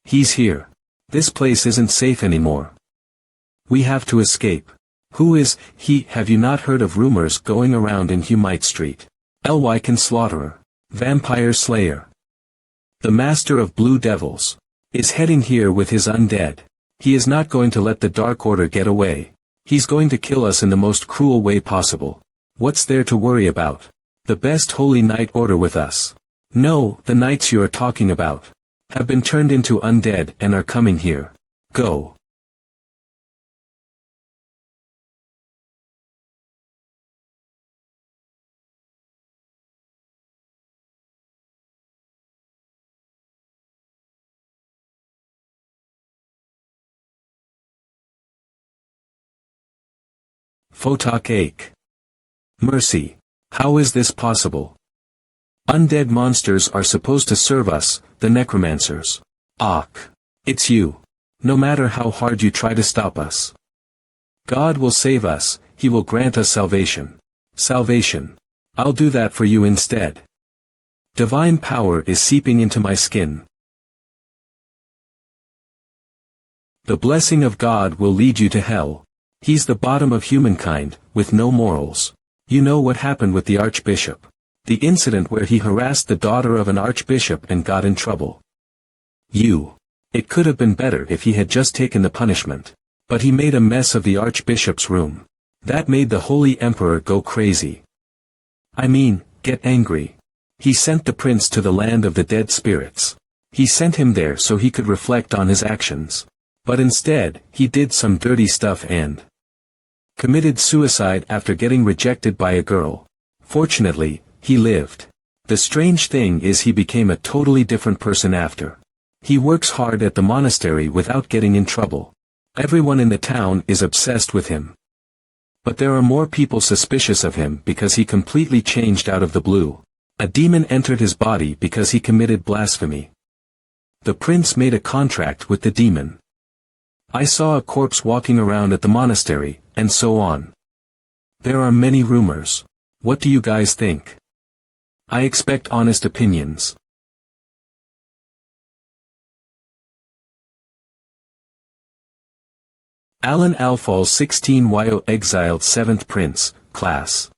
He's here. This place isn't safe anymore. We have to escape. Who is he? Have you not heard of rumors going around in Humite Street? Lycan Slaughterer. Vampire Slayer. The Master of Blue Devils. Is heading here with his undead. He is not going to let the Dark Order get away. He's going to kill us in the most cruel way possible. What's there to worry about? The best Holy Knight Order with us. No, the knights you are talking about have been turned into undead and are coming here. Go. Photok ache. Mercy. How is this possible? Undead monsters are supposed to serve us, the Necromancers. Ach. It's you. No matter how hard you try to stop us. God will save us, He will grant us salvation. Salvation. I'll do that for you instead. Divine power is seeping into my skin. The blessing of God will lead you to hell. He's the bottom of humankind, with no morals. You know what happened with the Archbishop. The incident where he harassed the daughter of an Archbishop and got in trouble. It could have been better if he had just taken the punishment. But he made a mess of the Archbishop's room. That made the Holy Emperor go crazy. I mean, get angry. He sent the prince to the land of the dead spirits. He sent him there so he could reflect on his actions. But instead, he did some dirty stuff and committed suicide after getting rejected by a girl. Fortunately, he lived. The strange thing is he became a totally different person after. He works hard at the monastery without getting in trouble. Everyone in the town is obsessed with him. But there are more people suspicious of him because he completely changed out of the blue. A demon entered his body because he committed blasphemy. The prince made a contract with the demon. I saw a corpse walking around at the monastery, and so on. There are many rumors. What do you guys think? I expect honest opinions. Alan Alfal's 16yo exiled 7th Prince, class.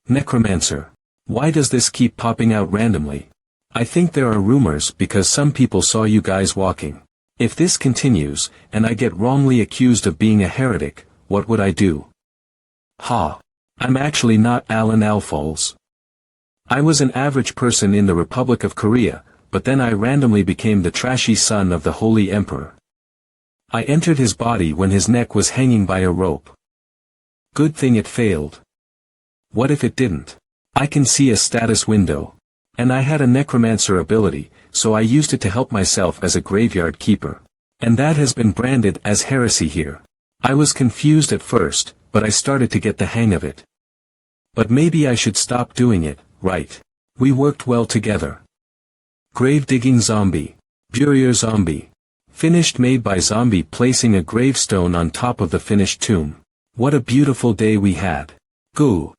Necromancer. Why does this keep popping out randomly? I think there are rumors because some people saw you guys walking. If this continues, and I get wrongly accused of being a heretic, what would I do? Ha! I'm actually not Alan Alfals. I was an average person in the Republic of Korea, but then I randomly became the trashy son of the Holy Emperor. I entered his body when his neck was hanging by a rope. Good thing it failed. What if it didn't? I can see a status window. And I had a necromancer ability, so I used it to help myself as a graveyard keeper. And that has been branded as heresy here. I was confused at first, but I started to get the hang of it. But maybe I should stop doing it, right? We worked well together. Grave-digging zombie. Burier zombie. Finished made by zombie placing a gravestone on top of the finished tomb. What a beautiful day we had. Goo.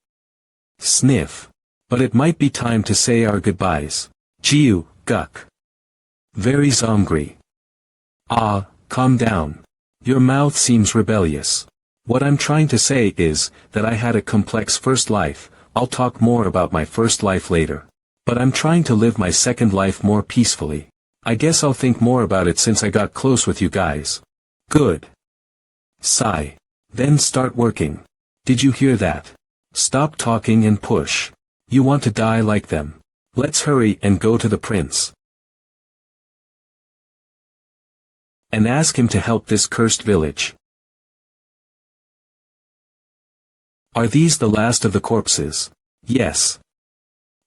Sniff. But it might be time to say our goodbyes. Jiu, Guk. Very zomgry. Ah, calm down. Your mouth seems rebellious. What I'm trying to say is, that I had a complex first life. I'll talk more about my first life later. But I'm trying to live my second life more peacefully. I guess I'll think more about it since I got close with you guys. Good. Sigh. Then start working. Did you hear that? Stop talking and push. You want to die like them. Let's hurry and go to the prince. And ask him to help this cursed village. Are these the last of the corpses? Yes.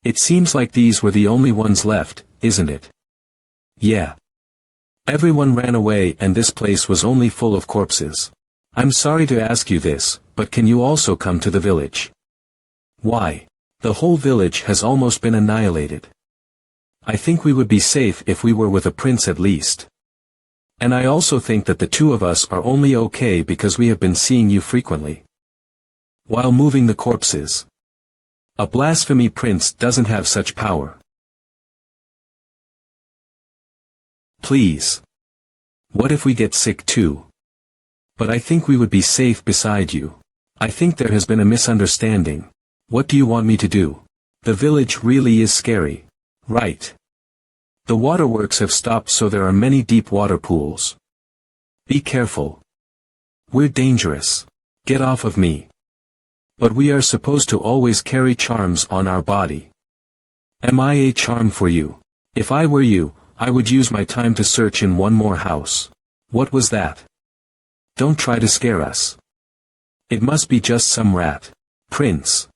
It seems like these were the only ones left, isn't it? Yeah. Everyone ran away and this place was only full of corpses. I'm sorry to ask you this, but can you also come to the village? Why? The whole village has almost been annihilated. I think we would be safe if we were with a prince at least. And I also think that the two of us are only okay because we have been seeing you frequently. While moving the corpses. A blasphemy prince doesn't have such power. Please. What if we get sick too? But I think we would be safe beside you. I think there has been a misunderstanding. What do you want me to do? The village really is scary. Right. The waterworks have stopped, so there are many deep water pools. Be careful. We're dangerous. Get off of me. But we are supposed to always carry charms on our body. Am I a charm for you? If I were you, I would use my time to search in one more house. What was that? Don't try to scare us. It must be just some rat. Prince.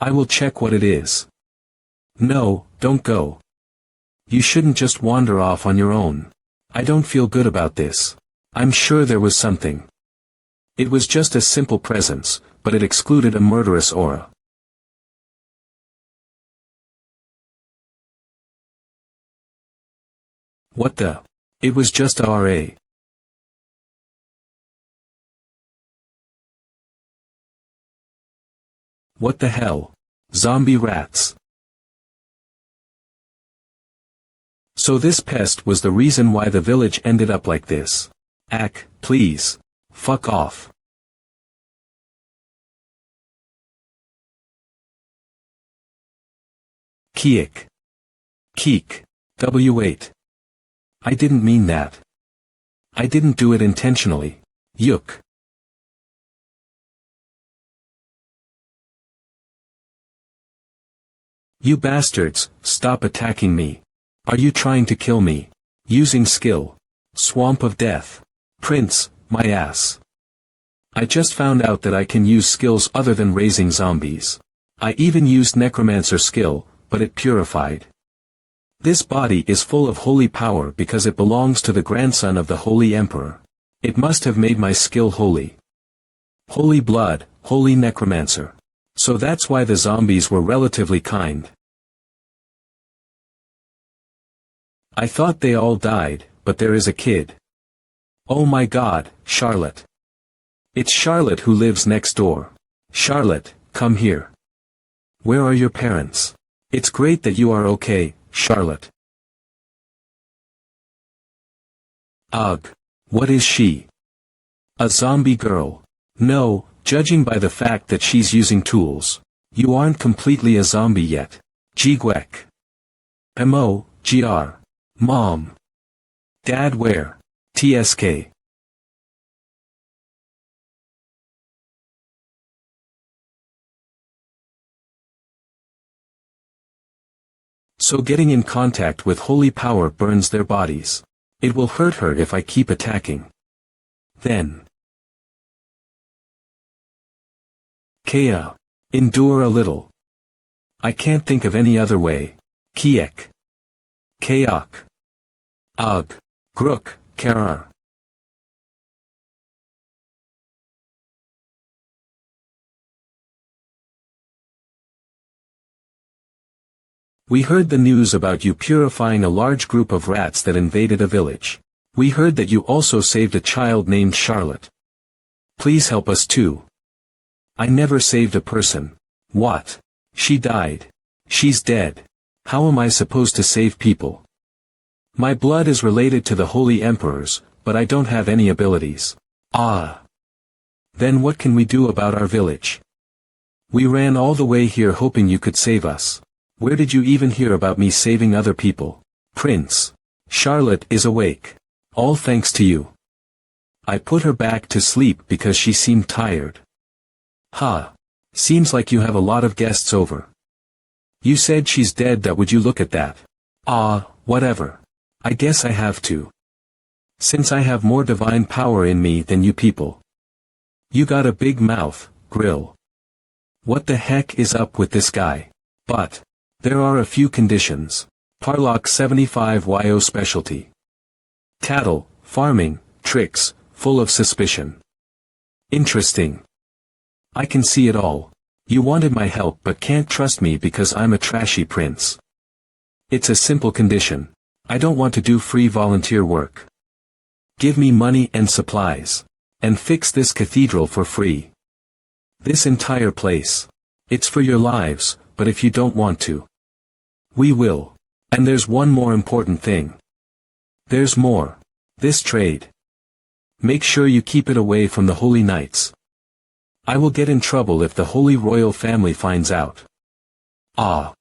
I will check what it is. No, don't go. You shouldn't just wander off on your own. I don't feel good about this. I'm sure there was something. It was just a simple presence, but it excluded a murderous aura. What the? It was just a RA. What the hell? Zombie rats. So this pest was the reason why the village ended up like this. Ack, please. Fuck off. Kiek. Keek. W8. I didn't mean that. I didn't do it intentionally. Yuk. You bastards, stop attacking me. Are you trying to kill me? Using skill. Swamp of death. Prince, my ass. I just found out that I can use skills other than raising zombies. I even used Necromancer skill, but it purified. This body is full of holy power because it belongs to the grandson of the Holy Emperor. It must have made my skill holy. Holy blood, holy Necromancer. So that's why the zombies were relatively kind. I thought they all died, but there is a kid. Oh my God, Charlotte. It's Charlotte who lives next door. Charlotte, come here. Where are your parents? It's great that you are okay, Charlotte. Ugh. What is she? A zombie girl. No, judging by the fact that she's using tools. You aren't completely a zombie yet. Jigwek. M.O.G.R. Mom. Dad where? TSK. So getting in contact with holy power burns their bodies. It will hurt her if I keep attacking. Then. Kea. Endure a little. I can't think of any other way. Kiek. Kaok. Ugh. Grook, Karar. We heard the news about you purifying a large group of rats that invaded a village. We heard that you also saved a child named Charlotte. Please help us too. I never saved a person. What? She died. She's dead. How am I supposed to save people? My blood is related to the Holy Emperors, but I don't have any abilities. Ah. Then what can we do about our village? We ran all the way here hoping you could save us. Where did you even hear about me saving other people? Prince. Charlotte is awake. All thanks to you. I put her back to sleep because she seemed tired. Ha. Seems like you have a lot of guests over. You said she's dead, that would you look at that? Ah, whatever. I guess I have to. Since I have more divine power in me than you people. You got a big mouth, Grill. What the heck is up with this guy? But. There are a few conditions. Parlock 75 YO specialty. Cattle, farming, tricks, full of suspicion. Interesting. I can see it all. You wanted my help but can't trust me because I'm a trashy prince. It's a simple condition. I don't want to do free volunteer work. Give me money and supplies. And fix this cathedral for free. This entire place. It's for your lives, but if you don't want to. We will. And there's one more important thing. There's more. This trade. Make sure you keep it away from the holy knights. I will get in trouble if the holy royal family finds out. Ah.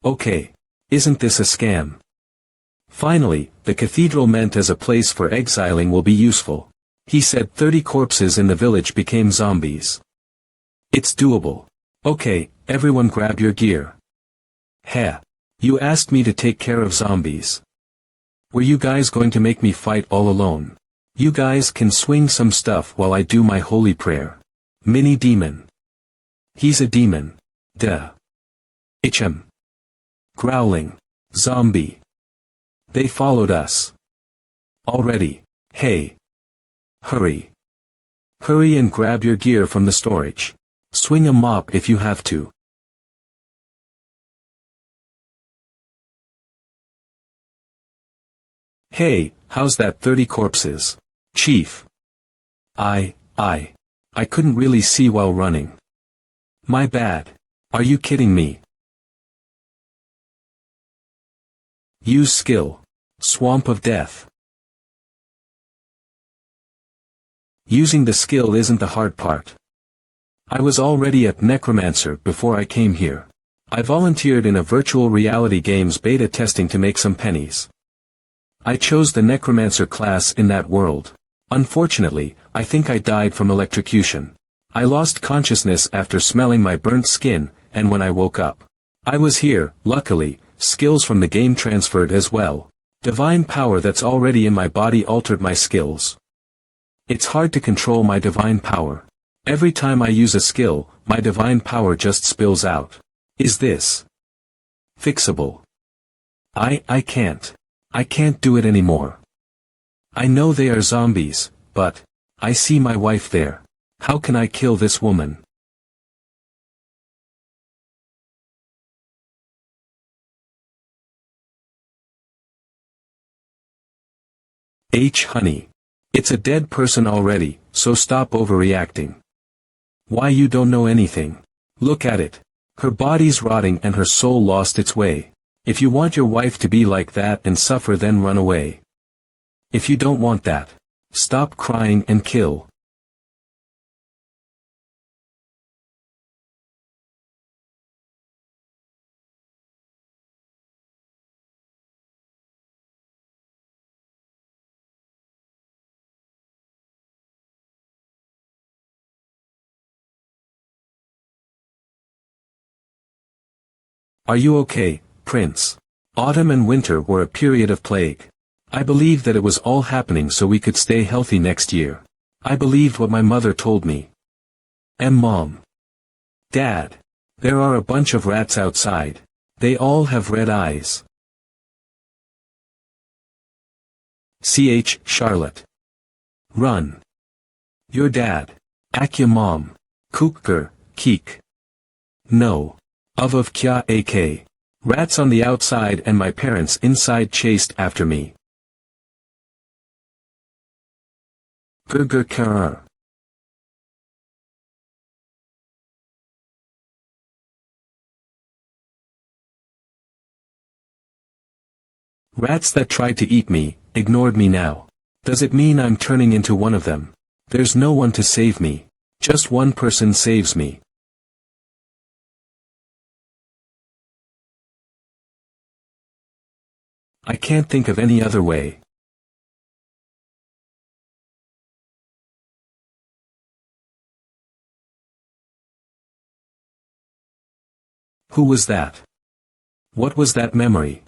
Okay. Isn't this a scam? Finally, the cathedral meant as a place for exiling will be useful. He said 30 corpses in the village became zombies. It's doable. Okay, everyone grab your gear. Heh. You asked me to take care of zombies. Were you guys going to make me fight all alone? You guys can swing some stuff while I do my holy prayer. Mini demon. He's a demon. Duh. HM. Growling. Zombie. They followed us. Already. Hey. Hurry. Hurry and grab your gear from the storage. Swing a mop if you have to. Hey, how's that 30 corpses? Chief. I couldn't really see while running. My bad. Are you kidding me? Use skill. Swamp of Death. Using the skill isn't the hard part. I was already at Necromancer before I came here. I volunteered in a virtual reality games beta testing to make some pennies. I chose the Necromancer class in that world. Unfortunately, I think I died from electrocution. I lost consciousness after smelling my burnt skin, and when I woke up, I was here. Luckily, skills from the game transferred as well. Divine power that's already in my body altered my skills. It's hard to control my divine power. Every time I use a skill, my divine power just spills out. Is this fixable? I can't do it anymore. I know they are zombies, but I see my wife there. How can I kill this woman? Honey. It's a dead person already, so stop overreacting. Why, you don't know anything. Look at it. Her body's rotting and her soul lost its way. If you want your wife to be like that and suffer, then run away. If you don't want that, stop crying and kill. Are you okay, Prince? Autumn and winter were a period of plague. I believed that it was all happening so we could stay healthy next year. I believed what my mother told me. Mom. Dad. There are a bunch of rats outside. They all have red eyes. Charlotte. Run. Your dad. Akya mom. Kukkur, keek. No. Of kya ak. Rats on the outside and my parents inside chased after me. Gurgur. Rats that tried to eat me, ignored me now. Does it mean I'm turning into one of them? There's no one to save me. Just one person saves me. I can't think of any other way. Who was that? What was that memory?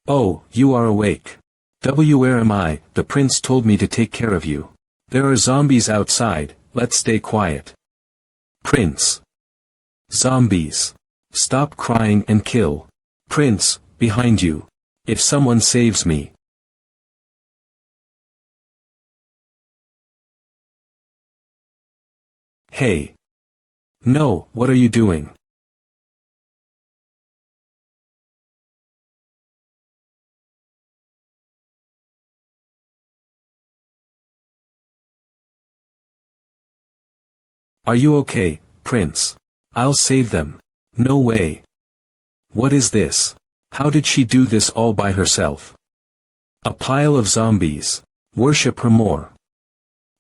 Oh, you are awake. Where am I? The prince told me to take care of you. There are zombies outside, let's stay quiet. Prince. Zombies. Stop crying and kill. Prince, behind you. If someone saves me. Hey. No, what are you doing? Are you okay, Prince? I'll save them. No way. What is this? How did she do this all by herself? A pile of zombies. Worship her more.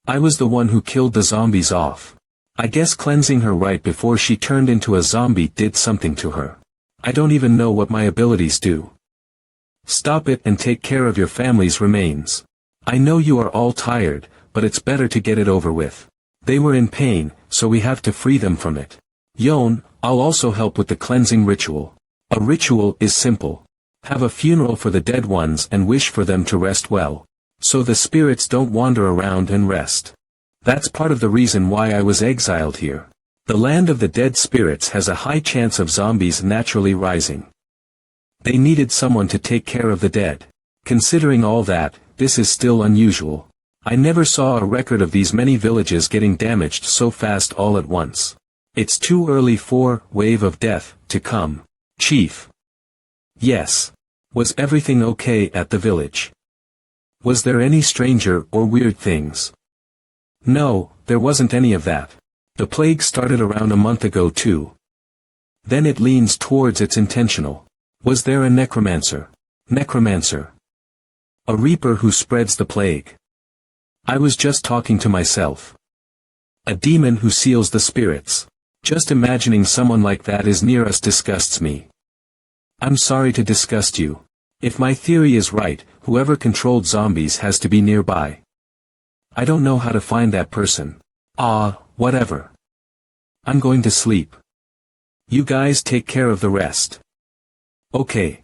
I was the one who killed the zombies off. I guess cleansing her right before she turned into a zombie did something to her. I don't even know what my abilities do. Stop it and take care of your family's remains. I know you are all tired, but it's better to get it over with. They were in pain, so we have to free them from it. Yon, I'll also help with the cleansing ritual. A ritual is simple. Have a funeral for the dead ones and wish for them to rest well, so the spirits don't wander around and rest. That's part of the reason why I was exiled here. The land of the dead spirits has a high chance of zombies naturally rising. They needed someone to take care of the dead. Considering all that, this is still unusual. I never saw a record of these many villages getting damaged so fast all at once. It's too early for wave of death to come. Chief. Yes. Was everything okay at the village? Was there any stranger or weird things? No, there wasn't any of that. The plague started around a month ago too. Then it leans towards its intentional. Was there a necromancer? Necromancer. A reaper who spreads the plague. I was just talking to myself. A demon who seals the spirits. Just imagining someone like that is near us disgusts me. I'm sorry to disgust you. If my theory is right, whoever controlled zombies has to be nearby. I don't know how to find that person. Whatever. I'm going to sleep. You guys take care of the rest. Okay.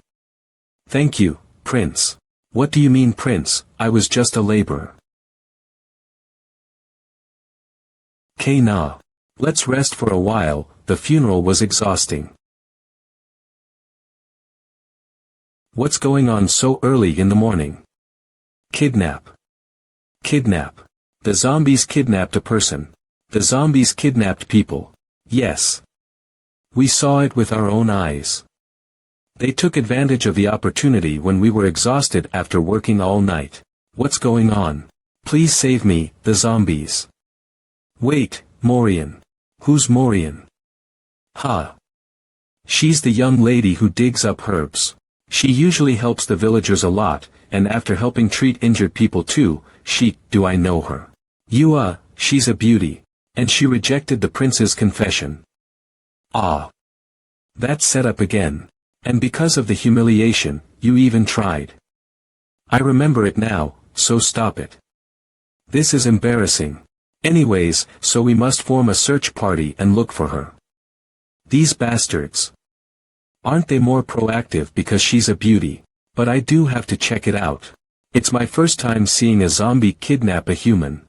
Thank you, Prince. What do you mean, Prince? I was just a laborer. Nah. Let's rest for a while, the funeral was exhausting. What's going on so early in the morning? Kidnap. Kidnap. The zombies kidnapped a person. The zombies kidnapped people. Yes. We saw it with our own eyes. They took advantage of the opportunity when we were exhausted after working all night. What's going on? Please save me, the zombies. Wait, Morian. Who's Morian? She's the young lady who digs up herbs. She usually helps the villagers a lot, and after helping treat injured people too, do I know her? She's a beauty. And she rejected the prince's confession. That's set up again. And because of the humiliation, you even tried. I remember it now, so stop it. This is embarrassing. Anyways, so we must form a search party and look for her. These bastards. Aren't they more proactive because she's a beauty? But I do have to check it out. It's my first time seeing a zombie kidnap a human.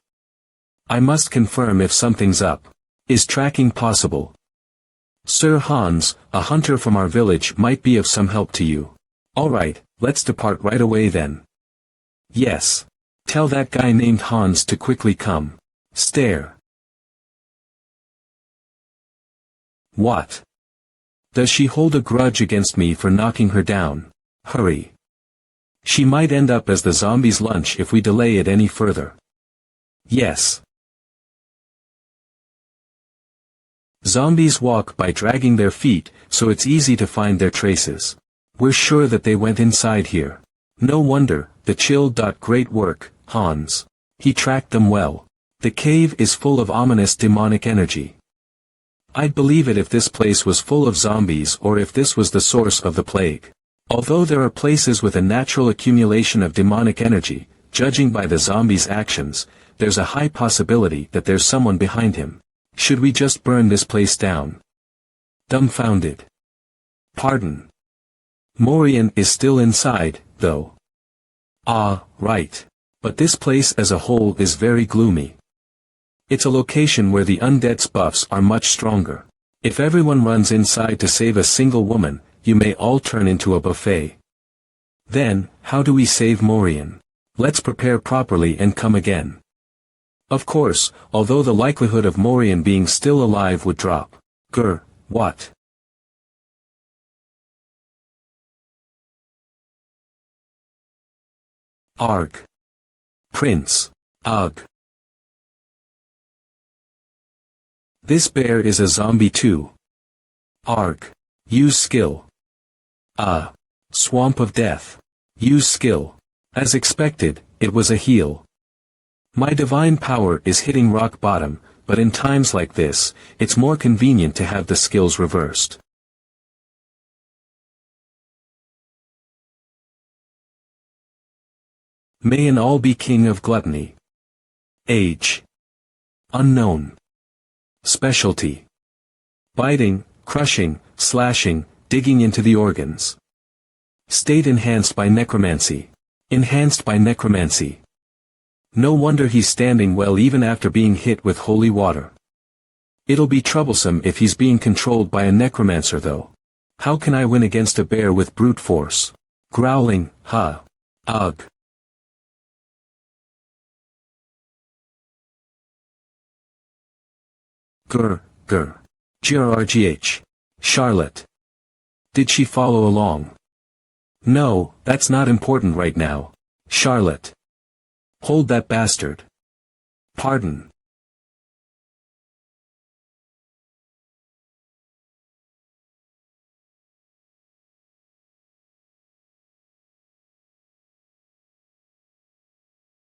I must confirm if something's up. Is tracking possible? Sir Hans, a hunter from our village might be of some help to you. Alright, let's depart right away then. Yes. Tell that guy named Hans to quickly come. Stare. What? Does she hold a grudge against me for knocking her down? Hurry. She might end up as the zombies' lunch if we delay it any further. Yes. Zombies walk by dragging their feet, so it's easy to find their traces. We're sure that they went inside here. No wonder, the chill. Great work, Hans. He tracked them well. The cave is full of ominous demonic energy. I'd believe it if this place was full of zombies or if this was the source of the plague. Although there are places with a natural accumulation of demonic energy, judging by the zombies' actions, there's a high possibility that there's someone behind him. Should we just burn this place down? Dumbfounded. Pardon. Morian is still inside, though. Right. But this place as a whole is very gloomy. It's a location where the undead's buffs are much stronger. If everyone runs inside to save a single woman, you may all turn into a buffet. Then, how do we save Morian? Let's prepare properly and come again. Of course, although the likelihood of Morian being still alive would drop. What? Arg. Prince. Ugh. This bear is a zombie too. Arg. Use skill. Swamp of death. Use skill. As expected, it was a heal. My divine power is hitting rock bottom, but in times like this, it's more convenient to have the skills reversed. May an all be king of gluttony. Age. Unknown. Specialty. Biting, crushing, slashing, digging into the organs. State enhanced by necromancy. Enhanced by necromancy. No wonder he's standing well even after being hit with holy water. It'll be troublesome if he's being controlled by a necromancer though. How can I win against a bear with brute force? Growling, huh? Ugh. Grr. Grrgh. Charlotte. Did she follow along? No, that's not important right now. Charlotte. Hold that bastard. Pardon.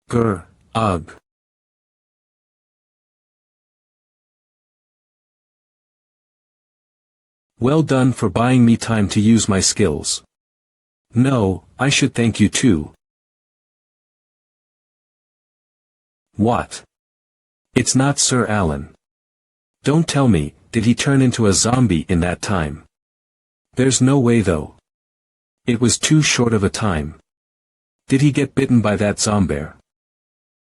Grr, ugh. Well done for buying me time to use my skills. No, I should thank you too. What? It's not Sir Alan. Don't tell me, did he turn into a zombie in that time? There's no way though. It was too short of a time. Did he get bitten by that zombie?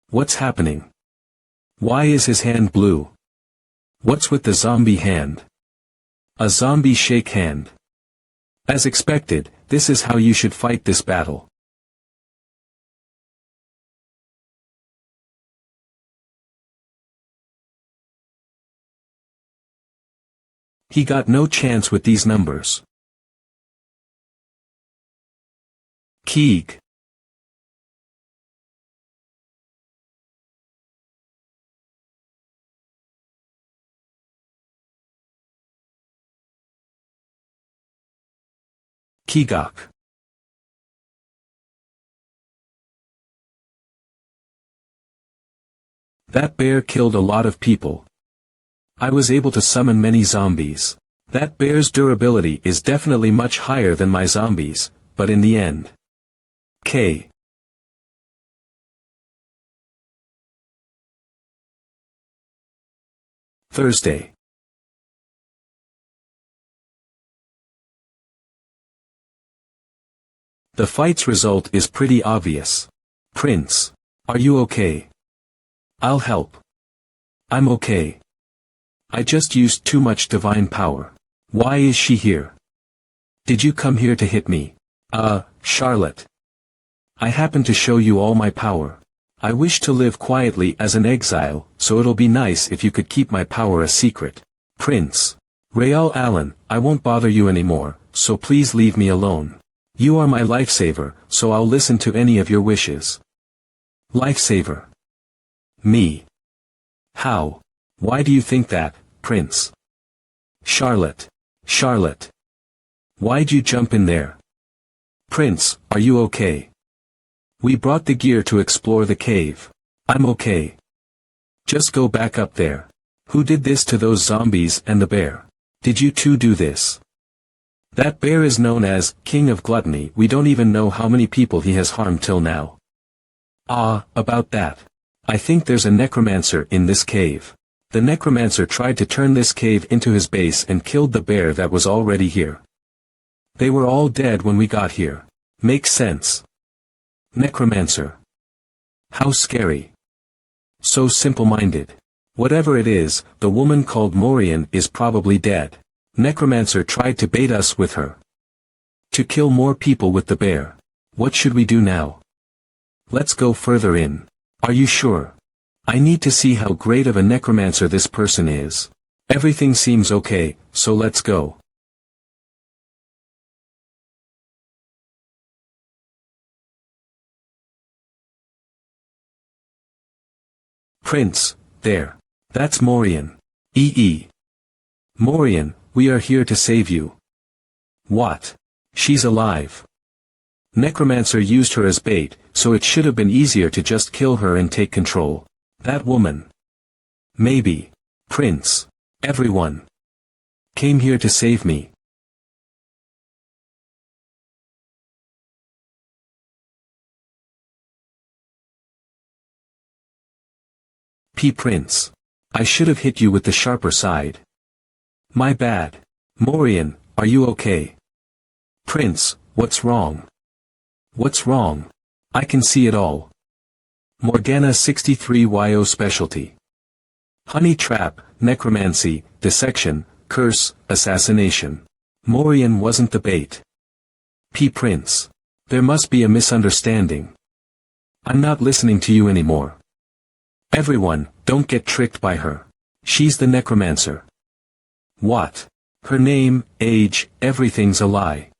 What's happening? Why is his hand blue? What's with the zombie hand? A zombie shake hand. As expected, this is how you should fight this battle. He got no chance with these numbers. Keeg. Keegok. That bear killed a lot of people. I was able to summon many zombies. That bear's durability is definitely much higher than my zombies, but in the end. K. Thursday. The fight's result is pretty obvious. Prince. Are you okay? I'll help. I'm okay. I just used too much divine power. Why is she here? Did you come here to hit me? Charlotte. I happen to show you all my power. I wish to live quietly as an exile, so it'll be nice if you could keep my power a secret. Prince. Rael Allen, I won't bother you anymore, so please leave me alone. You are my lifesaver, so I'll listen to any of your wishes. Lifesaver. Me. How? Why do you think that, Prince? Charlotte. Charlotte. Why'd you jump in there? Prince, are you okay? We brought the gear to explore the cave. I'm okay. Just go back up there. Who did this to those zombies and the bear? Did you two do this? That bear is known as King of Gluttony. We don't even know how many people he has harmed till now. About that. I think there's a necromancer in this cave. The necromancer tried to turn this cave into his base and killed the bear that was already here. They were all dead when we got here. Makes sense. Necromancer. How scary. So simple-minded. Whatever it is, the woman called Morian is probably dead. Necromancer tried to bait us with her. To kill more people with the bear. What should we do now? Let's go further in. Are you sure? I need to see how great of a necromancer this person is. Everything seems okay, so let's go. Prince, there. That's Morian. Morian, we are here to save you. What? She's alive. Necromancer used her as bait, so it should have been easier to just kill her and take control. That woman. Maybe. Prince. Everyone. Came here to save me. Prince. I should have hit you with the sharper side. My bad. Morian, are you okay? Prince, what's wrong? What's wrong? I can see it all. Morgana 63yo specialty. Honey trap, necromancy, dissection, curse, assassination. Morian wasn't the bait. Prince. There must be a misunderstanding. I'm not listening to you anymore. Everyone, don't get tricked by her. She's the necromancer. What? Her name, age, everything's a lie.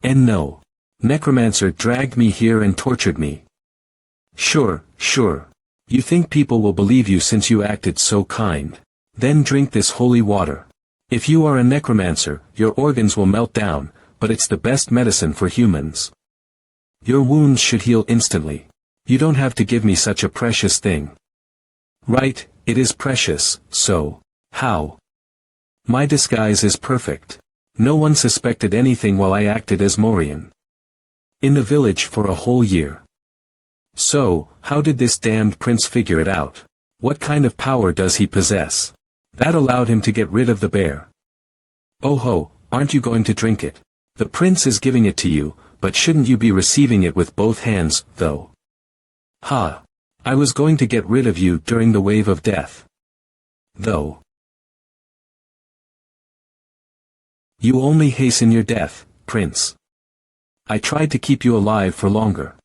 And no. Necromancer dragged me here and tortured me. Sure. You think people will believe you since you acted so kind. Then drink this holy water. If you are a necromancer, your organs will melt down, but it's the best medicine for humans. Your wounds should heal instantly. You don't have to give me such a precious thing. Right, it is precious, so, how? My disguise is perfect. No one suspected anything while I acted as Morian. In the village for a whole year. So, how did this damned prince figure it out? What kind of power does he possess? That allowed him to get rid of the bear. Oh ho, aren't you going to drink it? The prince is giving it to you, but shouldn't you be receiving it with both hands, though? Ha! I was going to get rid of you during the wave of death. Though. You only hasten your death, prince. I tried to keep you alive for longer.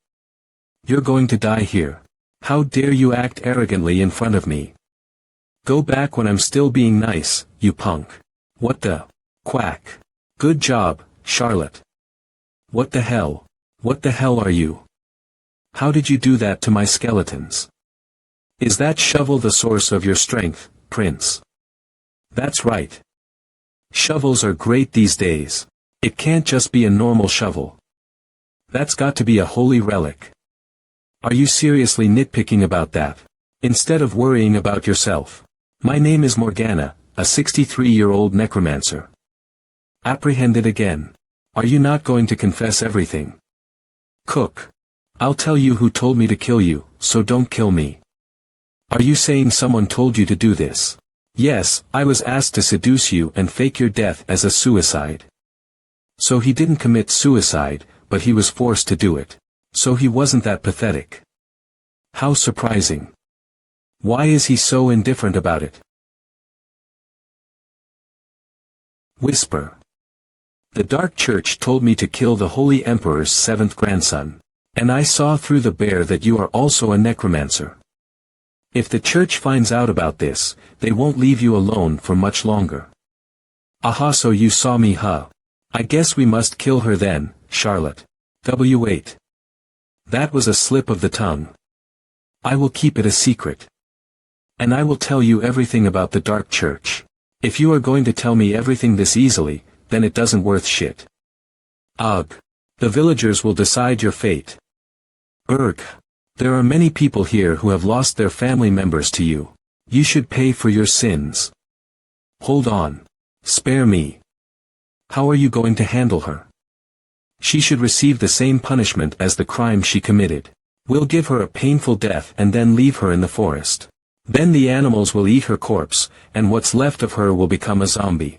You're going to die here. How dare you act arrogantly in front of me? Go back when I'm still being nice, you punk. What the? Quack. Good job, Charlotte. What the hell? What the hell are you? How did you do that to my skeletons? Is that shovel the source of your strength, prince? That's right. Shovels are great these days. It can't just be a normal shovel. That's got to be a holy relic. Are you seriously nitpicking about that? Instead of worrying about yourself. My name is Morgana, a 63-year-old necromancer. Apprehended again. Are you not going to confess everything? Cook. I'll tell you who told me to kill you, so don't kill me. Are you saying someone told you to do this? Yes, I was asked to seduce you and fake your death as a suicide. So he didn't commit suicide, but he was forced to do it. So he wasn't that pathetic. How surprising. Why is he so indifferent about it? Whisper. The Dark Church told me to kill the Holy Emperor's 7th grandson. And I saw through the bear that you are also a necromancer. If the church finds out about this, they won't leave you alone for much longer. Aha, so you saw me, huh? I guess we must kill her then, Charlotte. W8. That was a slip of the tongue. I will keep it a secret. And I will tell you everything about the Dark Church. If you are going to tell me everything this easily, then it doesn't worth shit. Ugh. The villagers will decide your fate. Urgh. There are many people here who have lost their family members to you. You should pay for your sins. Hold on. Spare me. How are you going to handle her? She should receive the same punishment as the crime she committed. We'll give her a painful death and then leave her in the forest. Then the animals will eat her corpse, and what's left of her will become a zombie.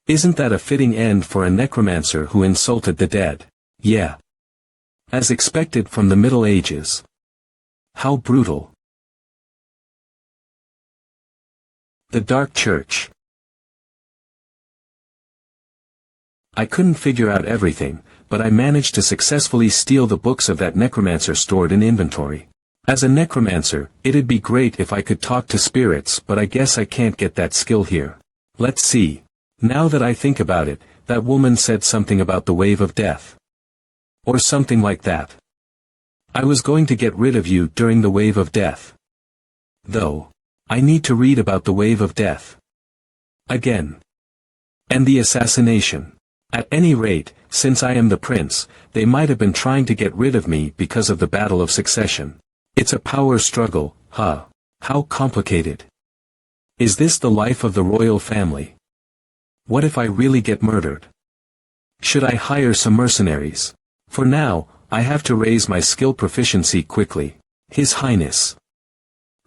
Isn't that a fitting end for a necromancer who insulted the dead? Yeah. As expected from the Middle Ages. How brutal. The Dark Church. I couldn't figure out everything, but I managed to successfully steal the books of that necromancer stored in inventory. As a necromancer, it'd be great if I could talk to spirits, but I guess I can't get that skill here. Let's see. Now that I think about it, that woman said something about the wave of death. Or something like that. I was going to get rid of you during the wave of death. Though. I need to read about the wave of death. Again. And the assassination. At any rate, Since I am the prince, they might have been trying to get rid of me because of the battle of succession. It's a power struggle, huh? How complicated. Is this the life of the royal family? What if I really get murdered? Should I hire some mercenaries? For now, I have to raise my skill proficiency quickly. His Highness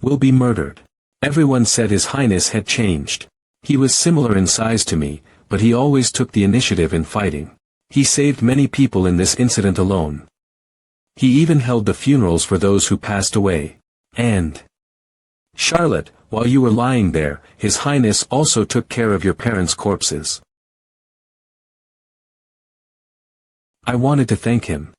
will be murdered. Everyone said His Highness had changed. He was similar in size to me, but he always took the initiative in fighting. He saved many people in this incident alone. He even held the funerals for those who passed away. And Charlotte, while you were lying there, His Highness also took care of your parents' corpses. I wanted to thank him.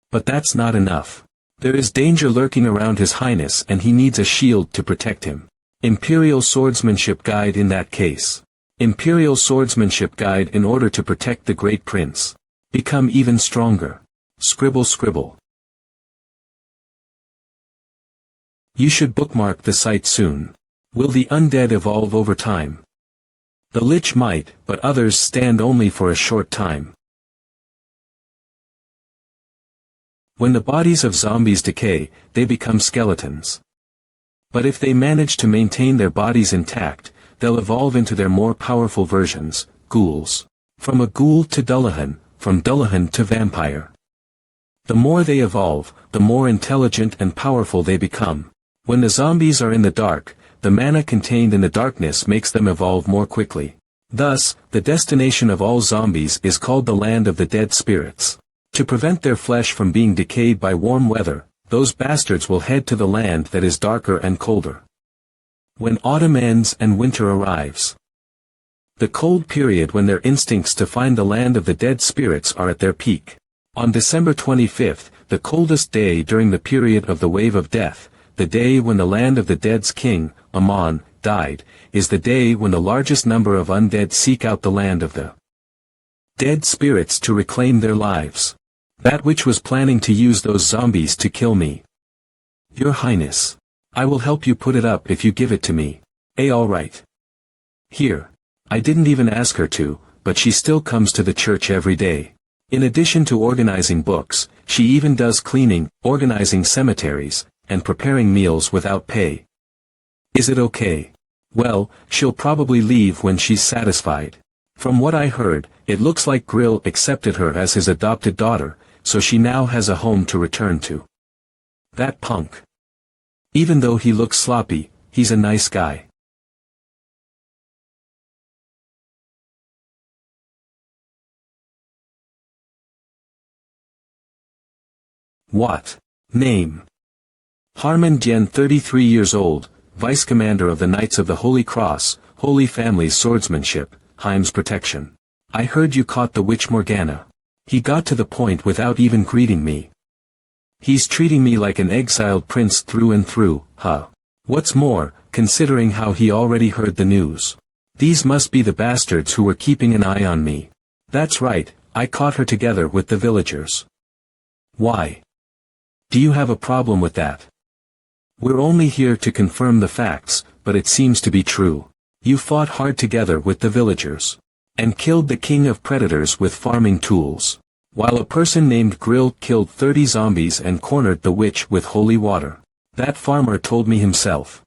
But that's not enough. There is danger lurking around His Highness and he needs a shield to protect him. Imperial Swordsmanship Guide in that case. Imperial Swordsmanship Guide in order to protect the Great Prince. Become even stronger. Scribble scribble. You should bookmark the site soon. Will the undead evolve over time? The Lich might, but others stand only for a short time. When the bodies of zombies decay, they become skeletons. But if they manage to maintain their bodies intact, they'll evolve into their more powerful versions, ghouls. From a ghoul to Dullahan, from Dullahan to vampire. The more they evolve, the more intelligent and powerful they become. When the zombies are in the dark, the mana contained in the darkness makes them evolve more quickly. Thus, the destination of all zombies is called the land of the dead spirits. To prevent their flesh from being decayed by warm weather, those bastards will head to the land that is darker and colder. When autumn ends and winter arrives. The cold period when their instincts to find the land of the dead spirits are at their peak. On December 25th, the coldest day during the period of the wave of death, the day when the land of the dead's king, Amon, died, is the day when the largest number of undead seek out the land of the dead spirits to reclaim their lives. That which was planning to use those zombies to kill me. Your Highness. I will help you put it up if you give it to me. Alright. Here. I didn't even ask her to, but she still comes to the church every day. In addition to organizing books, she even does cleaning, organizing cemeteries, and preparing meals without pay. Is it okay? Well, she'll probably leave when she's satisfied. From what I heard, it looks like Grill accepted her as his adopted daughter, so she now has a home to return to. That punk. Even though he looks sloppy, he's a nice guy. What? Name? Harmon Dien, 33 years old, Vice Commander of the Knights of the Holy Cross, Holy Family's Swordsmanship, Heim's Protection. I heard you caught the witch Morgana. He got to the point without even greeting me. He's treating me like an exiled prince through and through, huh? What's more, considering how he already heard the news. These must be the bastards who were keeping an eye on me. That's right, I caught her together with the villagers. Why? Do you have a problem with that? We're only here to confirm the facts, but it seems to be true. You fought hard together with the villagers. And killed the king of predators with farming tools. While a person named Grill killed 30 zombies and cornered the witch with holy water. That farmer told me himself.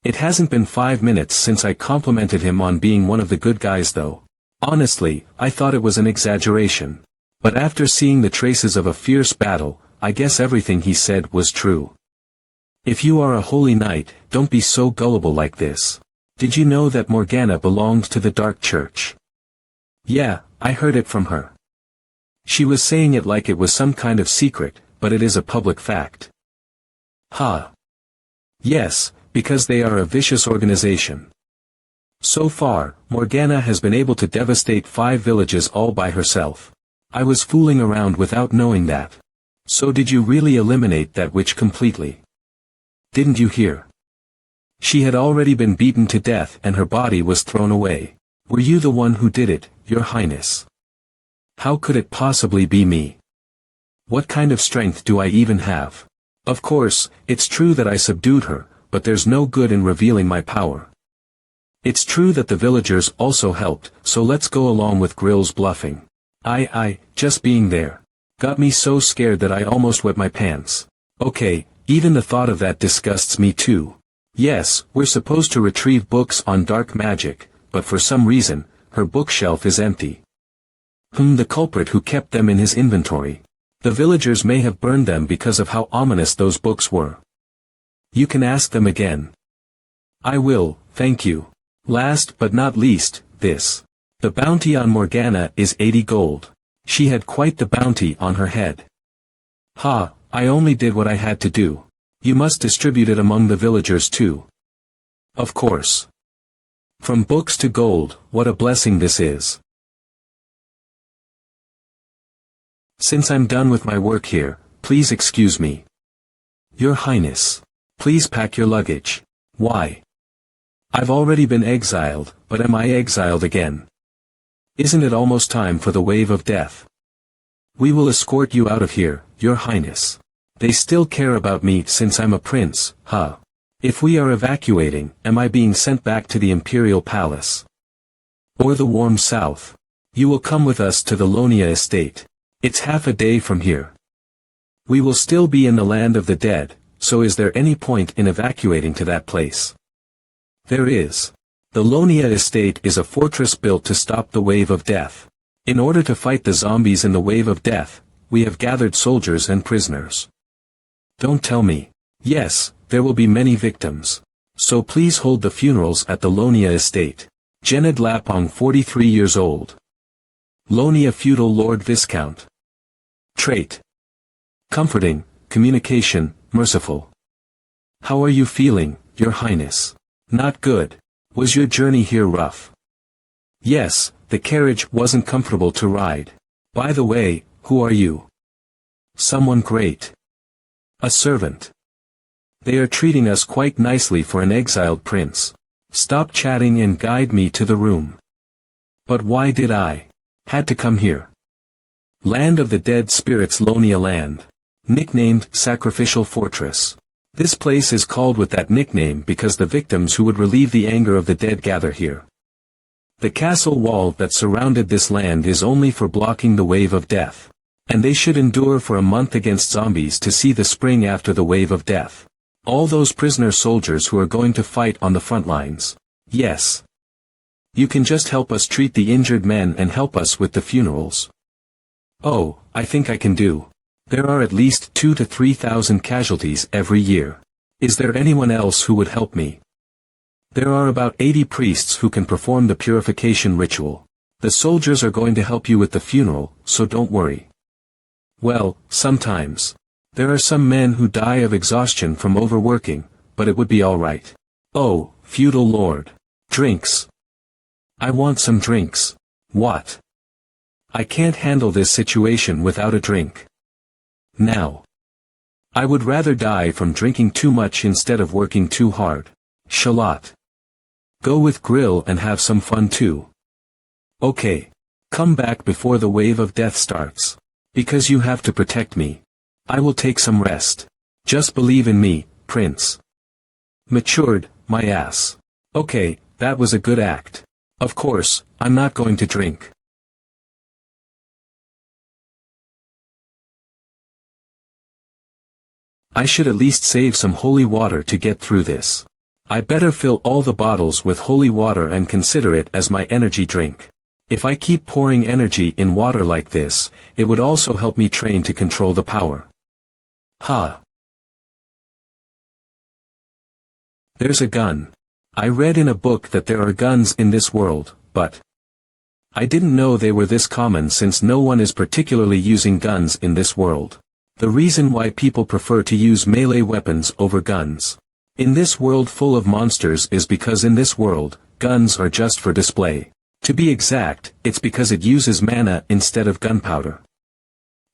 It hasn't been 5 minutes since I complimented him on being one of the good guys though. Honestly, I thought it was an exaggeration. But after seeing the traces of a fierce battle, I guess everything he said was true. If you are a holy knight, don't be so gullible like this. Did you know that Morgana belonged to the Dark Church? Yeah, I heard it from her. She was saying it like it was some kind of secret, but it is a public fact. Huh. Yes, because they are a vicious organization. So far, Morgana has been able to devastate 5 villages all by herself. I was fooling around without knowing that. So did you really eliminate that witch completely? Didn't you hear? She had already been beaten to death and her body was thrown away. Were you the one who did it, Your Highness? How could it possibly be me? What kind of strength do I even have? Of course, it's true that I subdued her, but there's no good in revealing my power. It's true that the villagers also helped, so let's go along with Grill's bluffing. Just being there. Got me so scared that I almost wet my pants. Okay, even the thought of that disgusts me too. Yes, we're supposed to retrieve books on dark magic, but for some reason, her bookshelf is empty. The culprit who kept them in his inventory. The villagers may have burned them because of how ominous those books were. You can ask them again. I will, thank you. Last but not least, this. The bounty on Morgana is 80 gold. She had quite the bounty on her head. Ha, I only did what I had to do. You must distribute it among the villagers too. Of course. From books to gold, what a blessing this is. Since I'm done with my work here, please excuse me. Your Highness. Please pack your luggage. Why? I've already been exiled, but am I exiled again? Isn't it almost time for the wave of death? We will escort you out of here, Your Highness. They still care about me since I'm a prince, huh? If we are evacuating, am I being sent back to the Imperial Palace? Or the warm south? You will come with us to the Lonia estate. It's half a day from here. We will still be in the land of the dead, so is there any point in evacuating to that place? There is. The Lonia estate is a fortress built to stop the wave of death. In order to fight the zombies in the wave of death, we have gathered soldiers and prisoners. Don't tell me. Yes, there will be many victims. So please hold the funerals at the Lonia estate. Jened Lapong 43 years old. Lonia feudal Lord Viscount. Trait. Comforting, communication, merciful. How are you feeling, Your Highness? Not good. Was your journey here rough? Yes, the carriage wasn't comfortable to ride. By the way, who are you? Someone great. A servant. They are treating us quite nicely for an exiled prince. Stop chatting and guide me to the room. But why did I? Had to come here. Land of the Dead Spirits Lonia Land. Nicknamed Sacrificial Fortress. This place is called with that nickname because the victims who would relieve the anger of the dead gather here. The castle wall that surrounded this land is only for blocking the wave of death. And they should endure for a month against zombies to see the spring after the wave of death. All those prisoner soldiers who are going to fight on the front lines. Yes. You can just help us treat the injured men and help us with the funerals. Oh, I think I can do. There are at least 2,000 to 3,000 casualties every year. Is there anyone else who would help me? There are about 80 priests who can perform the purification ritual. The soldiers are going to help you with the funeral, so don't worry. Well, sometimes. There are some men who die of exhaustion from overworking, but it would be all right. Oh, feudal lord. Drinks. I want some drinks. What? I can't handle this situation without a drink. Now. I would rather die from drinking too much instead of working too hard. Shallot. Go with grill and have some fun too. Okay. Come back before the wave of death starts. Because you have to protect me. I will take some rest. Just believe in me, Prince. Matured, my ass. Okay, that was a good act. Of course, I'm not going to drink. I should at least save some holy water to get through this. I better fill all the bottles with holy water and consider it as my energy drink. If I keep pouring energy in water like this, it would also help me train to control the power. Ha! There's a gun. I read in a book that there are guns in this world, but I didn't know they were this common since no one is particularly using guns in this world. The reason why people prefer to use melee weapons over guns in this world full of monsters is because in this world, guns are just for display. To be exact, it's because it uses mana instead of gunpowder.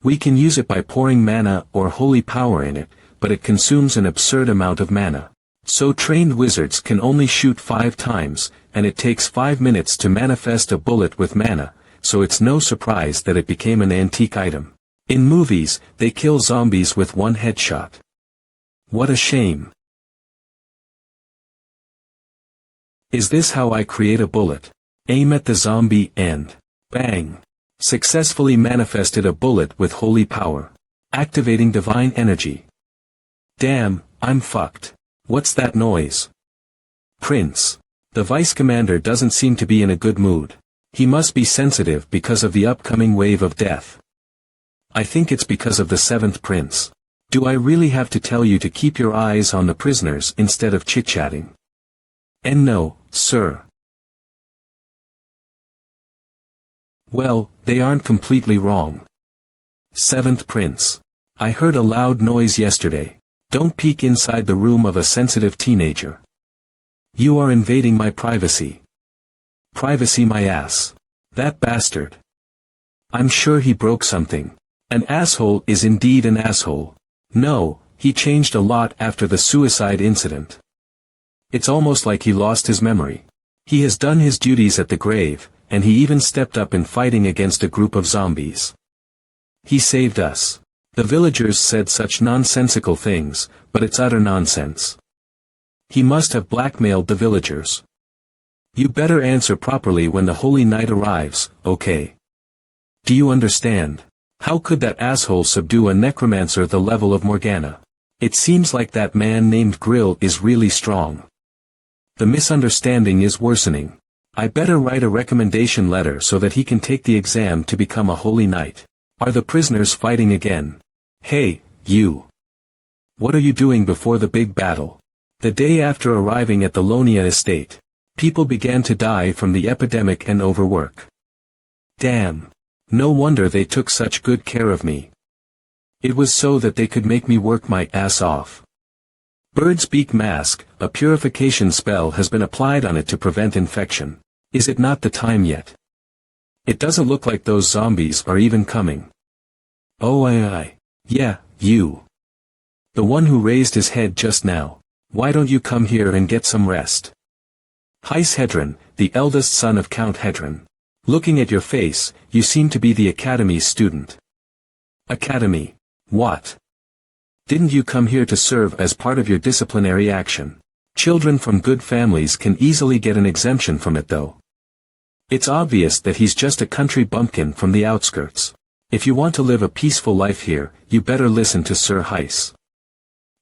We can use it by pouring mana or holy power in it, but it consumes an absurd amount of mana. So trained wizards can only shoot 5 times, and it takes 5 minutes to manifest a bullet with mana, so it's no surprise that it became an antique item. In movies, they kill zombies with one headshot. What a shame. Is this how I create a bullet? Aim at the zombie and bang. Successfully manifested a bullet with holy power. Activating divine energy. Damn, I'm fucked. What's that noise? Prince. The vice commander doesn't seem to be in a good mood. He must be sensitive because of the upcoming wave of death. I think it's because of the seventh prince. Do I really have to tell you to keep your eyes on the prisoners instead of chit-chatting? And no, sir. Well, they aren't completely wrong. Seventh prince. I heard a loud noise yesterday. Don't peek inside the room of a sensitive teenager. You are invading my privacy. Privacy my ass. That bastard. I'm sure he broke something. An asshole is indeed an asshole. No, he changed a lot after the suicide incident. It's almost like he lost his memory. He has done his duties at the grave, and he even stepped up in fighting against a group of zombies. He saved us. The villagers said such nonsensical things, but it's utter nonsense. He must have blackmailed the villagers. You better answer properly when the holy night arrives, okay? Do you understand? How could that asshole subdue a necromancer the level of Morgana? It seems like that man named Grill is really strong. The misunderstanding is worsening. I better write a recommendation letter so that he can take the exam to become a holy knight. Are the prisoners fighting again? Hey, you. What are you doing before the big battle? The day after arriving at the Lonia estate, people began to die from the epidemic and overwork. Damn. No wonder they took such good care of me. It was so that they could make me work my ass off. Bird's beak mask, a purification spell has been applied on it to prevent infection. Is it not the time yet? It doesn't look like those zombies are even coming. Oh I. Yeah, you. The one who raised his head just now. Why don't you come here and get some rest? Heis Hedron, the eldest son of Count Hedron. Looking at your face, you seem to be the Academy's student. Academy? What? Didn't you come here to serve as part of your disciplinary action? Children from good families can easily get an exemption from it though. It's obvious that he's just a country bumpkin from the outskirts. If you want to live a peaceful life here, you better listen to Sir Heis.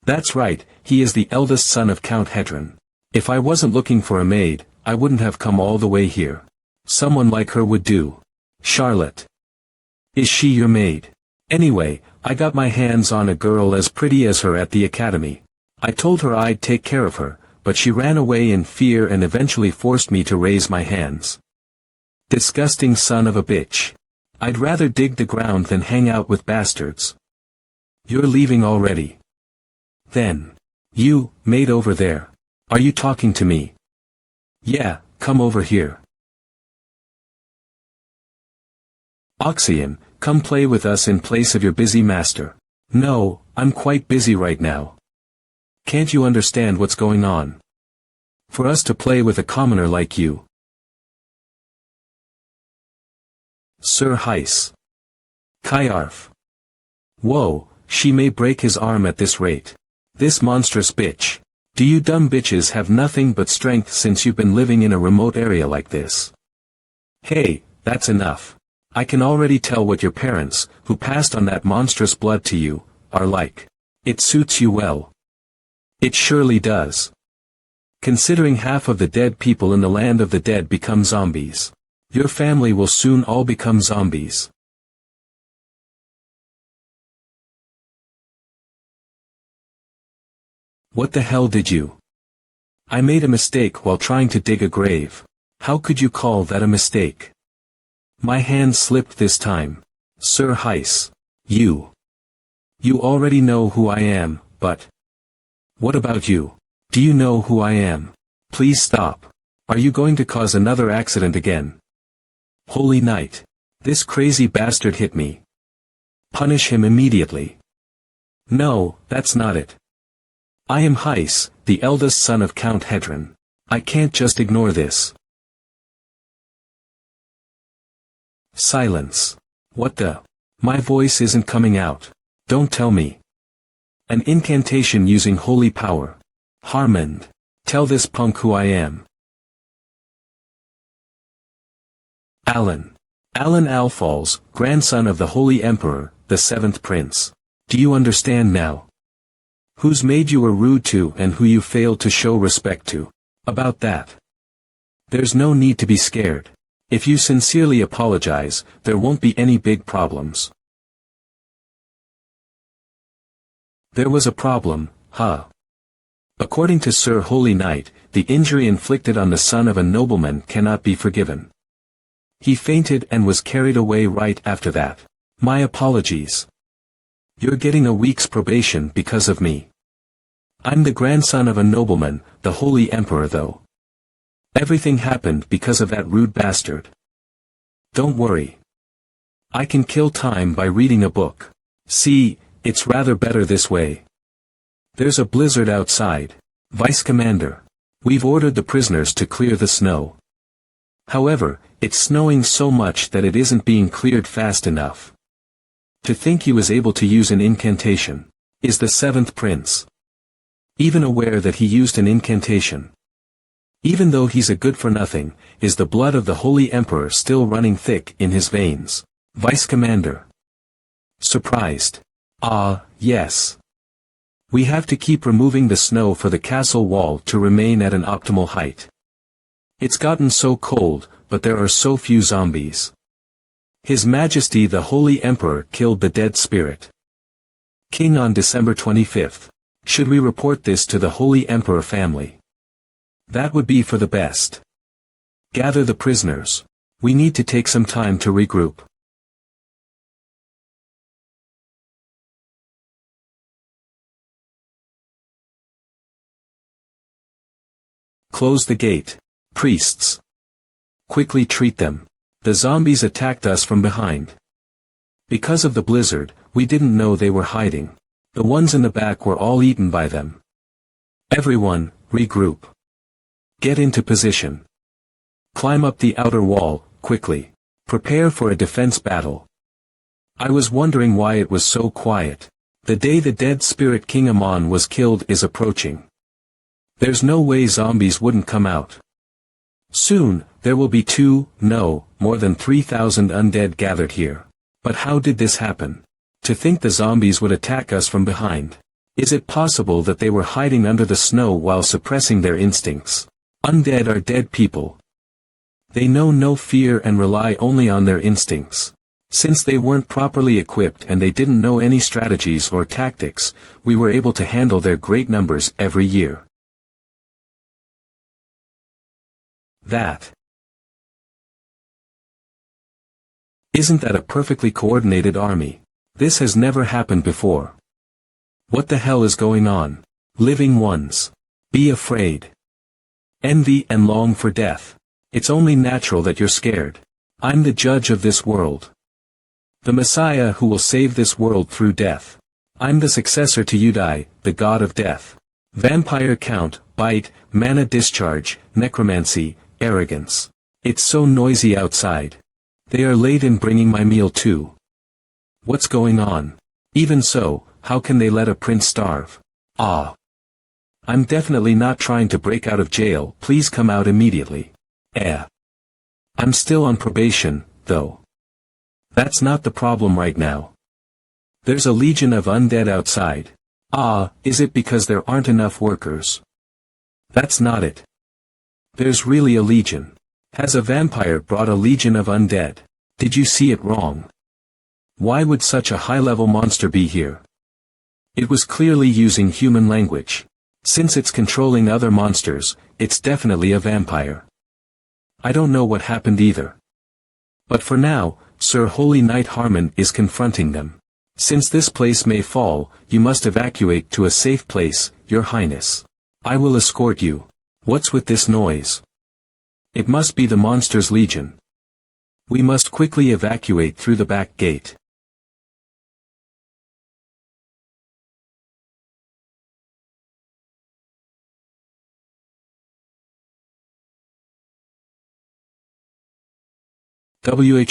That's right, he is the eldest son of Count Hedron. If I wasn't looking for a maid, I wouldn't have come all the way here. Someone like her would do. Charlotte. Is she your maid? Anyway, I got my hands on a girl as pretty as her at the academy. I told her I'd take care of her, but she ran away in fear and eventually forced me to raise my hands. Disgusting son of a bitch. I'd rather dig the ground than hang out with bastards. You're leaving already. Then. You, maid over there. Are you talking to me? Yeah, come over here. Oxyon, come play with us in place of your busy master. No, I'm quite busy right now. Can't you understand what's going on? For us to play with a commoner like you. Sir Heis. Kyarf. Whoa, she may break his arm at this rate. This monstrous bitch. Do you dumb bitches have nothing but strength since you've been living in a remote area like this? Hey, that's enough. I can already tell what your parents, who passed on that monstrous blood to you, are like. It suits you well. It surely does. Considering half of the dead people in the land of the dead become zombies. Your family will soon all become zombies. What the hell did you? I made a mistake while trying to dig a grave. How could you call that a mistake? My hand slipped this time. Sir Heis. You. You already know who I am, but... What about you? Do you know who I am? Please stop. Are you going to cause another accident again? Holy night. This crazy bastard hit me. Punish him immediately. No, that's not it. I am Heis, the eldest son of Count Hedron. I can't just ignore this. Silence. What the? My voice isn't coming out. Don't tell me. An incantation using holy power. Harmond. Tell this punk who I am. Alan. Alan Alfals, grandson of the Holy Emperor, the 7th Prince. Do you understand now? Who's made you a rude to and who you failed to show respect to? About that. There's no need to be scared. If you sincerely apologize, there won't be any big problems. There was a problem, huh? According to Sir Holy Knight, the injury inflicted on the son of a nobleman cannot be forgiven. He fainted and was carried away right after that. My apologies. You're getting a week's probation because of me. I'm the grandson of a nobleman, the Holy Emperor though. Everything happened because of that rude bastard. Don't worry. I can kill time by reading a book. See, it's rather better this way. There's a blizzard outside. Vice Commander. We've ordered the prisoners to clear the snow. However, it's snowing so much that it isn't being cleared fast enough. To think he was able to use an incantation. Is the 7th Prince even aware that he used an incantation? Even though he's a good-for-nothing, is the blood of the Holy Emperor still running thick in his veins? Vice Commander. Surprised. Yes. We have to keep removing the snow for the castle wall to remain at an optimal height. It's gotten so cold, but there are so few zombies. His Majesty the Holy Emperor killed the dead spirit king on December 25th. Should we report this to the Holy Emperor family? That would be for the best. Gather the prisoners. We need to take some time to regroup. Close the gate. Priests. Quickly treat them. The zombies attacked us from behind. Because of the blizzard, we didn't know they were hiding. The ones in the back were all eaten by them. Everyone, regroup. Get into position. Climb up the outer wall, quickly. Prepare for a defense battle. I was wondering why it was so quiet. The day the dead spirit King Amon was killed is approaching. There's no way zombies wouldn't come out. Soon, there will be more than 3,000 undead gathered here. But how did this happen? To think the zombies would attack us from behind. Is it possible that they were hiding under the snow while suppressing their instincts? Undead are dead people. They know no fear and rely only on their instincts. Since they weren't properly equipped and they didn't know any strategies or tactics, we were able to handle their great numbers every year. Isn't that a perfectly coordinated army? This has never happened before. What the hell is going on? Living ones. Be afraid. Envy and long for death. It's only natural that you're scared. I'm the judge of this world. The Messiah who will save this world through death. I'm the successor to Udai, the god of death. Vampire count, bite, mana discharge, necromancy, arrogance. It's so noisy outside. They are late in bringing my meal too. What's going on? Even so, how can they let a prince starve? I'm definitely not trying to break out of jail, please come out immediately. I'm still on probation, though. That's not the problem right now. There's a legion of undead outside. Is it because there aren't enough workers? That's not it. There's really a legion. Has a vampire brought a legion of undead? Did you see it wrong? Why would such a high-level monster be here? It was clearly using human language. Since it's controlling other monsters, it's definitely a vampire. I don't know what happened either. But for now, Sir Holy Knight Harmon is confronting them. Since this place may fall, you must evacuate to a safe place, Your Highness. I will escort you. What's with this noise? It must be the monster's legion. We must quickly evacuate through the back gate.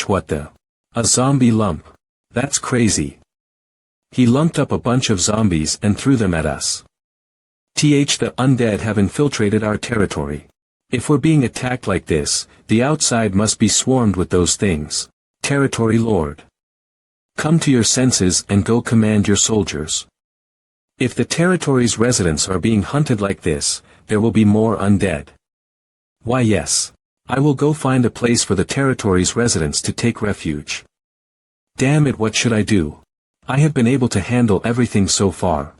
What the? A zombie lump. That's crazy. He lumped up a bunch of zombies and threw them at us. The undead have infiltrated our territory. If we're being attacked like this, the outside must be swarmed with those things. Territory Lord. Come to your senses and go command your soldiers. If the territory's residents are being hunted like this, there will be more undead. Why yes. I will go find a place for the territory's residents to take refuge. Damn it, what should I do? I have been able to handle everything so far.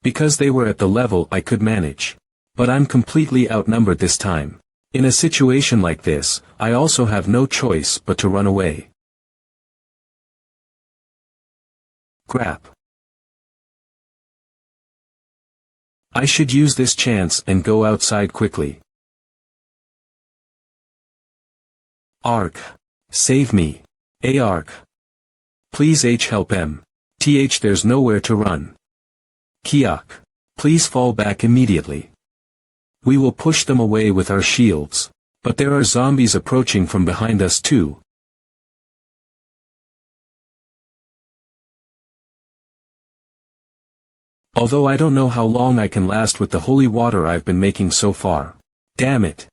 Because they were at the level I could manage. But I'm completely outnumbered this time. In a situation like this, I also have no choice but to run away. Crap. I should use this chance and go outside quickly. Ark. Save me. Ark. Please help M. There's nowhere to run. Kiak. Please fall back immediately. We will push them away with our shields. But there are zombies approaching from behind us too. Although I don't know how long I can last with the holy water I've been making so far. Damn it.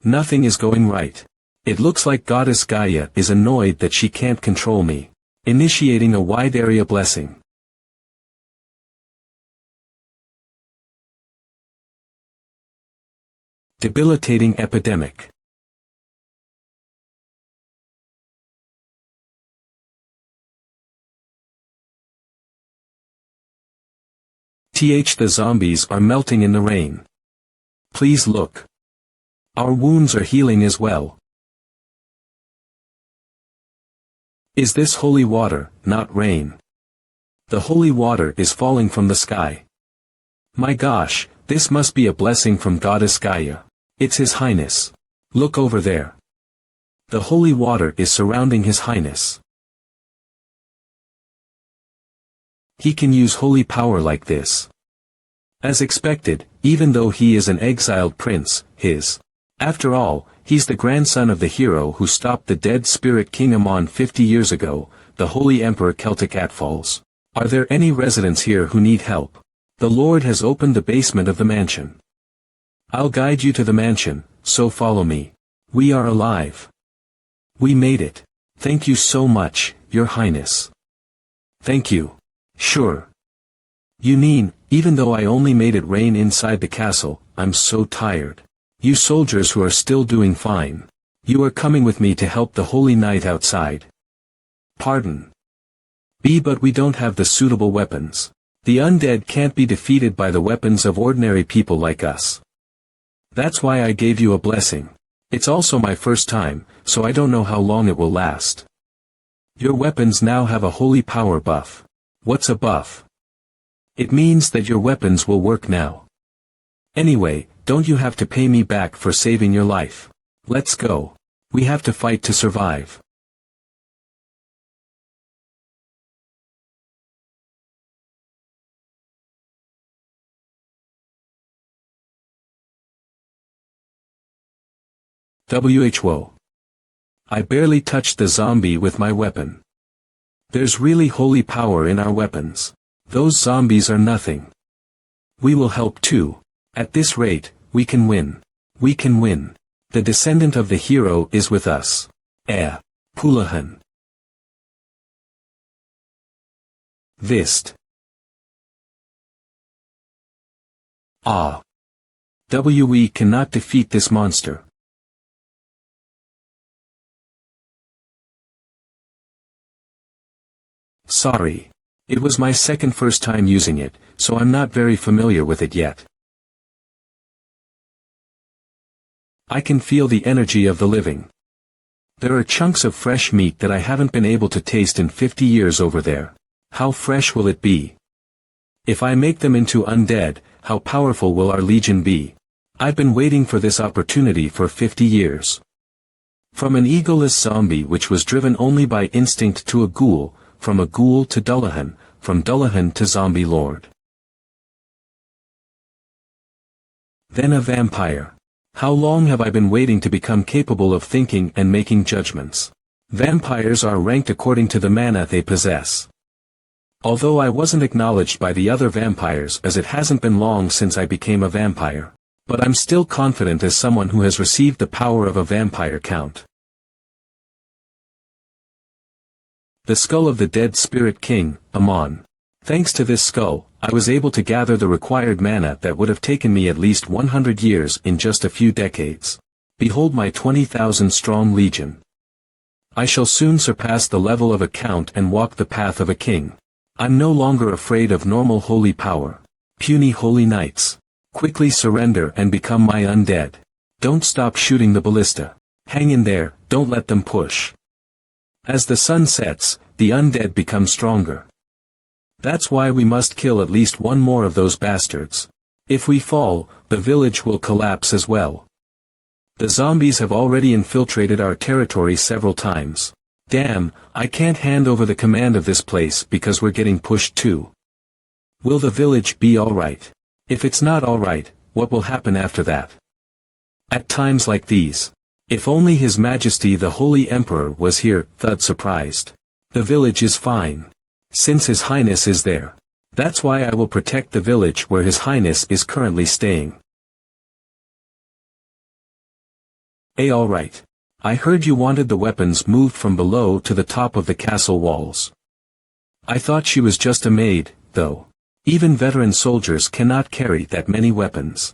Nothing is going right. It looks like Goddess Gaia is annoyed that she can't control me. Initiating a wide area blessing. Debilitating epidemic. The zombies are melting in the rain. Please look. Our wounds are healing as well. Is this holy water, not rain? The holy water is falling from the sky. My gosh, this must be a blessing from Goddess Gaia. It's His Highness. Look over there. The holy water is surrounding His Highness. He can use holy power like this. As expected, even though he is an exiled prince, after all, he's the grandson of the hero who stopped the dead spirit King Amon 50 years ago, the Holy Emperor Celtic Atfalls. Are there any residents here who need help? The Lord has opened the basement of the mansion. I'll guide you to the mansion, so follow me. We are alive. We made it. Thank you so much, Your Highness. Thank you. Sure. You mean, even though I only made it rain inside the castle, I'm so tired. You soldiers who are still doing fine. You are coming with me to help the holy knight outside. Pardon. But we don't have the suitable weapons. The undead can't be defeated by the weapons of ordinary people like us. That's why I gave you a blessing. It's also my first time, so I don't know how long it will last. Your weapons now have a holy power buff. What's a buff? It means that your weapons will work now. Anyway, don't you have to pay me back for saving your life? Let's go. We have to fight to survive. Whoa. I barely touched the zombie with my weapon. There's really holy power in our weapons. Those zombies are nothing. We will help too. At this rate, we can win. We can win. The descendant of the hero is with us. Pulahan. Vist. We cannot defeat this monster. Sorry. It was my first time using it, so I'm not very familiar with it yet. I can feel the energy of the living. There are chunks of fresh meat that I haven't been able to taste in 50 years over there. How fresh will it be? If I make them into undead, how powerful will our legion be? I've been waiting for this opportunity for 50 years. From an egoless zombie which was driven only by instinct to a ghoul, from a ghoul to Dullahan, from Dullahan to zombie lord. Then a vampire. How long have I been waiting to become capable of thinking and making judgments? Vampires are ranked according to the mana they possess. Although I wasn't acknowledged by the other vampires as it hasn't been long since I became a vampire. But I'm still confident as someone who has received the power of a vampire count. The skull of the dead spirit king, Amon. Thanks to this skull, I was able to gather the required mana that would have taken me at least 100 years in just a few decades. Behold my 20,000 strong legion. I shall soon surpass the level of a count and walk the path of a king. I'm no longer afraid of normal holy power. Puny holy knights. Quickly surrender and become my undead. Don't stop shooting the ballista. Hang in there, don't let them push. As the sun sets, the undead become stronger. That's why we must kill at least one more of those bastards. If we fall, the village will collapse as well. The zombies have already infiltrated our territory several times. Damn, I can't hand over the command of this place because we're getting pushed too. Will the village be alright? If it's not alright, what will happen after that? At times like these. If only His Majesty the Holy Emperor was here, thud surprised. The village is fine. Since His Highness is there. That's why I will protect the village where His Highness is currently staying. Alright. I heard you wanted the weapons moved from below to the top of the castle walls. I thought she was just a maid, though. Even veteran soldiers cannot carry that many weapons.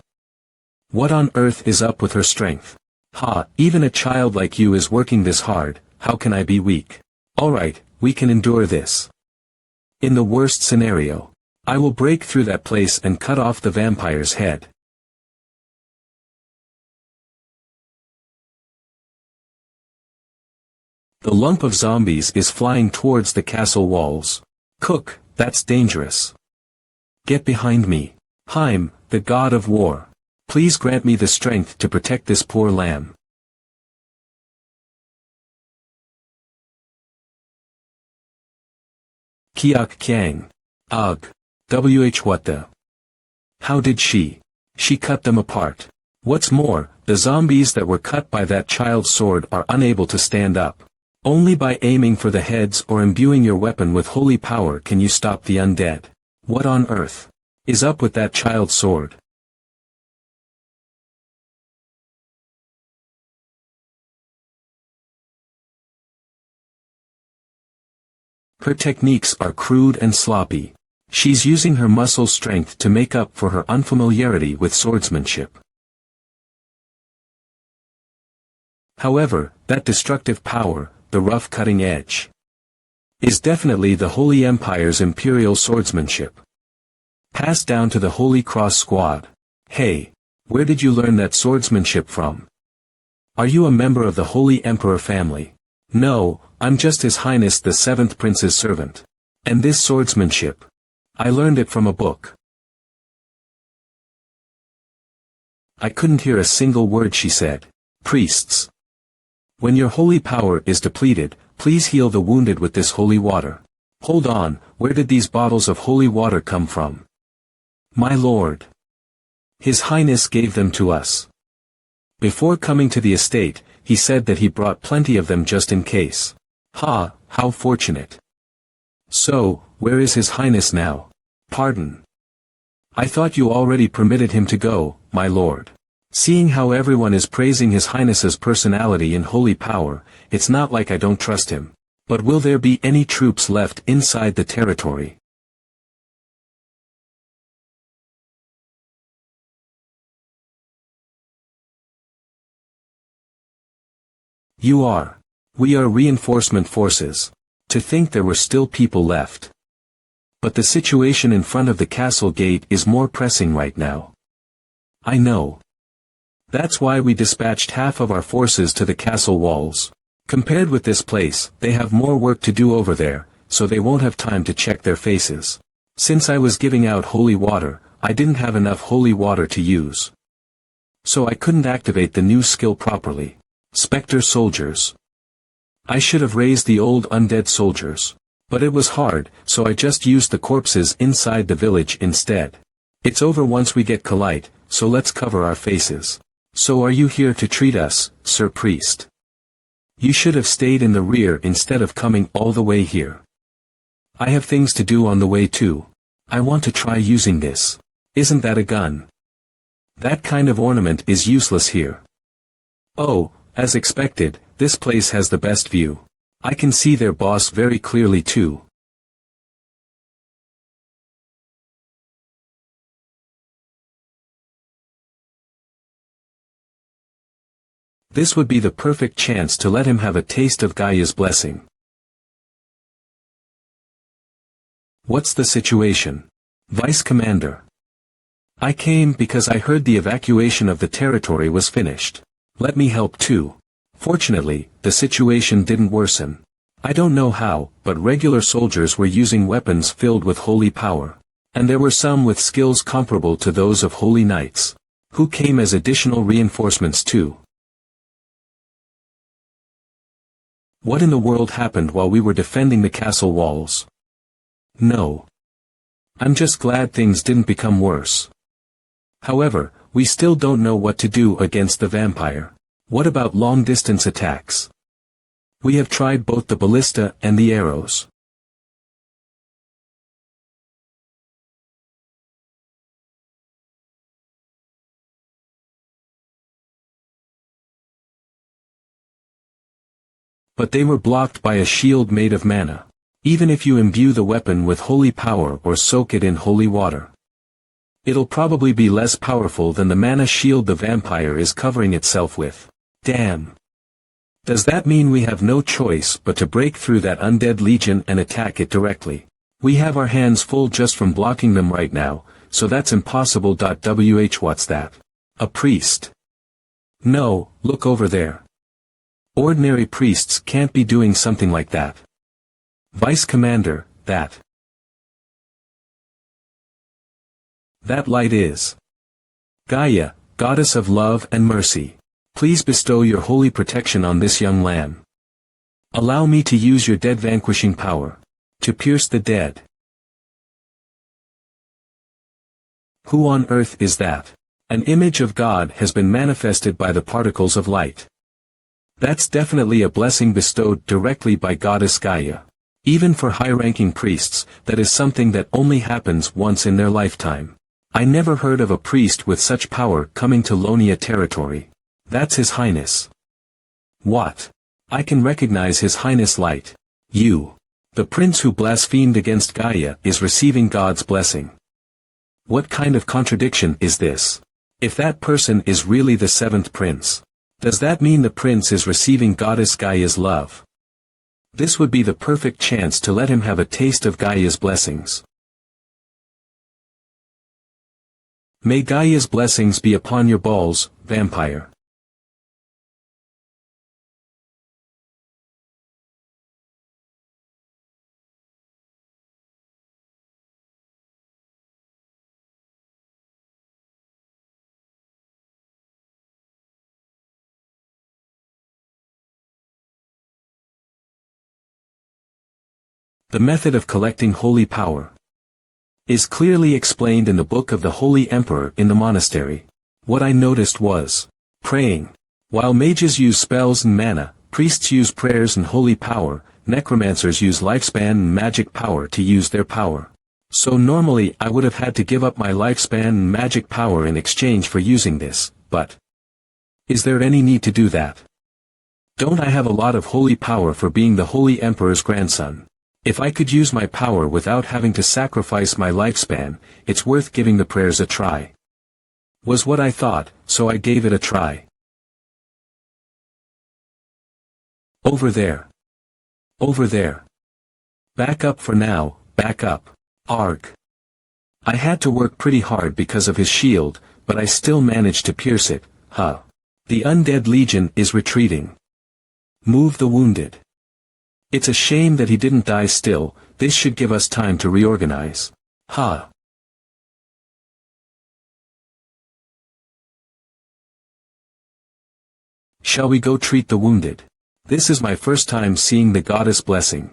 What on earth is up with her strength? Ha, even a child like you is working this hard, how can I be weak? Alright, we can endure this. In the worst scenario, I will break through that place and cut off the vampire's head. The lump of zombies is flying towards the castle walls. Cook, that's dangerous. Get behind me. Heim, the god of war. Please grant me the strength to protect this poor lamb. Kiak Kyang. Ugh. What the? How did she? She cut them apart. What's more, the zombies that were cut by that child's sword are unable to stand up. Only by aiming for the heads or imbuing your weapon with holy power can you stop the undead. What on earth is up with that child's sword? Her techniques are crude and sloppy. She's using her muscle strength to make up for her unfamiliarity with swordsmanship. However, that destructive power, the rough cutting edge, is definitely the Holy Empire's imperial swordsmanship. Passed down to the Holy Cross Squad. Hey, where did you learn that swordsmanship from? Are you a member of the Holy Emperor family? No, I'm just His Highness the 7th Prince's servant. And this swordsmanship, I learned it from a book. I couldn't hear a single word she said. Priests. When your holy power is depleted, please heal the wounded with this holy water. Hold on, where did these bottles of holy water come from? My lord. His Highness gave them to us. Before coming to the estate, he said that he brought plenty of them just in case. Ha, how fortunate. So, where is His Highness now? Pardon. I thought you already permitted him to go, my lord. Seeing how everyone is praising His Highness's personality and holy power, it's not like I don't trust him. But will there be any troops left inside the territory? You are. We are reinforcement forces. To think there were still people left. But the situation in front of the castle gate is more pressing right now. I know. That's why we dispatched half of our forces to the castle walls. Compared with this place, they have more work to do over there, so they won't have time to check their faces. Since I was giving out holy water, I didn't have enough holy water to use. So I couldn't activate the new skill properly. Spectre soldiers. I should have raised the old undead soldiers. But it was hard, so I just used the corpses inside the village instead. It's over once we get Kalite, so let's cover our faces. So are you here to treat us, Sir Priest? You should have stayed in the rear instead of coming all the way here. I have things to do on the way too. I want to try using this. Isn't that a gun? That kind of ornament is useless here. Oh, as expected, this place has the best view. I can see their boss very clearly too. This would be the perfect chance to let him have a taste of Gaia's blessing. What's the situation? Vice Commander. I came because I heard the evacuation of the territory was finished. Let me help too. Fortunately, the situation didn't worsen. I don't know how, but regular soldiers were using weapons filled with holy power. And there were some with skills comparable to those of holy knights, who came as additional reinforcements too. What in the world happened while we were defending the castle walls? No. I'm just glad things didn't become worse. However, we still don't know what to do against the vampire. What about long-distance attacks? We have tried both the ballista and the arrows. But they were blocked by a shield made of mana. Even if you imbue the weapon with holy power or soak it in holy water, it'll probably be less powerful than the mana shield the vampire is covering itself with. Damn. Does that mean we have no choice but to break through that undead legion and attack it directly? We have our hands full just from blocking them right now, so that's impossible. What's that? A priest? No, look over there. Ordinary priests can't be doing something like that. Vice Commander, that light is Gaia, goddess of love and mercy. Please bestow your holy protection on this young lamb. Allow me to use your dead vanquishing power to pierce the dead. Who on earth is that? An image of God has been manifested by the particles of light. That's definitely a blessing bestowed directly by Goddess Gaia. Even for high-ranking priests, that is something that only happens once in their lifetime. I never heard of a priest with such power coming to Lonia territory. That's His Highness. What? I can recognize His Highness Light. You. The prince who blasphemed against Gaia is receiving God's blessing. What kind of contradiction is this? If that person is really the seventh prince, does that mean the prince is receiving Goddess Gaia's love? This would be the perfect chance to let him have a taste of Gaia's blessings. May Gaia's blessings be upon your balls, vampire. The method of collecting holy power is clearly explained in the book of the Holy Emperor in the monastery. What I noticed was praying. While mages use spells and mana, priests use prayers and holy power, necromancers use lifespan and magic power to use their power. So normally I would have had to give up my lifespan and magic power in exchange for using this, but is there any need to do that? Don't I have a lot of holy power for being the Holy Emperor's grandson? If I could use my power without having to sacrifice my lifespan, it's worth giving the prayers a try. Was what I thought, so I gave it a try. Over there. Over there. Back up for now, back up. Arg. I had to work pretty hard because of his shield, but I still managed to pierce it, huh. The undead legion is retreating. Move the wounded. It's a shame that he didn't die still, this should give us time to reorganize. Ha. Shall we go treat the wounded? This is my first time seeing the goddess blessing.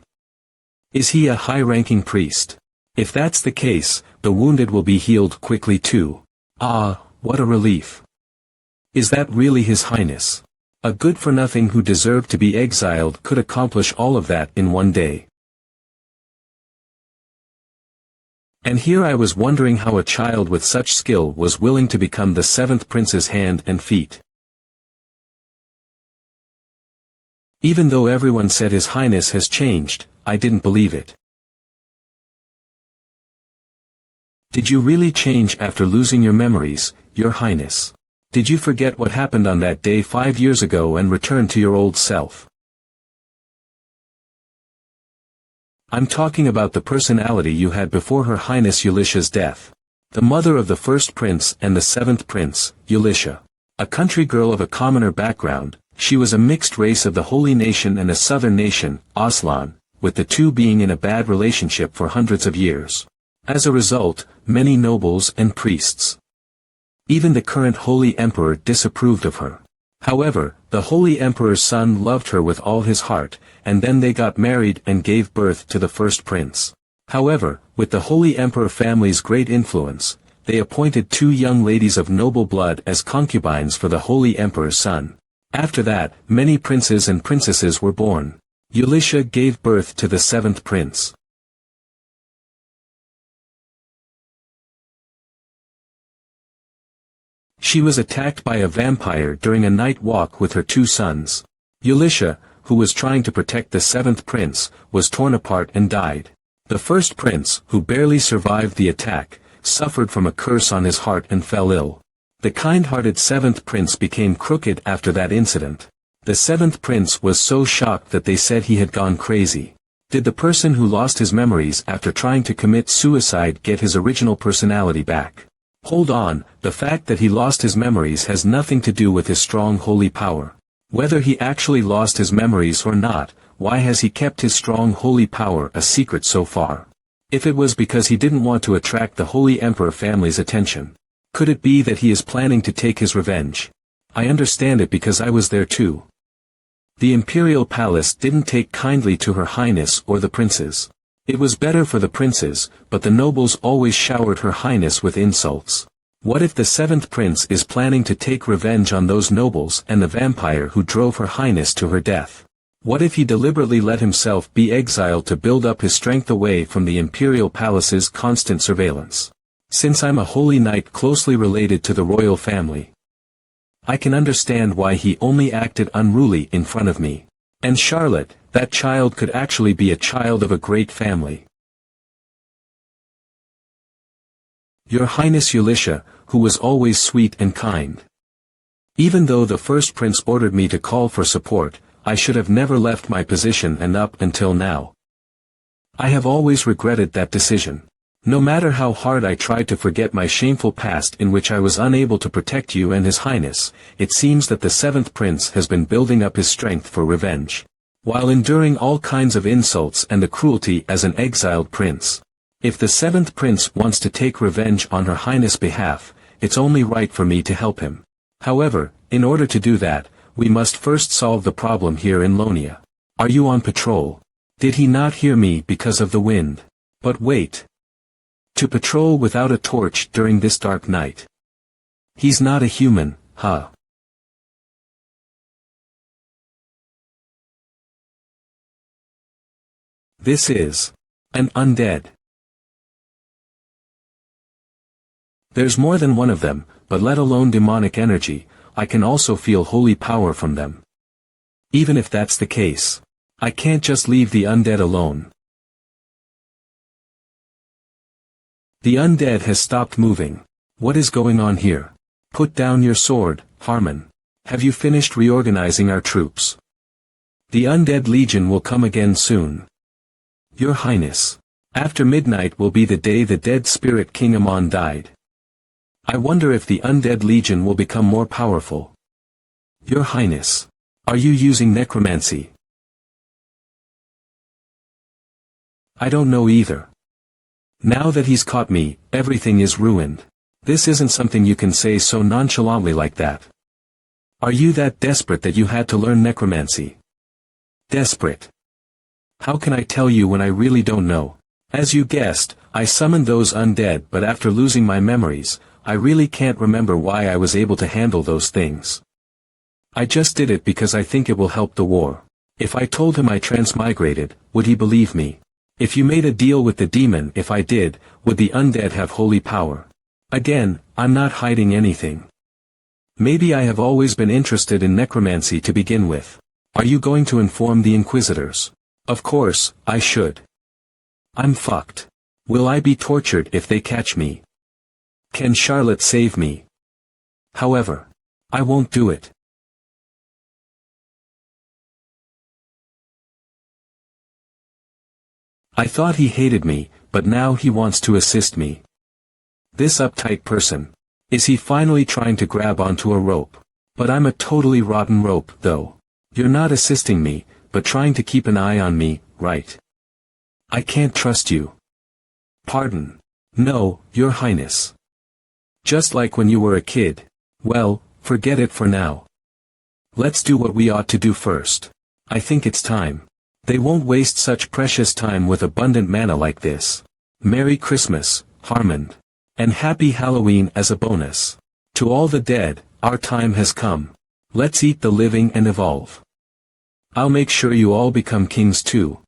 Is he a high-ranking priest? If that's the case, the wounded will be healed quickly too. Ah, what a relief. Is that really His Highness? A good-for-nothing who deserved to be exiled could accomplish all of that in one day. And here I was wondering how a child with such skill was willing to become the seventh prince's hand and feet. Even though everyone said His Highness has changed, I didn't believe it. Did you really change after losing your memories, Your Highness? Did you forget what happened on that day 5 years ago and return to your old self? I'm talking about the personality you had before Her Highness Eulisha's death. The mother of the first prince and the seventh prince, Eulisha. A country girl of a commoner background, she was a mixed race of the holy nation and a southern nation, Aslan, with the two being in a bad relationship for hundreds of years. As a result, many nobles and priests. Even the current holy emperor disapproved of her. However, the holy emperor's son loved her with all his heart, and then they got married and gave birth to the first prince. However, with the holy emperor family's great influence, they appointed two young ladies of noble blood as concubines for the holy emperor's son. After that, many princes and princesses were born. Eulisha gave birth to the seventh prince. She was attacked by a vampire during a night walk with her two sons. Eulisha, who was trying to protect the seventh prince, was torn apart and died. The first prince, who barely survived the attack, suffered from a curse on his heart and fell ill. The kind-hearted seventh prince became crooked after that incident. The seventh prince was so shocked that they said he had gone crazy. Did the person who lost his memories after trying to commit suicide get his original personality back? Hold on, the fact that he lost his memories has nothing to do with his strong holy power. Whether he actually lost his memories or not, why has he kept his strong holy power a secret so far? If it was because he didn't want to attract the holy emperor family's attention, could it be that he is planning to take his revenge? I understand it because I was there too. The imperial palace didn't take kindly to Her Highness or the princes. It was better for the princes, but the nobles always showered Her Highness with insults. What if the seventh prince is planning to take revenge on those nobles and the vampire who drove Her Highness to her death? What if he deliberately let himself be exiled to build up his strength away from the imperial palace's constant surveillance? Since I'm a holy knight closely related to the royal family, I can understand why he only acted unruly in front of me. And Charlotte, that child could actually be a child of a great family. Your Highness Eulisha, who was always sweet and kind. Even though the first prince ordered me to call for support, I should have never left my position and up until now. I have always regretted that decision. No matter how hard I tried to forget my shameful past in which I was unable to protect you and His Highness, it seems that the seventh prince has been building up his strength for revenge. While enduring all kinds of insults and the cruelty as an exiled prince. If the seventh prince wants to take revenge on Her Highness' behalf, it's only right for me to help him. However, in order to do that, we must first solve the problem here in Lonia. Are you on patrol? Did he not hear me because of the wind? But wait. To patrol without a torch during this dark night. He's not a human, huh? This is an undead. There's more than one of them, but let alone demonic energy, I can also feel holy power from them. Even if that's the case, I can't just leave the undead alone. The undead has stopped moving. What is going on here? Put down your sword, Harmon. Have you finished reorganizing our troops? The undead legion will come again soon. Your Highness. After midnight will be the day the dead spirit King Amon died. I wonder if the undead legion will become more powerful. Your Highness. Are you using necromancy? I don't know either. Now that he's caught me, everything is ruined. This isn't something you can say so nonchalantly like that. Are you that desperate that you had to learn necromancy? Desperate. How can I tell you when I really don't know? As you guessed, I summoned those undead, but after losing my memories, I really can't remember why I was able to handle those things. I just did it because I think it will help the war. If I told him I transmigrated, would he believe me? If you made a deal with the demon, if I did, would the undead have holy power? Again, I'm not hiding anything. Maybe I have always been interested in necromancy to begin with. Are you going to inform the Inquisitors? Of course, I should. I'm fucked. Will I be tortured if they catch me? Can Charlotte save me? However, I won't do it. I thought he hated me, but now he wants to assist me. This uptight person. Is he finally trying to grab onto a rope? But I'm a totally rotten rope, though. You're not assisting me, but trying to keep an eye on me, right? I can't trust you. Pardon. No, Your Highness. Just like when you were a kid. Well, forget it for now. Let's do what we ought to do first. I think it's time. They won't waste such precious time with abundant mana like this. Merry Christmas, Harmond. And Happy Halloween as a bonus. To all the dead, our time has come. Let's eat the living and evolve. I'll make sure you all become kings too.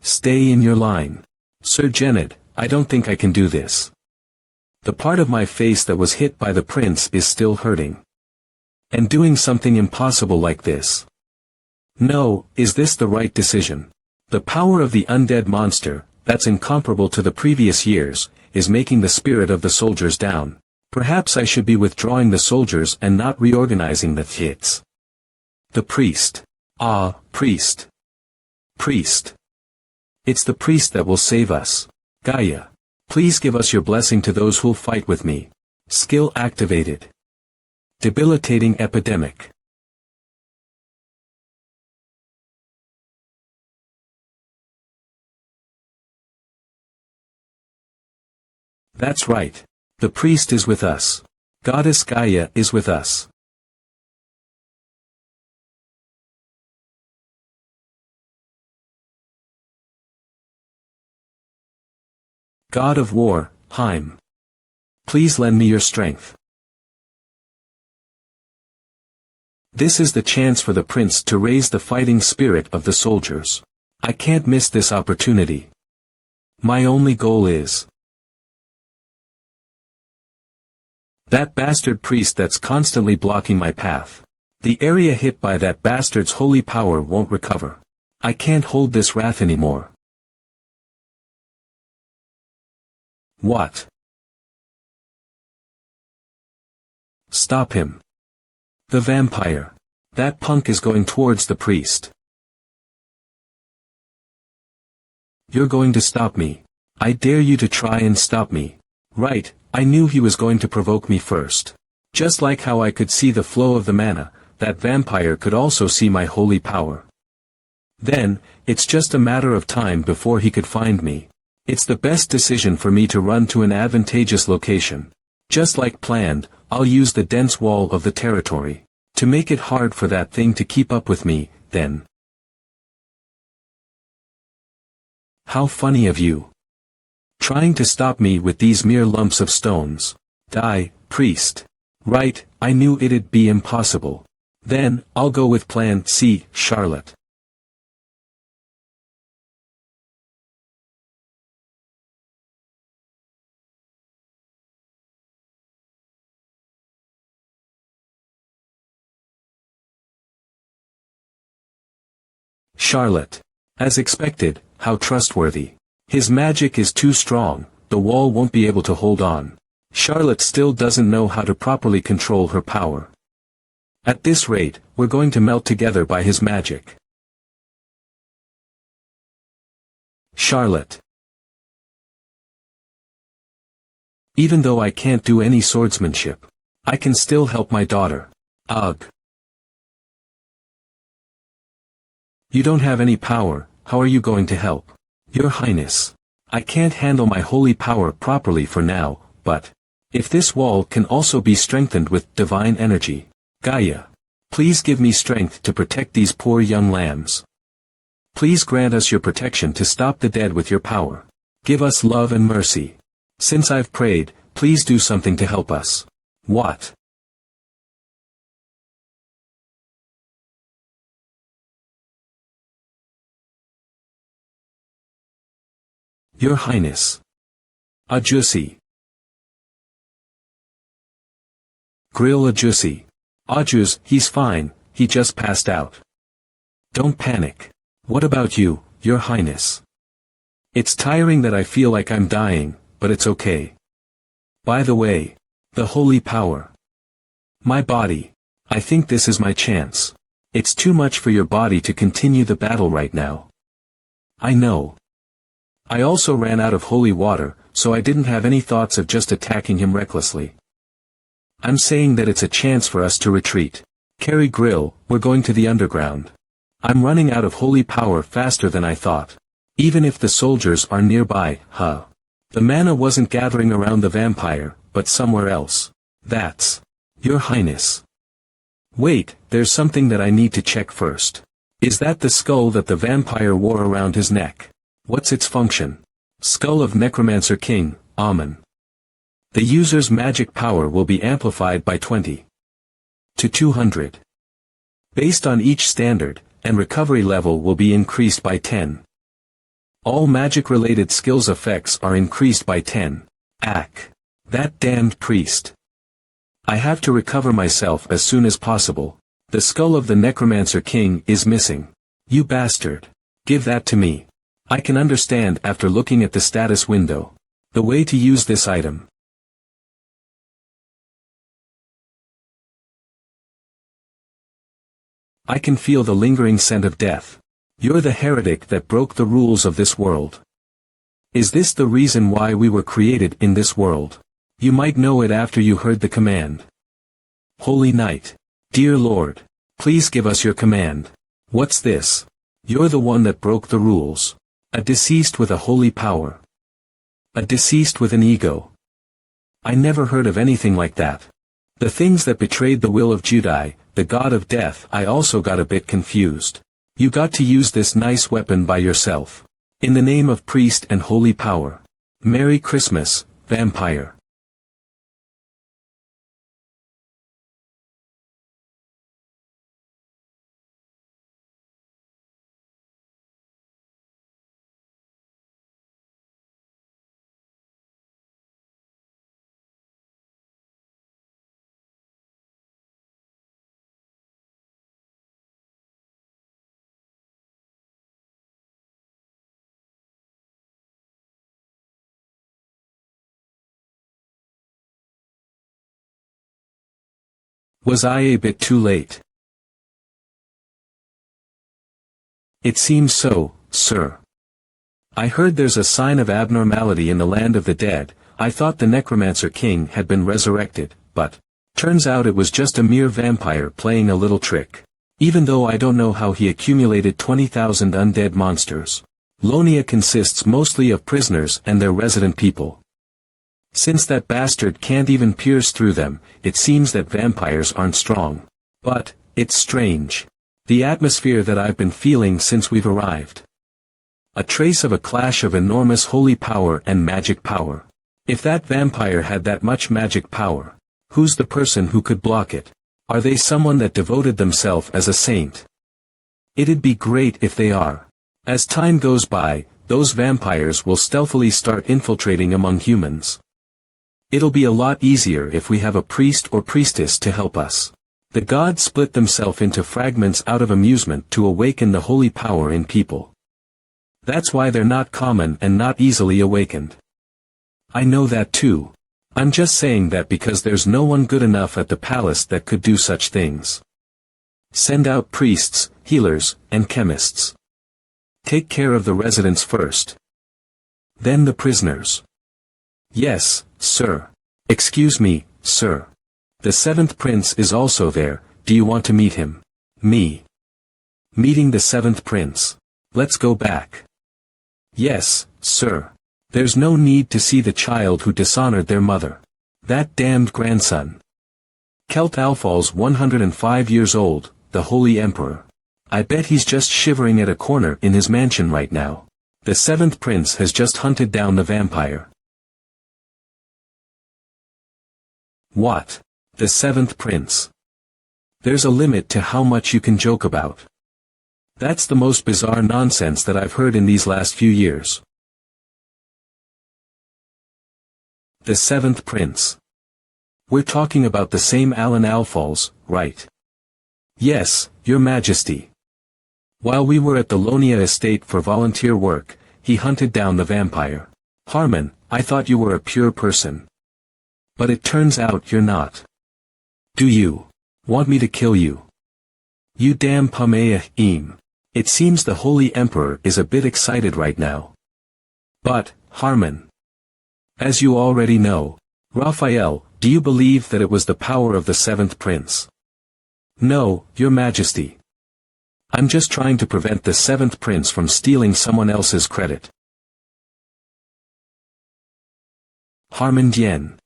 Stay in your line. Sir Gened, I don't think I can do this. The part of my face that was hit by the prince is still hurting. And doing something impossible like this. No, is this the right decision? The power of the undead monster, that's incomparable to the previous years, is making the spirit of the soldiers down. Perhaps I should be withdrawing the soldiers and not reorganizing the hits. The priest. Ah, priest. Priest. It's the priest that will save us. Gaia. Please give us your blessing to those who'll fight with me. Skill activated. Debilitating epidemic. That's right. The priest is with us. Goddess Gaia is with us. God of War, Heim. Please lend me your strength. This is the chance for the prince to raise the fighting spirit of the soldiers. I can't miss this opportunity. My only goal is that bastard priest that's constantly blocking my path. The area hit by that bastard's holy power won't recover. I can't hold this wrath anymore. What? Stop him. The vampire. That punk is going towards the priest. You're going to stop me. I dare you to try and stop me. Right, I knew he was going to provoke me first. Just like how I could see the flow of the mana, that vampire could also see my holy power. Then, it's just a matter of time before he could find me. It's the best decision for me to run to an advantageous location. Just like planned, I'll use the dense wall of the territory. To make it hard for that thing to keep up with me, then. How funny of you. Trying to stop me with these mere lumps of stones. Die, priest. Right, I knew it'd be impossible. Then, I'll go with plan C, Charlotte. Charlotte. As expected, how trustworthy. His magic is too strong, the wall won't be able to hold on. Charlotte still doesn't know how to properly control her power. At this rate, we're going to melt together by his magic. Charlotte. Even though I can't do any swordsmanship, I can still help my daughter. Ugh. You don't have any power, how are you going to help? Your Highness. I can't handle my holy power properly for now, but if this wall can also be strengthened with divine energy, Gaia, please give me strength to protect these poor young lambs. Please grant us your protection to stop the dead with your power. Give us love and mercy. Since I've prayed, please do something to help us. What? Your Highness. Ajusi. Grill Ajusi. Ajus, he's fine, he just passed out. Don't panic. What about you, Your Highness? It's tiring that I feel like I'm dying, but it's okay. By the way, the holy power. My body. I think this is my chance. It's too much for your body to continue the battle right now. I know. I also ran out of holy water, so I didn't have any thoughts of just attacking him recklessly. I'm saying that it's a chance for us to retreat. Carry Grill, we're going to the underground. I'm running out of holy power faster than I thought. Even if the soldiers are nearby, huh? The mana wasn't gathering around the vampire, but somewhere else. That's Your Highness. Wait, there's something that I need to check first. Is that the skull that the vampire wore around his neck? What's its function? Skull of Necromancer King, Amen. The user's magic power will be amplified by 20 to 200. Based on each standard, and recovery level will be increased by 10. All magic-related skills effects are increased by 10. Ack. That damned priest. I have to recover myself as soon as possible. The skull of the Necromancer King is missing. You bastard. Give that to me. I can understand after looking at the status window. The way to use this item. I can feel the lingering scent of death. You're the heretic that broke the rules of this world. Is this the reason why we were created in this world? You might know it after you heard the command. Holy Knight. Dear Lord. Please give us your command. What's this? You're the one that broke the rules. A deceased with a holy power. A deceased with an ego. I never heard of anything like that. The things that betrayed the will of Judai, the god of death. I also got a bit confused. You got to use this nice weapon by yourself. In the name of priest and holy power. Merry Christmas, vampire. Was I a bit too late? It seems so, sir. I heard there's a sign of abnormality in the land of the dead. I thought the Necromancer King had been resurrected, but turns out it was just a mere vampire playing a little trick. Even though I don't know how he accumulated 20,000 undead monsters. Lonia consists mostly of prisoners and their resident people. Since that bastard can't even pierce through them, it seems that vampires aren't strong. But, it's strange. The atmosphere that I've been feeling since we've arrived. A trace of a clash of enormous holy power and magic power. If that vampire had that much magic power, who's the person who could block it? Are they someone that devoted themselves as a saint? It'd be great if they are. As time goes by, those vampires will stealthily start infiltrating among humans. It'll be a lot easier if we have a priest or priestess to help us. The gods split themselves into fragments out of amusement to awaken the holy power in people. That's why they're not common and not easily awakened. I know that too. I'm just saying that because there's no one good enough at the palace that could do such things. Send out priests, healers, and chemists. Take care of the residents first. Then the prisoners. Yes, sir. Excuse me, sir. The seventh prince is also there. Do you want to meet him? Me. Meeting the seventh prince. Let's go back. Yes, sir. There's no need to see the child who dishonored their mother. That damned grandson. Kelt Alfal's 105 years old, the Holy Emperor. I bet he's just shivering at a corner in his mansion right now. The seventh prince has just hunted down the vampire. What? The seventh prince. There's a limit to how much you can joke about. That's the most bizarre nonsense that I've heard in these last few years. The seventh prince. We're talking about the same Alan Alphals, right? Yes, your majesty. While we were at the Lonia estate for volunteer work, he hunted down the vampire. Harmon, I thought you were a pure person. But it turns out you're not. Do you want me to kill you? You damn Pamea-im. It seems the Holy Emperor is a bit excited right now. But, Harmon. As you already know, Raphael, do you believe that it was the power of the seventh prince? No, your majesty. I'm just trying to prevent the seventh prince from stealing someone else's credit. Harmon Dien.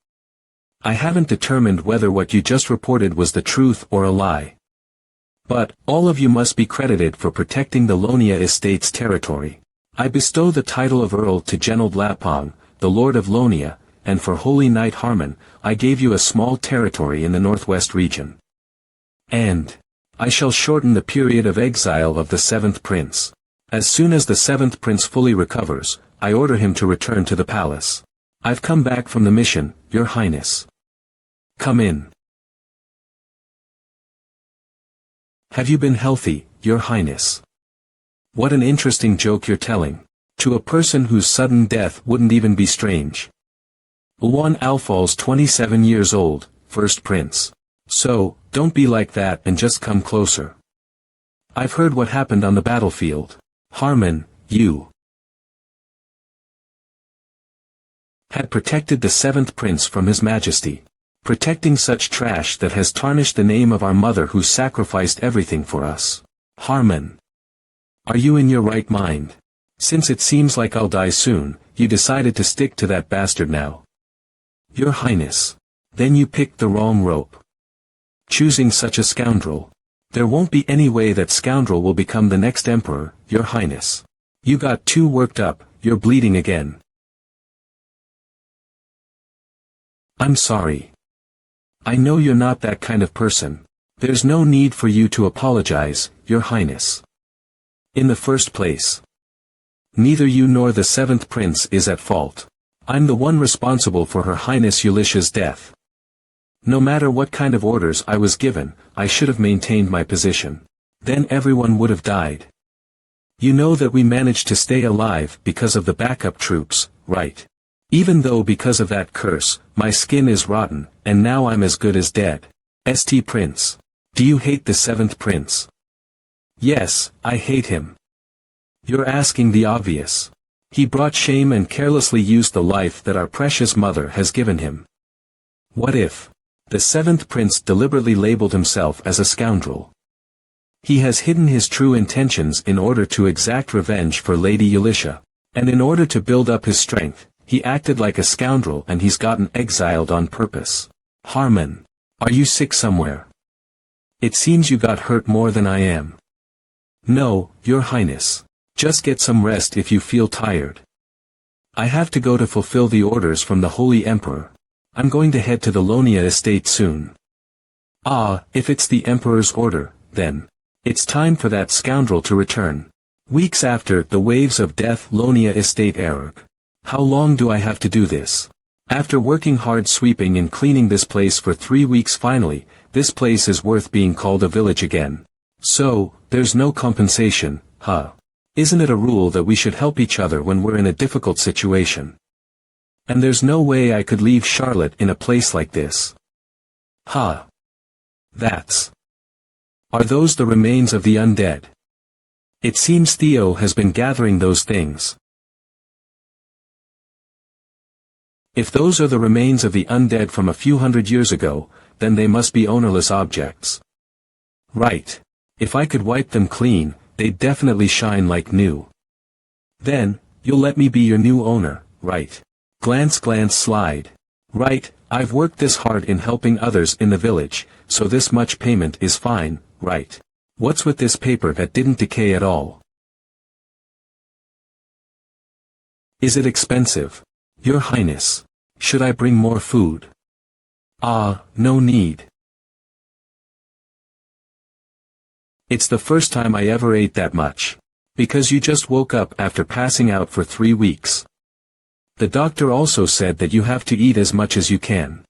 I haven't determined whether what you just reported was the truth or a lie. But, all of you must be credited for protecting the Lonia estate's territory. I bestow the title of Earl to Genold Lapong, the Lord of Lonia, and for Holy Knight Harmon, I gave you a small territory in the northwest region. And I shall shorten the period of exile of the seventh prince. As soon as the seventh prince fully recovers, I order him to return to the palace. I've come back from the mission, your highness. Come in. Have you been healthy, your highness? What an interesting joke you're telling. To a person whose sudden death wouldn't even be strange. Ulwan Alphals 27 years old, first prince. So, don't be like that and just come closer. I've heard what happened on the battlefield. Harmon, you had protected the seventh prince from his majesty. Protecting such trash that has tarnished the name of our mother who sacrificed everything for us. Harmon. Are you in your right mind? Since it seems like I'll die soon, you decided to stick to that bastard now. Your highness. Then you picked the wrong rope. Choosing such a scoundrel. There won't be any way that scoundrel will become the next emperor, your highness. You got too worked up, you're bleeding again. I'm sorry. I know you're not that kind of person. There's no need for you to apologize, your highness. In the first place, neither you nor the seventh prince is at fault. I'm the one responsible for Her Highness Ulysha's death. No matter what kind of orders I was given, I should have maintained my position. Then everyone would have died. You know that we managed to stay alive because of the backup troops, right? Even though because of that curse, my skin is rotten, and now I'm as good as dead. St. Prince. Do you hate the seventh prince? Yes, I hate him. You're asking the obvious. He brought shame and carelessly used the life that our precious mother has given him. What if the seventh prince deliberately labeled himself as a scoundrel? He has hidden his true intentions in order to exact revenge for Lady Ulysha. And in order to build up his strength, he acted like a scoundrel and he's gotten exiled on purpose. Harmon. Are you sick somewhere? It seems you got hurt more than I am. No, your highness. Just get some rest if you feel tired. I have to go to fulfill the orders from the Holy Emperor. I'm going to head to the Lonia estate soon. Ah, if it's the Emperor's order, then it's time for that scoundrel to return. Weeks after the waves of death Lonia estate Erg. How long do I have to do this? After working hard sweeping and cleaning this place for 3 weeks finally, this place is worth being called a village again. So, there's no compensation, huh? Isn't it a rule that we should help each other when we're in a difficult situation? And there's no way I could leave Charlotte in a place like this. Huh? Are those the remains of the undead? It seems Theo has been gathering those things. If those are the remains of the undead from a few hundred years ago, then they must be ownerless objects. Right. If I could wipe them clean, they'd definitely shine like new. Then, you'll let me be your new owner, right? Glance slide. Right, I've worked this hard in helping others in the village, so this much payment is fine, right? What's with this paper that didn't decay at all? Is it expensive? Your Highness. Should I bring more food? Ah, no need. It's the first time I ever ate that much. Because you just woke up after passing out for 3 weeks. The doctor also said that you have to eat as much as you can.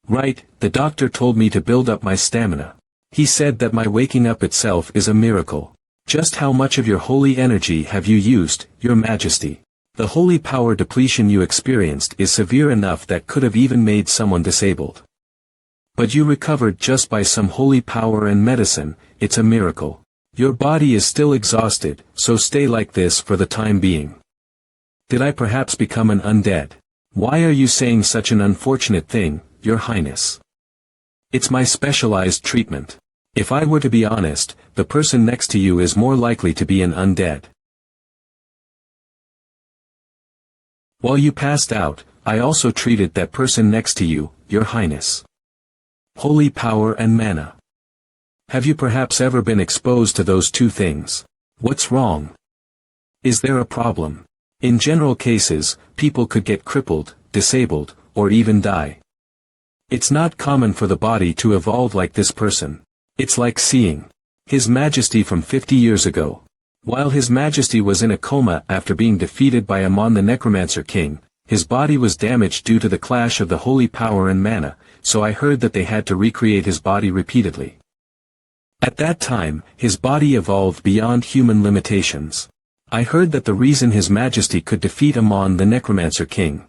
Right, the doctor told me to build up my stamina. He said that my waking up itself is a miracle. Just how much of your holy energy have you used, Your Majesty? The holy power depletion you experienced is severe enough that could have even made someone disabled. But you recovered just by some holy power and medicine, it's a miracle. Your body is still exhausted, so stay like this for the time being. Did I perhaps become an undead? Why are you saying such an unfortunate thing, Your Highness? It's my specialized treatment. If I were to be honest, the person next to you is more likely to be an undead. While you passed out, I also treated that person next to you, Your Highness. Holy power and mana. Have you perhaps ever been exposed to those two things? What's wrong? Is there a problem? In general cases, people could get crippled, disabled, or even die. It's not common for the body to evolve like this person. It's like seeing His Majesty from 50 years ago. While His Majesty was in a coma after being defeated by Amon the Necromancer King, his body was damaged due to the clash of the holy power and mana, so I heard that they had to recreate his body repeatedly. At that time, his body evolved beyond human limitations. I heard that the reason His Majesty could defeat Amon the Necromancer King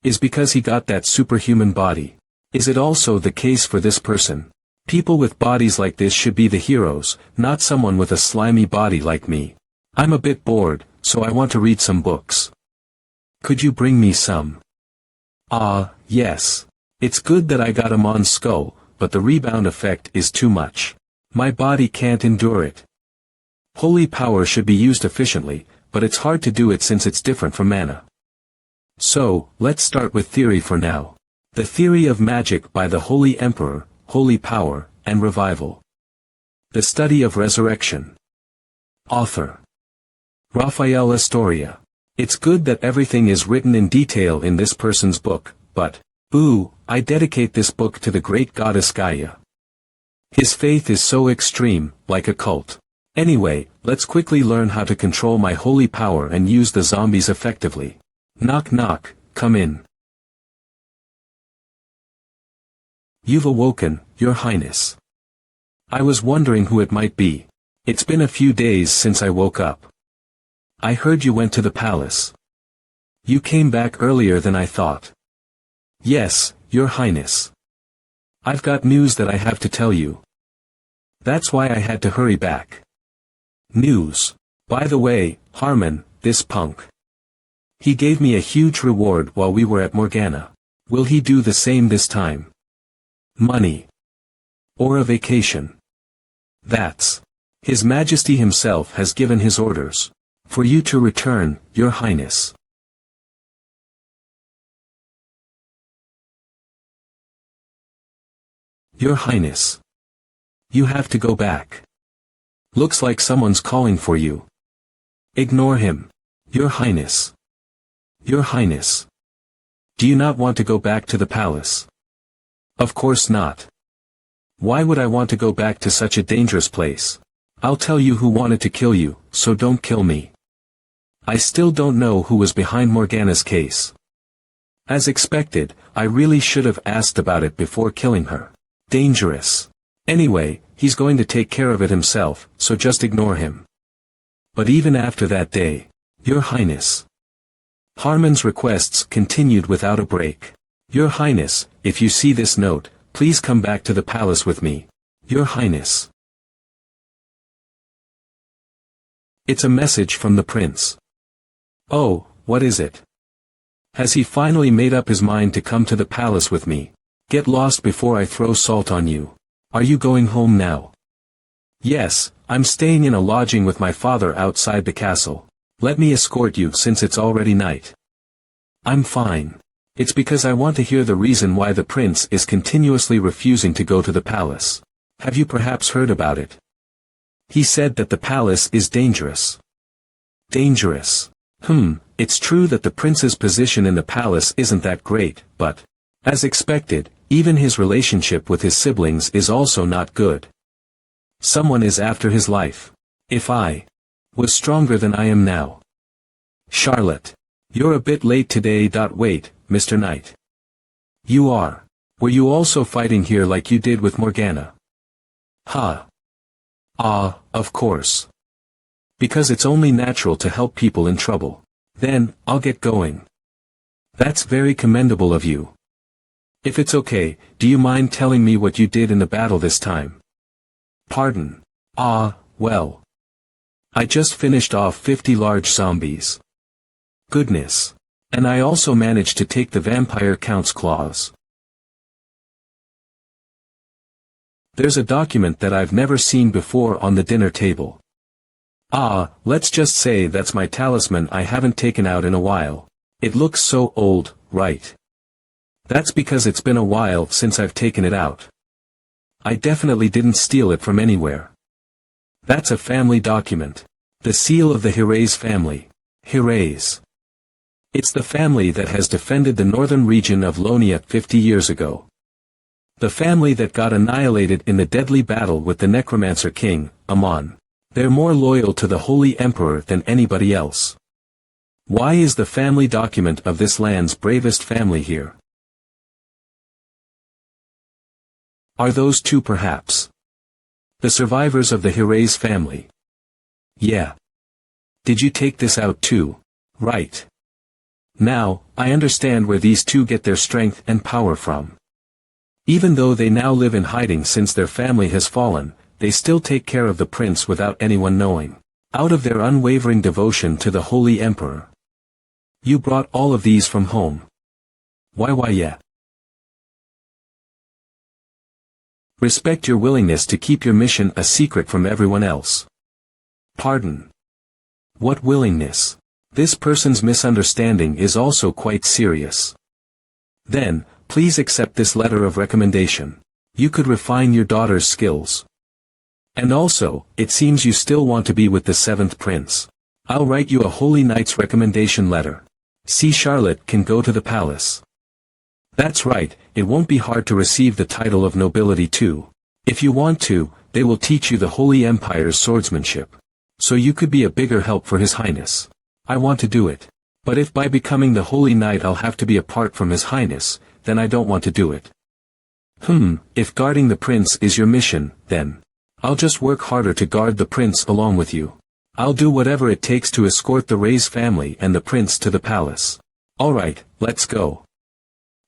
is because he got that superhuman body. Is it also the case for this person? People with bodies like this should be the heroes, not someone with a slimy body like me. I'm a bit bored, so I want to read some books. Could you bring me some? Yes. It's good that I got Amon's skull, but the rebound effect is too much. My body can't endure it. Holy power should be used efficiently, but it's hard to do it since it's different from mana. So, let's start with theory for now. The theory of magic by the Holy Emperor, holy power, and revival. The study of resurrection. Author. Rafael Astoria. It's good that everything is written in detail in this person's book, but, I dedicate this book to the great goddess Gaia. His faith is so extreme, like a cult. Anyway, let's quickly learn how to control my holy power and use the zombies effectively. Knock knock, come in. You've awoken, Your Highness. I was wondering who it might be. It's been a few days since I woke up. I heard you went to the palace. You came back earlier than I thought. Yes, Your Highness. I've got news that I have to tell you. That's why I had to hurry back. News. By the way, Harmon, this punk. He gave me a huge reward while we were at Morgana. Will he do the same this time? Money. Or a vacation. That's. His Majesty himself has given his orders. For you to return, Your Highness. Your Highness. You have to go back. Looks like someone's calling for you. Ignore him. Your Highness. Your Highness. Do you not want to go back to the palace? Of course not. Why would I want to go back to such a dangerous place? I'll tell you who wanted to kill you, so don't kill me. I still don't know who was behind Morgana's case. As expected, I really should have asked about it before killing her. Dangerous. Anyway, he's going to take care of it himself, so just ignore him. But even after that day, Your Highness. Harmon's requests continued without a break. Your Highness, if you see this note, please come back to the palace with me. Your Highness. It's a message from the prince. Oh, what is it? Has he finally made up his mind to come to the palace with me? Get lost before I throw salt on you. Are you going home now? Yes, I'm staying in a lodging with my father outside the castle. Let me escort you since it's already night. I'm fine. It's because I want to hear the reason why the prince is continuously refusing to go to the palace. Have you perhaps heard about it? He said that the palace is dangerous. Dangerous. It's true that the prince's position in the palace isn't that great, but, as expected, even his relationship with his siblings is also not good. Someone is after his life. If I was stronger than I am now. Charlotte. You're a bit late today. Wait, Mr. Knight. You are. Were you also fighting here like you did with Morgana? Ha. Ah, of course. Because it's only natural to help people in trouble. Then, I'll get going. That's very commendable of you. If it's okay, do you mind telling me what you did in the battle this time? Pardon. Ah, well. I just finished off 50 large zombies. Goodness. And I also managed to take the vampire count's claws. There's a document that I've never seen before on the dinner table. Ah, let's just say that's my talisman I haven't taken out in a while. It looks so old, right? That's because it's been a while since I've taken it out. I definitely didn't steal it from anywhere. That's a family document. The seal of the Hirays family. Hirays. It's the family that has defended the northern region of Lonia 50 years ago. The family that got annihilated in the deadly battle with the Necromancer king, Amon. They're more loyal to the Holy Emperor than anybody else. Why is the family document of this land's bravest family here? Are those two perhaps? The survivors of the Hirays family. Yeah. Did you take this out too? Right. Now, I understand where these two get their strength and power from. Even though they now live in hiding since their family has fallen, they still take care of the prince without anyone knowing, out of their unwavering devotion to the Holy Emperor. You brought all of these from home. Why yeah. Respect your willingness to keep your mission a secret from everyone else. Pardon. What willingness? This person's misunderstanding is also quite serious. Then, please accept this letter of recommendation. You could refine your daughter's skills. And also, it seems you still want to be with the 7th prince. I'll write you a Holy Knight's recommendation letter. See, Charlotte can go to the palace. That's right, it won't be hard to receive the title of nobility too. If you want to, they will teach you the Holy Empire's swordsmanship. So you could be a bigger help for His Highness. I want to do it. But if by becoming the Holy Knight I'll have to be apart from His Highness, then I don't want to do it. If guarding the prince is your mission, then I'll just work harder to guard the prince along with you. I'll do whatever it takes to escort the Reyes family and the prince to the palace. Alright, let's go.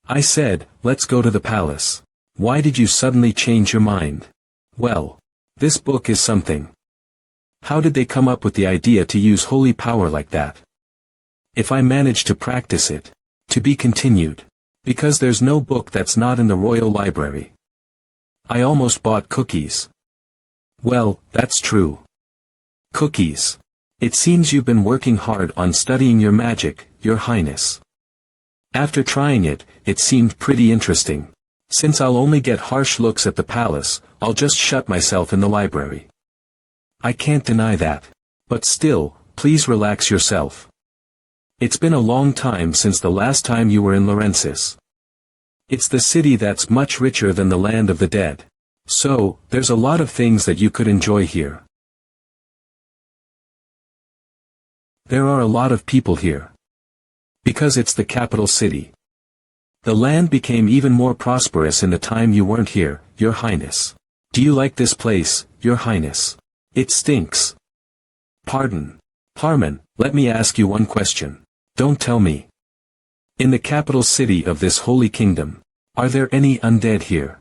I said, let's go to the palace. Why did you suddenly change your mind? Well, this book is something. How did they come up with the idea to use holy power like that? If I manage to practice it. To be continued. Because there's no book that's not in the royal library. I almost bought cookies. Well, that's true. Cookies. It seems you've been working hard on studying your magic, Your Highness. After trying it, it seemed pretty interesting. Since I'll only get harsh looks at the palace, I'll just shut myself in the library. I can't deny that. But still, please relax yourself. It's been a long time since the last time you were in Laurensis. It's the city that's much richer than the land of the dead. So, there's a lot of things that you could enjoy here. There are a lot of people here. Because it's the capital city. The land became even more prosperous in the time you weren't here, Your Highness. Do you like this place, Your Highness? It stinks. Pardon. Harmon, let me ask you one question. Don't tell me. In the capital city of this holy kingdom, are there any undead here?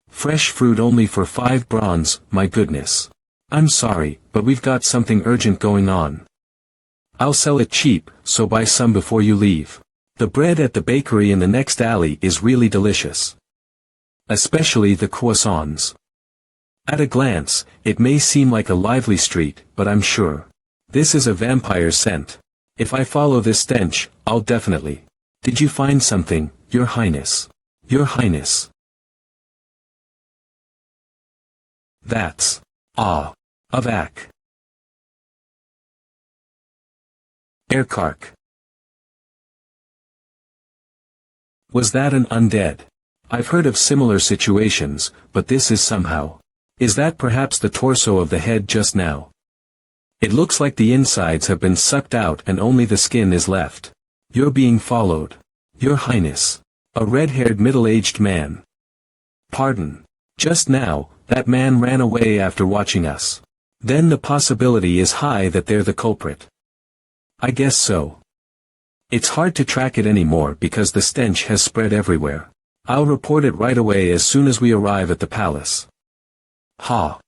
Fresh fruit only for 5 bronze, my goodness. I'm sorry, but we've got something urgent going on. I'll sell it cheap, so buy some before you leave. The bread at the bakery in the next alley is really delicious. Especially the croissants. At a glance, it may seem like a lively street, but I'm sure. This is a vampire scent. If I follow this stench, I'll definitely. Did you find something, Your Highness? Your Highness. That's. Avak. Erkark. Was that an undead? I've heard of similar situations, but this is somehow. Is that perhaps the torso of the head just now? It looks like the insides have been sucked out and only the skin is left. You're being followed. Your Highness. A red-haired middle-aged man. Pardon. Just now, that man ran away after watching us. Then the possibility is high that they're the culprit. I guess so. It's hard to track it anymore because the stench has spread everywhere. I'll report it right away as soon as we arrive at the palace. Ha.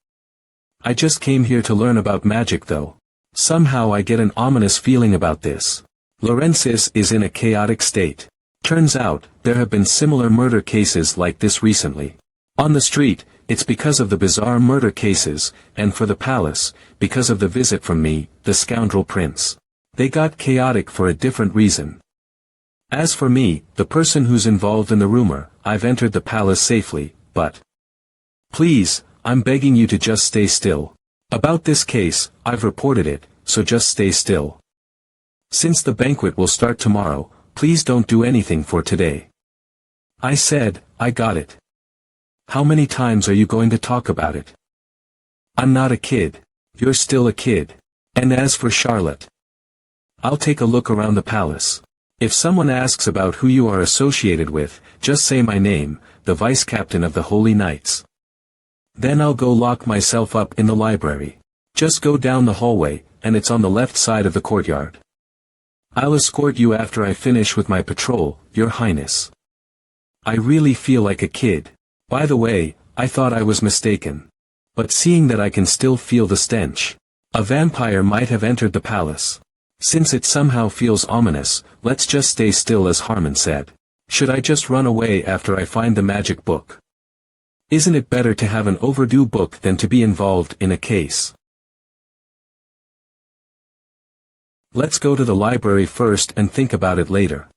I just came here to learn about magic though. Somehow I get an ominous feeling about this. Laurensis is in a chaotic state. Turns out, there have been similar murder cases like this recently. On the street, it's because of the bizarre murder cases, and for the palace, because of the visit from me, the scoundrel prince. They got chaotic for a different reason. As for me, the person who's involved in the rumor, I've entered the palace safely, but... Please, I'm begging you to just stay still. About this case, I've reported it, so just stay still. Since the banquet will start tomorrow, please don't do anything for today. I said, I got it. How many times are you going to talk about it? I'm not a kid. You're still a kid. And as for Charlotte, I'll take a look around the palace. If someone asks about who you are associated with, just say my name, the vice captain of the Holy Knights. Then I'll go lock myself up in the library. Just go down the hallway, and it's on the left side of the courtyard. I'll escort you after I finish with my patrol, Your Highness. I really feel like a kid. By the way, I thought I was mistaken. But seeing that I can still feel the stench, a vampire might have entered the palace. Since it somehow feels ominous, let's just stay still as Harmon said. Should I just run away after I find the magic book? Isn't it better to have an overdue book than to be involved in a case? Let's go to the library first and think about it later.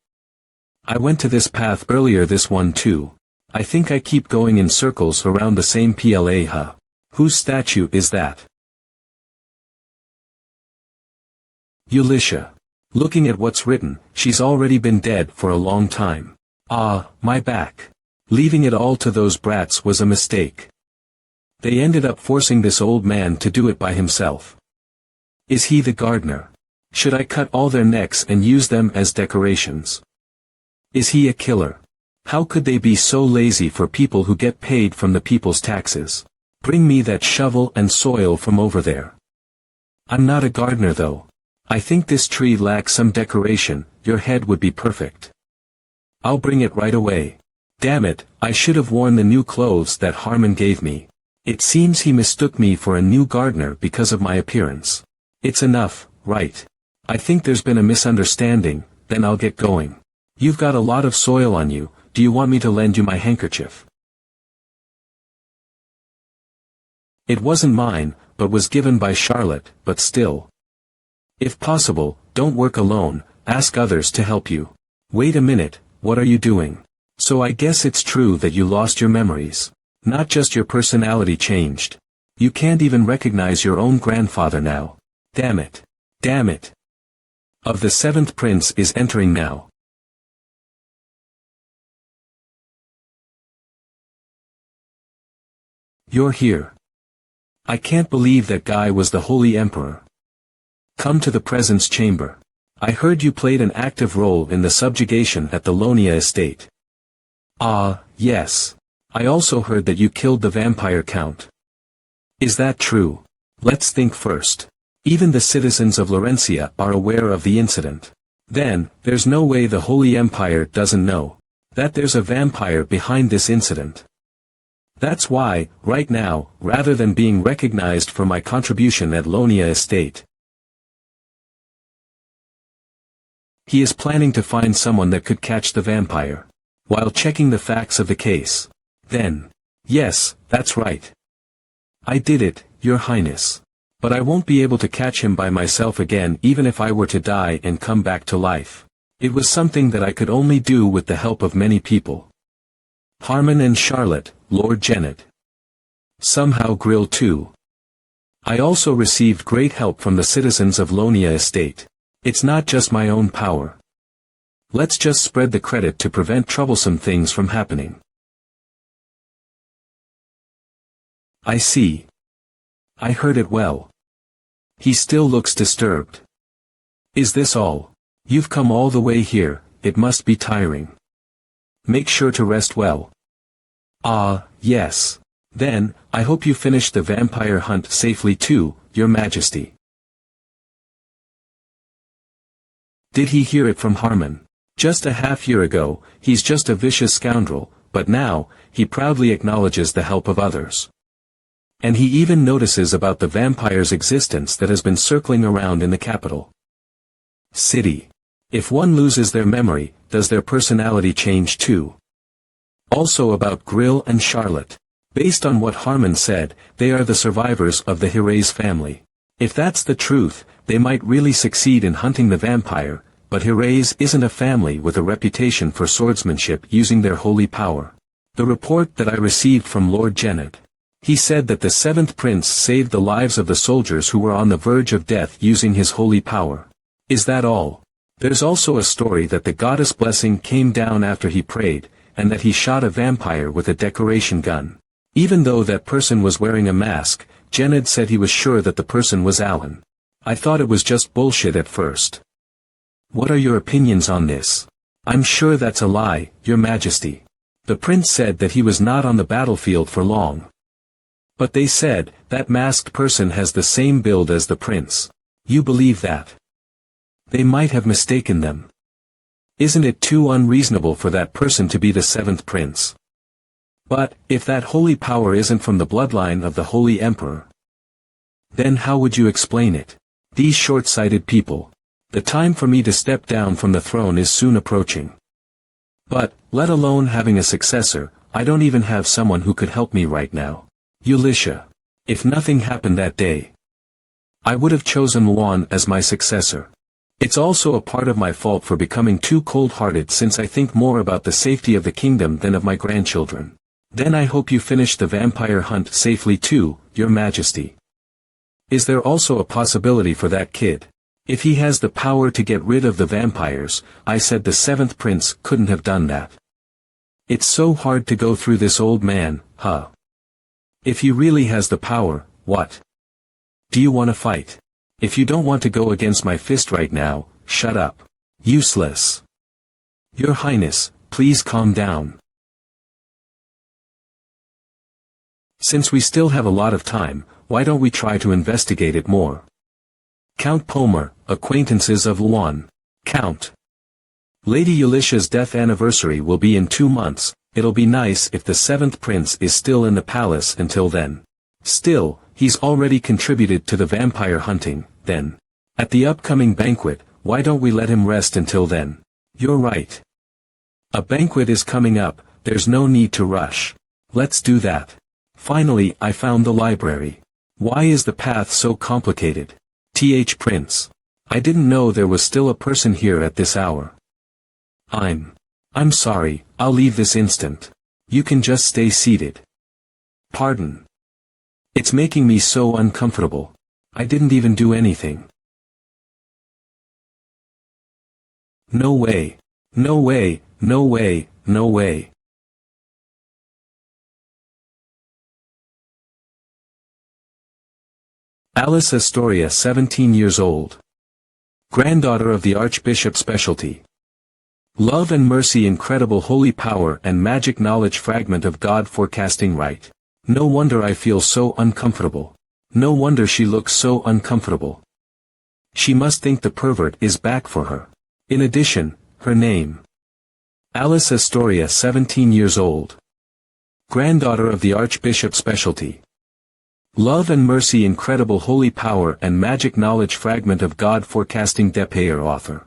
I went to this path earlier, this one too. I think I keep going in circles around the same PLA, huh? Whose statue is that? Elisha. Looking at what's written, she's already been dead for a long time. Ah, my back. Leaving it all to those brats was a mistake. They ended up forcing this old man to do it by himself. Is he the gardener? Should I cut all their necks and use them as decorations? Is he a killer? How could they be so lazy for people who get paid from the people's taxes? Bring me that shovel and soil from over there. I'm not a gardener though. I think this tree lacks some decoration. Your head would be perfect. I'll bring it right away. Damn it, I should have worn the new clothes that Harmon gave me. It seems he mistook me for a new gardener because of my appearance. It's enough, right? I think there's been a misunderstanding, then I'll get going. You've got a lot of soil on you, do you want me to lend you my handkerchief? It wasn't mine, but was given by Charlotte, but still. If possible, don't work alone, ask others to help you. Wait a minute, what are you doing? So I guess it's true that you lost your memories. Not just your personality changed. You can't even recognize your own grandfather now. Damn it. Damn it. Of the seventh prince is entering now. You're here. I can't believe that guy was the Holy Emperor. Come to the presence chamber. I heard you played an active role in the subjugation at the Lonia estate. Ah, yes. I also heard that you killed the vampire count. Is that true? Let's think first. Even the citizens of Laurentia are aware of the incident. Then, there's no way the Holy Empire doesn't know that there's a vampire behind this incident. That's why, right now, rather than being recognized for my contribution at Lonia estate, he is planning to find someone that could catch the vampire, while checking the facts of the case. Then, yes, that's right. I did it, Your Highness. But I won't be able to catch him by myself again even if I were to die and come back to life. It was something that I could only do with the help of many people. Harmon and Charlotte, Lord Janet. Somehow Grill too. I also received great help from the citizens of Lonia estate. It's not just my own power. Let's just spread the credit to prevent troublesome things from happening. I see. I heard it well. He still looks disturbed. Is this all? You've come all the way here, it must be tiring. Make sure to rest well. Ah, yes. Then, I hope you finished the vampire hunt safely too, Your Majesty. Did he hear it from Harmon? Just a half-year ago, he's just a vicious scoundrel, but now, he proudly acknowledges the help of others. And he even notices about the vampire's existence that has been circling around in the capital city. If one loses their memory, does their personality change too? Also about Grill and Charlotte. Based on what Harmon said, they are the survivors of the Herre's family. If that's the truth, they might really succeed in hunting the vampire, but Herre's isn't a family with a reputation for swordsmanship using their holy power. The report that I received from Lord Jennett. He said that the seventh prince saved the lives of the soldiers who were on the verge of death using his holy power. Is that all? There's also a story that the goddess blessing came down after he prayed, and that he shot a vampire with a decoration gun. Even though that person was wearing a mask, Jennett said he was sure that the person was Alan. I thought it was just bullshit at first. What are your opinions on this? I'm sure that's a lie, Your Majesty. The prince said that he was not on the battlefield for long. But they said, that masked person has the same build as the prince. You believe that? They might have mistaken them. Isn't it too unreasonable for that person to be the seventh prince? But, if that holy power isn't from the bloodline of the Holy Emperor, then how would you explain it? These short-sighted people. The time for me to step down from the throne is soon approaching. But, let alone having a successor, I don't even have someone who could help me right now. Elisha. If nothing happened that day, I would have chosen Juan as my successor. It's also a part of my fault for becoming too cold-hearted since I think more about the safety of the kingdom than of my grandchildren. Then I hope you finish the vampire hunt safely too, Your Majesty. Is there also a possibility for that kid? If he has the power to get rid of the vampires, I said the seventh prince couldn't have done that. It's so hard to go through this old man, huh? If he really has the power, what? Do you want to fight? If you don't want to go against my fist right now, shut up. Useless. Your Highness, please calm down. Since we still have a lot of time, why don't we try to investigate it more? Count Palmer, acquaintances of Luan. Count. Lady Elisha's death anniversary will be in 2 months, it'll be nice if the seventh prince is still in the palace until then. Still, he's already contributed to the vampire hunting, then. At the upcoming banquet, why don't we let him rest until then? You're right. A banquet is coming up, there's no need to rush. Let's do that. Finally, I found the library. Why is the path so complicated? Prince. I didn't know there was still a person here at this hour. I'm sorry, I'll leave this instant. You can just stay seated. Pardon. It's making me so uncomfortable. I didn't even do anything. No way. No way, no way, no way. Alice Astoria, 17 years old. Granddaughter of the Archbishop Specialty. Love and mercy, incredible holy power and magic knowledge, fragment of God forecasting right. No wonder I feel so uncomfortable. No wonder she looks so uncomfortable. She must think the pervert is back for her. In addition, her name. Alice Astoria, 17 years old. Granddaughter of the Archbishop Specialty. Love and mercy, incredible holy power and magic knowledge, fragment of God forecasting Depayer, author.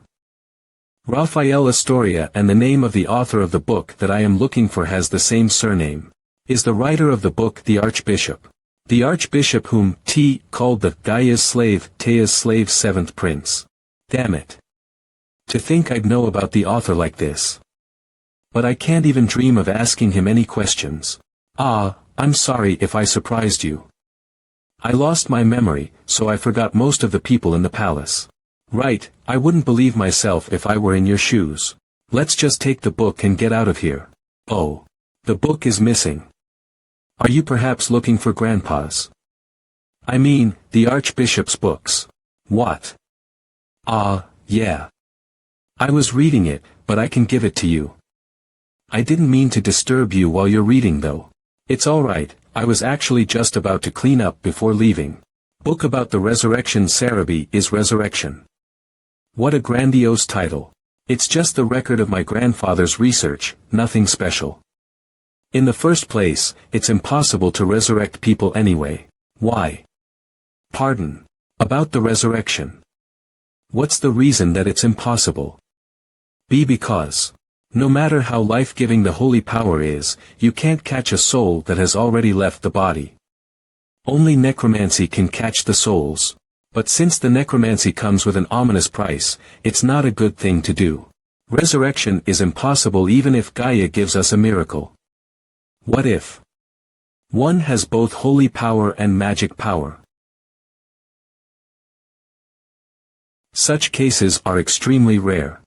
Raphael Astoria, and the name of the author of the book that I am looking for has the same surname. Is the writer of the book the Archbishop? The Archbishop whom T called the Gaia's slave, Tea's slave, seventh prince. Damn it. To think I'd know about the author like this. But I can't even dream of asking him any questions. Ah, I'm sorry if I surprised you. I lost my memory, so I forgot most of the people in the palace. Right, I wouldn't believe myself if I were in your shoes. Let's just take the book and get out of here. Oh. The book is missing. Are you perhaps looking for Grandpa's I mean, the Archbishop's books. What? Ah, yeah. I was reading it, but I can give it to you. I didn't mean to disturb you while you're reading though. It's alright, I was actually just about to clean up before leaving. Book about the resurrection. Sarabi is resurrection. What a grandiose title. It's just the record of my grandfather's research, nothing special. In the first place, it's impossible to resurrect people anyway. Why? Pardon. About the resurrection. What's the reason that it's impossible? Because. No matter how life-giving the holy power is, you can't catch a soul that has already left the body. Only necromancy can catch the souls. But since the necromancy comes with an ominous price, it's not a good thing to do. Resurrection is impossible even if Gaia gives us a miracle. What if one has both holy power and magic power? Such cases are extremely rare.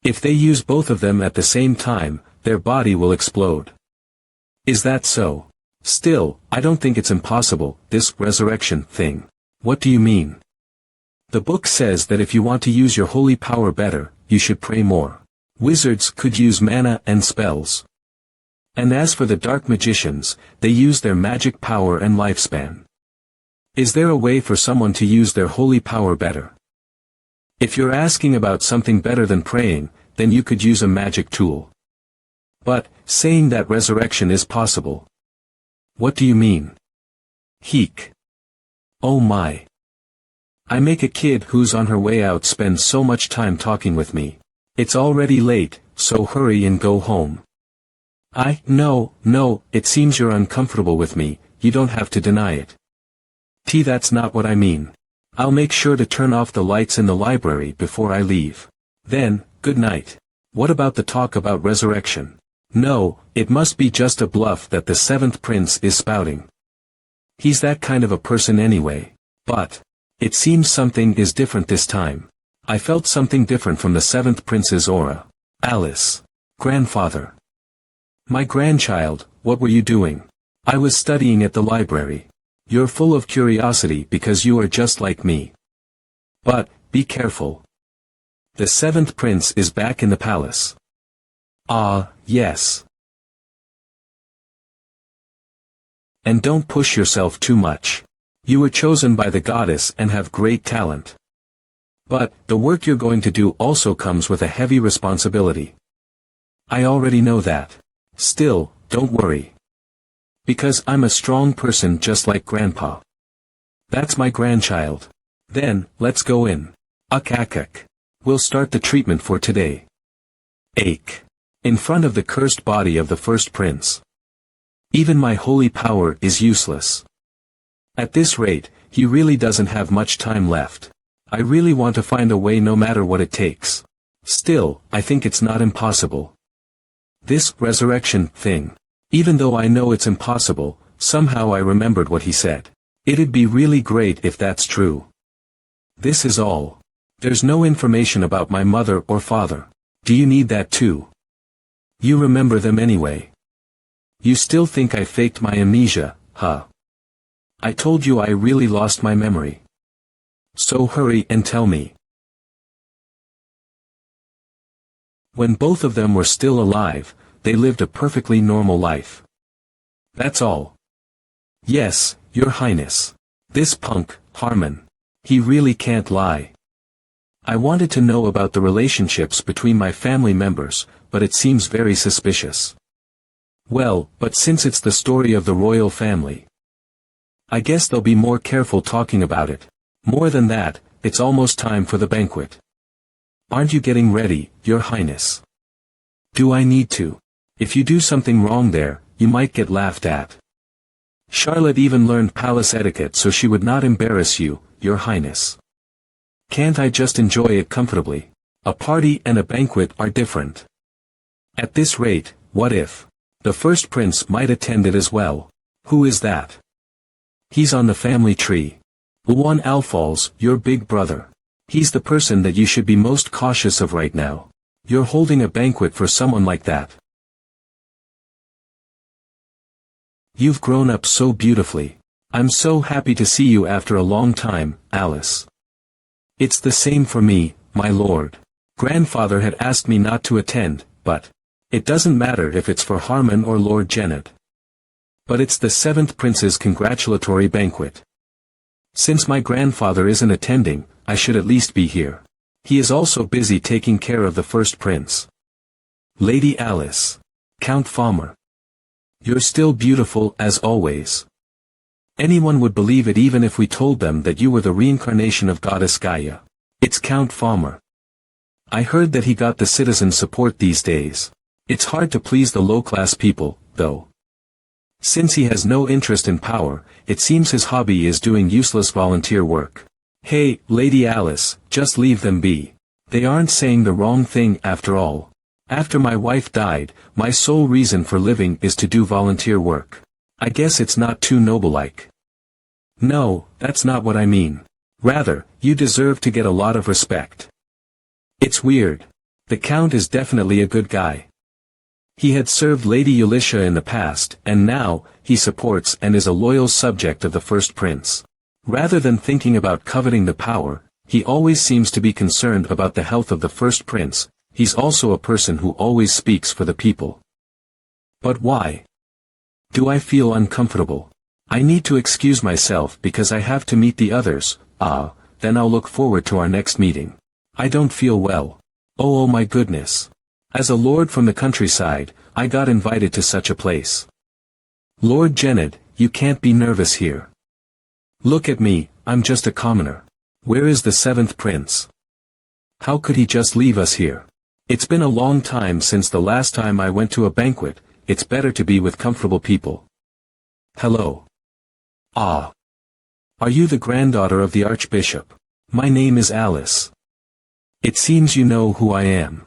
If they use both of them at the same time, their body will explode. Is that so? Still, I don't think it's impossible, this resurrection thing. What do you mean? The book says that if you want to use your holy power better, you should pray more. Wizards could use mana and spells. And as for the dark magicians, they use their magic power and lifespan. Is there a way for someone to use their holy power better? If you're asking about something better than praying, then you could use a magic tool. But, saying that resurrection is possible. What do you mean? Heek. Oh my. I make a kid who's on her way out spend so much time talking with me. It's already late, so hurry and go home. No, it seems you're uncomfortable with me, you don't have to deny it. That's not what I mean. I'll make sure to turn off the lights in the library before I leave. Then, good night. What about the talk about resurrection? No, it must be just a bluff that the seventh prince is spouting. He's that kind of a person anyway. But it seems something is different this time. I felt something different from the seventh prince's aura. Alice. Grandfather. My grandchild, what were you doing? I was studying at the library. You're full of curiosity because you are just like me. But, be careful. The seventh prince is back in the palace. Ah, yes. And don't push yourself too much. You were chosen by the goddess and have great talent. But, the work you're going to do also comes with a heavy responsibility. I already know that. Still, don't worry. Because I'm a strong person just like Grandpa. That's my grandchild. Then, let's go in. Uk. We'll start the treatment for today. Ache. In front of the cursed body of the first prince. Even my holy power is useless. At this rate, he really doesn't have much time left. I really want to find a way no matter what it takes. Still, I think it's not impossible. This resurrection thing. Even though I know it's impossible, somehow I remembered what he said. It'd be really great if that's true. This is all. There's no information about my mother or father. Do you need that too? You remember them anyway. You still think I faked my amnesia, huh? I told you I really lost my memory. So hurry and tell me. When both of them were still alive, they lived a perfectly normal life. That's all. Yes, Your Highness. This punk, Harmon. He really can't lie. I wanted to know about the relationships between my family members, but it seems very suspicious. Well, but since it's the story of the royal family, I guess they'll be more careful talking about it. More than that, it's almost time for the banquet. Aren't you getting ready, Your Highness? Do I need to? If you do something wrong there, you might get laughed at. Charlotte even learned palace etiquette so she would not embarrass you, Your Highness. Can't I just enjoy it comfortably? A party and a banquet are different. At this rate, what if the first prince might attend it as well? Who is that? He's on the family tree. Luan Alfals, your big brother. He's the person that you should be most cautious of right now. You're holding a banquet for someone like that. You've grown up so beautifully. I'm so happy to see you after a long time, Alice. It's the same for me, my lord. Grandfather had asked me not to attend, but it doesn't matter if it's for Harmon or Lord Janet. But it's the 7th Prince's congratulatory banquet. Since my grandfather isn't attending, I should at least be here. He is also busy taking care of the 1st Prince. Lady Alice. Count Falmer. You're still beautiful as always. Anyone would believe it even if we told them that you were the reincarnation of Goddess Gaia. It's Count Falmer. I heard that he got the citizen support these days. It's hard to please the low-class people, though. Since he has no interest in power, it seems his hobby is doing useless volunteer work. Hey, Lady Alice, just leave them be. They aren't saying the wrong thing after all. After my wife died, my sole reason for living is to do volunteer work. I guess it's not too noble-like. No, that's not what I mean. Rather, you deserve to get a lot of respect. It's weird. The Count is definitely a good guy. He had served Lady Elisha in the past, and now, he supports and is a loyal subject of the 1st Prince. Rather than thinking about coveting the power, he always seems to be concerned about the health of the 1st Prince. He's also a person who always speaks for the people. But why? Do I feel uncomfortable? I need to excuse myself because I have to meet the others. Then I'll look forward to our next meeting. I don't feel well. Oh my goodness. As a lord from the countryside, I got invited to such a place. Lord Janet, you can't be nervous here. Look at me, I'm just a commoner. Where is the 7th Prince? How could he just leave us here? It's been a long time since the last time I went to a banquet. It's better to be with comfortable people. Hello. Are you the granddaughter of the Archbishop? My name is Alice. It seems you know who I am.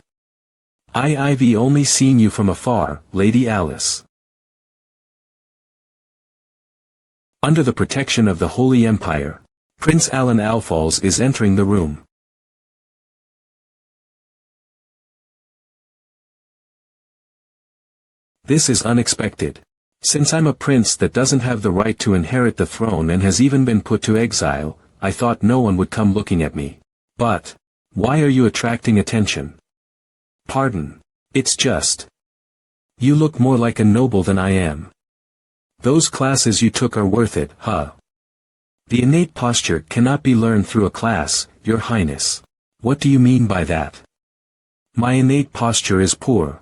I've only seen you from afar, Lady Alice. Under the protection of the Holy Empire, Prince Alan Alfalls is entering the room. This is unexpected. Since I'm a prince that doesn't have the right to inherit the throne and has even been put to exile, I thought no one would come looking at me. But why are you attracting attention? Pardon. It's just. You look more like a noble than I am. Those classes you took are worth it, huh? The innate posture cannot be learned through a class, Your Highness. What do you mean by that? My innate posture is poor.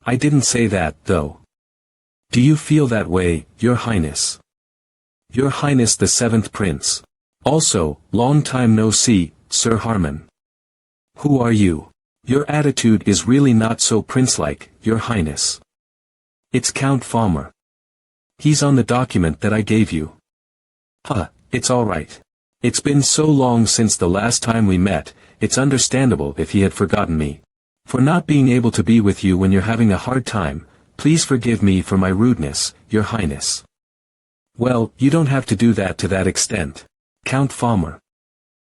I didn't say that, though. Do you feel that way, Your Highness? Your Highness the 7th Prince. Also, long time no see, Sir Harmon. Who are you? Your attitude is really not so prince-like, Your Highness. It's Count Falmer. He's on the document that I gave you. It's alright. It's been so long since the last time we met, it's understandable if he had forgotten me. For not being able to be with you when you're having a hard time, please forgive me for my rudeness, Your Highness. Well, you don't have to do that to that extent. Count Falmer.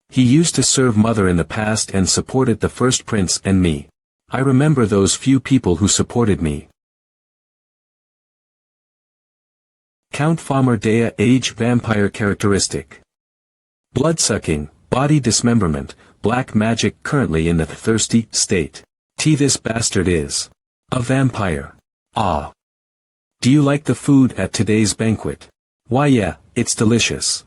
He used to serve Mother in the past and supported the 1st Prince and me. I remember those few people who supported me. Count Falmer Dea age vampire characteristic. Bloodsucking, body dismemberment, black magic currently in the thirsty state. This bastard is a vampire. Do you like the food at today's banquet? Why yeah, it's delicious.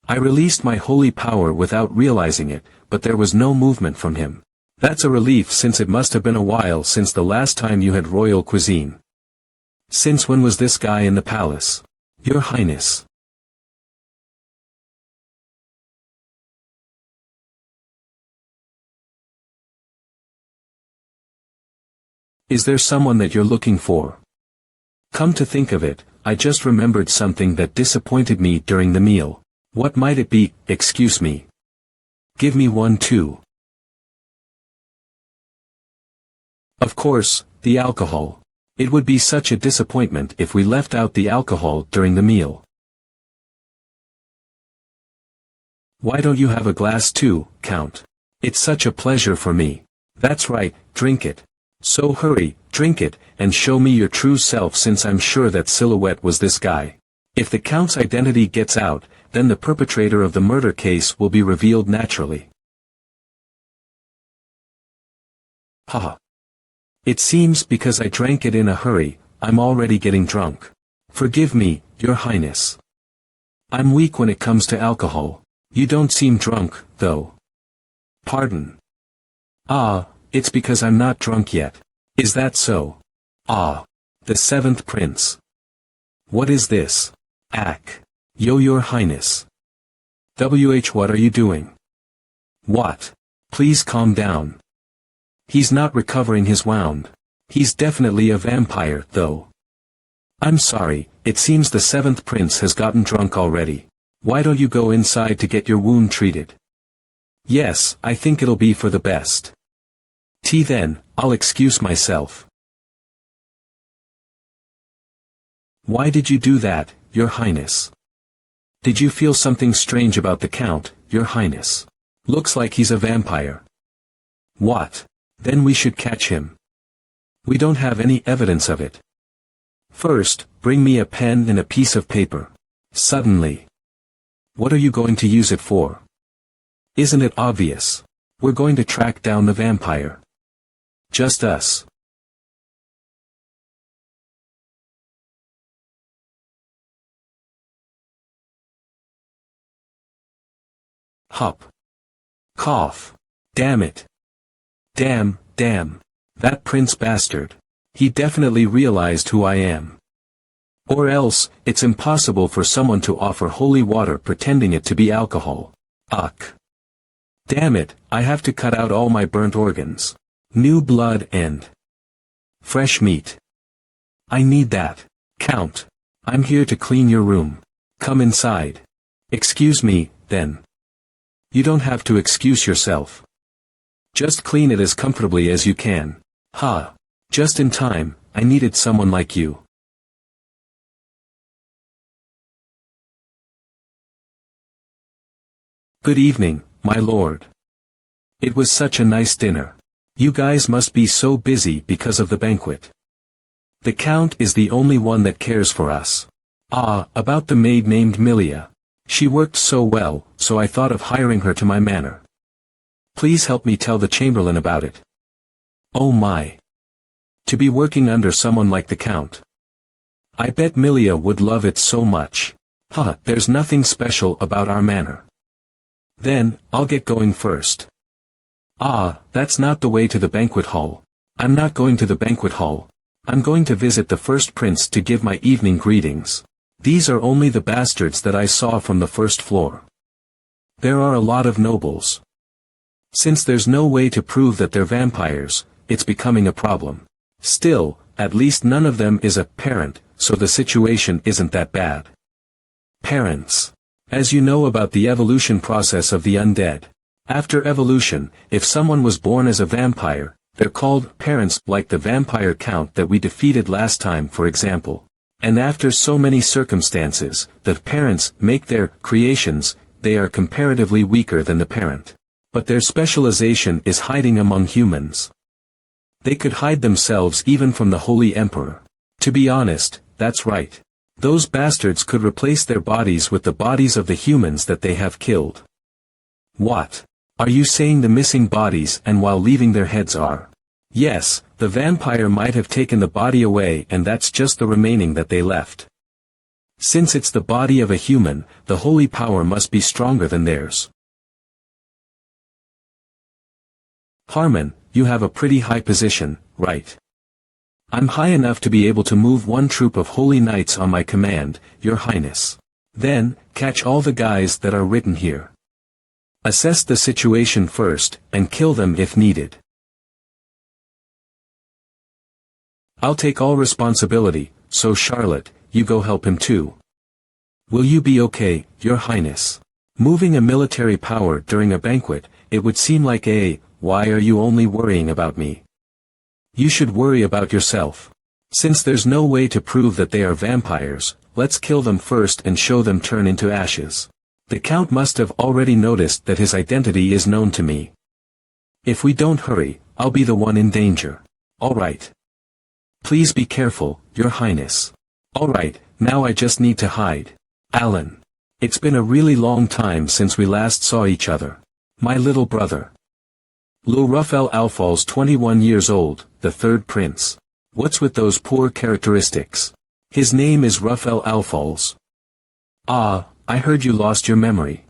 I released my holy power without realizing it, but there was no movement from him. That's a relief since it must have been a while since the last time you had royal cuisine. Since when was this guy in the palace? Your Highness. Is there someone that you're looking for? Come to think of it, I just remembered something that disappointed me during the meal. What might it be? Excuse me. Give me one too. Of course, the alcohol. It would be such a disappointment if we left out the alcohol during the meal. Why don't you have a glass too, Count? It's such a pleasure for me. That's right, drink it. So hurry, drink it, and show me your true self since I'm sure that silhouette was this guy. If the Count's identity gets out, then the perpetrator of the murder case will be revealed naturally. Haha. It seems because I drank it in a hurry, I'm already getting drunk. Forgive me, Your Highness. I'm weak when it comes to alcohol. You don't seem drunk, though. Pardon. Ah, it's because I'm not drunk yet. Is that so? Ah. The seventh prince. What is this? Yo, Your Highness. What are you doing? What? Please calm down. He's not recovering his wound. He's definitely a vampire, though. I'm sorry, it seems the seventh prince has gotten drunk already. Why don't you go inside to get your wound treated? Yes, I think it'll be for the best. Then, I'll excuse myself. Why did you do that, Your Highness? Did you feel something strange about the Count, Your Highness? Looks like he's a vampire. What? Then we should catch him. We don't have any evidence of it. First, bring me a pen and a piece of paper. Suddenly. What are you going to use it for? Isn't it obvious? We're going to track down the vampire. Just us. Hup. Cough. Damn it. Damn. That prince bastard. He definitely realized who I am. Or else, it's impossible for someone to offer holy water pretending it to be alcohol. Ugh. Damn it, I have to cut out all my burnt organs. New blood and fresh meat. I need that. Count. I'm here to clean your room. Come inside. Excuse me, then. You don't have to excuse yourself. Just clean it as comfortably as you can. Ha. Just in time, I needed someone like you. Good evening, my lord. It was such a nice dinner. You guys must be so busy because of the banquet. The Count is the only one that cares for us. Ah, about the maid named Milia. She worked so well, so I thought of hiring her to my manor. Please help me tell the Chamberlain about it. Oh my. To be working under someone like the Count. I bet Milia would love it so much. There's nothing special about our manor. Then, I'll get going first. Ah, that's not the way to the banquet hall. I'm not going to the banquet hall. I'm going to visit the first prince to give my evening greetings. These are only the bastards that I saw from the first floor. There are a lot of nobles. Since there's no way to prove that they're vampires, it's becoming a problem. Still, at least none of them is a parent, so the situation isn't that bad. Parents. As you know about the evolution process of the undead. After evolution, if someone was born as a vampire, they're called parents, like the vampire Count that we defeated last time, for example. And after so many circumstances, the parents make their creations, they are comparatively weaker than the parent. But their specialization is hiding among humans. They could hide themselves even from the Holy Emperor. To be honest, that's right. Those bastards could replace their bodies with the bodies of the humans that they have killed. What? Are you saying the missing bodies and while leaving their heads are? Yes, the vampire might have taken the body away and that's just the remaining that they left. Since it's the body of a human, the holy power must be stronger than theirs. Harmon, you have a pretty high position, right? I'm high enough to be able to move one troop of holy knights on my command, Your Highness. Then, catch all the guys that are written here. Assess the situation first, and kill them if needed. I'll take all responsibility, so Charlotte, you go help him too. Will you be okay, Your Highness? Moving a military power during a banquet, it would seem like why are you only worrying about me? You should worry about yourself. Since there's no way to prove that they are vampires, let's kill them first and show them turn into ashes. The Count must have already noticed that his identity is known to me. If we don't hurry, I'll be the one in danger. All right. Please be careful, Your Highness. Alright, now I just need to hide. Alan. It's been a really long time since we last saw each other. My little brother. Lil Ruffel Alfal's 21 years old, the third prince. What's with those poor characteristics? His name is Ruffel Alfals. Ah, I heard you lost your memory.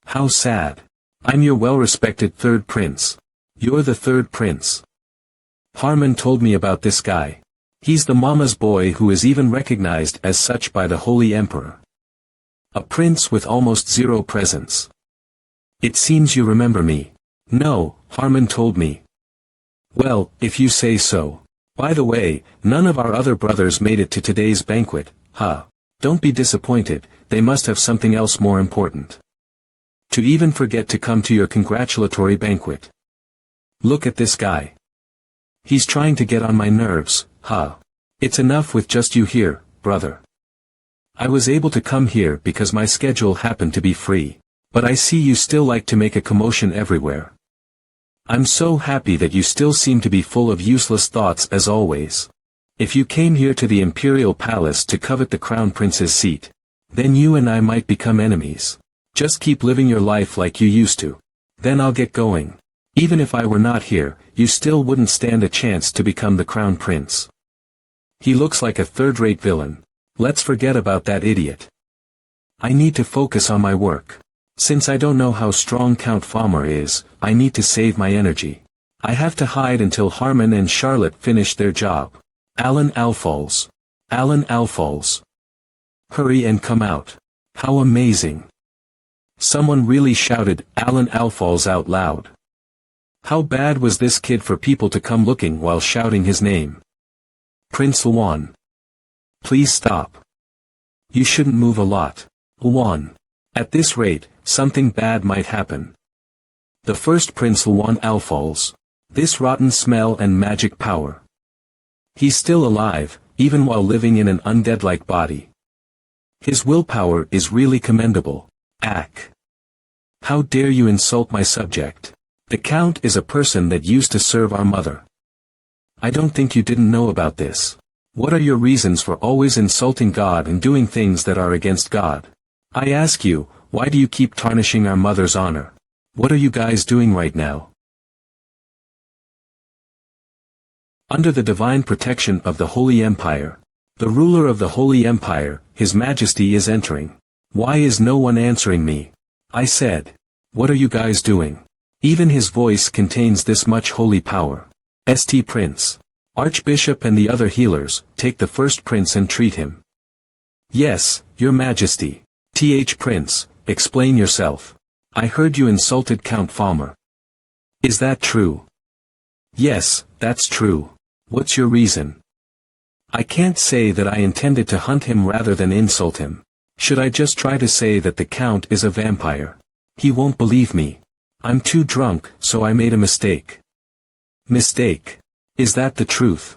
How sad. I'm your well-respected third prince. You're the third prince. Harmon told me about this guy. He's the mama's boy who is even recognized as such by the Holy Emperor. A prince with almost zero presence. It seems you remember me. No, Harmon told me. Well, if you say so. By the way, none of our other brothers made it to today's banquet, huh? Don't be disappointed, they must have something else more important. To even forget to come to your congratulatory banquet. Look at this guy. He's trying to get on my nerves, huh? It's enough with just you here, brother. I was able to come here because my schedule happened to be free. But I see you still like to make a commotion everywhere. I'm so happy that you still seem to be full of useless thoughts as always. If you came here to the imperial palace to covet the crown prince's seat, then you and I might become enemies. Just keep living your life like you used to. Then I'll get going. Even if I were not here, you still wouldn't stand a chance to become the crown prince. He looks like a third-rate villain. Let's forget about that idiot. I need to focus on my work. Since I don't know how strong Count Falmer is, I need to save my energy. I have to hide until Harmon and Charlotte finish their job. Alan Alfals. Alan Alfals. Hurry and come out. How amazing. Someone really shouted Alan Alfals out loud. How bad was this kid for people to come looking while shouting his name? Prince Luan. Please stop. You shouldn't move a lot. Luan. At this rate, something bad might happen. The first Prince Luan Alfals. This rotten smell and magic power. He's still alive, even while living in an undead-like body. His willpower is really commendable. Ack. How dare you insult my subject? The Count is a person that used to serve our mother. I don't think you didn't know about this. What are your reasons for always insulting God and doing things that are against God? I ask you, why do you keep tarnishing our mother's honor? What are you guys doing right now? Under the divine protection of the Holy Empire, the ruler of the Holy Empire, His Majesty is entering. Why is no one answering me? I said. What are you guys doing? Even his voice contains this much holy power. St. Prince. Archbishop and the other healers, take the first prince and treat him. Yes, your majesty. Prince, explain yourself. I heard you insulted Count Falmer. Is that true? Yes, that's true. What's your reason? I can't say that I intended to hunt him rather than insult him. Should I just try to say that the Count is a vampire? He won't believe me. I'm too drunk, so I made a mistake. Mistake? Is that the truth?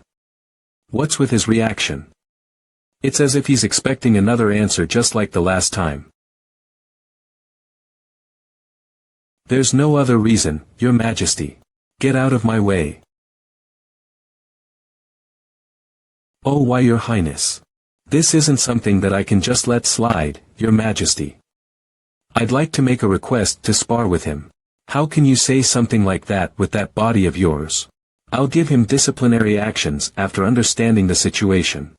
What's with his reaction? It's as if he's expecting another answer just like the last time. There's no other reason, your majesty. Get out of my way. Oh, why, your highness. This isn't something that I can just let slide, your majesty. I'd like to make a request to spar with him. How can you say something like that with that body of yours? I'll give him disciplinary actions after understanding the situation.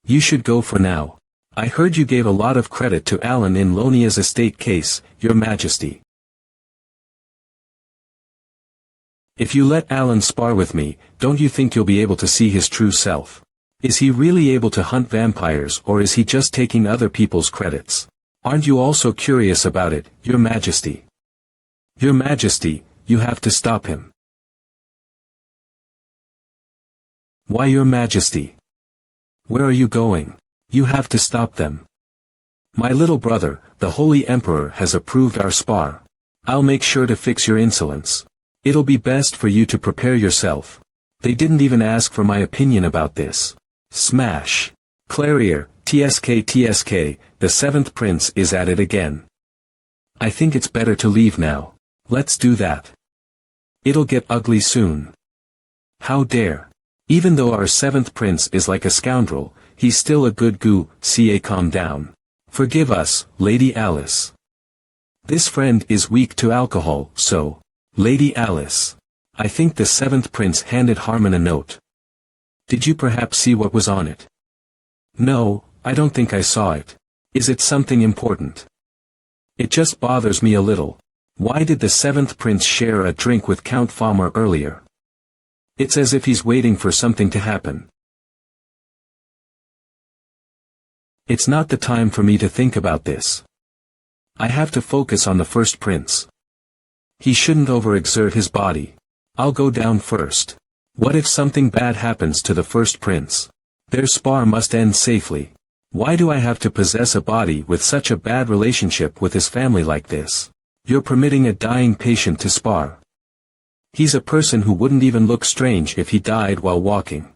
You should go for now. I heard you gave a lot of credit to Alan in Lonia's estate case, your majesty. If you let Alan spar with me, don't you think you'll be able to see his true self? Is he really able to hunt vampires, or is he just taking other people's credits? Aren't you also curious about it, your majesty? Your majesty, you have to stop him. Why, your majesty? Where are you going? You have to stop them. My little brother, the Holy Emperor has approved our spar. I'll make sure to fix your insolence. It'll be best for you to prepare yourself. They didn't even ask for my opinion about this. Smash. Clarier, TSK, the seventh prince is at it again. I think it's better to leave now. Let's do that. It'll get ugly soon. How dare. Even though our seventh prince is like a scoundrel, he's still a good goo. Calm down. Forgive us, Lady Alice. This friend is weak to alcohol, so, Lady Alice. I think the seventh prince handed Harmon a note. Did you perhaps see what was on it? No, I don't think I saw it. Is it something important? It just bothers me a little. Why did the seventh prince share a drink with Count Falmer earlier? It's as if he's waiting for something to happen. It's not the time for me to think about this. I have to focus on the first prince. He shouldn't overexert his body. I'll go down first. What if something bad happens to the first prince? Their spar must end safely. Why do I have to possess a body with such a bad relationship with his family like this? You're permitting a dying patient to spar. He's a person who wouldn't even look strange if he died while walking.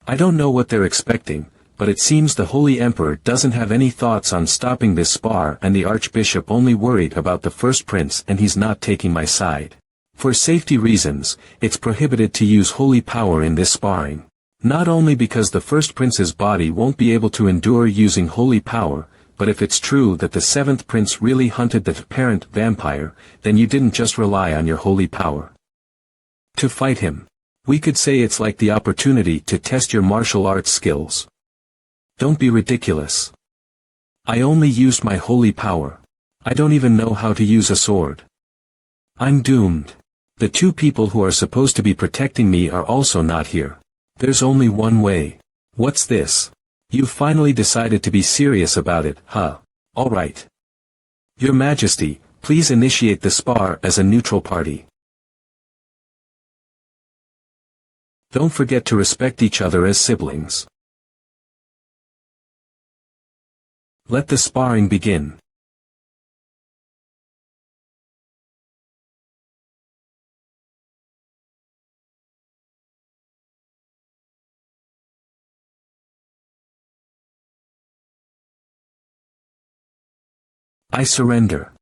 I don't know what they're expecting, but it seems the Holy Emperor doesn't have any thoughts on stopping this spar, and the Archbishop only worried about the first prince, and he's not taking my side. For safety reasons, it's prohibited to use holy power in this sparring. Not only because the first prince's body won't be able to endure using holy power, but if it's true that the seventh prince really hunted the parent vampire, then you didn't just rely on your holy power to fight him. We could say it's like the opportunity to test your martial arts skills. Don't be ridiculous. I only used my holy power. I don't even know how to use a sword. I'm doomed. The two people who are supposed to be protecting me are also not here. There's only one way. What's this? You've finally decided to be serious about it, huh? Alright. Your Majesty, please initiate the spar as a neutral party. Don't forget to respect each other as siblings. Let the sparring begin. I surrender.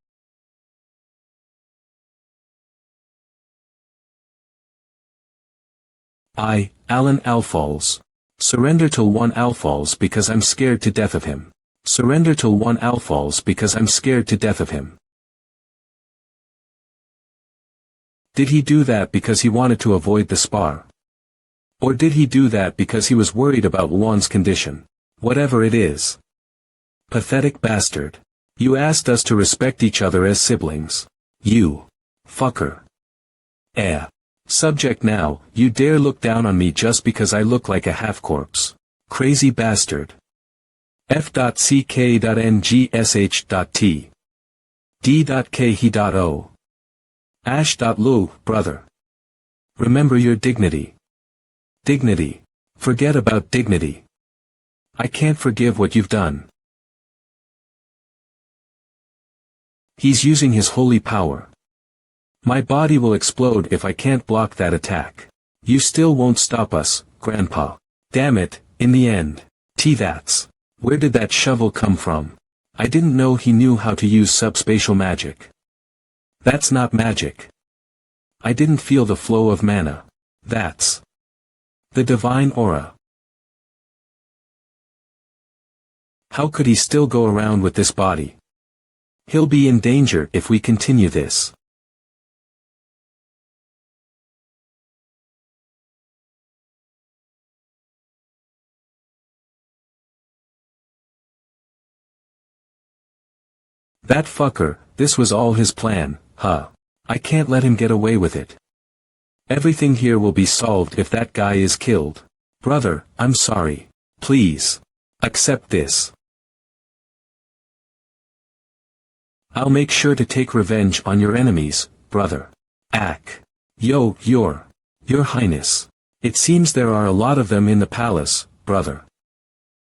I, Alan Alfalls. Surrender till one Alfalls because I'm scared to death of him. Surrender till one Alfalls because I'm scared to death of him. Did he do that because he wanted to avoid the spar? Or did he do that because he was worried about Juan's condition? Whatever it is. Pathetic bastard. You asked us to respect each other as siblings. You. Fucker. Subject now, you dare look down on me just because I look like a half-corpse. Crazy bastard. F.ck.ngsh.t. D.khe.o. Ash.lu, brother. Remember your dignity. Dignity. Forget about dignity. I can't forgive what you've done. He's using his holy power. My body will explode if I can't block that attack. You still won't stop us, Grandpa. Damn it, in the end. That's. Where did that shovel come from? I didn't know he knew how to use subspatial magic. That's not magic. I didn't feel the flow of mana. That's the divine aura. How could he still go around with this body? He'll be in danger if we continue this. That fucker, this was all his plan, huh? I can't let him get away with it. Everything here will be solved if that guy is killed. Brother, I'm sorry. Please. Accept this. I'll make sure to take revenge on your enemies, brother. Your Highness. It seems there are a lot of them in the palace, brother.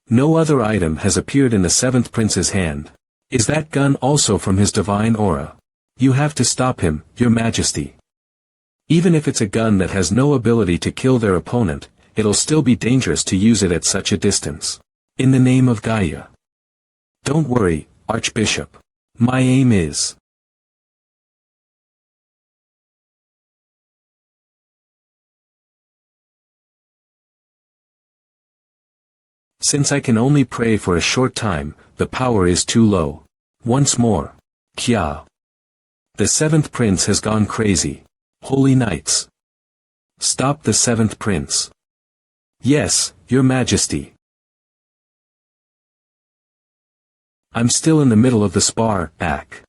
No other item has appeared in the seventh prince's hand. Is that gun also from his divine aura? You have to stop him, Your Majesty. Even if it's a gun that has no ability to kill their opponent, it'll still be dangerous to use it at such a distance. In the name of Gaia. Don't worry, Archbishop. My aim is Since I can only pray for a short time, the power is too low. Once more. Kya. The seventh prince has gone crazy. Holy knights. Stop the seventh prince. Yes, your majesty. I'm still in the middle of the spar, Ak.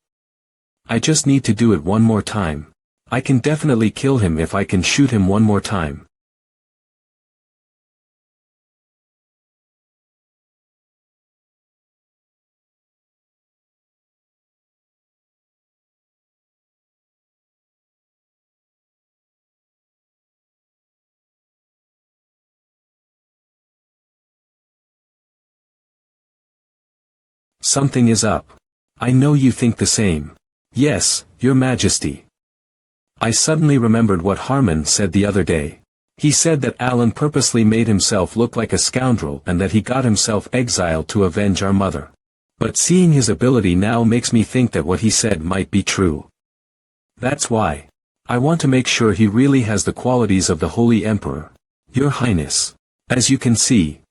I just need to do it one more time. I can definitely kill him if I can shoot him one more time. Something is up. I know you think the same. Yes, your majesty. I suddenly remembered what Harmon said the other day. He said that Alan purposely made himself look like a scoundrel and that he got himself exiled to avenge our mother. But seeing his ability now makes me think that what he said might be true. That's why. I want to make sure he really has the qualities of the Holy Emperor. Your Highness. As you can see.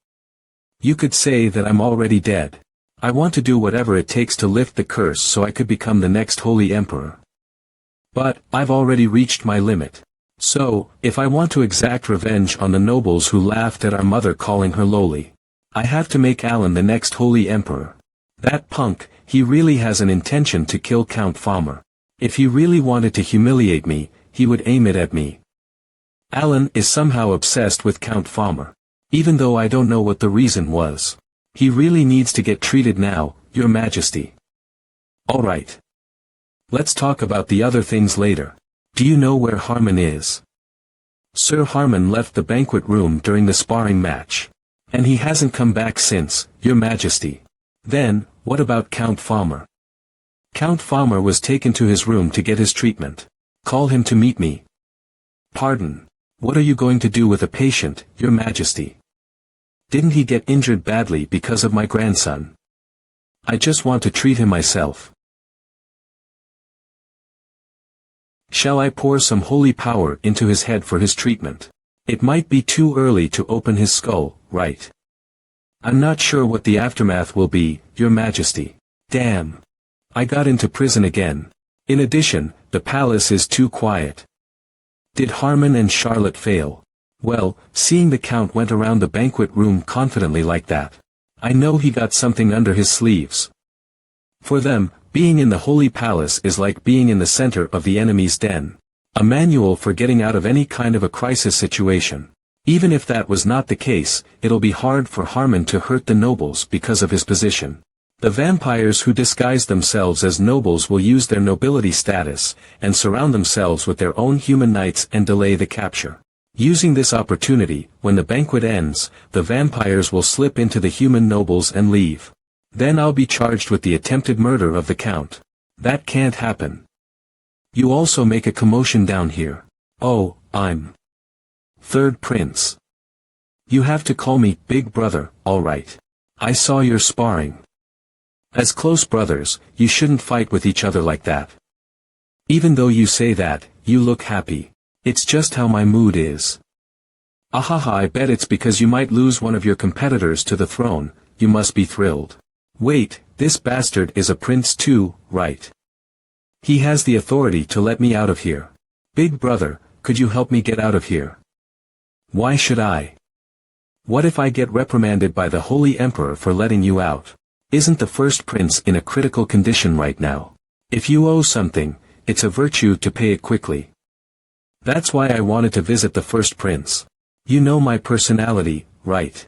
You could say that I'm already dead. I want to do whatever it takes to lift the curse so I could become the next Holy Emperor. But, I've already reached my limit. So, if I want to exact revenge on the nobles who laughed at our mother calling her lowly, I have to make Alan the next Holy Emperor. That punk, he really has an intention to kill Count Falmer. If he really wanted to humiliate me, he would aim it at me. Alan is somehow obsessed with Count Falmer. Even though I don't know what the reason was. He really needs to get treated now, your majesty. Alright. Let's talk about the other things later. Do you know where Harmon is? Sir Harmon left the banquet room during the sparring match. And he hasn't come back since, your majesty. Then, what about Count Falmer? Count Falmer was taken to his room to get his treatment. Call him to meet me. Pardon. What are you going to do with a patient, your majesty? Didn't he get injured badly because of my grandson? I just want to treat him myself. Shall I pour some holy power into his head for his treatment? It might be too early to open his skull, right? I'm not sure what the aftermath will be, your majesty. Damn. I got into prison again. In addition, the palace is too quiet. Did Harmon and Charlotte fail? Well, seeing the Count went around the banquet room confidently like that. I know he got something under his sleeves. For them, being in the Holy Palace is like being in the center of the enemy's den. A manual for getting out of any kind of a crisis situation. Even if that was not the case, it'll be hard for Harmon to hurt the nobles because of his position. The vampires who disguise themselves as nobles will use their nobility status, and surround themselves with their own human knights and delay the capture. Using this opportunity, when the banquet ends, the vampires will slip into the human nobles and leave. Then I'll be charged with the attempted murder of the Count. That can't happen. You also make a commotion down here. Oh, I'm Third Prince. You have to call me Big Brother, alright. I saw your sparring. As close brothers, you shouldn't fight with each other like that. Even though you say that, you look happy. It's just how my mood is. Ahaha, I bet it's because you might lose one of your competitors to the throne, you must be thrilled. Wait, this bastard is a prince too, right? He has the authority to let me out of here. Big brother, could you help me get out of here? Why should I? What if I get reprimanded by the Holy Emperor for letting you out? Isn't the first prince in a critical condition right now? If you owe something, it's a virtue to pay it quickly. That's why I wanted to visit the first prince. You know my personality, right?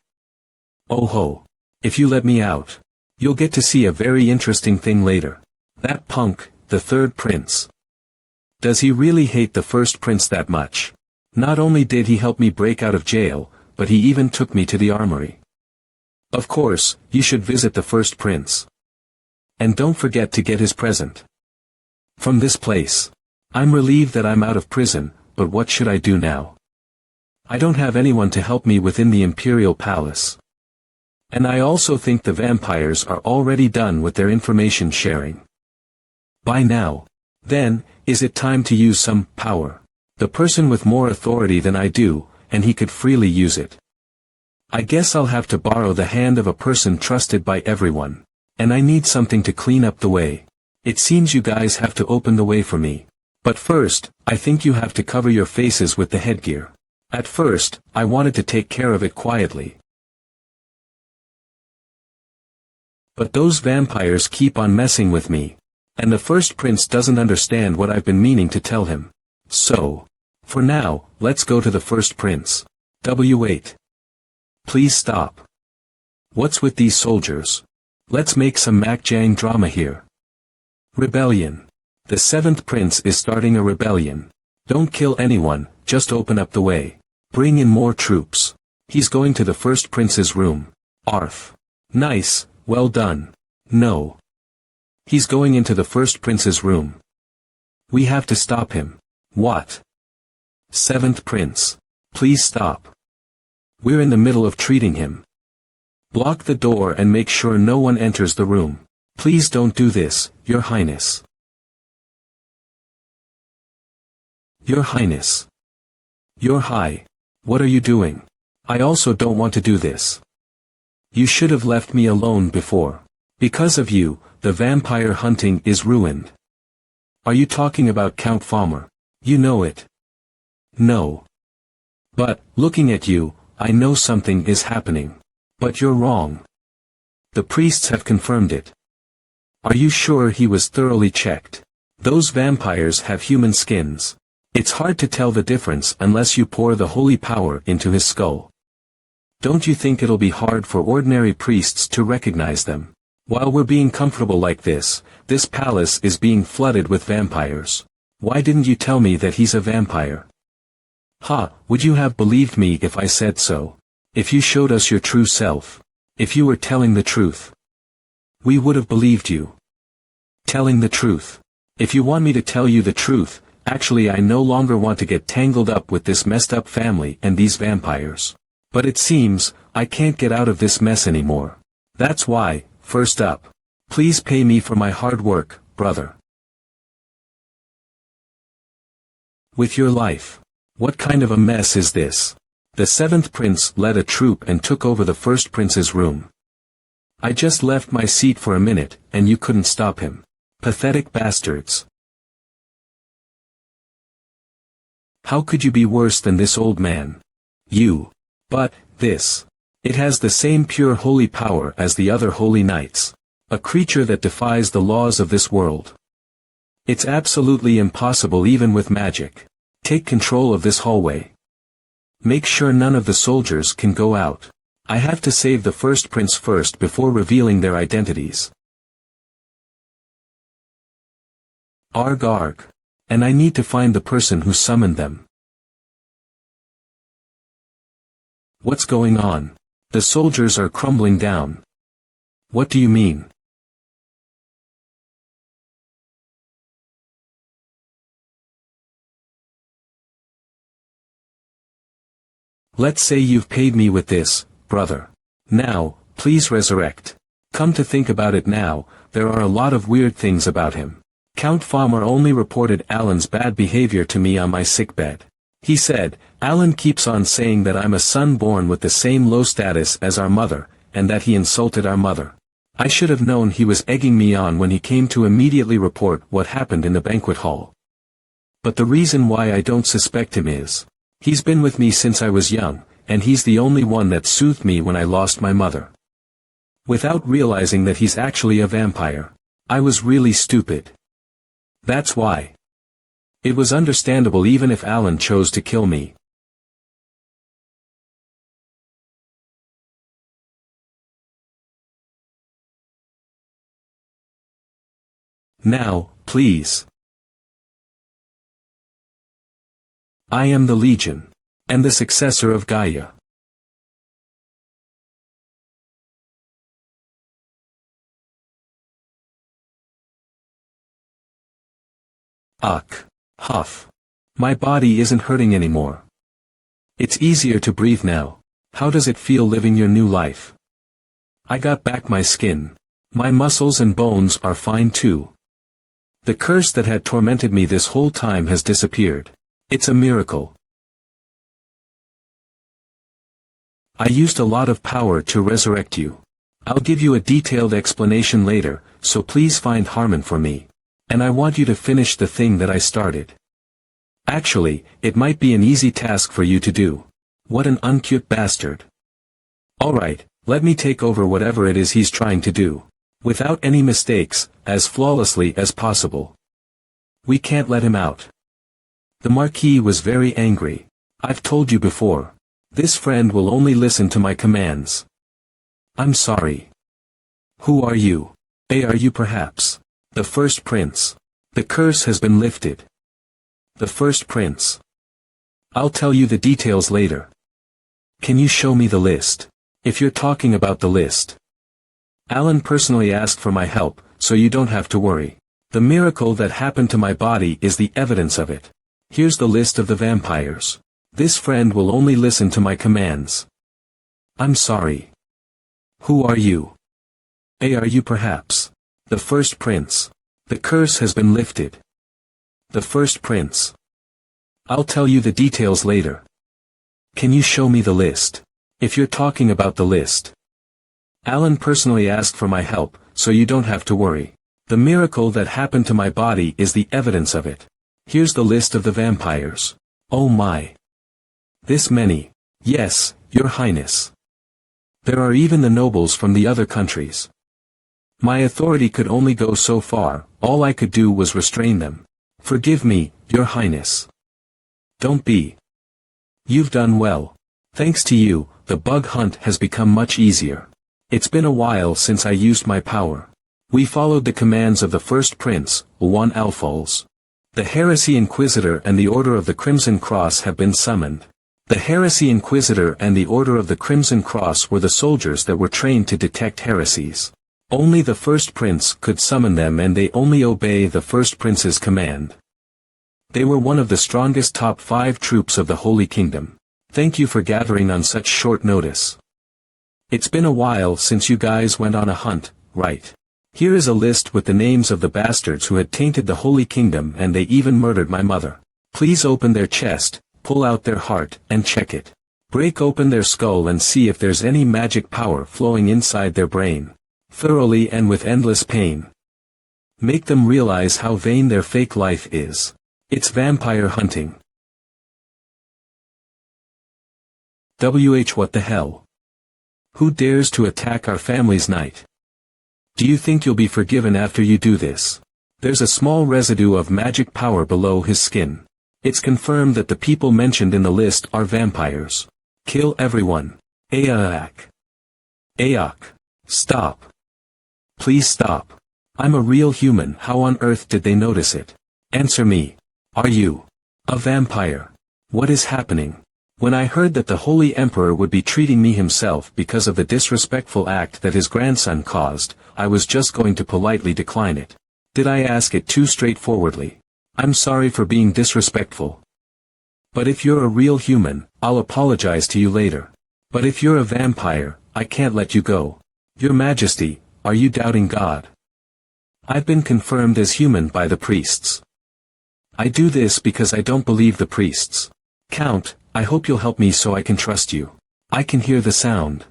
Oh ho. If you let me out, you'll get to see a very interesting thing later. That punk, the third prince. Does he really hate the first prince that much? Not only did he help me break out of jail, but he even took me to the armory. Of course, you should visit the first prince. And don't forget to get his present. From this place. I'm relieved that I'm out of prison, but what should I do now? I don't have anyone to help me within the Imperial Palace. And I also think the vampires are already done with their information sharing. By now. Then, is it time to use some power? The person with more authority than I do, and he could freely use it. I guess I'll have to borrow the hand of a person trusted by everyone. And I need something to clean up the way. It seems you guys have to open the way for me. But first, I think you have to cover your faces with the headgear. At first, I wanted to take care of it quietly. But those vampires keep on messing with me. And the first prince doesn't understand what I've been meaning to tell him. So, for now, let's go to the first prince. W8. Please stop. What's with these soldiers? Let's make some Macjang drama here. Rebellion. The seventh prince is starting a rebellion. Don't kill anyone, just open up the way. Bring in more troops. He's going to the first prince's room. Arf. Nice, well done. No. He's going into the first prince's room. We have to stop him. What? Seventh prince. Please stop. We're in the middle of treating him. Block the door and make sure no one enters the room. Please don't do this, Your Highness. Your Highness. Your High. What are you doing? I also don't want to do this. You should have left me alone before. Because of you, the vampire hunting is ruined. Are you talking about Count Falmer? You know it. No. But, looking at you, I know something is happening. But you're wrong. The priests have confirmed it. Are you sure he was thoroughly checked? Those vampires have human skins. It's hard to tell the difference unless you pour the holy power into his skull. Don't you think it'll be hard for ordinary priests to recognize them? While we're being comfortable like this palace is being flooded with vampires. Why didn't you tell me that he's a vampire? Ha, would you have believed me if I said so? If you showed us your true self. If you were telling the truth. We would have believed you. Telling the truth. If you want me to tell you the truth, actually I no longer want to get tangled up with this messed up family and these vampires. But it seems, I can't get out of this mess anymore. That's why, first up. Please pay me for my hard work, brother. With your life. What kind of a mess is this? The seventh prince led a troop and took over the first prince's room. I just left my seat for a minute, and you couldn't stop him. Pathetic bastards. How could you be worse than this old man? You. But, this. It has the same pure holy power as the other holy knights. A creature that defies the laws of this world. It's absolutely impossible even with magic. Take control of this hallway. Make sure none of the soldiers can go out. I have to save the first prince first before revealing their identities. Arg arg. And I need to find the person who summoned them. What's going on? The soldiers are crumbling down. What do you mean? Let's say you've paid me with this, brother. Now, please resurrect. Come to think about it now, there are a lot of weird things about him. Count Falmer only reported Alan's bad behavior to me on my sickbed. He said, Alan keeps on saying that I'm a son born with the same low status as our mother, and that he insulted our mother. I should have known he was egging me on when he came to immediately report what happened in the banquet hall. But the reason why I don't suspect him is, he's been with me since I was young, and he's the only one that soothed me when I lost my mother. Without realizing that he's actually a vampire. I was really stupid. That's why. It was understandable even if Alan chose to kill me. Now, please. I am the Legion. And the successor of Gaia. Ugh. Huff. My body isn't hurting anymore. It's easier to breathe now. How does it feel living your new life? I got back my skin. My muscles and bones are fine too. The curse that had tormented me this whole time has disappeared. It's a miracle. I used a lot of power to resurrect you. I'll give you a detailed explanation later, so please find Harmon for me. And I want you to finish the thing that I started. Actually, it might be an easy task for you to do. What an uncute bastard. Alright, let me take over whatever it is he's trying to do. Without any mistakes, as flawlessly as possible. We can't let him out. The Marquis was very angry. I've told you before. This friend will only listen to my commands. I'm sorry. Who are you? Are you perhaps the first prince? The curse has been lifted. The first prince. I'll tell you the details later. Can you show me the list? If you're talking about the list. Alan personally asked for my help, so you don't have to worry. The miracle that happened to my body is the evidence of it. Here's the list of the vampires. This friend will only listen to my commands. I'm sorry. Who are you? Are you perhaps the first prince? The curse has been lifted. The first prince. I'll tell you the details later. Can you show me the list? If you're talking about the list. Alan personally asked for my help, so you don't have to worry. The miracle that happened to my body is the evidence of it. Here's the list of the vampires. Oh my. This many. Yes, Your Highness. There are even the nobles from the other countries. My authority could only go so far, all I could do was restrain them. Forgive me, Your Highness. Don't be. You've done well. Thanks to you, the bug hunt has become much easier. It's been a while since I used my power. We followed the commands of the first prince, Juan Alfols. The Heresy Inquisitor and the Order of the Crimson Cross have been summoned. The Heresy Inquisitor and the Order of the Crimson Cross were the soldiers that were trained to detect heresies. Only the first prince could summon them, and they only obey the first prince's command. They were one of the strongest top 5 troops of the Holy Kingdom. Thank you for gathering on such short notice. It's been a while since you guys went on a hunt, right? Here is a list with the names of the bastards who had tainted the Holy Kingdom, and they even murdered my mother. Please open their chest, pull out their heart, and check it. Break open their skull and see if there's any magic power flowing inside their brain. Thoroughly and with endless pain. Make them realize how vain their fake life is. It's vampire hunting. What the hell? Who dares to attack our family's knight? Do you think you'll be forgiven after you do this? There's a small residue of magic power below his skin. It's confirmed that the people mentioned in the list are vampires. Kill everyone. Aak. Stop. Please stop. I'm a real human. How on earth did they notice it? Answer me. Are you a vampire? What is happening? When I heard that the Holy Emperor would be treating me himself because of the disrespectful act that his grandson caused, I was just going to politely decline it. Did I ask it too straightforwardly? I'm sorry for being disrespectful. But if you're a real human, I'll apologize to you later. But if you're a vampire, I can't let you go. Your Majesty, are you doubting God? I've been confirmed as human by the priests. I do this because I don't believe the priests. Count, I hope you'll help me so I can trust you. I can hear the sound.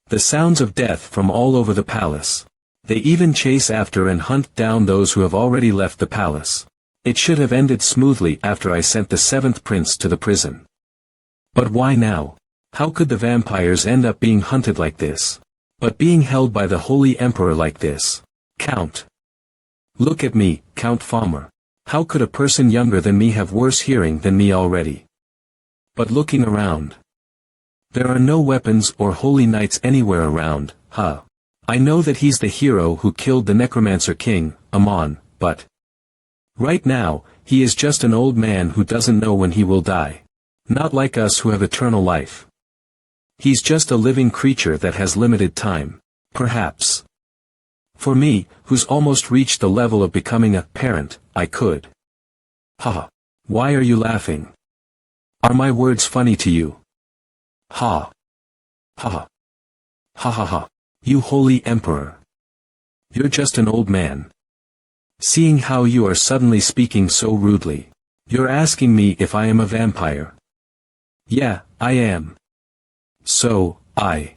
The sounds of death from all over the palace. They even chase after and hunt down those who have already left the palace. It should have ended smoothly after I sent the 7th prince to the prison. But why now? How could the vampires end up being hunted like this? But being held by the Holy Emperor like this? Count. Look at me, Count Farmer. How could a person younger than me have worse hearing than me already? But looking around. There are no weapons or holy knights anywhere around, huh? I know that he's the hero who killed the Necromancer King, Amon, but right now, he is just an old man who doesn't know when he will die. Not like us who have eternal life. He's just a living creature that has limited time. Perhaps. For me, who's almost reached the level of becoming a parent, I could. Haha. Why are you laughing? Are my words funny to you? Ha. Ha. Ha ha ha. You Holy Emperor. You're just an old man. Seeing how you are suddenly speaking so rudely. You're asking me if I am a vampire. Yeah, I am. So, I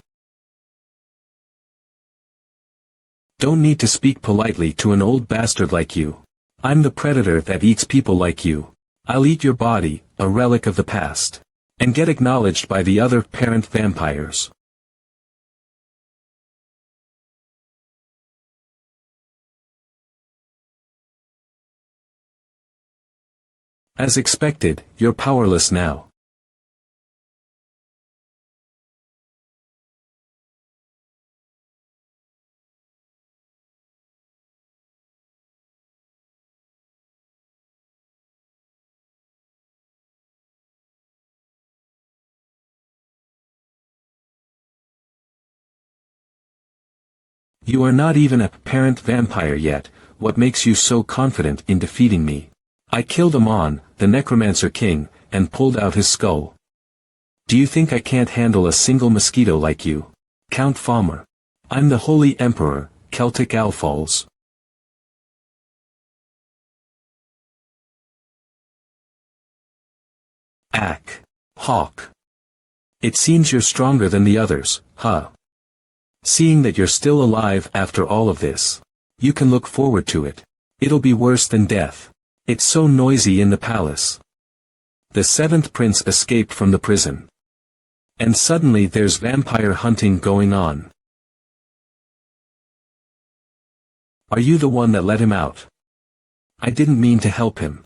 don't need to speak politely to an old bastard like you. I'm the predator that eats people like you. I'll eat your body, a relic of the past. And get acknowledged by the other parent vampires. As expected, you're powerless now. You are not even a parent vampire yet. What makes you so confident in defeating me? I killed Amon, the Necromancer King, and pulled out his skull. Do you think I can't handle a single mosquito like you? Count Falmer. I'm the Holy Emperor, Celtic Alfals. Ack. Hawk. It seems you're stronger than the others, huh? Seeing that you're still alive after all of this. You can look forward to it. It'll be worse than death. It's so noisy in the palace. The seventh prince escaped from the prison. And suddenly there's vampire hunting going on. Are you the one that let him out? I didn't mean to help him.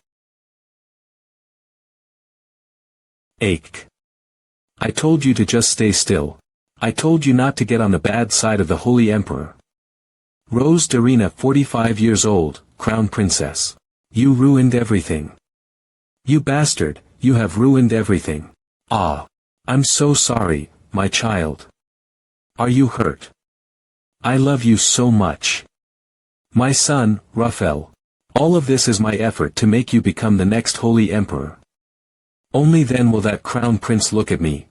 Ache. I told you to just stay still. I told you not to get on the bad side of the Holy Emperor. Rose Darina, 45 years old, Crown Princess. You ruined everything. You bastard, you have ruined everything. Ah. I'm so sorry, my child. Are you hurt? I love you so much. My son, Raphael. All of this is my effort to make you become the next Holy Emperor. Only then will that Crown Prince look at me.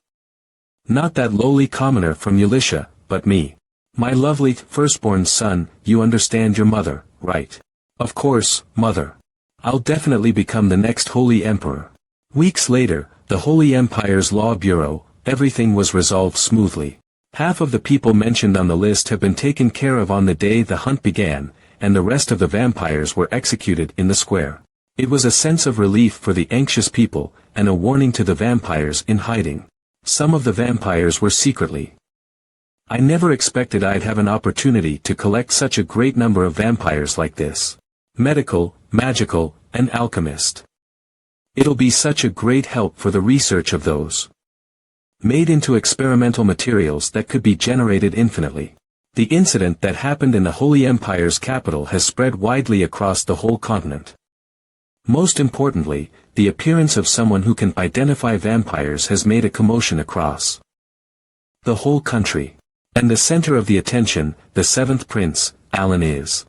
Not that lowly commoner from Elisha, but me. My lovely firstborn son. You understand your mother, right? Of course, mother. I'll definitely become the next Holy Emperor. Weeks later, the Holy Empire's Law Bureau, everything was resolved smoothly. Half of the people mentioned on the list have been taken care of on the day the hunt began, and the rest of the vampires were executed in the square. It was a sense of relief for the anxious people, and a warning to the vampires in hiding. Some of the vampires were secretly. I never expected I'd have an opportunity to collect such a great number of vampires like this. Medical, magical, and alchemist. It'll be such a great help for the research of those. Made into experimental materials that could be generated infinitely. The incident that happened in the Holy Empire's capital has spread widely across the whole continent. Most importantly, the appearance of someone who can identify vampires has made a commotion across the whole country. And the center of the attention, the seventh prince, Alan is.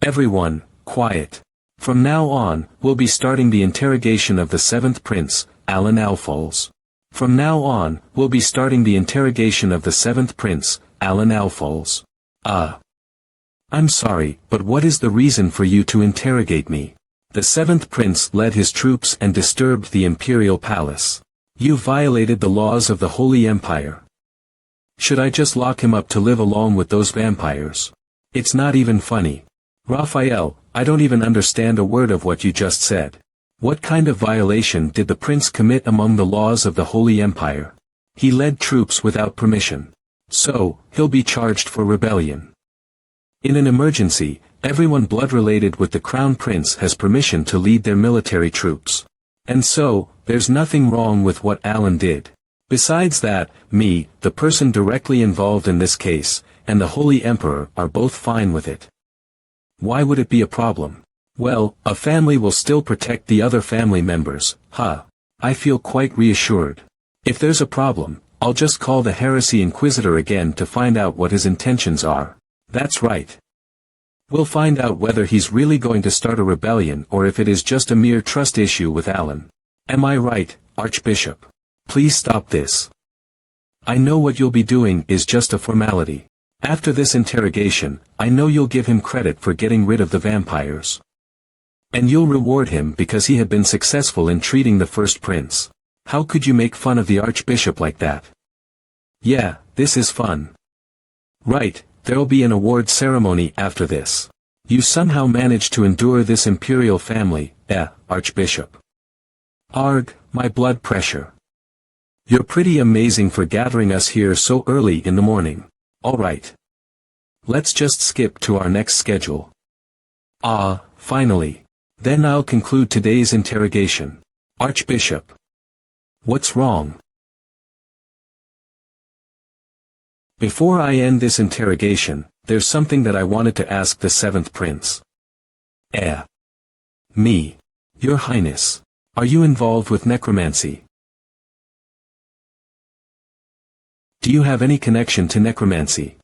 Everyone, quiet. From now on, we'll be starting the interrogation of the seventh prince, Alan Alfals. From now on, we'll be starting the interrogation of the seventh prince, Alan Alfals. I'm sorry, but what is the reason for you to interrogate me? The seventh prince led his troops and disturbed the imperial palace. You violated the laws of the Holy Empire. Should I just lock him up to live along with those vampires? It's not even funny. Raphael, I don't even understand a word of what you just said. What kind of violation did the prince commit among the laws of the Holy Empire? He led troops without permission. So, he'll be charged for rebellion. In an emergency, everyone blood-related with the Crown Prince has permission to lead their military troops. And so, there's nothing wrong with what Alan did. Besides that, me, the person directly involved in this case, and the Holy Emperor are both fine with it. Why would it be a problem? Well, a family will still protect the other family members, I feel quite reassured. If there's a problem, I'll just call the Heresy Inquisitor again to find out what his intentions are. That's right. We'll find out whether he's really going to start a rebellion or if it is just a mere trust issue with Alan. Am I right, Archbishop? Please stop this. I know what you'll be doing is just a formality. After this interrogation, I know you'll give him credit for getting rid of the vampires. And you'll reward him because he had been successful in treating the first prince. How could you make fun of the Archbishop like that? Yeah, this is fun. Right, there'll be an award ceremony after this. You somehow managed to endure this imperial family, Archbishop. Arg, my blood pressure. You're pretty amazing for gathering us here so early in the morning. Alright. Let's just skip to our next schedule. Ah, finally. Then I'll conclude today's interrogation. Archbishop. What's wrong? Before I end this interrogation, there's something that I wanted to ask the seventh prince. Me. Your Highness. Are you involved with necromancy? Do you have any connection to necromancy?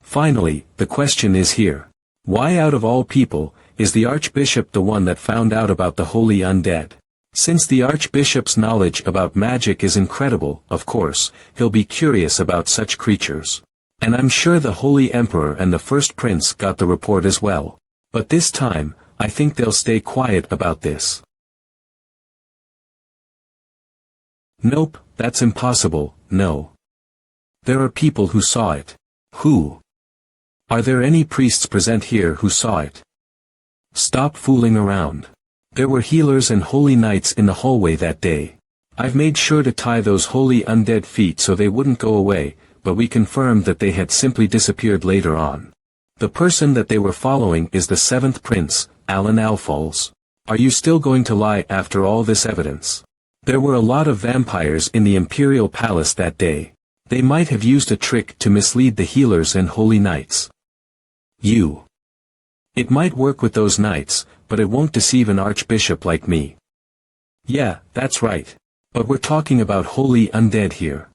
Finally, the question is here. Why out of all people, is the Archbishop the one that found out about the holy undead? Since the Archbishop's knowledge about magic is incredible, of course, he'll be curious about such creatures. And I'm sure the Holy Emperor and the First Prince got the report as well. But this time, I think they'll stay quiet about this. Nope, that's impossible, no. There are people who saw it. Who? Are there any priests present here who saw it? Stop fooling around. There were healers and holy knights in the hallway that day. I've made sure to tie those holy undead feet so they wouldn't go away, but we confirmed that they had simply disappeared later on. The person that they were following is the seventh prince, Alan Alfols. Are you still going to lie after all this evidence? There were a lot of vampires in the imperial palace that day. They might have used a trick to mislead the healers and holy knights. It might work with those knights, but it won't deceive an archbishop like me. Yeah, that's right. But we're talking about holy undead here.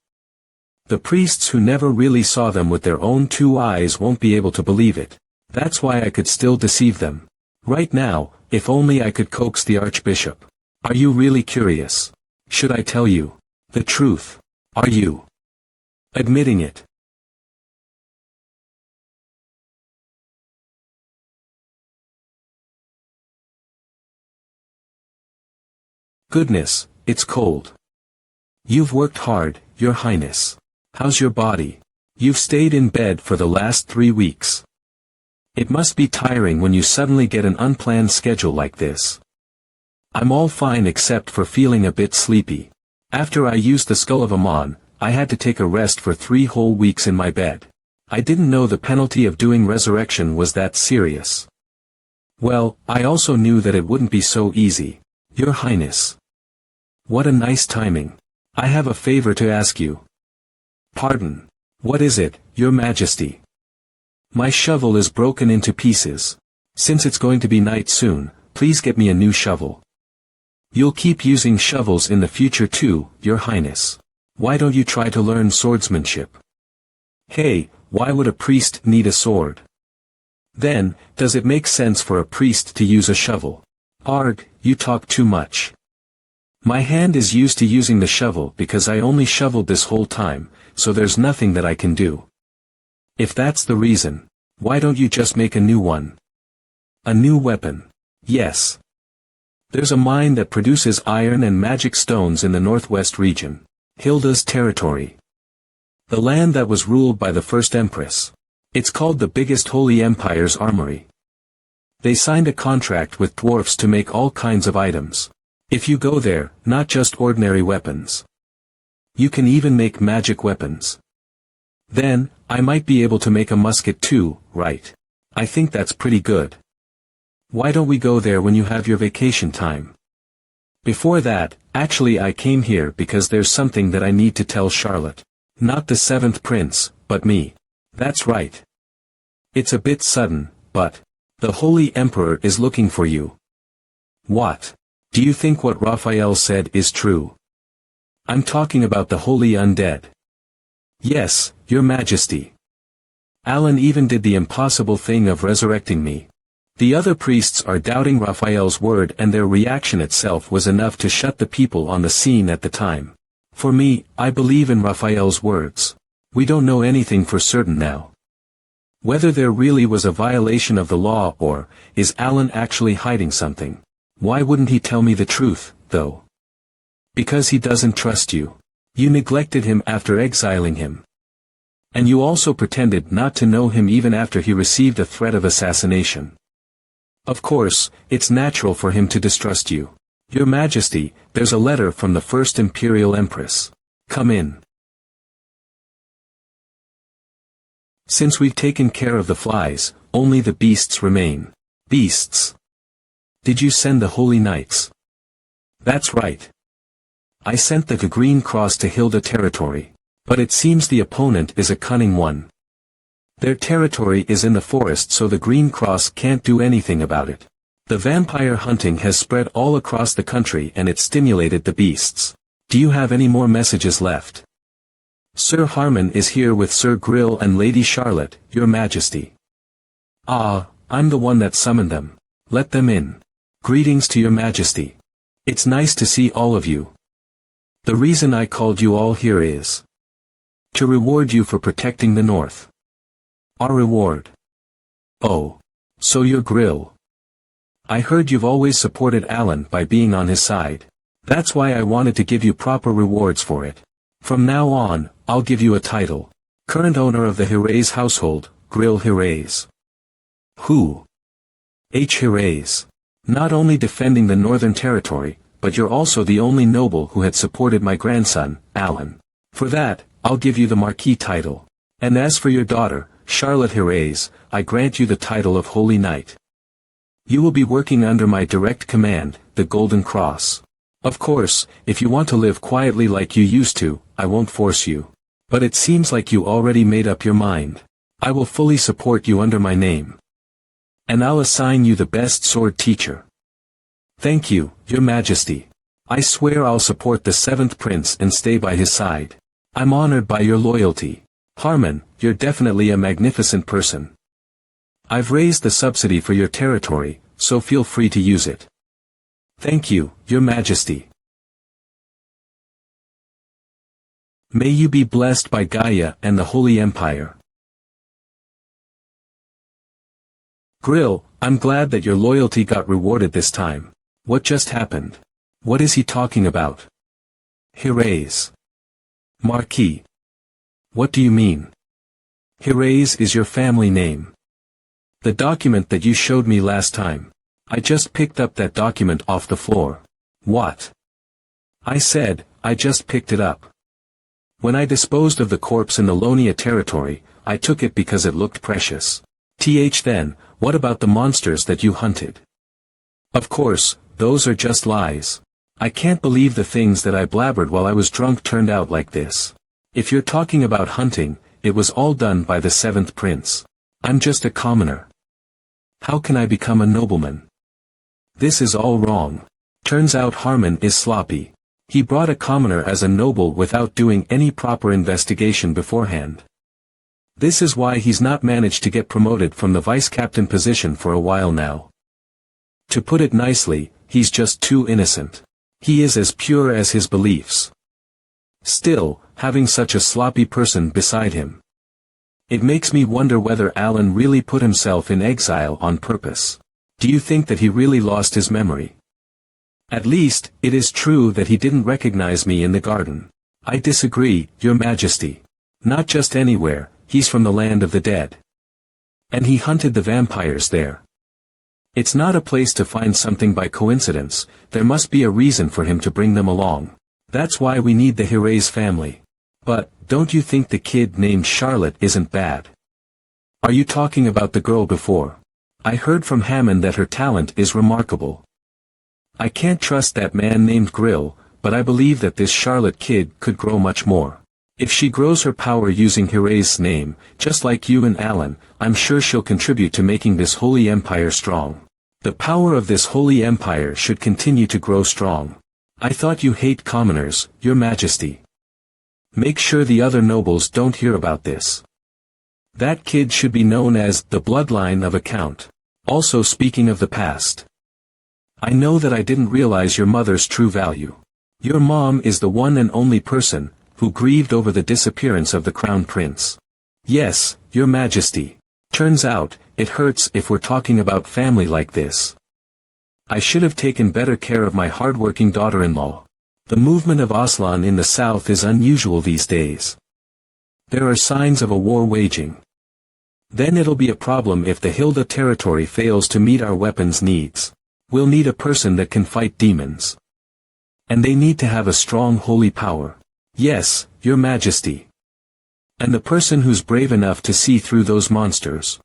The priests who never really saw them with their own two eyes won't be able to believe it. That's why I could still deceive them. Right now, if only I could coax the archbishop. Are you really curious? Should I tell you the truth? Are you admitting it? Goodness, it's cold. You've worked hard, Your Highness. How's your body? You've stayed in bed for the last 3 weeks. It must be tiring when you suddenly get an unplanned schedule like this. I'm all fine except for feeling a bit sleepy. After I used the skull of Amon, I had to take a rest for 3 whole weeks in my bed. I didn't know the penalty of doing resurrection was that serious. Well, I also knew that it wouldn't be so easy. Your Highness. What a nice timing. I have a favor to ask you. Pardon. What is it, Your Majesty? My shovel is broken into pieces. Since it's going to be night soon, please get me a new shovel. You'll keep using shovels in the future too, Your Highness. Why don't you try to learn swordsmanship? Hey, why would a priest need a sword? Then, does it make sense for a priest to use a shovel? Arg, you talk too much. My hand is used to using the shovel because I only shoveled this whole time, so there's nothing that I can do. If that's the reason, why don't you just make a new one? A new weapon. Yes. There's a mine that produces iron and magic stones in the northwest region. Hilda's territory. The land that was ruled by the first empress. It's called the biggest holy empire's armory. They signed a contract with dwarfs to make all kinds of items. If you go there, not just ordinary weapons. You can even make magic weapons. Then, I might be able to make a musket too, right? I think that's pretty good. Why don't we go there when you have your vacation time? Before that, actually I came here because there's something that I need to tell Charlotte. Not the seventh prince, but me. That's right. It's a bit sudden, but the Holy Emperor is looking for you. What? Do you think what Raphael said is true? I'm talking about the holy undead. Yes, Your Majesty. Alan even did the impossible thing of resurrecting me. The other priests are doubting Raphael's word and their reaction itself was enough to shut the people on the scene at the time. For me, I believe in Raphael's words. We don't know anything for certain now. Whether there really was a violation of the law or, is Alan actually hiding something? Why wouldn't he tell me the truth, though? Because he doesn't trust you. You neglected him after exiling him. And you also pretended not to know him even after he received a threat of assassination. Of course, it's natural for him to distrust you. Your Majesty, there's a letter from the First Imperial Empress. Come in. Since we've taken care of the flies, only the beasts remain. Beasts. Did you send the Holy Knights? That's right. I sent the Green Cross to Hilda territory. But it seems the opponent is a cunning one. Their territory is in the forest, so the Green Cross can't do anything about it. The vampire hunting has spread all across the country and it stimulated the beasts. Do you have any more messages left? Sir Harmon is here with Sir Grill and Lady Charlotte, Your Majesty. Ah, I'm the one that summoned them. Let them in. Greetings to Your Majesty. It's nice to see all of you. The reason I called you all here is to reward you for protecting the North. Our reward. Oh. So you're Grill. I heard you've always supported Alan by being on his side. That's why I wanted to give you proper rewards for it. From now on, I'll give you a title. Current owner of the Hirays household, Grill Hirays. Who? H. Hirays. Not only defending the Northern Territory, but you're also the only noble who had supported my grandson, Alan. For that, I'll give you the Marquis title. And as for your daughter, Charlotte Hirays, I grant you the title of Holy Knight. You will be working under my direct command, the Golden Cross. Of course, if you want to live quietly like you used to, I won't force you. But it seems like you already made up your mind. I will fully support you under my name. And I'll assign you the best sword teacher. Thank you, Your Majesty. I swear I'll support the 7th Prince and stay by his side. I'm honored by your loyalty. Harmon, you're definitely a magnificent person. I've raised the subsidy for your territory, so feel free to use it. Thank you, Your Majesty. May you be blessed by Gaia and the Holy Empire. Grill, I'm glad that your loyalty got rewarded this time. What just happened? What is he talking about? Hirays. Marquis. What do you mean? Hirays is your family name. The document that you showed me last time. I just picked up that document off the floor. What? I said, I just picked it up. When I disposed of the corpse in the Lonia territory, I took it because it looked precious. Then, what about the monsters that you hunted? Of course, those are just lies. I can't believe the things that I blabbered while I was drunk turned out like this. If you're talking about hunting, it was all done by the 7th Prince. I'm just a commoner. How can I become a nobleman? This is all wrong. Turns out Harmon is sloppy. He brought a commoner as a noble without doing any proper investigation beforehand. This is why he's not managed to get promoted from the vice-captain position for a while now. To put it nicely, he's just too innocent. He is as pure as his beliefs. Still, having such a sloppy person beside him. It makes me wonder whether Alan really put himself in exile on purpose. Do you think that he really lost his memory? At least, it is true that he didn't recognize me in the garden. I disagree, Your Majesty. Not just anywhere, he's from the land of the dead. And he hunted the vampires there. It's not a place to find something by coincidence, there must be a reason for him to bring them along. That's why we need the Hirays family. But, don't you think the kid named Charlotte isn't bad? Are you talking about the girl before? I heard from Hammond that her talent is remarkable. I can't trust that man named Grill, but I believe that this Charlotte kid could grow much more. If she grows her power using Hirays' name, just like you and Alan, I'm sure she'll contribute to making this holy empire strong. The power of this holy empire should continue to grow strong. I thought you hate commoners, Your Majesty. Make sure the other nobles don't hear about this. That kid should be known as the bloodline of a count. Also speaking of the past. I know that I didn't realize your mother's true value. Your mom is the one and only person who grieved over the disappearance of the crown prince. Yes, Your Majesty. Turns out, it hurts if we're talking about family like this. I should have taken better care of my hardworking daughter-in-law. The movement of Aslan in the south is unusual these days. There are signs of a war waging. Then it'll be a problem if the Hilda territory fails to meet our weapons needs. We'll need a person that can fight demons. And they need to have a strong holy power. Yes, Your Majesty. And the person who's brave enough to see through those monsters.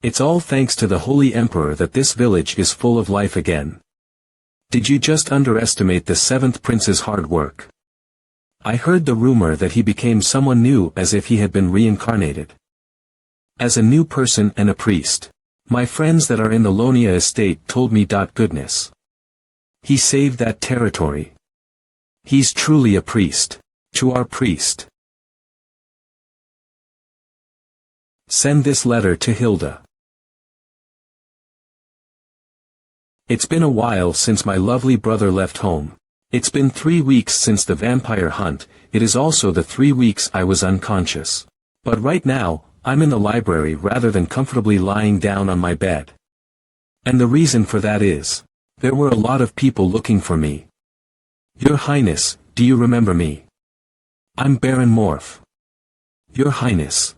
It's all thanks to the Holy Emperor that this village is full of life again. Did you just underestimate the 7th Prince's hard work? I heard the rumor that he became someone new as if he had been reincarnated. As a new person and a priest. My friends that are in the Lonia estate told me. Goodness. He saved that territory. He's truly a priest. To our priest. Send this letter to Hilda. It's been a while since my lovely brother left home. It's been 3 weeks since the vampire hunt. It is also the 3 weeks I was unconscious. But right now, I'm in the library rather than comfortably lying down on my bed. And the reason for that is, there were a lot of people looking for me. Your Highness, do you remember me? I'm Baron Morph. Your Highness.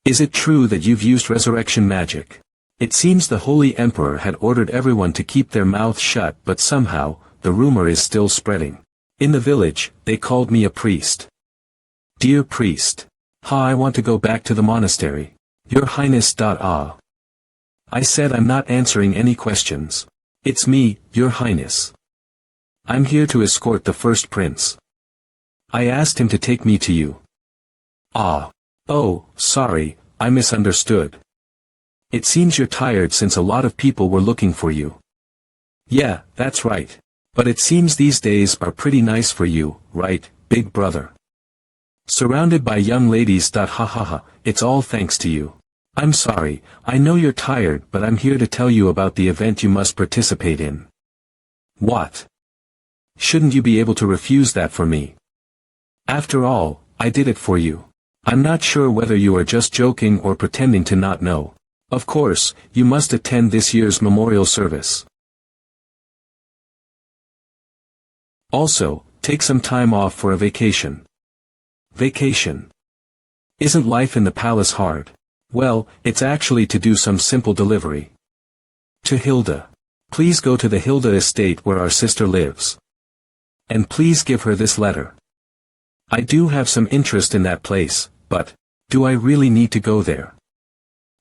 Is it true that you've used resurrection magic? It seems the Holy Emperor had ordered everyone to keep their mouths shut, but somehow, the rumor is still spreading. In the village, they called me a priest. Dear priest. I want to go back to the monastery. Your Highness. I said I'm not answering any questions. It's me, Your Highness. I'm here to escort the first prince. I asked him to take me to you. Oh, sorry, I misunderstood. It seems you're tired since a lot of people were looking for you. Yeah, that's right. But it seems these days are pretty nice for you, right, big brother? Surrounded by young ladies. It's all thanks to you. I'm sorry, I know you're tired, but I'm here to tell you about the event you must participate in. What? Shouldn't you be able to refuse that for me? After all, I did it for you. I'm not sure whether you are just joking or pretending to not know. Of course, you must attend this year's memorial service. Also, take some time off for a vacation. Vacation. Isn't life in the palace hard? Well, it's actually to do some simple delivery. To Hilda. Please go to the Hilda estate where our sister lives. And please give her this letter. I do have some interest in that place, but, do I really need to go there?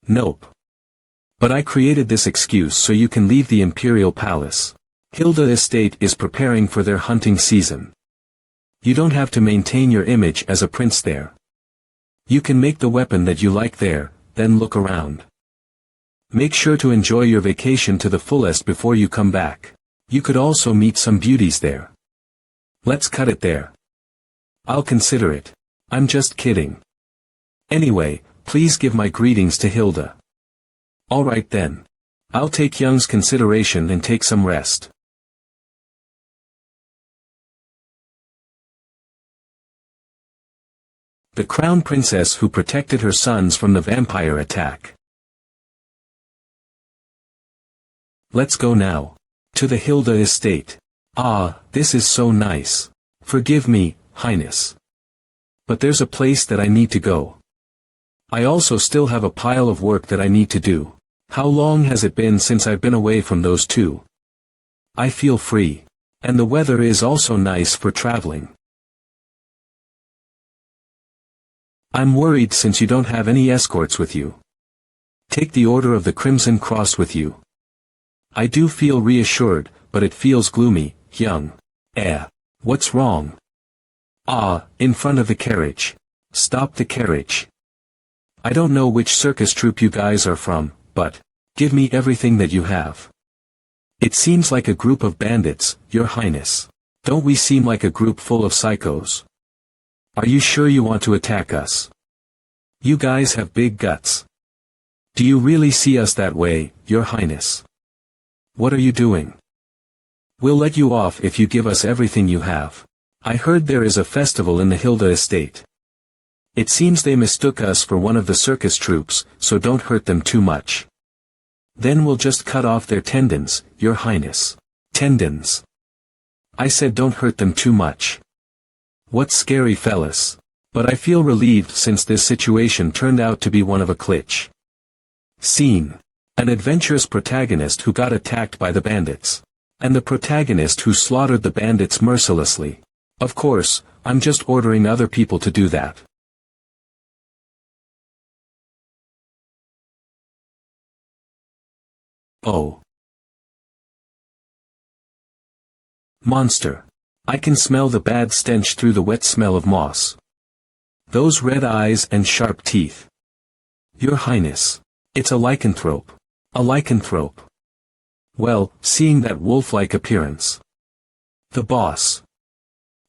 Nope. But I created this excuse so you can leave the Imperial Palace. Hilda estate is preparing for their hunting season. You don't have to maintain your image as a prince there. You can make the weapon that you like there, then look around. Make sure to enjoy your vacation to the fullest before you come back. You could also meet some beauties there. Let's cut it there. I'll consider it. I'm just kidding. Anyway, please give my greetings to Hilda. Alright then. I'll take Young's consideration and take some rest. The Crown Princess who protected her sons from the vampire attack. Let's go now. To the Hilda estate. This is so nice. Forgive me, Highness. But there's a place that I need to go. I also still have a pile of work that I need to do. How long has it been since I've been away from those two? I feel free. And the weather is also nice for traveling. I'm worried since you don't have any escorts with you. Take the Order of the Crimson Cross with you. I do feel reassured, but it feels gloomy, Young. What's wrong? In front of the carriage. Stop the carriage. I don't know which circus troupe you guys are from, but, give me everything that you have. It seems like a group of bandits, Your Highness. Don't we seem like a group full of psychos? Are you sure you want to attack us? You guys have big guts. Do you really see us that way, Your Highness? What are you doing? We'll let you off if you give us everything you have. I heard there is a festival in the Hilda estate. It seems they mistook us for one of the circus troops, so don't hurt them too much. Then we'll just cut off their tendons, your highness. Tendons. I said don't hurt them too much. What scary fellas. But I feel relieved since this situation turned out to be one of a glitch. Scene. An adventurous protagonist who got attacked by the bandits. And the protagonist who slaughtered the bandits mercilessly. Of course, I'm just ordering other people to do that. Oh. Monster. I can smell the bad stench through the wet smell of moss. Those red eyes and sharp teeth. Your highness. It's a lycanthrope. A lycanthrope. Well, seeing that wolf-like appearance. The boss.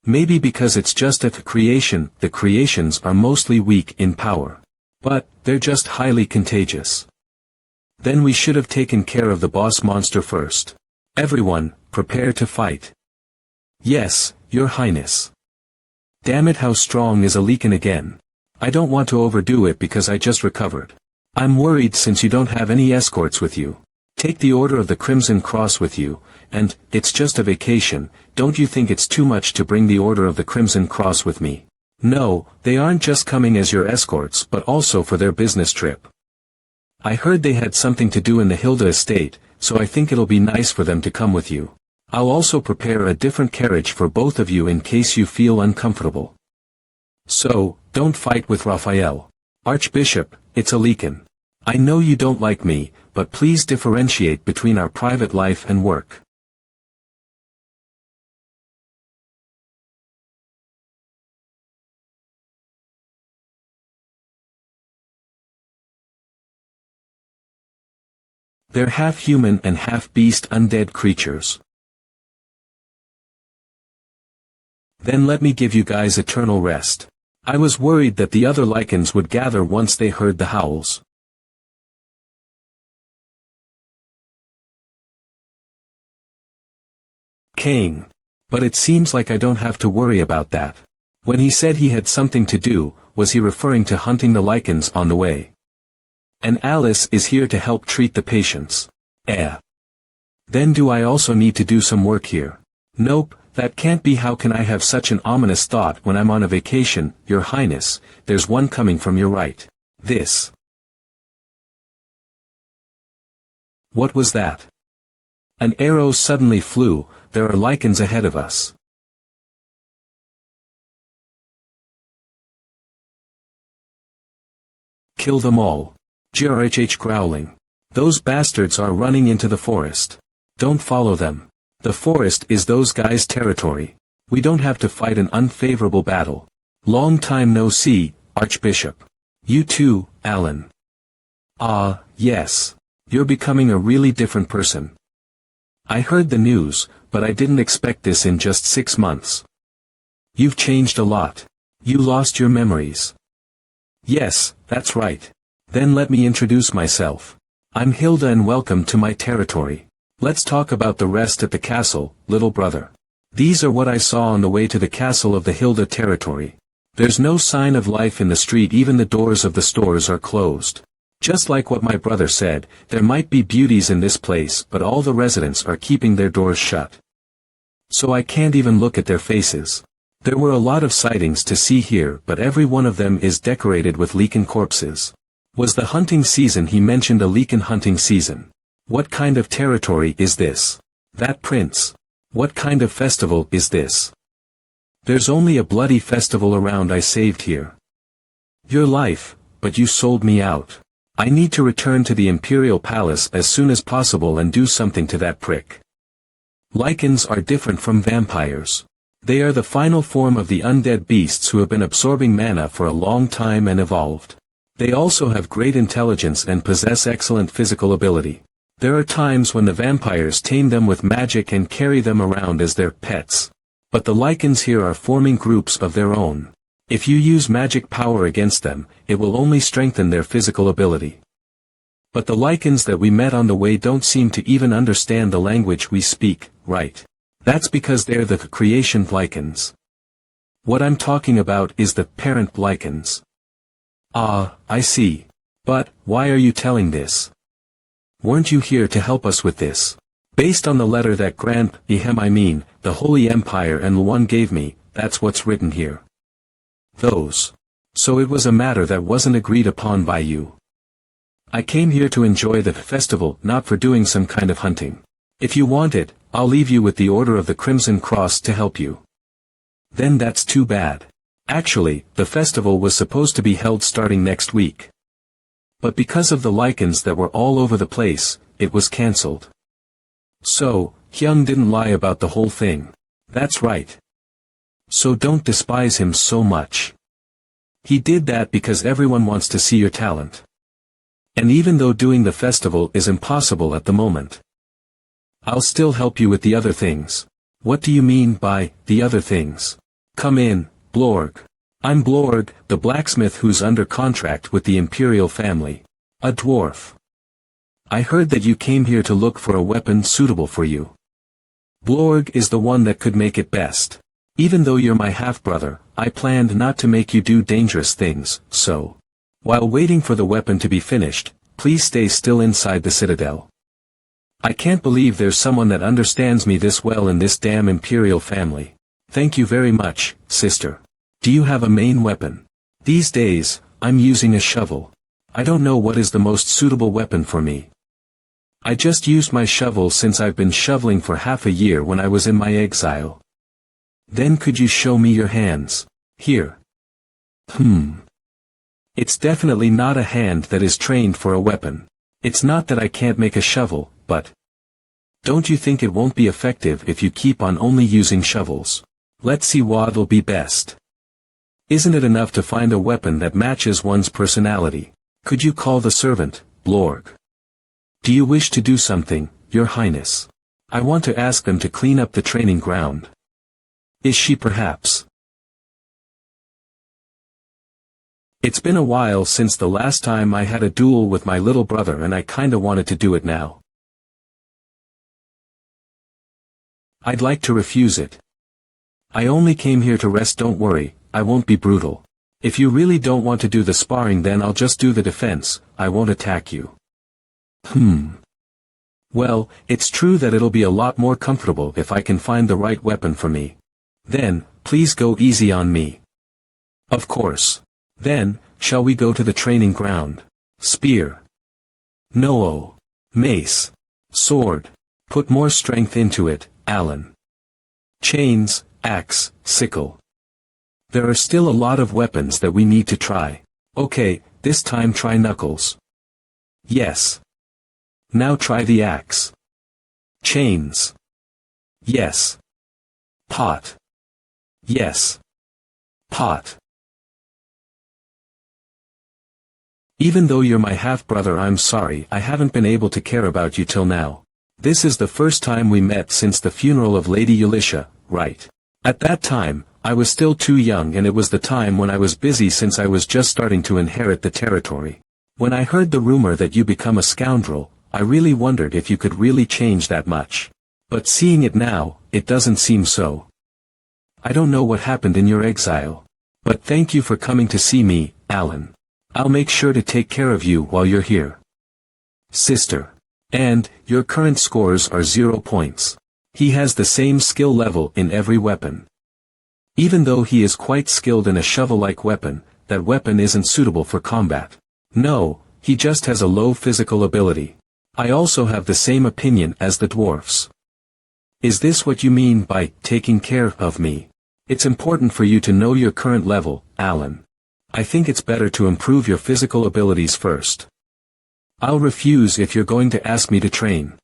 Maybe because it's just a creation, the creations are mostly weak in power. But, they're just highly contagious. Then we should have taken care of the boss monster first. Everyone, prepare to fight. Yes, your highness. Damn it, how strong is a Lycan again? I don't want to overdo it because I just recovered. I'm worried since you don't have any escorts with you. Take the Order of the Crimson Cross with you, and, it's just a vacation, don't you think it's too much to bring the Order of the Crimson Cross with me? No, they aren't just coming as your escorts but also for their business trip. I heard they had something to do in the Hilda estate, so I think it'll be nice for them to come with you. I'll also prepare a different carriage for both of you in case you feel uncomfortable. So, don't fight with Raphael. Archbishop, it's a Lycan. I know you don't like me, but please differentiate between our private life and work. They're half human and half beast undead creatures. Then let me give you guys eternal rest. I was worried that the other Lycans would gather once they heard the howls. King. But it seems like I don't have to worry about that. When he said he had something to do, was he referring to hunting the Lycans on the way? And Alice is here to help treat the patients. Then do I also need to do some work here? Nope, that can't be. How can I have such an ominous thought when I'm on a vacation? Your Highness, there's one coming from your right. This. What was that? An arrow suddenly flew. There are Lycans ahead of us. Kill them all. GRHH growling. Those bastards are running into the forest. Don't follow them. The forest is those guys' territory. We don't have to fight an unfavorable battle. Long time no see, Archbishop. You too, Alan. Ah, yes. You're becoming a really different person. I heard the news, but I didn't expect this in just 6 months. You've changed a lot. You lost your memories. Yes, that's right. Then let me introduce myself. I'm Hilda and welcome to my territory. Let's talk about the rest at the castle, little brother. These are what I saw on the way to the castle of the Hilda territory. There's no sign of life in the street, even the doors of the stores are closed. Just like what my brother said, there might be beauties in this place but all the residents are keeping their doors shut. So I can't even look at their faces. There were a lot of sightings to see here but every one of them is decorated with Lycan corpses. Was the hunting season? He mentioned a Lycan hunting season. What kind of territory is this? That prince. What kind of festival is this? There's only a bloody festival around. I saved here. Your life, but you sold me out. I need to return to the Imperial Palace as soon as possible and do something to that prick. Lycans are different from vampires. They are the final form of the undead beasts who have been absorbing mana for a long time and evolved. They also have great intelligence and possess excellent physical ability. There are times when the vampires tame them with magic and carry them around as their pets. But the Lycans here are forming groups of their own. If you use magic power against them, it will only strengthen their physical ability. But the Lycans that we met on the way don't seem to even understand the language we speak, right? That's because they're the creation Lycans. What I'm talking about is the parent Lycans. Ah, I see. But, why are you telling this? Weren't you here to help us with this? Based on the letter that the Holy Empire and Luan gave me, that's what's written here. Those. So it was a matter that wasn't agreed upon by you. I came here to enjoy the festival, not for doing some kind of hunting. If you want it, I'll leave you with the Order of the Crimson Cross to help you. Then that's too bad. Actually, the festival was supposed to be held starting next week. But because of the lichens that were all over the place, it was cancelled. So, Hyung didn't lie about the whole thing. That's right. So don't despise him so much. He did that because everyone wants to see your talent. And even though doing the festival is impossible at the moment, I'll still help you with the other things. What do you mean by, the other things? Come in, Blorg. I'm Blorg, the blacksmith who's under contract with the Imperial family. A dwarf. I heard that you came here to look for a weapon suitable for you. Blorg is the one that could make it best. Even though you're my half-brother, I planned not to make you do dangerous things, so. While waiting for the weapon to be finished, please stay still inside the citadel. I can't believe there's someone that understands me this well in this damn Imperial family. Thank you very much, sister. Do you have a main weapon? These days, I'm using a shovel. I don't know what is the most suitable weapon for me. I just used my shovel since I've been shoveling for half a year when I was in my exile. Then could you show me your hands? Here. It's definitely not a hand that is trained for a weapon. It's not that I can't make a shovel, but don't you think it won't be effective if you keep on only using shovels? Let's see what'll be best. Isn't it enough to find a weapon that matches one's personality? Could you call the servant, Blorg? Do you wish to do something, Your Highness? I want to ask them to clean up the training ground. Is she perhaps? It's been a while since the last time I had a duel with my little brother and I kinda wanted to do it now. I'd like to refuse it. I only came here to rest, don't worry, I won't be brutal. If you really don't want to do the sparring then I'll just do the defense, I won't attack you. Well, it's true that it'll be a lot more comfortable if I can find the right weapon for me. Then, please go easy on me. Of course. Then, shall we go to the training ground? Spear. No. Mace. Sword. Put more strength into it, Alan. Chains, axe, sickle. There are still a lot of weapons that we need to try. Okay, this time try knuckles. Yes. Now try the axe. Chains. Yes. Pot. Yes. Pot. Even though you're my half-brother, I'm sorry I haven't been able to care about you till now. This is the first time we met since the funeral of Lady Elisha, right? At that time, I was still too young and it was the time when I was busy since I was just starting to inherit the territory. When I heard the rumor that you become a scoundrel, I really wondered if you could really change that much. But seeing it now, it doesn't seem so. I don't know what happened in your exile. But thank you for coming to see me, Alan. I'll make sure to take care of you while you're here. Sister. And, your current scores are 0 points. He has the same skill level in every weapon. Even though he is quite skilled in a shovel-like weapon, that weapon isn't suitable for combat. No, he just has a low physical ability. I also have the same opinion as the dwarfs. Is this what you mean by taking care of me? It's important for you to know your current level, Alan. I think it's better to improve your physical abilities first. I'll refuse if you're going to ask me to train.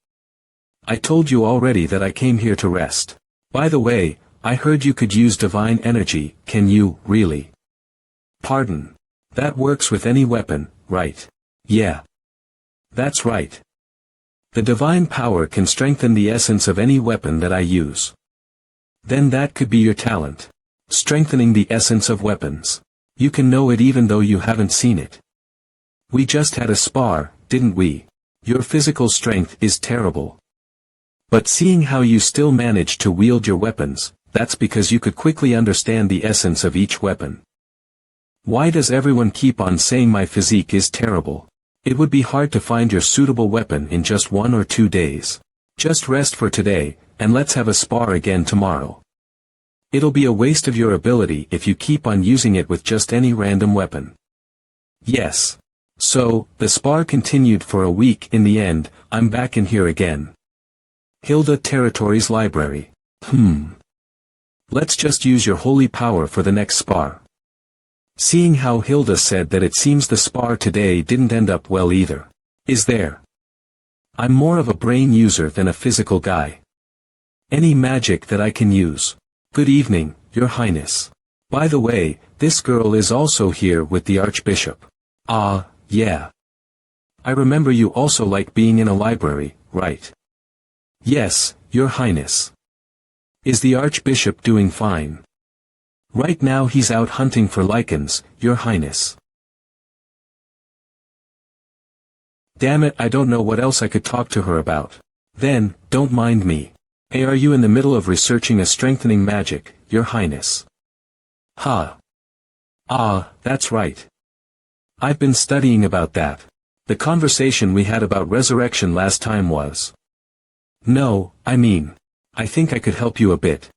I told you already that I came here to rest. By the way, I heard you could use divine energy, can you, really? Pardon. That works with any weapon, right? Yeah. That's right. The divine power can strengthen the essence of any weapon that I use. Then that could be your talent. Strengthening the essence of weapons. You can know it even though you haven't seen it. We just had a spar, didn't we? Your physical strength is terrible. But seeing how you still manage to wield your weapons, that's because you could quickly understand the essence of each weapon. Why does everyone keep on saying my physique is terrible? It would be hard to find your suitable weapon in just 1 or 2 days. Just rest for today, and let's have a spar again tomorrow. It'll be a waste of your ability if you keep on using it with just any random weapon. Yes. So, the spar continued for a week. In the end, I'm back in here again. Hilda Territory's library. Let's just use your holy power for the next spar. Seeing how Hilda said that, it seems the spar today didn't end up well either. Is there? I'm more of a brain user than a physical guy. Any magic that I can use? Good evening, Your Highness. By the way, this girl is also here with the Archbishop. Ah, yeah. I remember you also like being in a library, right? Yes, Your Highness. Is the Archbishop doing fine? Right now he's out hunting for lichens, Your Highness. Damn it, I don't know what else I could talk to her about. Then, don't mind me. Hey, are you in the middle of researching a strengthening magic, Your Highness? Ha. Ah, that's right. I've been studying about that. The conversation we had about resurrection last time was. No, I mean, I think I could help you a bit.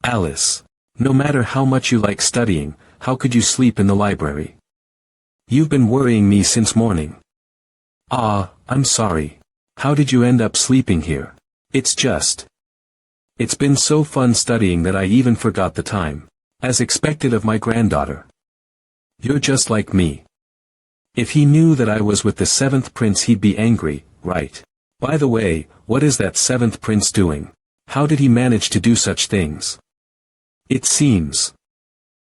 Alice. No matter how much you like studying, how could you sleep in the library? You've been worrying me since morning. Ah, I'm sorry. How did you end up sleeping here? It's been so fun studying that I even forgot the time. As expected of my granddaughter. You're just like me. If he knew that I was with the 7th prince, he'd be angry, right? By the way, what is that 7th prince doing? How did he manage to do such things? It seems.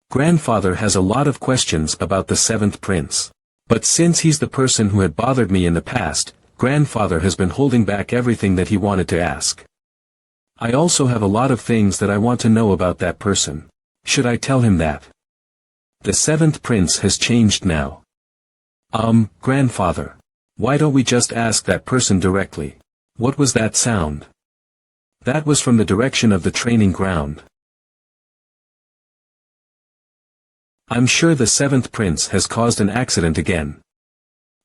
Grandfather has a lot of questions about the 7th prince. But since he's the person who had bothered me in the past, Grandfather has been holding back everything that he wanted to ask. I also have a lot of things that I want to know about that person. Should I tell him that? The 7th prince has changed now. Grandfather. Why don't we just ask that person directly? What was that sound? That was from the direction of the training ground. I'm sure the 7th prince has caused an accident again.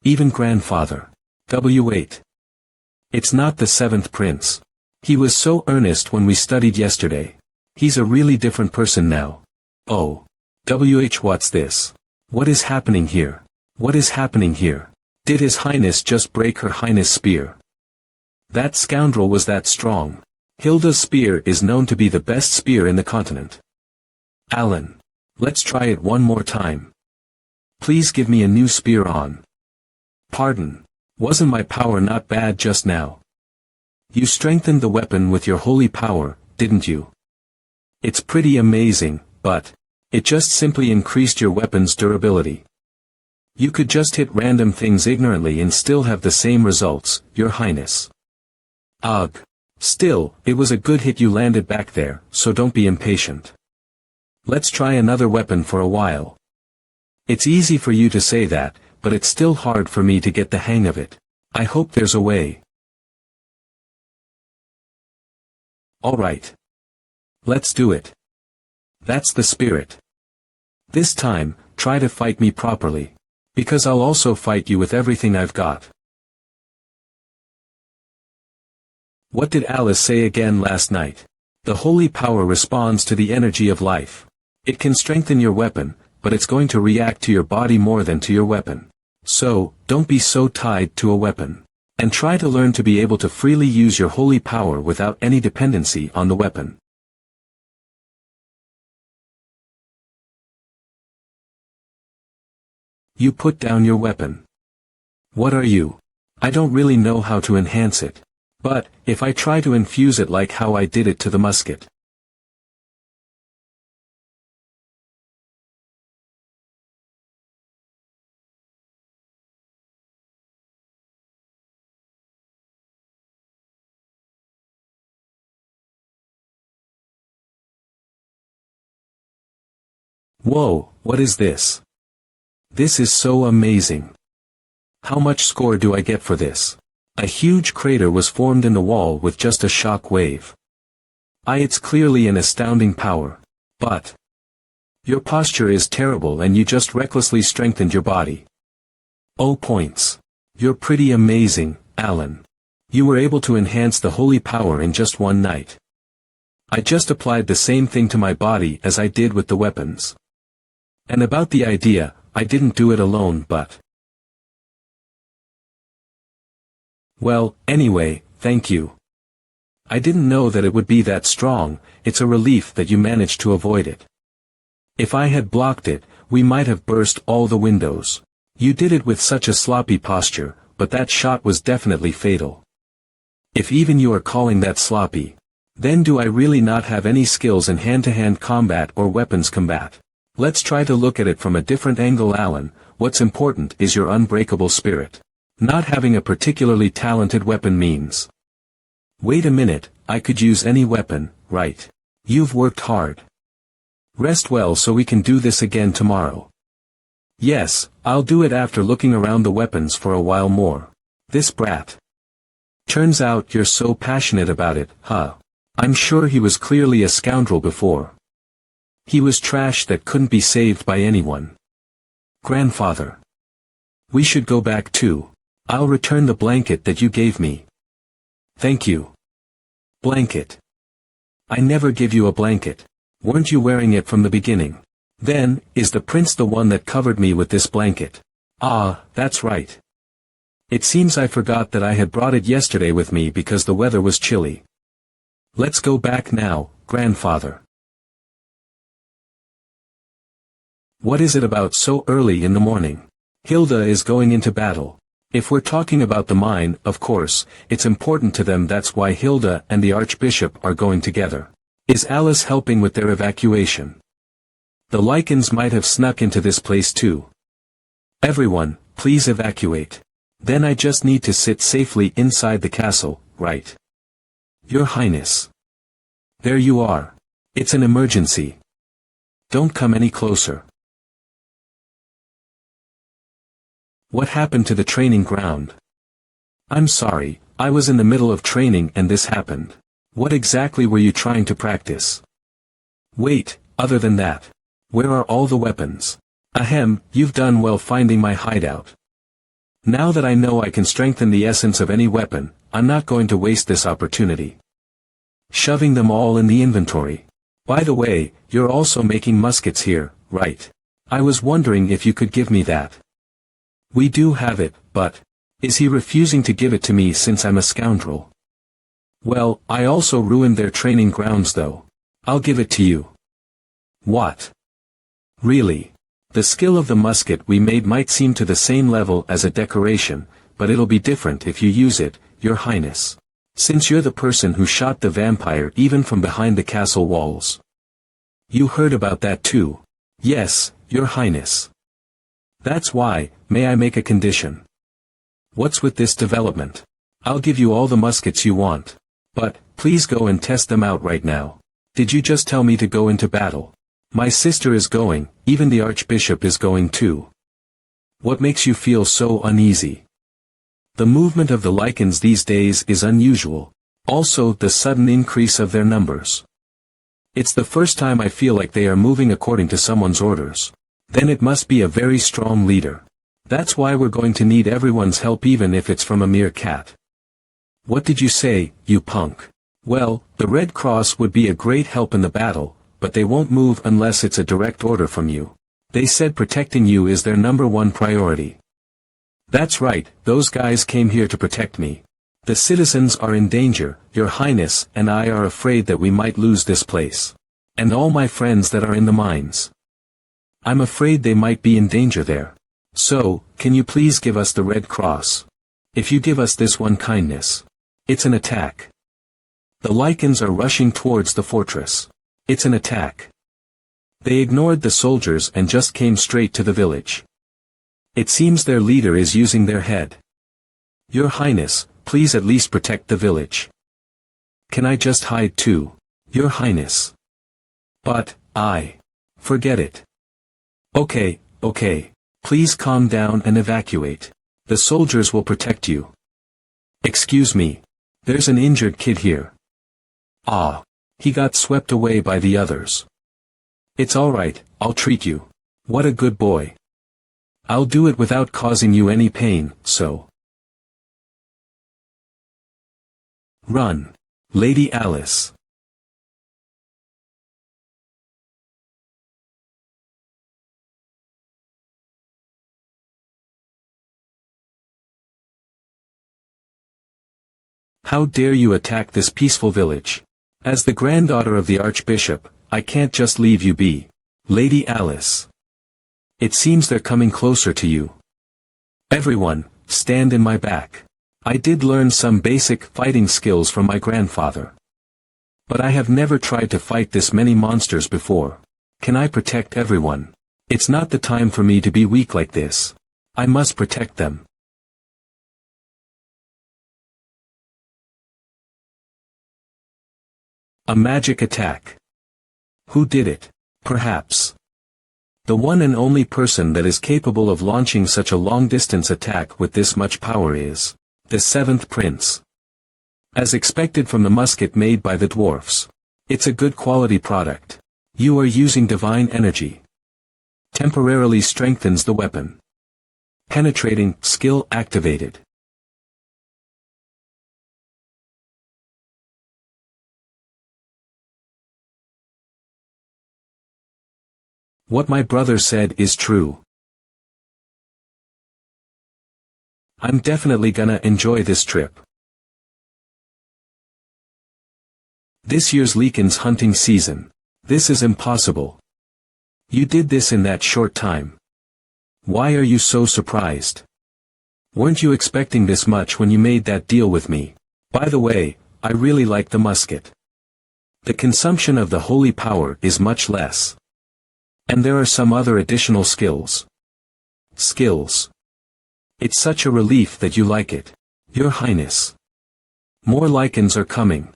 Even Grandfather. W8. It's not the 7th prince. He was so earnest when we studied yesterday. He's a really different person now. Oh. WH, what's this? What is happening here? What is happening here? Did His Highness just break Her Highness' spear? That scoundrel was that strong. Hilda's spear is known to be the best spear in the continent. Alan. Let's try it one more time. Please give me a new spear on. Pardon. Wasn't my power not bad just now? You strengthened the weapon with your holy power, didn't you? It's pretty amazing, but it just simply increased your weapon's durability. You could just hit random things ignorantly and still have the same results, Your Highness. Ugh. Still, it was a good hit you landed back there, so don't be impatient. Let's try another weapon for a while. It's easy for you to say that, but it's still hard for me to get the hang of it. I hope there's a way. Alright. Let's do it. That's the spirit. This time, try to fight me properly. Because I'll also fight you with everything I've got. What did Alice say again last night? The holy power responds to the energy of life. It can strengthen your weapon, but it's going to react to your body more than to your weapon. So, don't be so tied to a weapon. And try to learn to be able to freely use your holy power without any dependency on the weapon. You put down your weapon. What are you? I don't really know how to enhance it. But, if I try to infuse it like how I did it to the musket. Whoa, what is this? This is so amazing. How much score do I get for this? A huge crater was formed in the wall with just a shock wave. It's clearly an astounding power. But your posture is terrible and you just recklessly strengthened your body. Oh points. You're pretty amazing, Alan. You were able to enhance the holy power in just one night. I just applied the same thing to my body as I did with the weapons. And about the idea, I didn't do it alone but... Well, anyway, thank you. I didn't know that it would be that strong. It's a relief that you managed to avoid it. If I had blocked it, we might have burst all the windows. You did it with such a sloppy posture, but that shot was definitely fatal. If even you are calling that sloppy, then do I really not have any skills in hand-to-hand combat or weapons combat? Let's try to look at it from a different angle, Alan. What's important is your unbreakable spirit. Not having a particularly talented weapon means. Wait a minute, I could use any weapon, right? You've worked hard. Rest well so we can do this again tomorrow. Yes, I'll do it after looking around the weapons for a while more. This brat. Turns out you're so passionate about it, huh? I'm sure he was clearly a scoundrel before. He was trash that couldn't be saved by anyone. Grandfather. We should go back too. I'll return the blanket that you gave me. Thank you. Blanket. I never give you a blanket. Weren't you wearing it from the beginning? Then, is the prince the one that covered me with this blanket? Ah, that's right. It seems I forgot that I had brought it yesterday with me because the weather was chilly. Let's go back now, grandfather. What is it about so early in the morning? Hilda is going into battle. If we're talking about the mine, of course, it's important to them. That's why Hilda and the Archbishop are going together. Is Alice helping with their evacuation? The Lycans might have snuck into this place too. Everyone, please evacuate. Then I just need to sit safely inside the castle, right? Your Highness. There you are. It's an emergency. Don't come any closer. What happened to the training ground? I'm sorry, I was in the middle of training and this happened. What exactly were you trying to practice? Wait, other than that. Where are all the weapons? Ahem, you've done well finding my hideout. Now that I know I can strengthen the essence of any weapon, I'm not going to waste this opportunity. Shoving them all in the inventory. By the way, you're also making muskets here, right? I was wondering if you could give me that. We do have it, but... Is he refusing to give it to me since I'm a scoundrel? Well, I also ruined their training grounds though. I'll give it to you. What? Really? The skill of the musket we made might seem to the same level as a decoration, but it'll be different if you use it, Your Highness. Since you're the person who shot the vampire even from behind the castle walls. You heard about that too. Yes, Your Highness. That's why, may I make a condition? What's with this development? I'll give you all the muskets you want. But, please go and test them out right now. Did you just tell me to go into battle? My sister is going, even the Archbishop is going too. What makes you feel so uneasy? The movement of the Lycans these days is unusual. Also the sudden increase of their numbers. It's the first time I feel like they are moving according to someone's orders. Then it must be a very strong leader. That's why we're going to need everyone's help even if it's from a mere cat. What did you say, you punk? Well, the Red Cross would be a great help in the battle, but they won't move unless it's a direct order from you. They said protecting you is their #1 priority. That's right, those guys came here to protect me. The citizens are in danger, Your Highness, and I are afraid that we might lose this place. And all my friends that are in the mines. I'm afraid they might be in danger there. So, can you please give us the Red Cross? If you give us this one kindness. It's an attack. The Lycans are rushing towards the fortress. It's an attack. They ignored the soldiers and just came straight to the village. It seems their leader is using their head. Your Highness, please at least protect the village. Can I just hide too? Your Highness. But, forget it. Okay. Please calm down and evacuate. The soldiers will protect you. Excuse me. There's an injured kid here. He got swept away by the others. It's alright, I'll treat you. What a good boy. I'll do it without causing you any pain, so. Run. Lady Alice. How dare you attack this peaceful village? As the granddaughter of the Archbishop, I can't just leave you be. Lady Alice. It seems they're coming closer to you. Everyone, stand in my back. I did learn some basic fighting skills from my grandfather. But I have never tried to fight this many monsters before. Can I protect everyone? It's not the time for me to be weak like this. I must protect them. A magic attack. Who did it? Perhaps. The one and only person that is capable of launching such a long-distance attack with this much power is the seventh prince. As expected from the musket made by the dwarfs. It's a good quality product. You are using divine energy. Temporarily strengthens the weapon. Penetrating, skill activated. What my brother said is true. I'm definitely gonna enjoy this trip. This year's Leekin's hunting season. This is impossible. You did this in that short time. Why are you so surprised? Weren't you expecting this much when you made that deal with me? By the way, I really like the musket. The consumption of the holy power is much less. And there are some other additional skills. Skills. It's such a relief that you like it. Your Highness. More Lycans are coming.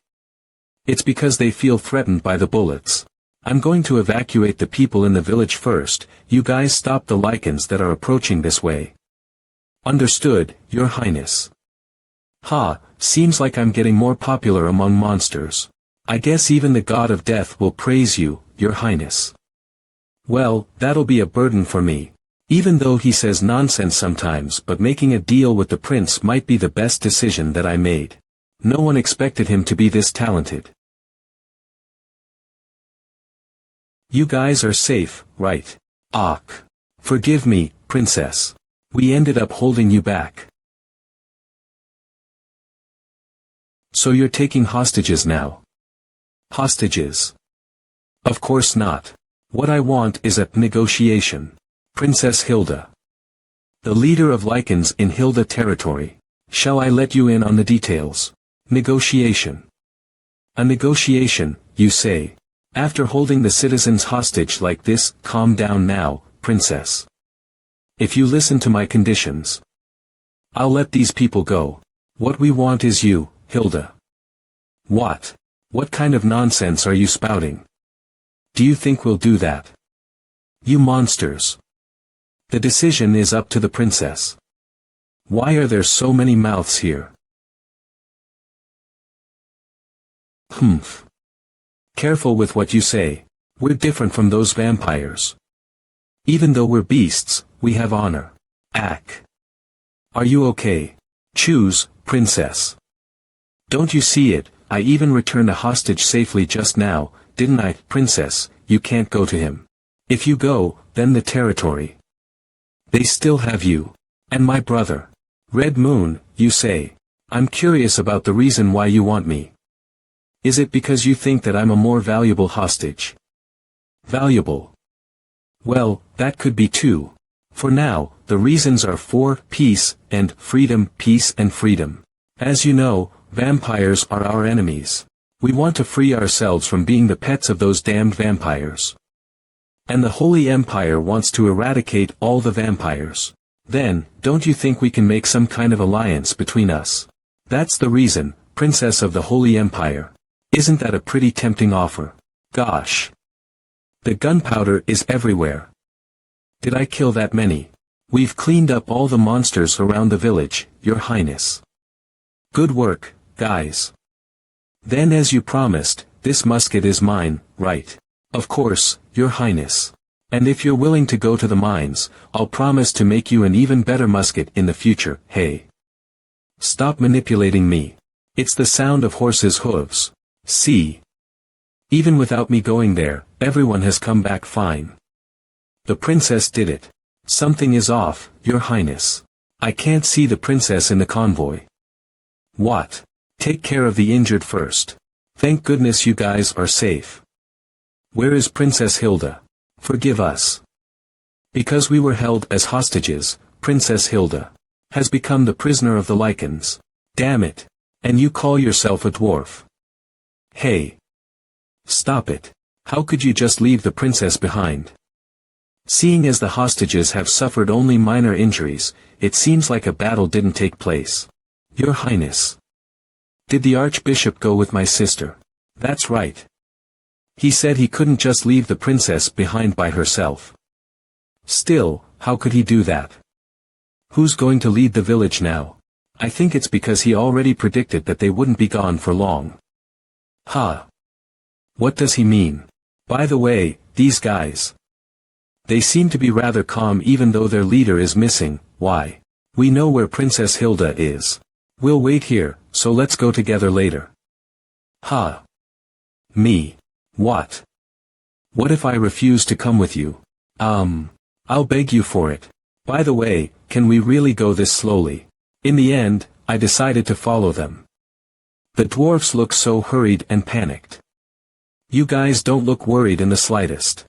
It's because they feel threatened by the bullets. I'm going to evacuate the people in the village first. You guys stop the Lycans that are approaching this way. Understood, Your Highness. Ha, seems like I'm getting more popular among monsters. I guess even the God of Death will praise you, Your Highness. Well, that'll be a burden for me. Even though he says nonsense sometimes, but making a deal with the prince might be the best decision that I made. No one expected him to be this talented. You guys are safe, right? Ach. Forgive me, princess. We ended up holding you back. So you're taking hostages now? Hostages? Of course not. What I want is a negotiation. Princess Hilda. The leader of Lycans in Hilda territory. Shall I let you in on the details? Negotiation. A negotiation, you say? After holding the citizens hostage like this, calm down now, princess. If you listen to my conditions, I'll let these people go. What we want is you, Hilda. What? What kind of nonsense are you spouting? Do you think we'll do that? You monsters. The decision is up to the princess. Why are there so many mouths here? Humph. Careful with what you say. We're different from those vampires. Even though we're beasts, we have honor. Ack. Are you okay? Choose, princess. Don't you see it? I even returned a hostage safely just now, didn't I, princess? You can't go to him. If you go, then the territory. They still have you. And my brother. Red Moon, you say. I'm curious about the reason why you want me. Is it because you think that I'm a more valuable hostage? Valuable? Well, that could be too. For now, the reasons are for peace and freedom, peace and freedom. As you know, vampires are our enemies. We want to free ourselves from being the pets of those damned vampires. And the Holy Empire wants to eradicate all the vampires. Then, don't you think we can make some kind of alliance between us? That's the reason, Princess of the Holy Empire. Isn't that a pretty tempting offer? Gosh. The gunpowder is everywhere. Did I kill that many? We've cleaned up all the monsters around the village, Your Highness. Good work, guys. Then as you promised, this musket is mine, right? Of course, your highness. And if you're willing to go to the mines, I'll promise to make you an even better musket in the future. Hey. Stop manipulating me. It's the sound of horses' hooves. See? Even without me going there, everyone has come back fine. The princess did it. Something is off, your highness. I can't see the princess in the convoy. What? Take care of the injured first. Thank goodness you guys are safe. Where is Princess Hilda? Forgive us. Because we were held as hostages, Princess Hilda has become the prisoner of the Lycans. Damn it. And you call yourself a dwarf. Hey. Stop it. How could you just leave the princess behind? Seeing as the hostages have suffered only minor injuries, it seems like a battle didn't take place. Your highness. Did the archbishop go with my sister? That's right. He said he couldn't just leave the princess behind by herself. Still, how could he do that? Who's going to lead the village now? I think it's because he already predicted that they wouldn't be gone for long. Huh. What does he mean? By the way, these guys. They seem to be rather calm even though their leader is missing. Why? We know where Princess Hilda is. We'll wait here, so let's go together later. Huh. Me. What? What if I refuse to come with you? I'll beg you for it. By the way, can we really go this slowly? In the end, I decided to follow them. The dwarfs look so hurried and panicked. You guys don't look worried in the slightest.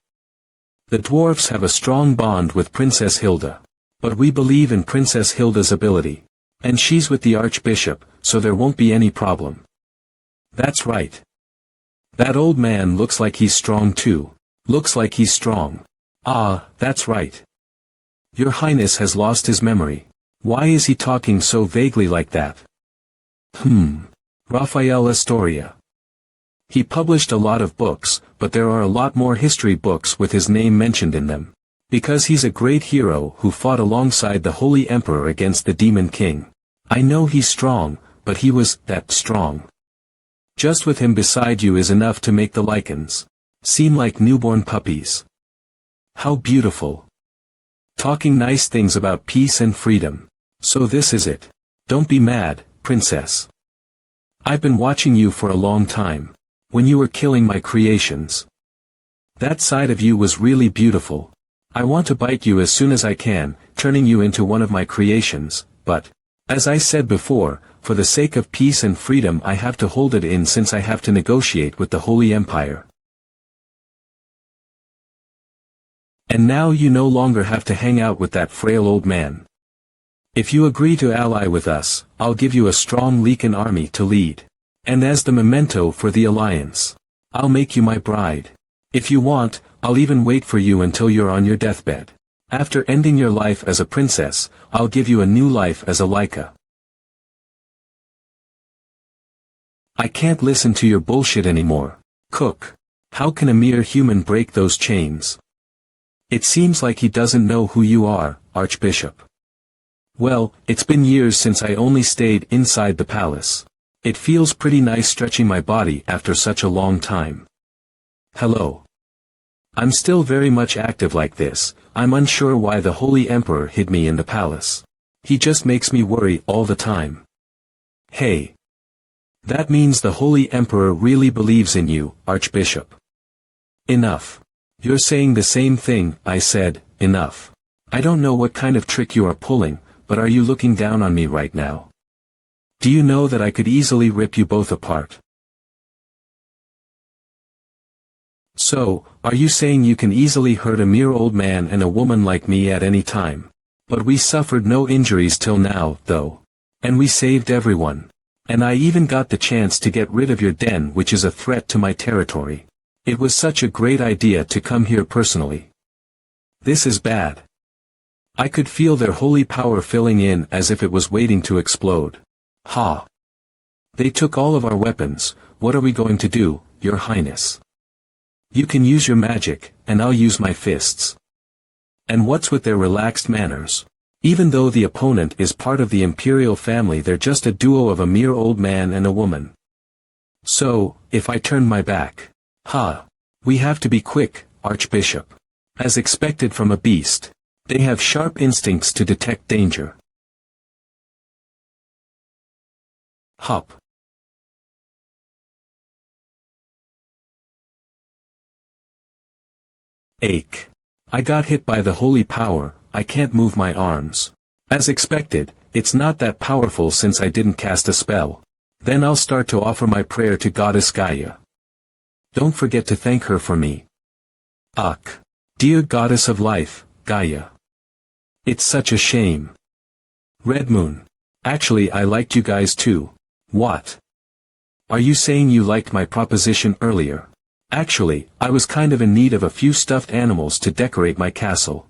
The dwarfs have a strong bond with Princess Hilda. But we believe in Princess Hilda's ability. And she's with the archbishop, so there won't be any problem. That's right. That old man looks like he's strong too. Looks like he's strong. Ah, that's right. Your highness has lost his memory. Why is he talking so vaguely like that? Rafael Astoria. He published a lot of books, but there are a lot more history books with his name mentioned in them. Because he's a great hero who fought alongside the Holy Emperor against the Demon King. I know he's strong, but he was that strong. Just with him beside you is enough to make the Lycans seem like newborn puppies. How beautiful. Talking nice things about peace and freedom. So this is it. Don't be mad, princess. I've been watching you for a long time. When you were killing my creations. That side of you was really beautiful. I want to bite you as soon as I can, turning you into one of my creations, but, as I said before, for the sake of peace and freedom I have to hold it in since I have to negotiate with the Holy Empire. And now you no longer have to hang out with that frail old man. If you agree to ally with us, I'll give you a strong Lycan army to lead. And as the memento for the alliance, I'll make you my bride. If you want, I'll even wait for you until you're on your deathbed. After ending your life as a princess, I'll give you a new life as a Lyca. I can't listen to your bullshit anymore. Cook. How can a mere human break those chains? It seems like he doesn't know who you are, Archbishop. Well, it's been years since I only stayed inside the palace. It feels pretty nice stretching my body after such a long time. Hello. I'm still very much active like this. I'm unsure why the Holy Emperor hid me in the palace. He just makes me worry all the time. Hey. That means the Holy Emperor really believes in you, Archbishop. Enough. You're saying the same thing, I said, enough. I don't know what kind of trick you are pulling, but are you looking down on me right now? Do you know that I could easily rip you both apart? So, are you saying you can easily hurt a mere old man and a woman like me at any time? But we suffered no injuries till now, though. And we saved everyone. And I even got the chance to get rid of your den, which is a threat to my territory. It was such a great idea to come here personally. This is bad. I could feel their holy power filling in as if it was waiting to explode. Ha! They took all of our weapons. What are we going to do, Your Highness? You can use your magic, and I'll use my fists. And what's with their relaxed manners? Even though the opponent is part of the imperial family, they're just a duo of a mere old man and a woman. So, if I turn my back? Ha! We have to be quick, Archbishop. As expected from a beast. They have sharp instincts to detect danger. Hop. Ache. I got hit by the holy power, I can't move my arms. As expected, it's not that powerful since I didn't cast a spell. Then I'll start to offer my prayer to Goddess Gaia. Don't forget to thank her for me. Ugh. Dear Goddess of Life, Gaia. It's such a shame. Red Moon. Actually I liked you guys too. What? Are you saying you liked my proposition earlier? Actually, I was kind of in need of a few stuffed animals to decorate my castle.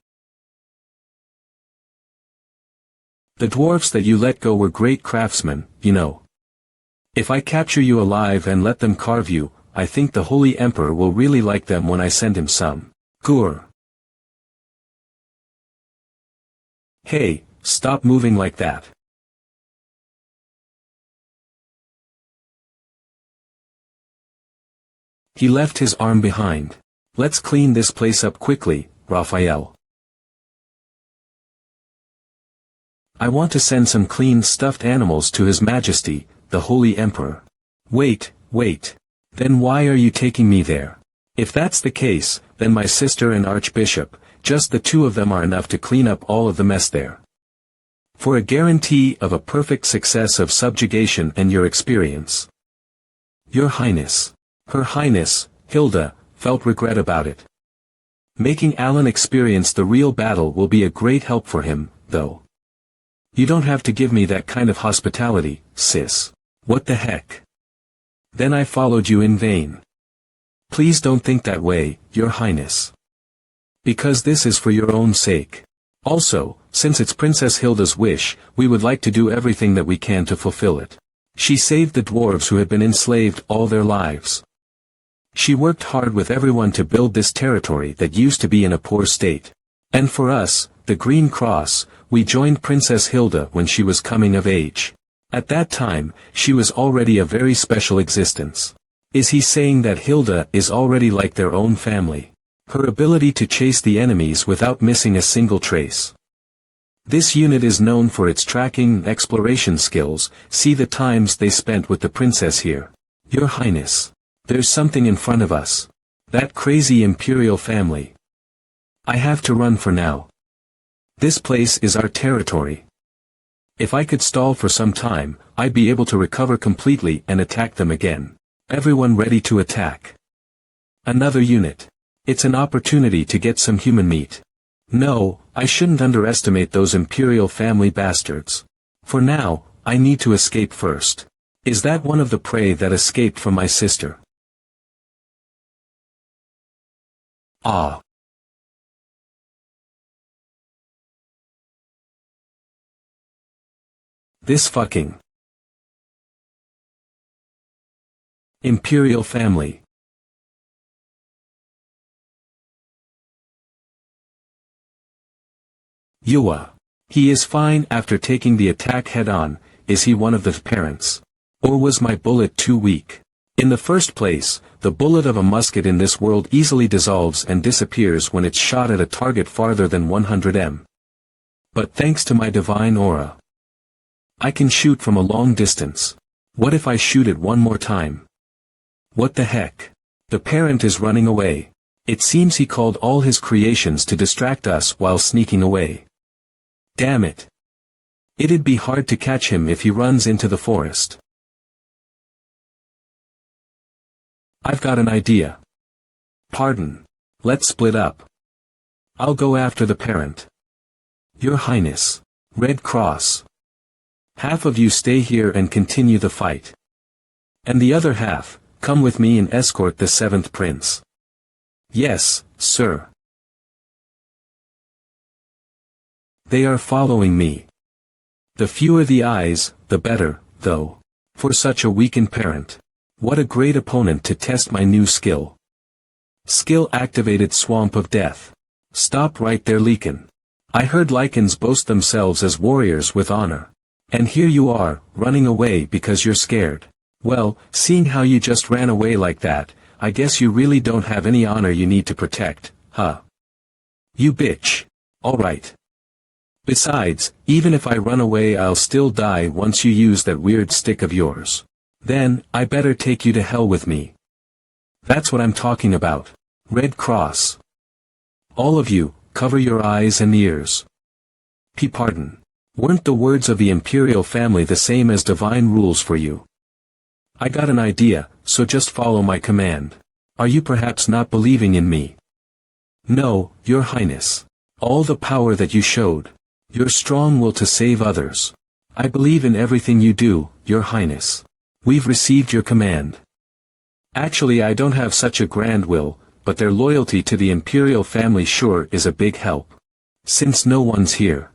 The dwarfs that you let go were great craftsmen, you know. If I capture you alive and let them carve you, I think the Holy Emperor will really like them when I send him some. Gur. Hey, stop moving like that. He left his arm behind. Let's clean this place up quickly, Raphael. I want to send some clean stuffed animals to His Majesty, the Holy Emperor. Wait. Then why are you taking me there? If that's the case, then my sister and Archbishop, just the two of them are enough to clean up all of the mess there. For a guarantee of a perfect success of subjugation and your experience. Your Highness. Her Highness, Hilda, felt regret about it. Making Alan experience the real battle will be a great help for him, though. You don't have to give me that kind of hospitality, sis. What the heck? Then I followed you in vain. Please don't think that way, Your Highness. Because this is for your own sake. Also, since it's Princess Hilda's wish, we would like to do everything that we can to fulfill it. She saved the dwarves who had been enslaved all their lives. She worked hard with everyone to build this territory that used to be in a poor state. And for us, the Green Cross, we joined Princess Hilda when she was coming of age. At that time, she was already a very special existence. Is he saying that Hilda is already like their own family? Her ability to chase the enemies without missing a single trace. This unit is known for its tracking and exploration skills. See the times they spent with the princess here. Your Highness. There's something in front of us. That crazy imperial family. I have to run for now. This place is our territory. If I could stall for some time, I'd be able to recover completely and attack them again. Everyone ready to attack. Another unit. It's an opportunity to get some human meat. No, I shouldn't underestimate those imperial family bastards. For now, I need to escape first. Is that one of the prey that escaped from my sister? Ah. This fucking imperial family. Yua. He is fine after taking the attack head-on. Is he one of the parents? Or was my bullet too weak? In the first place, the bullet of a musket in this world easily dissolves and disappears when it's shot at a target farther than 100 m. But thanks to my divine aura, I can shoot from a long distance. What if I shoot it one more time? What the heck? The parent is running away. It seems he called all his creations to distract us while sneaking away. Damn it. It'd be hard to catch him if he runs into the forest. I've got an idea. Pardon. Let's split up. I'll go after the parent. Your Highness. Red Cross. Half of you stay here and continue the fight. And the other half, come with me and escort the 7th prince. Yes, sir. They are following me. The fewer the eyes, the better, though. For such a weakened parent. What a great opponent to test my new skill. Skill activated Swamp of Death. Stop right there, Lycan. I heard Lycans boast themselves as warriors with honor. And here you are, running away because you're scared. Well, seeing how you just ran away like that, I guess you really don't have any honor you need to protect, huh? You bitch. Alright. Besides, even if I run away I'll still die once you use that weird stick of yours. Then, I better take you to hell with me. That's what I'm talking about. Red Cross. All of you, cover your eyes and ears. Pardon. Weren't the words of the imperial family the same as divine rules for you? I got an idea, so just follow my command. Are you perhaps not believing in me? No, Your Highness. All the power that you showed. Your strong will to save others. I believe in everything you do, Your Highness. We've received your command. Actually I don't have such a grand will, but their loyalty to the imperial family sure is a big help. Since no one's here.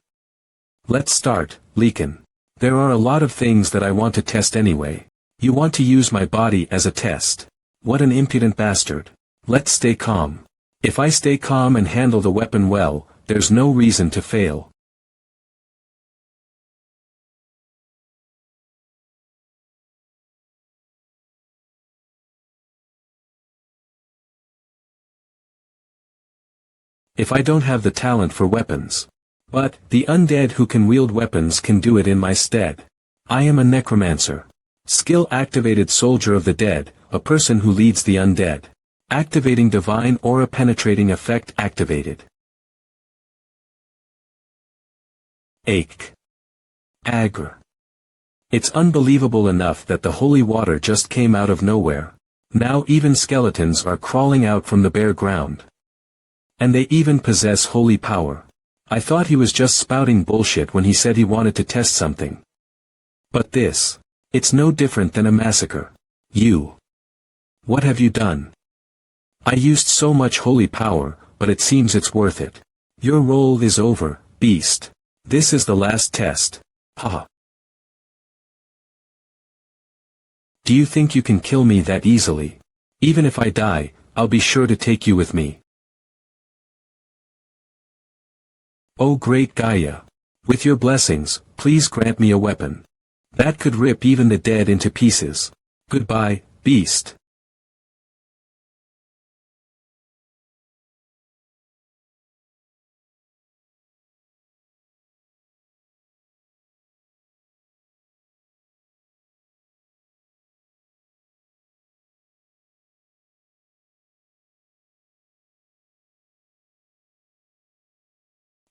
Let's start, Leekin. There are a lot of things that I want to test anyway. You want to use my body as a test. What an impudent bastard. Let's stay calm. If I stay calm and handle the weapon well, there's no reason to fail. If I don't have the talent for weapons. But, the undead who can wield weapons can do it in my stead. I am a necromancer. Skill-activated soldier of the dead, a person who leads the undead. Activating divine aura penetrating effect activated. Ache. Agr. It's unbelievable enough that the holy water just came out of nowhere. Now even skeletons are crawling out from the bare ground. And they even possess holy power. I thought he was just spouting bullshit when he said he wanted to test something. But this. It's no different than a massacre. You. What have you done? I used so much holy power, but it seems it's worth it. Your role is over, beast. This is the last test. Haha. Do you think you can kill me that easily? Even if I die, I'll be sure to take you with me. O great Gaia. With your blessings, please grant me a weapon. That could rip even the dead into pieces. Goodbye, beast.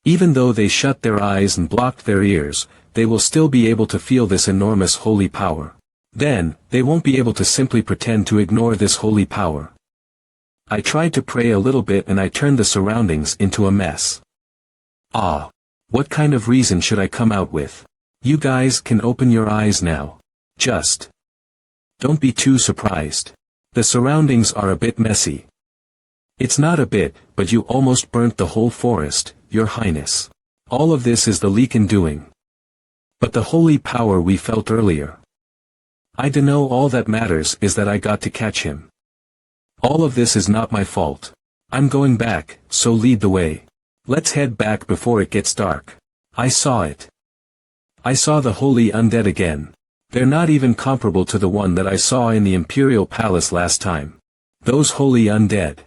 Even though they shut their eyes and blocked their ears, they will still be able to feel this enormous holy power. Then, they won't be able to simply pretend to ignore this holy power. I tried to pray a little bit and I turned the surroundings into a mess. Ah. What kind of reason should I come out with? You guys can open your eyes now. Just. Don't be too surprised. The surroundings are a bit messy. It's not a bit, but you almost burnt the whole forest, Your Highness. All of this is the Leekin doing. But the holy power we felt earlier. I dunno, all that matters is that I got to catch him. All of this is not my fault. I'm going back, so lead the way. Let's head back before it gets dark. I saw it. I saw the holy undead again. They're not even comparable to the one that I saw in the Imperial Palace last time. Those holy undead.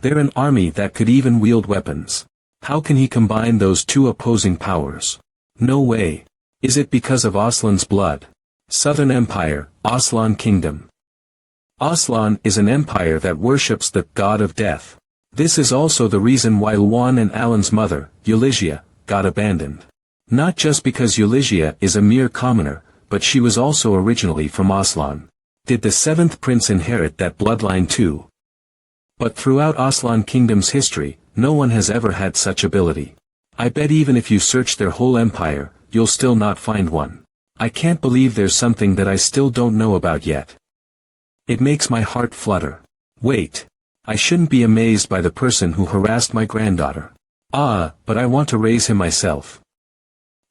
They're an army that could even wield weapons. How can he combine those two opposing powers? No way. Is it because of Aslan's blood? Southern Empire, Aslan Kingdom. Aslan is an empire that worships the god of death. This is also the reason why Luan and Alan's mother, Euligia, got abandoned. Not just because Euligia is a mere commoner, but she was also originally from Aslan. Did the seventh prince inherit that bloodline too? But throughout Aslan Kingdom's history, no one has ever had such ability. I bet even if you search their whole empire, you'll still not find one. I can't believe there's something that I still don't know about yet. It makes my heart flutter. Wait. I shouldn't be amazed by the person who harassed my granddaughter. Ah, but I want to raise him myself.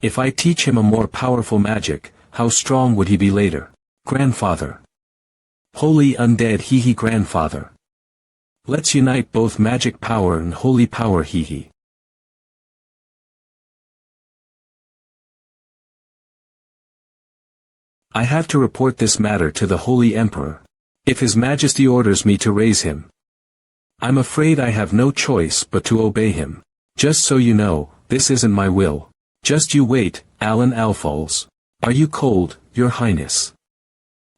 If I teach him a more powerful magic, how strong would he be later? Grandfather. Holy undead hee grandfather. Let's unite both magic power and holy power hee. I have to report this matter to the Holy Emperor. If His Majesty orders me to raise him, I'm afraid I have no choice but to obey him. Just so you know, this isn't my will. Just you wait, Alan Alfols. Are you cold, Your Highness?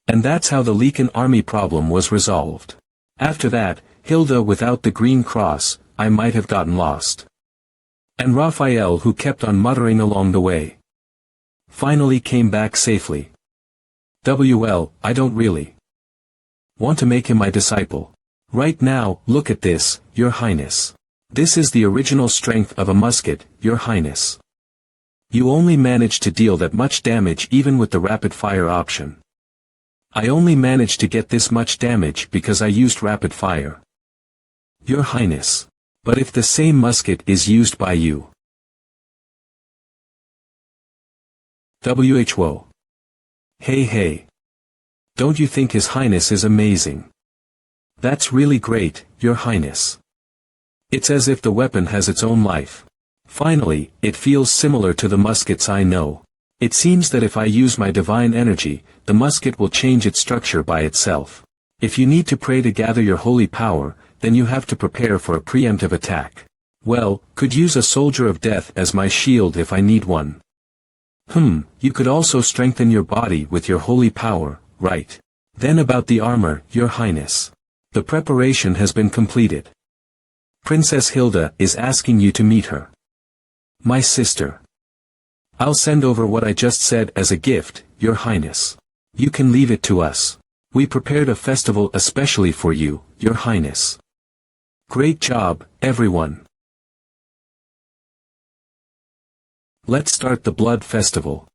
And that's how the Leakin army problem was resolved. After that, Hilda without the green cross, I might have gotten lost. And Raphael, who kept on muttering along the way, finally came back safely. Well, I don't really want to make him my disciple. Right now, look at this, Your Highness. This is the original strength of a musket, Your Highness. You only managed to deal that much damage even with the rapid-fire option. I only managed to get this much damage because I used rapid fire. Your Highness. But if the same musket is used by you. Whoa. Hey. Don't you think His Highness is amazing? That's really great, Your Highness. It's as if the weapon has its own life. Finally, it feels similar to the muskets I know. It seems that if I use my divine energy, the musket will change its structure by itself. If you need to pray to gather your holy power, then you have to prepare for a preemptive attack. Well, could use a soldier of death as my shield if I need one. You could also strengthen your body with your holy power, right? Then about the armor, Your Highness. The preparation has been completed. Princess Hilda is asking you to meet her. My sister. I'll send over what I just said as a gift, Your Highness. You can leave it to us. We prepared a festival especially for you, Your Highness. Great job, everyone. Let's start the blood festival.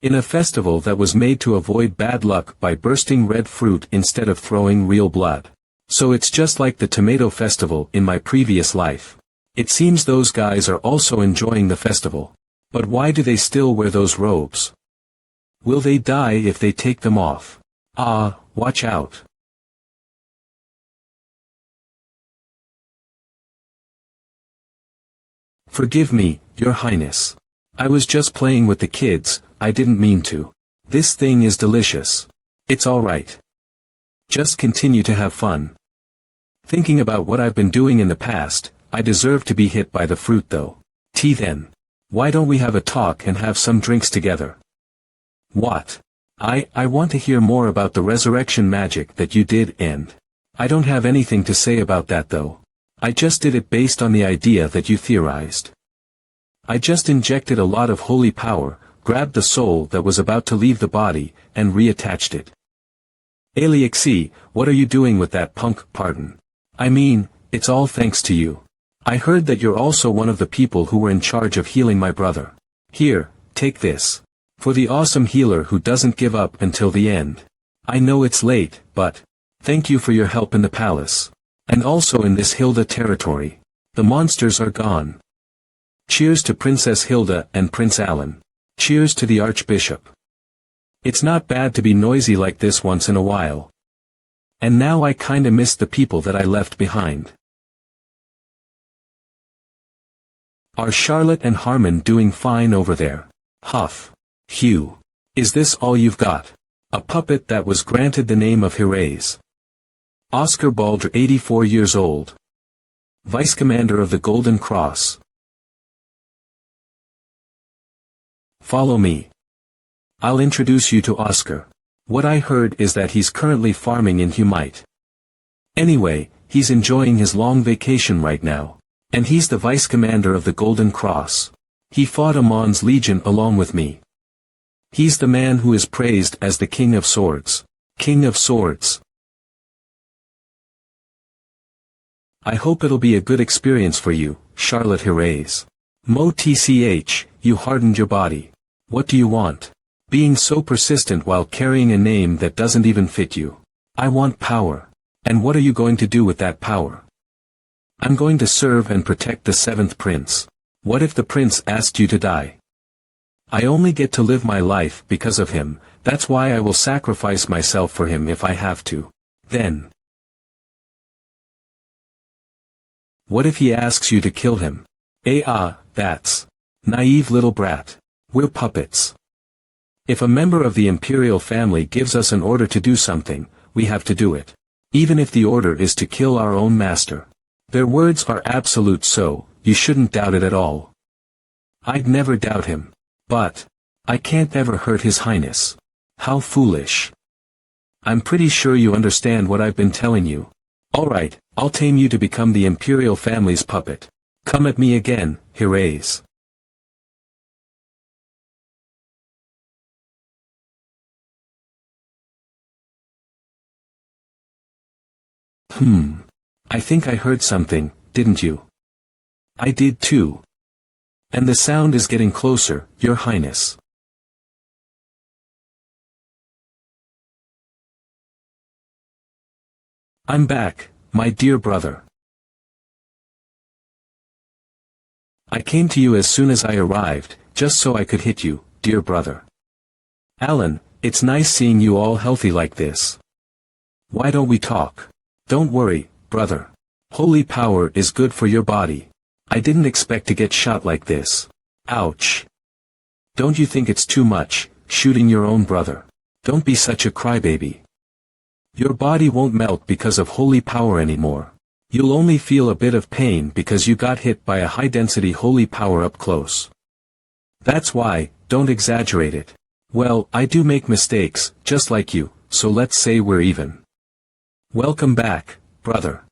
In a festival that was made to avoid bad luck by bursting red fruit instead of throwing real blood. So it's just like the tomato festival in my previous life. It seems those guys are also enjoying the festival. But why do they still wear those robes? Will they die if they take them off? Watch out. Forgive me, Your Highness. I was just playing with the kids, I didn't mean to. This thing is delicious. It's alright. Just continue to have fun. Thinking about what I've been doing in the past, I deserve to be hit by the fruit though. Then. Why don't we have a talk and have some drinks together? What? I want to hear more about the resurrection magic that you did and I don't have anything to say about that though. I just did it based on the idea that you theorized. I just injected a lot of holy power, grabbed the soul that was about to leave the body, and reattached it. Alexi, what are you doing with that punk, pardon? I mean, it's all thanks to you. I heard that you're also one of the people who were in charge of healing my brother. Here, take this. For the awesome healer who doesn't give up until the end. I know it's late, but thank you for your help in the palace. And also in this Hilda territory. The monsters are gone. Cheers to Princess Hilda and Prince Alan. Cheers to the Archbishop. It's not bad to be noisy like this once in a while. And now I kinda miss the people that I left behind. Are Charlotte and Harmon doing fine over there? Huff. Hugh. Is this all you've got? A puppet that was granted the name of Hermes. Oscar Baldr, 84 years old. Vice Commander of the Golden Cross. Follow me. I'll introduce you to Oscar. What I heard is that he's currently farming in Humite. Anyway, he's enjoying his long vacation right now. And he's the Vice Commander of the Golden Cross. He fought Amon's Legion along with me. He's the man who is praised as the King of Swords. King of Swords. I hope it'll be a good experience for you, Charlotte Hermes. Mo TCH, you hardened your body. What do you want? Being so persistent while carrying a name that doesn't even fit you. I want power. And what are you going to do with that power? I'm going to serve and protect the 7th prince. What if the prince asked you to die? I only get to live my life because of him, that's why I will sacrifice myself for him if I have to. Then. What if he asks you to kill him? That's naive little brat. We're puppets. If a member of the imperial family gives us an order to do something, we have to do it. Even if the order is to kill our own master. Their words are absolute, so you shouldn't doubt it at all. I'd never doubt him. But I can't ever hurt His Highness. How foolish. I'm pretty sure you understand what I've been telling you. Alright, I'll tame you to become the imperial family's puppet. Come at me again, Hiraes. I think I heard something, didn't you? I did too. And the sound is getting closer, Your Highness. I'm back, my dear brother. I came to you as soon as I arrived, just so I could hit you, dear brother. Alan, it's nice seeing you all healthy like this. Why don't we talk? Don't worry, brother. Holy power is good for your body. I didn't expect to get shot like this. Ouch. Don't you think it's too much, shooting your own brother? Don't be such a crybaby. Your body won't melt because of holy power anymore. You'll only feel a bit of pain because you got hit by a high-density holy power up close. That's why, don't exaggerate it. Well, I do make mistakes, just like you, so let's say we're even. Welcome back, brother.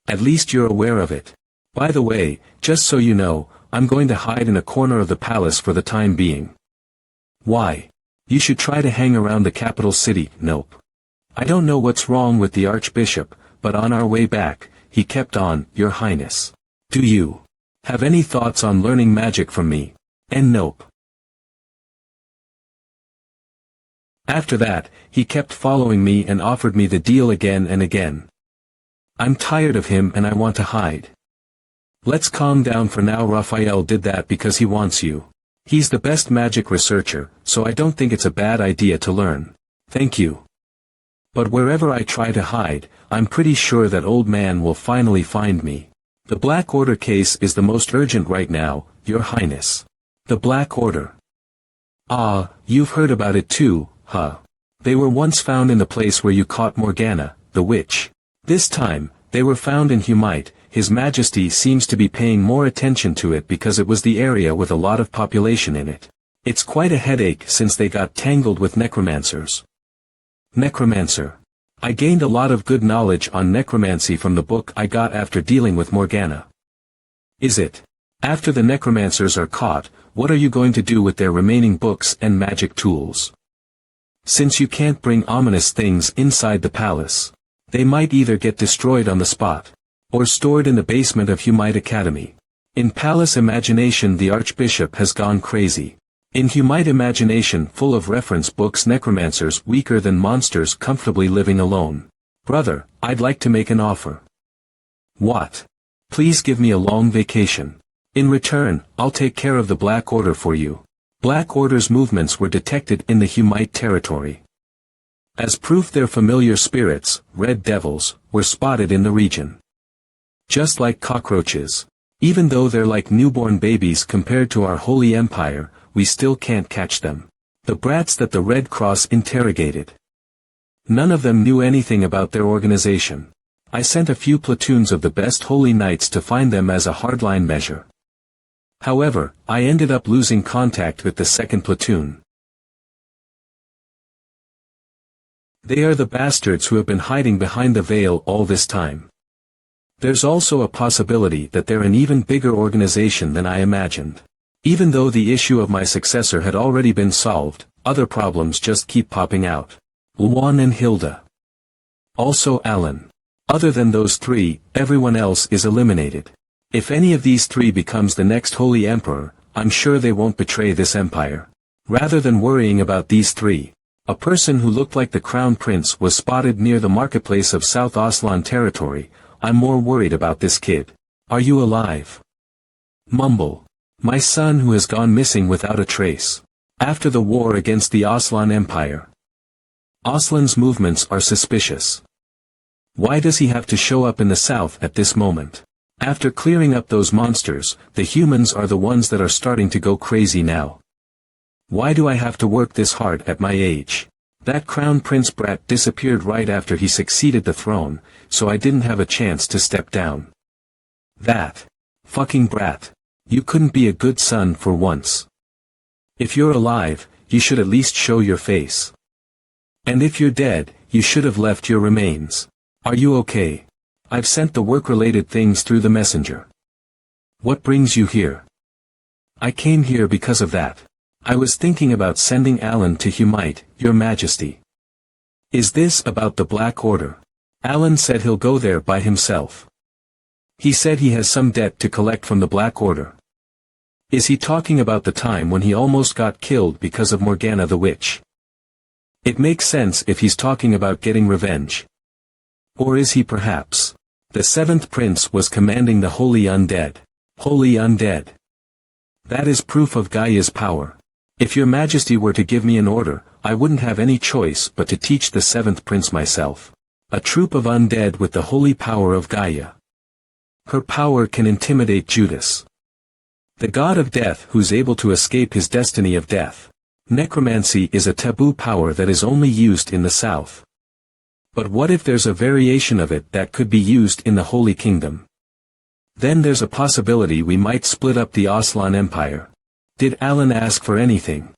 At least you're aware of it. By the way, just so you know, I'm going to hide in a corner of the palace for the time being. Why? You should try to hang around the capital city. Nope. I don't know what's wrong with the Archbishop, but on our way back, he kept on, Your Highness. Do you have any thoughts on learning magic from me? And nope. After that, he kept following me and offered me the deal again and again. I'm tired of him and I want to hide. Let's calm down for now. Raphael did that because he wants you. He's the best magic researcher, so I don't think it's a bad idea to learn. Thank you. But wherever I try to hide, I'm pretty sure that old man will finally find me. The Black Order case is the most urgent right now, Your Highness. The Black Order. Ah, you've heard about it too, huh? They were once found in the place where you caught Morgana, the witch. This time, they were found in Humite. His Majesty seems to be paying more attention to it because it was the area with a lot of population in it. It's quite a headache since they got tangled with necromancers. Necromancer. I gained a lot of good knowledge on necromancy from the book I got after dealing with Morgana. Is it? After the necromancers are caught, what are you going to do with their remaining books and magic tools? Since you can't bring ominous things inside the palace, they might either get destroyed on the spot, or stored in the basement of Humite Academy. In Palace Imagination the Archbishop has gone crazy. In Humite Imagination full of reference books necromancers weaker than monsters comfortably living alone. Brother, I'd like to make an offer. What? Please give me a long vacation. In return, I'll take care of the Black Order for you. Black Order's movements were detected in the Humite territory. As proof their familiar spirits, red devils, were spotted in the region. Just like cockroaches. Even though they're like newborn babies compared to our holy empire, we still can't catch them. The brats that the Red Cross interrogated. None of them knew anything about their organization. I sent a few platoons of the best holy knights to find them as a hardline measure. However, I ended up losing contact with the second platoon. They are the bastards who have been hiding behind the veil all this time. There's also a possibility that they're an even bigger organization than I imagined. Even though the issue of my successor had already been solved, other problems just keep popping out. Luan and Hilda. Also Alan. Other than those three, everyone else is eliminated. If any of these three becomes the next Holy Emperor, I'm sure they won't betray this empire. Rather than worrying about these three, a person who looked like the Crown Prince was spotted near the marketplace of South Aslan territory. I'm more worried about this kid. Are you alive? Mumble. My son who has gone missing without a trace. After the war against the Aslan Empire. Aslan's movements are suspicious. Why does he have to show up in the south at this moment? After clearing up those monsters, the humans are the ones that are starting to go crazy now. Why do I have to work this hard at my age? That crown prince brat disappeared right after he succeeded the throne, so I didn't have a chance to step down. That fucking brat. You couldn't be a good son for once. If you're alive, you should at least show your face. And if you're dead, you should have left your remains. Are you okay? I've sent the work-related things through the messenger. What brings you here? I came here because of that. I was thinking about sending Alan to Humite, Your Majesty. Is this about the Black Order? Alan said he'll go there by himself. He said he has some debt to collect from the Black Order. Is he talking about the time when he almost got killed because of Morgana the Witch? It makes sense if he's talking about getting revenge. Or is he perhaps? The seventh prince was commanding the Holy Undead. Holy Undead. That is proof of Gaia's power. If your majesty were to give me an order, I wouldn't have any choice but to teach the seventh prince myself. A troop of undead with the holy power of Gaia. Her power can intimidate Judas. The god of death who's able to escape his destiny of death. Necromancy is a taboo power that is only used in the south. But what if there's a variation of it that could be used in the Holy Kingdom? Then there's a possibility we might split up the Aslan Empire. Did Alan ask for anything?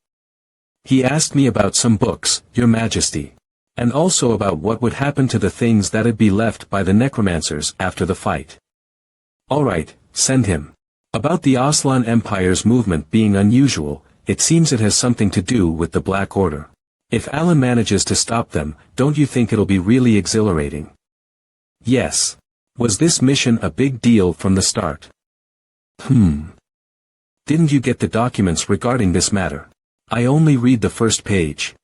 He asked me about some books, Your Majesty. And also about what would happen to the things that'd be left by the necromancers after the fight. Alright, send him. About the Aslan Empire's movement being unusual, it seems it has something to do with the Black Order. If Alan manages to stop them, don't you think it'll be really exhilarating? Yes. Was this mission a big deal from the start? Didn't you get the documents regarding this matter? I only read the first page.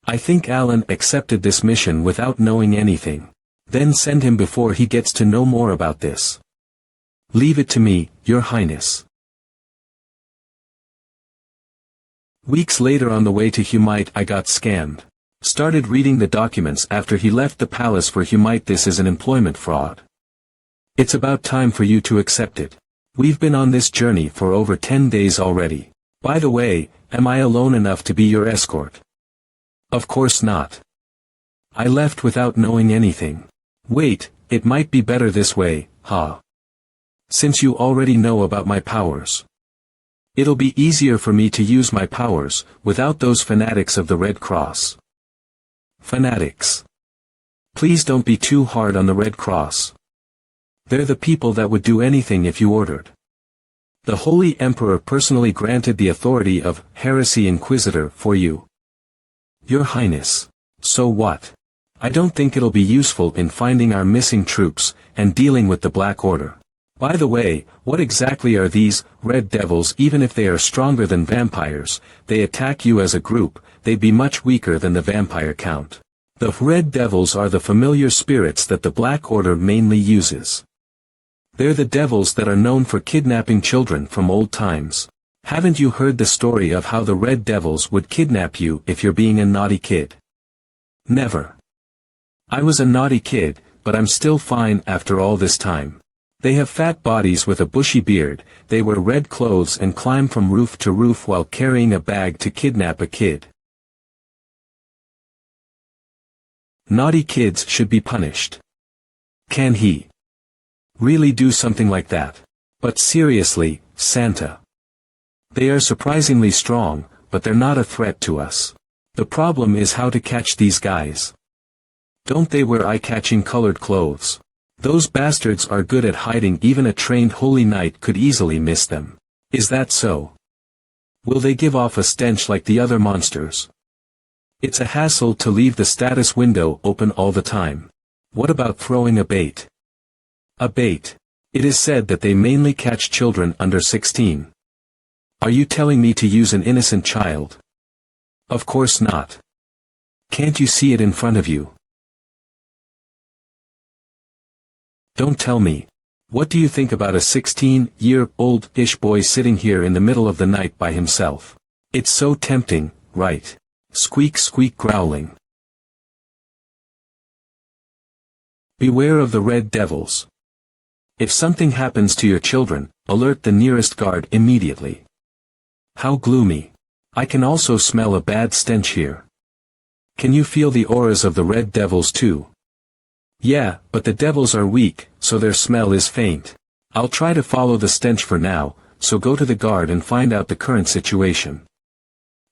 I think Alan accepted this mission without knowing anything. Then send him before he gets to know more about this. Leave it to me, Your Highness. Weeks later on the way to Humite I got scammed. Started reading the documents after he left the palace for Humite. This is an employment fraud. It's about time for you to accept it. We've been on this journey for over 10 days already. By the way, am I alone enough to be your escort? Of course not. I left without knowing anything. Wait, it might be better this way, huh? Since you already know about my powers. It'll be easier for me to use my powers, without those fanatics of the Red Cross. Fanatics. Please don't be too hard on the Red Cross. They're the people that would do anything if you ordered. The Holy Emperor personally granted the authority of Heresy Inquisitor for you. Your Highness. So what? I don't think it'll be useful in finding our missing troops, and dealing with the Black Order. By the way, what exactly are these Red Devils? Even if they are stronger than vampires, they attack you as a group, they'd be much weaker than the vampire count. The Red Devils are the familiar spirits that the Black Order mainly uses. They're the devils that are known for kidnapping children from old times. Haven't you heard the story of how the Red Devils would kidnap you if you're being a naughty kid? Never. I was a naughty kid, but I'm still fine after all this time. They have fat bodies with a bushy beard, they wear red clothes and climb from roof to roof while carrying a bag to kidnap a kid. Naughty kids should be punished. Can he really do something like that? But seriously, Santa. They are surprisingly strong, but they're not a threat to us. The problem is how to catch these guys. Don't they wear eye-catching colored clothes? Those bastards are good at hiding. Even a trained holy knight could easily miss them. Is that so? Will they give off a stench like the other monsters? It's a hassle to leave the status window open all the time. What about throwing a bait? A bait. It is said that they mainly catch children under 16. Are you telling me to use an innocent child? Of course not. Can't you see it in front of you? Don't tell me. What do you think about a 16-year-old-ish boy sitting here in the middle of the night by himself? It's so tempting, right? Squeak squeak growling. Beware of the Red Devils. If something happens to your children, alert the nearest guard immediately. How gloomy. I can also smell a bad stench here. Can you feel the auras of the red devils too? Yeah, but the devils are weak, so their smell is faint. I'll try to follow the stench for now, so go to the guard and find out the current situation.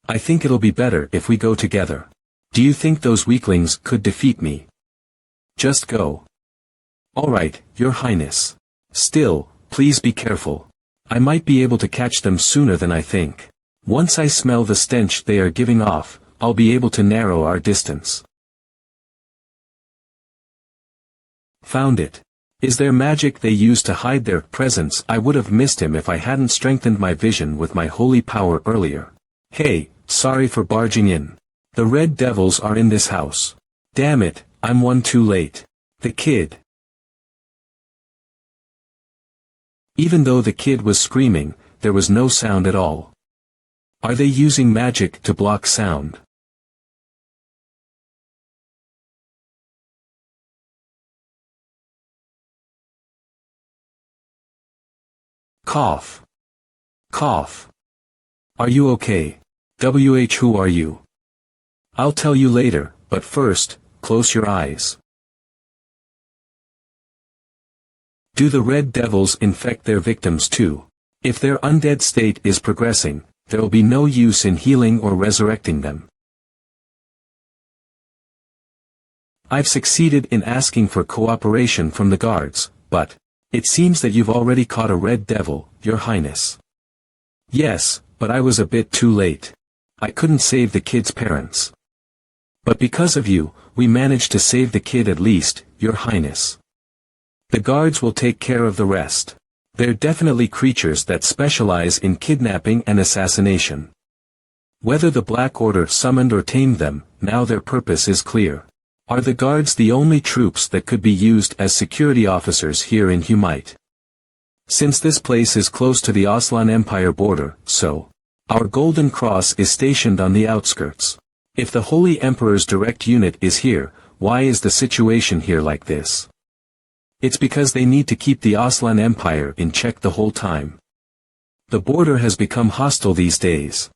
I think it'll be better if we go together. Do you think those weaklings could defeat me? Just go. Alright, Your Highness. Still, please be careful. I might be able to catch them sooner than I think. Once I smell the stench they are giving off, I'll be able to narrow our distance. Found it. Is there magic they use to hide their presence? I would have missed him if I hadn't strengthened my vision with my holy power earlier. Hey, sorry for barging in. The red devils are in this house. Damn it, I'm one too late. The kid. Even though the kid was screaming, there was no sound at all. Are they using magic to block sound? Cough. Cough. Are you okay? Who are you? I'll tell you later, but first, close your eyes. Do the red devils infect their victims too? If their undead state is progressing, there will be no use in healing or resurrecting them. I've succeeded in asking for cooperation from the guards, but it seems that you've already caught a red devil, Your Highness. Yes, but I was a bit too late. I couldn't save the kid's parents. But because of you, we managed to save the kid at least, Your Highness. The guards will take care of the rest. They're definitely creatures that specialize in kidnapping and assassination. Whether the Black Order summoned or tamed them, now their purpose is clear. Are the guards the only troops that could be used as security officers here in Humite? Since this place is close to the Aslan Empire border, so our Golden Cross is stationed on the outskirts. If the Holy Emperor's direct unit is here, why is the situation here like this? It's because they need to keep the Aslan Empire in check the whole time. The border has become hostile these days.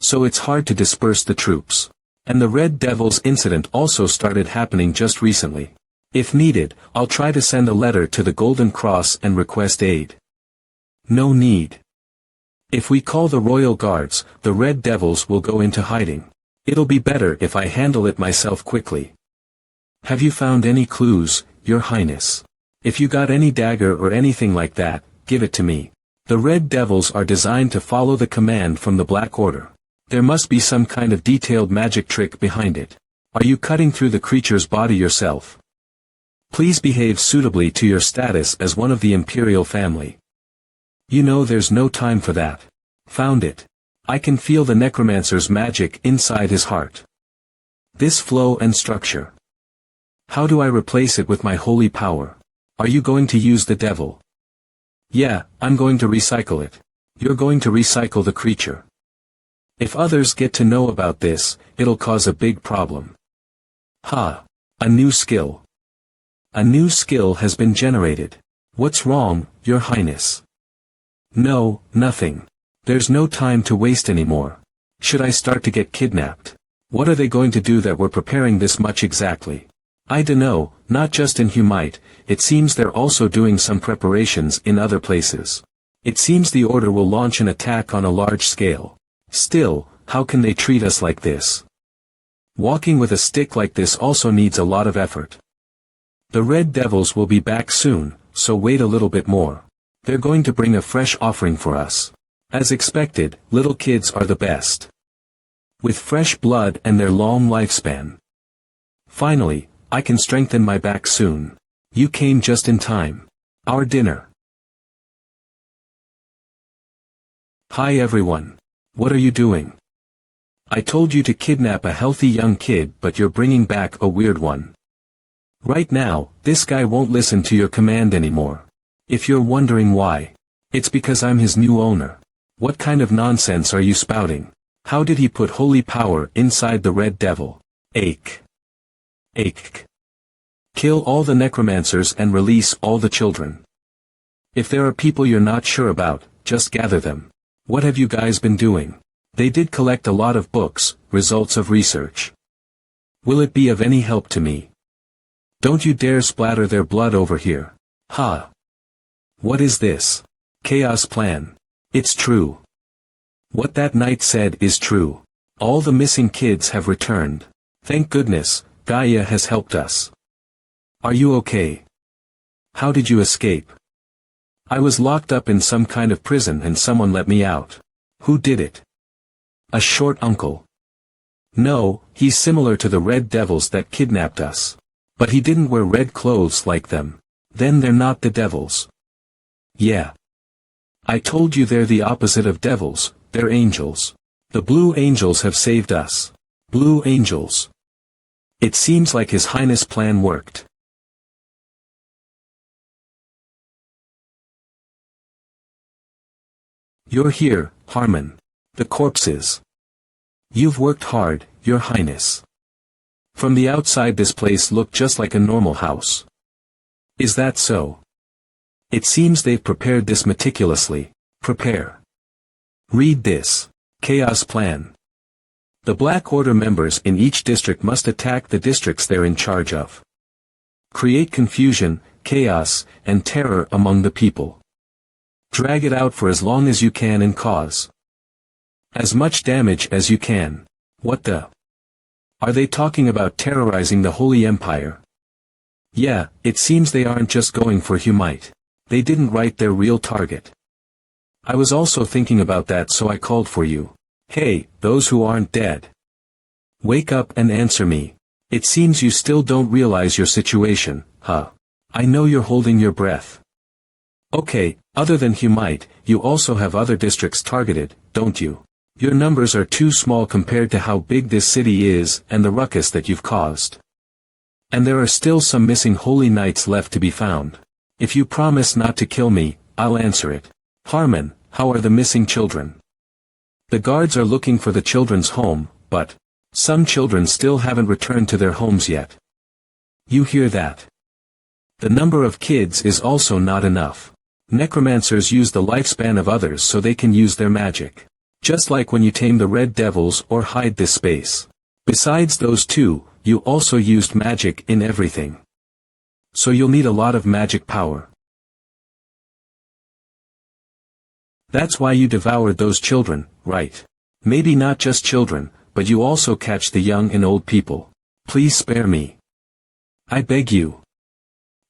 So it's hard to disperse the troops. And the Red Devils incident also started happening just recently. If needed, I'll try to send a letter to the Golden Cross and request aid. No need. If we call the Royal Guards, the Red Devils will go into hiding. It'll be better if I handle it myself quickly. Have you found any clues, Your Highness? If you got any dagger or anything like that, give it to me. The Red Devils are designed to follow the command from the Black Order. There must be some kind of detailed magic trick behind it. Are you cutting through the creature's body yourself? Please behave suitably to your status as one of the Imperial family. You know there's no time for that. Found it. I can feel the Necromancer's magic inside his heart. This flow and structure. How do I replace it with my holy power? Are you going to use the devil? Yeah, I'm going to recycle it. You're going to recycle the creature. If others get to know about this, it'll cause a big problem. Ha! A new skill. A new skill has been generated. What's wrong, Your Highness? No, nothing. There's no time to waste anymore. Should I start to get kidnapped? What are they going to do that we're preparing this much exactly? I dunno, not just in Humite, it seems they're also doing some preparations in other places. It seems the Order will launch an attack on a large scale. Still, how can they treat us like this? Walking with a stick like this also needs a lot of effort. The Red Devils will be back soon, so wait a little bit more. They're going to bring a fresh offering for us. As expected, little kids are the best. With fresh blood and their long lifespan. Finally, I can strengthen my back soon. You came just in time. Our dinner. Hi everyone. What are you doing? I told you to kidnap a healthy young kid, but you're bringing back a weird one. Right now, this guy won't listen to your command anymore. If you're wondering why, it's because I'm his new owner. What kind of nonsense are you spouting? How did he put holy power inside the Red Devil? Ache. Ache. Kill all the necromancers and release all the children. If there are people you're not sure about, just gather them. What have you guys been doing? They did collect a lot of books, results of research. Will it be of any help to me? Don't you dare splatter their blood over here. Ha! What is this? Chaos plan. It's true. What that knight said is true. All the missing kids have returned. Thank goodness, Gaia has helped us. Are you okay? How did you escape? I was locked up in some kind of prison and someone let me out. Who did it? A short uncle. No, he's similar to the red devils that kidnapped us. But he didn't wear red clothes like them. Then they're not the devils. Yeah. I told you they're the opposite of devils, they're angels. The blue angels have saved us. Blue angels. It seems like His Highness' plan worked. You're here, Harmon. The corpses. You've worked hard, Your Highness. From the outside this place looked just like a normal house. Is that so? It seems they've prepared this meticulously. Prepare. Read this. Chaos plan. The Black Order members in each district must attack the districts they're in charge of. Create confusion, chaos, and terror among the people. Drag it out for as long as you can and cause as much damage as you can. What the? Are they talking about terrorizing the Holy Empire? Yeah, it seems they aren't just going for Humite. They didn't write their real target. I was also thinking about that, so I called for you. Hey, those who aren't dead. Wake up and answer me. It seems you still don't realize your situation, huh? I know you're holding your breath. Okay, other than Humite, you also have other districts targeted, don't you? Your numbers are too small compared to how big this city is and the ruckus that you've caused. And there are still some missing holy knights left to be found. If you promise not to kill me, I'll answer it. Harmon, how are the missing children? The guards are looking for the children's home, but some children still haven't returned to their homes yet. You hear that? The number of kids is also not enough. Necromancers use the lifespan of others so they can use their magic. Just like when you tame the red devils or hide this space. Besides those two, you also used magic in everything. So you'll need a lot of magic power. That's why you devoured those children, right? Maybe not just children, but you also catch the young and old people. Please spare me. I beg you.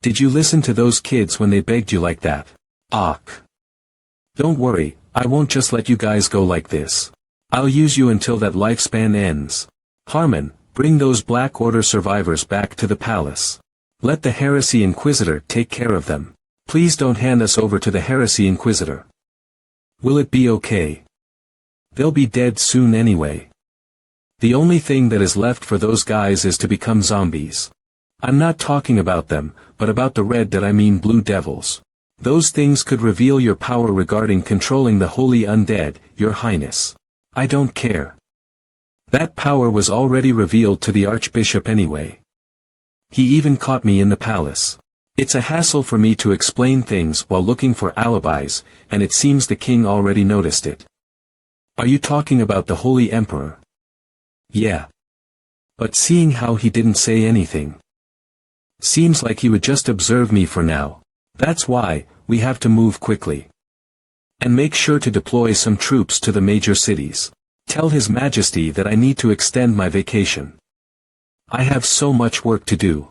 Did you listen to those kids when they begged you like that? Ach. Don't worry, I won't just let you guys go like this. I'll use you until that lifespan ends. Harmon, bring those Black Order survivors back to the palace. Let the Heresy Inquisitor take care of them. Please don't hand us over to the Heresy Inquisitor. Will it be okay? They'll be dead soon anyway. The only thing that is left for those guys is to become zombies. I'm not talking about them, but about the red that I mean blue devils. Those things could reveal your power regarding controlling the holy undead, Your Highness. I don't care. That power was already revealed to the Archbishop anyway. He even caught me in the palace. It's a hassle for me to explain things while looking for alibis, and it seems the king already noticed it. Are you talking about the Holy Emperor? Yeah. But seeing how he didn't say anything. Seems like he would just observe me for now. That's why, we have to move quickly. And make sure to deploy some troops to the major cities. Tell His Majesty that I need to extend my vacation. I have so much work to do.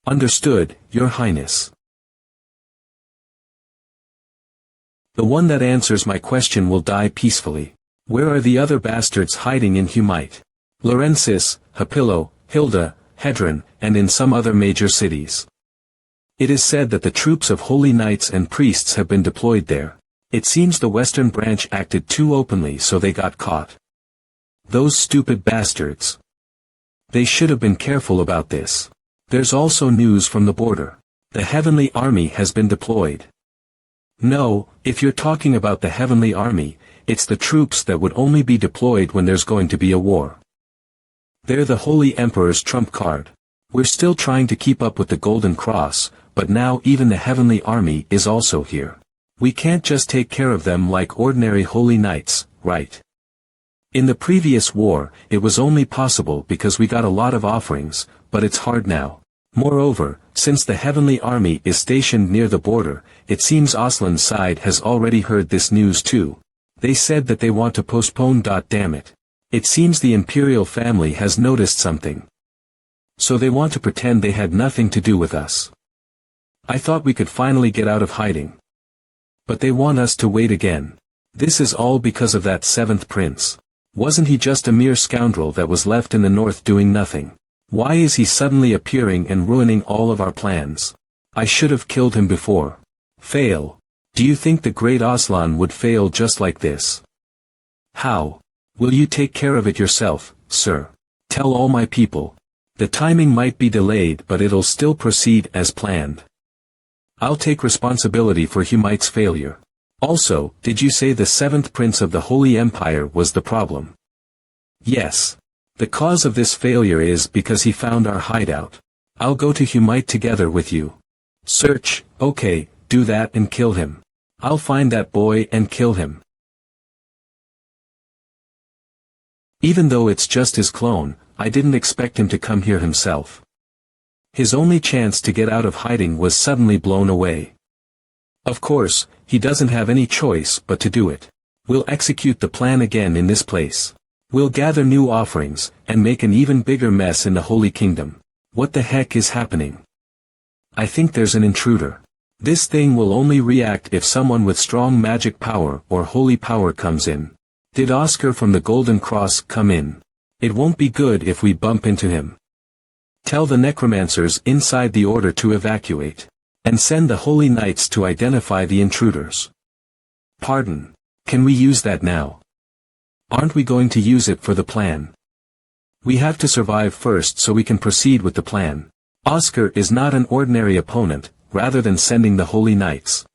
Understood, Your Highness. The one that answers my question will die peacefully. Where are the other bastards hiding in Humite? Laurensis, Hapillo, Hilda, Hedron, and in some other major cities. It is said that the troops of holy knights and priests have been deployed there. It seems the Western Branch acted too openly, so they got caught. Those stupid bastards. They should have been careful about this. There's also news from the border. The Heavenly Army has been deployed. No, if you're talking about the Heavenly Army, it's the troops that would only be deployed when there's going to be a war. They're the Holy Emperor's trump card. We're still trying to keep up with the Golden Cross, but now even the Heavenly Army is also here. We can't just take care of them like ordinary holy knights, right? In the previous war, it was only possible because we got a lot of offerings, but it's hard now. Moreover, since the heavenly army is stationed near the border, it seems Aslan's side has already heard this news too. They said that they want to postpone. Damn it. It seems the imperial family has noticed something. So they want to pretend they had nothing to do with us. I thought we could finally get out of hiding. But they want us to wait again. This is all because of that seventh prince. Wasn't he just a mere scoundrel that was left in the north doing nothing? Why is he suddenly appearing and ruining all of our plans? I should have killed him before. Fail. Do you think the great Aslan would fail just like this? How? Will you take care of it yourself, sir? Tell all my people. The timing might be delayed but it'll still proceed as planned. I'll take responsibility for Humite's failure. Also, did you say the seventh prince of the Holy Empire was the problem? Yes. The cause of this failure is because he found our hideout. I'll go to Humite together with you. Search, okay, do that and kill him. I'll find that boy and kill him. Even though it's just his clone, I didn't expect him to come here himself. His only chance to get out of hiding was suddenly blown away. Of course, he doesn't have any choice but to do it. We'll execute the plan again in this place. We'll gather new offerings, and make an even bigger mess in the Holy Kingdom. What the heck is happening? I think there's an intruder. This thing will only react if someone with strong magic power or holy power comes in. Did Oscar from the Golden Cross come in? It won't be good if we bump into him. Tell the necromancers inside the order to evacuate. And send the holy knights to identify the intruders. Pardon. Can we use that now? Aren't we going to use it for the plan? We have to survive first so we can proceed with the plan. Oscar is not an ordinary opponent, rather than sending the holy knights.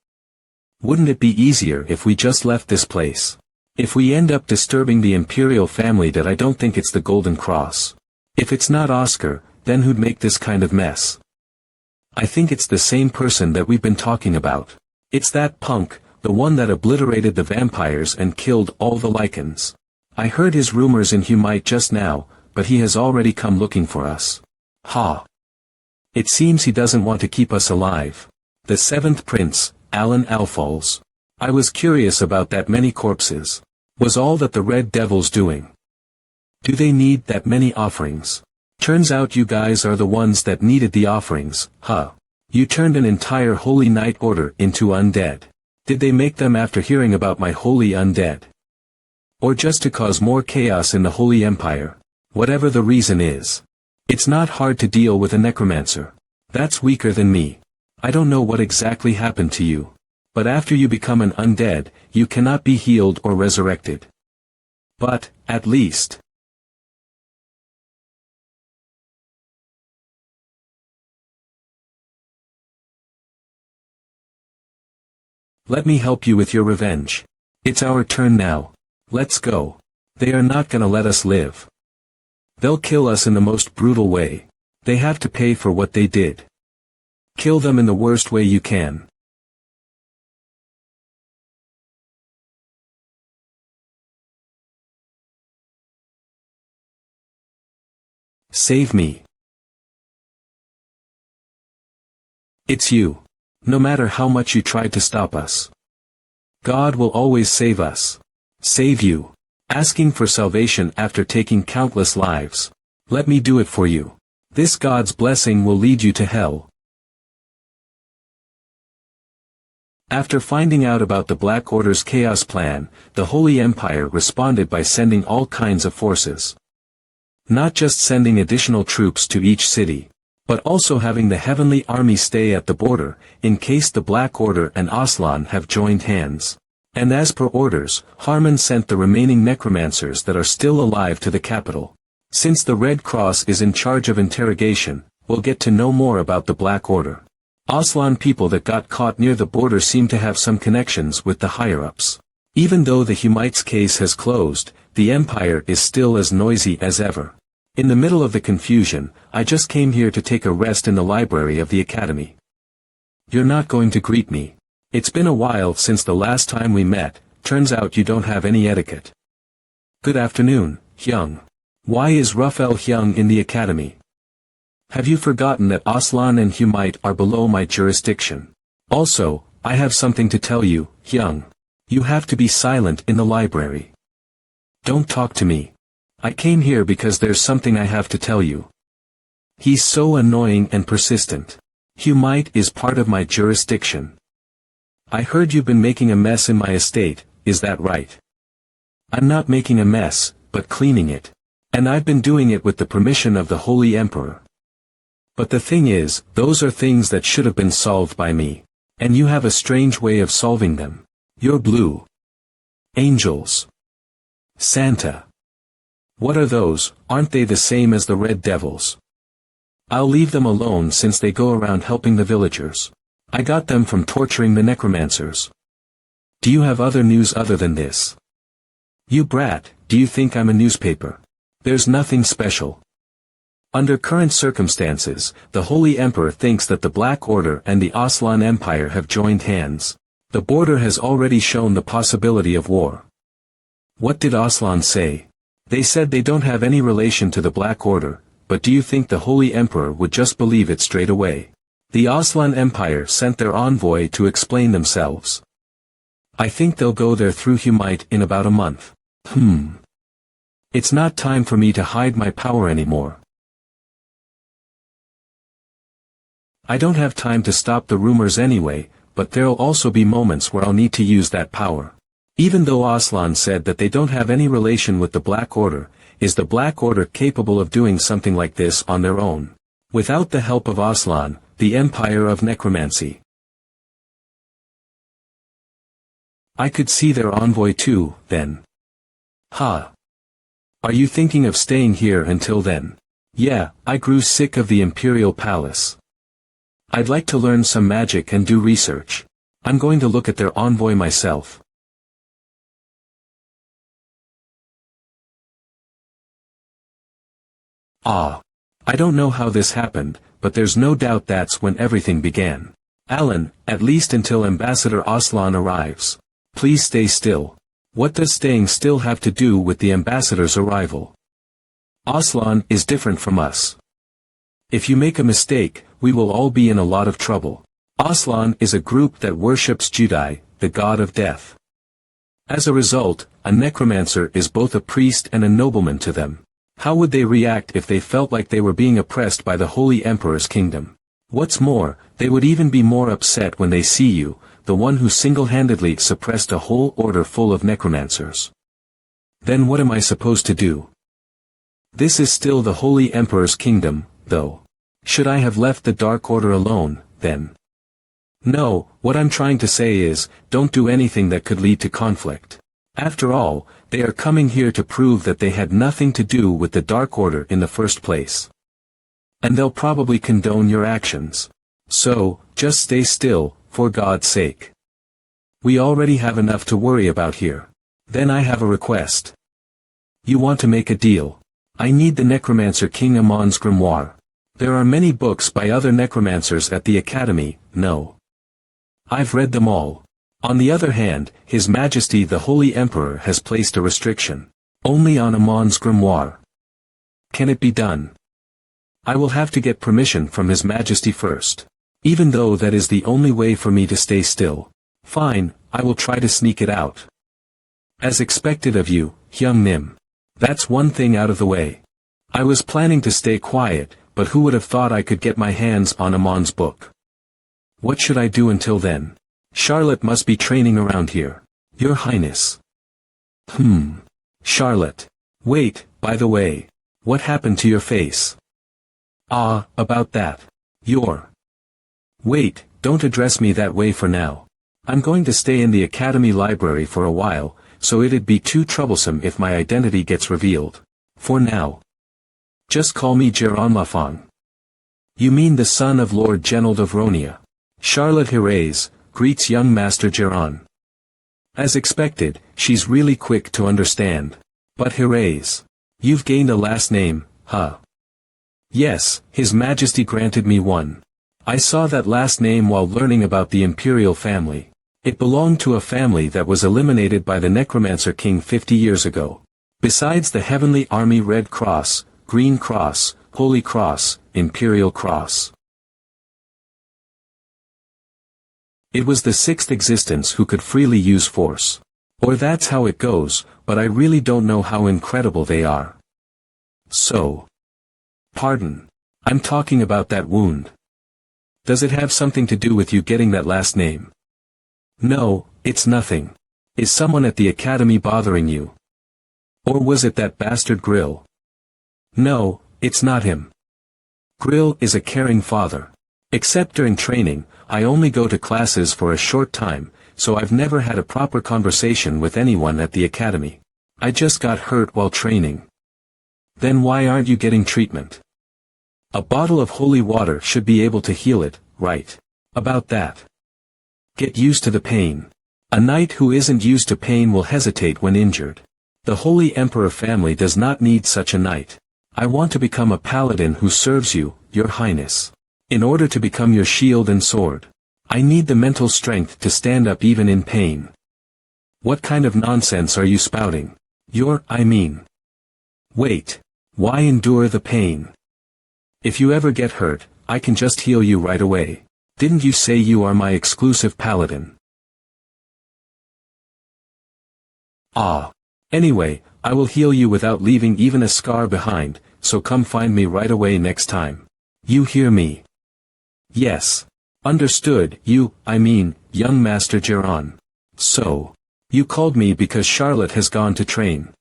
Wouldn't it be easier if we just left this place? If we end up disturbing the imperial family, that I don't think it's the Golden Cross. If it's not Oscar, then who'd make this kind of mess? I think it's the same person that we've been talking about. It's that punk, the one that obliterated the vampires and killed all the lichens. I heard his rumors in Humite just now, but he has already come looking for us. Ha! It seems he doesn't want to keep us alive. The seventh prince, Alan Alfols. I was curious about that many corpses. Was all that the Red Devil's doing? Do they need that many offerings? Turns out you guys are the ones that needed the offerings, huh? You turned an entire holy knight order into undead. Did they make them after hearing about my holy undead? Or just to cause more chaos in the Holy Empire? Whatever the reason is. It's not hard to deal with a necromancer. That's weaker than me. I don't know what exactly happened to you. But after you become an undead, you cannot be healed or resurrected. But, at least, let me help you with your revenge. It's our turn now. Let's go. They are not gonna let us live. They'll kill us in the most brutal way. They have to pay for what they did. Kill them in the worst way you can. Save me. It's you. No matter how much you tried to stop us. God will always save us. Save you. Asking for salvation after taking countless lives. Let me do it for you. This God's blessing will lead you to hell. After finding out about the Black Order's chaos plan, the Holy Empire responded by sending all kinds of forces. Not just sending additional troops to each city, but also having the heavenly army stay at the border, in case the Black Order and Aslan have joined hands. And as per orders, Harmon sent the remaining necromancers that are still alive to the capital. Since the Red Cross is in charge of interrogation, we'll get to know more about the Black Order. Aslan people that got caught near the border seem to have some connections with the higher-ups. Even though the Humites case has closed, the Empire is still as noisy as ever. In the middle of the confusion, I just came here to take a rest in the library of the Academy. You're not going to greet me. It's been a while since the last time we met. Turns out you don't have any etiquette. Good afternoon, Hyung. Why is Raphael Hyung in the academy? Have you forgotten that Aslan and Humite are below my jurisdiction? Also, I have something to tell you, Hyung. You have to be silent in the library. Don't talk to me. I came here because there's something I have to tell you. He's so annoying and persistent. Humite is part of my jurisdiction. I heard you've been making a mess in my estate, is that right? I'm not making a mess, but cleaning it. And I've been doing it with the permission of the Holy Emperor. But the thing is, those are things that should have been solved by me. And you have a strange way of solving them. You're blue. Angels. Santa. What are those? Aren't they the same as the red devils? I'll leave them alone since they go around helping the villagers. I got them from torturing the necromancers. Do you have other news other than this? You brat, do you think I'm a newspaper? There's nothing special. Under current circumstances, the Holy Emperor thinks that the Black Order and the Aslan Empire have joined hands. The border has already shown the possibility of war. What did Aslan say? They said they don't have any relation to the Black Order, but do you think the Holy Emperor would just believe it straight away? The Aslan Empire sent their envoy to explain themselves. I think they'll go there through Humite in about a month. It's not time for me to hide my power anymore. I don't have time to stop the rumors anyway, but there'll also be moments where I'll need to use that power. Even though Aslan said that they don't have any relation with the Black Order, is the Black Order capable of doing something like this on their own? Without the help of Aslan, the Empire of Necromancy. I could see their envoy too, then. Ha! Are you thinking of staying here until then? Yeah, I grew sick of the Imperial Palace. I'd like to learn some magic and do research. I'm going to look at their envoy myself. I don't know how this happened, but there's no doubt that's when everything began. Alan, at least until Ambassador Aslan arrives. Please stay still. What does staying still have to do with the ambassador's arrival? Aslan is different from us. If you make a mistake, we will all be in a lot of trouble. Aslan is a group that worships Judai, the god of death. As a result, a necromancer is both a priest and a nobleman to them. How would they react if they felt like they were being oppressed by the Holy Emperor's kingdom? What's more, they would even be more upset when they see you, the one who single-handedly suppressed a whole order full of necromancers. Then what am I supposed to do? This is still the Holy Emperor's kingdom, though. Should I have left the Dark Order alone, then? No, what I'm trying to say is, don't do anything that could lead to conflict. After all, they are coming here to prove that they had nothing to do with the Dark Order in the first place. And they'll probably condone your actions. So, just stay still, for God's sake. We already have enough to worry about here. Then I have a request. You want to make a deal. I need the Necromancer King Amon's grimoire. There are many books by other necromancers at the Academy, no. I've read them all. On the other hand, His Majesty the Holy Emperor has placed a restriction. Only on Amon's grimoire. Can it be done? I will have to get permission from His Majesty first. Even though that is the only way for me to stay still. Fine, I will try to sneak it out. As expected of you, Hyung Nim. That's one thing out of the way. I was planning to stay quiet, but who would have thought I could get my hands on Amon's book? What should I do until then? Charlotte must be training around here. Your Highness. Charlotte. Wait, by the way. What happened to your face? About that. Wait, don't address me that way for now. I'm going to stay in the Academy Library for a while, so it'd be too troublesome if my identity gets revealed. For now. Just call me Jeron Lafang. You mean the son of Lord Genold of Ronia. Charlotte Herreys greets young Master Jeron. As expected, she's really quick to understand. But Herreys. You've gained a last name, huh? Yes, His Majesty granted me one. I saw that last name while learning about the imperial family. It belonged to a family that was eliminated by the Necromancer King 50 years ago. Besides the Heavenly Army Red Cross, Green Cross, Holy Cross, Imperial Cross. It was the sixth existence who could freely use force. Or that's how it goes, but I really don't know how incredible they are. So. Pardon. I'm talking about that wound. Does it have something to do with you getting that last name? No, it's nothing. Is someone at the academy bothering you? Or was it that bastard Grill? No, it's not him. Grill is a caring father. Except during training, I only go to classes for a short time, so I've never had a proper conversation with anyone at the academy. I just got hurt while training. Then why aren't you getting treatment? A bottle of holy water should be able to heal it, right? About that. Get used to the pain. A knight who isn't used to pain will hesitate when injured. The Holy Emperor family does not need such a knight. I want to become a paladin who serves you, your highness. In order to become your shield and sword, I need the mental strength to stand up even in pain. What kind of nonsense are you spouting? Wait. Why endure the pain? If you ever get hurt, I can just heal you right away. Didn't you say you are my exclusive paladin? Anyway, I will heal you without leaving even a scar behind, so come find me right away next time. You hear me? Yes. Understood, young Master Geron. So. You called me because Charlotte has gone to train.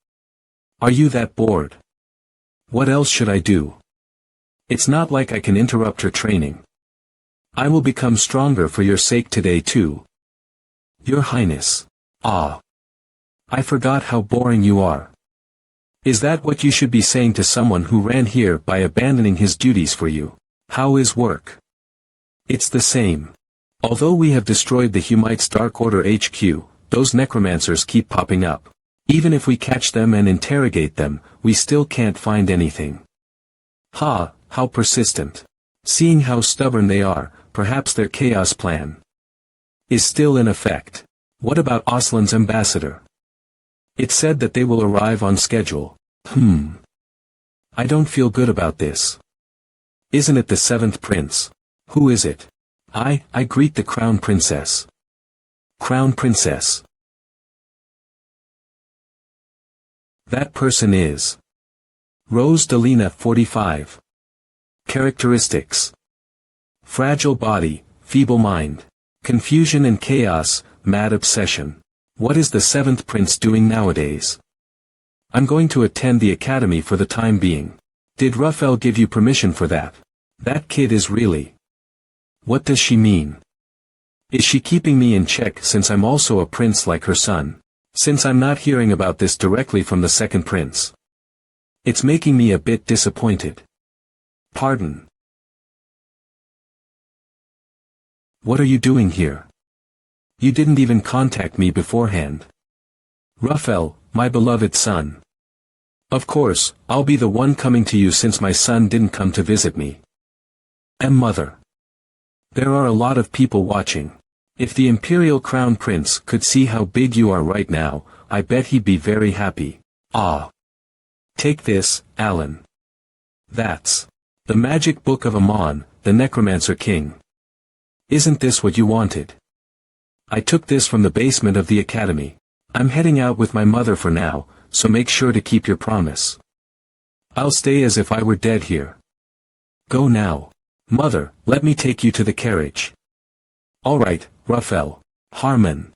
Are you that bored? What else should I do? It's not like I can interrupt her training. I will become stronger for your sake today too. Your Highness. I forgot how boring you are. Is that what you should be saying to someone who ran here by abandoning his duties for you? How is work? It's the same. Although we have destroyed the Humites Dark Order HQ, those necromancers keep popping up. Even if we catch them and interrogate them, we still can't find anything. How persistent. Seeing how stubborn they are, perhaps their chaos plan is still in effect. What about Oslin's ambassador? It said that they will arrive on schedule. I don't feel good about this. Isn't it the seventh prince? Who is it? I greet the Crown Princess. Crown Princess. That person is Rose Delina 45. Characteristics: fragile body, feeble mind, confusion and chaos, mad obsession. What is the seventh prince doing nowadays? I'm going to attend the academy for the time being. Did Raphael give you permission for that? That kid is really... What does she mean? Is she keeping me in check since I'm also a prince like her son? Since I'm not hearing about this directly from the second prince. It's making me a bit disappointed. Pardon. What are you doing here? You didn't even contact me beforehand. Raphael, my beloved son. Of course, I'll be the one coming to you since my son didn't come to visit me. Mother. There are a lot of people watching. If the Imperial Crown Prince could see how big you are right now, I bet he'd be very happy. Take this, Alan. That's the magic book of Amon, the Necromancer King. Isn't this what you wanted? I took this from the basement of the academy. I'm heading out with my mother for now, so make sure to keep your promise. I'll stay as if I were dead here. Go now. Mother, let me take you to the carriage. All right, Raphael. Harmon.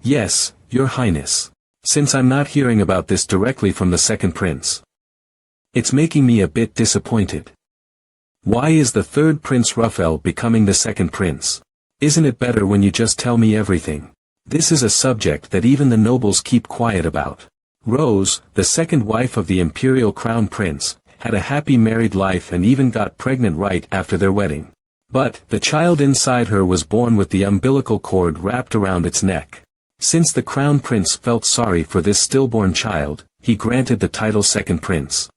Yes, Your Highness. Since I'm not hearing about this directly from the second prince. It's making me a bit disappointed. Why is the third Prince Raphael becoming the second prince? Isn't it better when you just tell me everything? This is a subject that even the nobles keep quiet about. Rose, the second wife of the Imperial Crown Prince, had a happy married life and even got pregnant right after their wedding. But, the child inside her was born with the umbilical cord wrapped around its neck. Since the Crown Prince felt sorry for this stillborn child, he granted the title Second Prince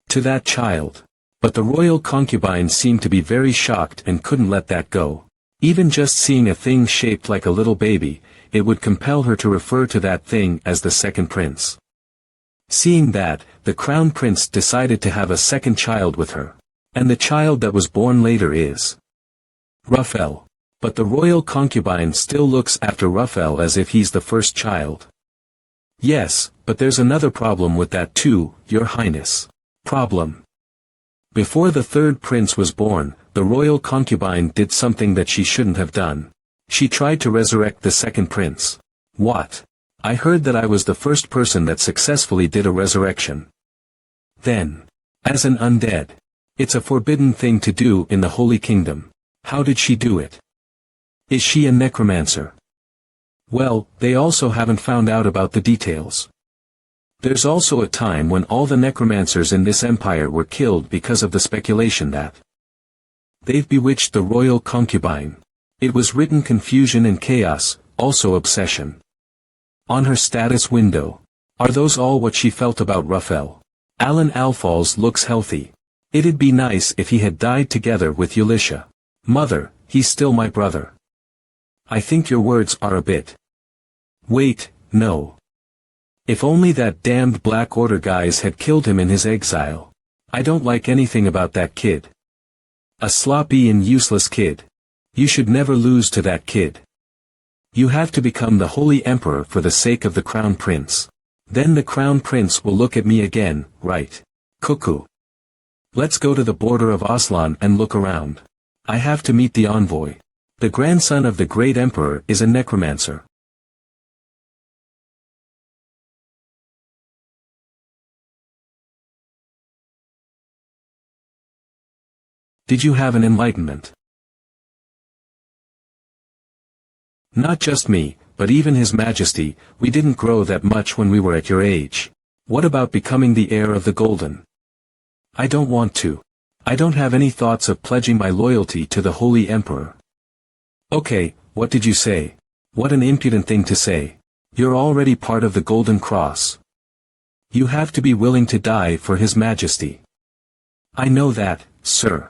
to that child. But the royal concubine seemed to be very shocked and couldn't let that go. Even just seeing a thing shaped like a little baby, it would compel her to refer to that thing as the Second Prince. Seeing that, the crown prince decided to have a second child with her. And the child that was born later is Raphael. But the royal concubine still looks after Raphael as if he's the first child. Yes, but there's another problem with that too, Your Highness. Problem. Before the third prince was born, the royal concubine did something that she shouldn't have done. She tried to resurrect the second prince. What? I heard that I was the first person that successfully did a resurrection. Then, as an undead. It's a forbidden thing to do in the Holy Kingdom. How did she do it? Is she a necromancer? Well, they also haven't found out about the details. There's also a time when all the necromancers in this empire were killed because of the speculation that they've bewitched the royal concubine. It was written confusion and chaos, also obsession. On her status window. Are those all what she felt about Raphael? Alan Alfalls looks healthy. It'd be nice if he had died together with Elisha. Mother, he's still my brother. I think your words are a bit. Wait, no. If only that damned Black Order guys had killed him in his exile. I don't like anything about that kid. A sloppy and useless kid. You should never lose to that kid. You have to become the Holy Emperor for the sake of the Crown Prince. Then the Crown Prince will look at me again, right? Cuckoo. Let's go to the border of Aslan and look around. I have to meet the envoy. The grandson of the great emperor is a necromancer. Did you have an enlightenment? Not just me, but even His Majesty, we didn't grow that much when we were at your age. What about becoming the heir of the Golden? I don't want to. I don't have any thoughts of pledging my loyalty to the Holy Emperor. Okay, what did you say? What an impudent thing to say. You're already part of the Golden Cross. You have to be willing to die for His Majesty. I know that, sir.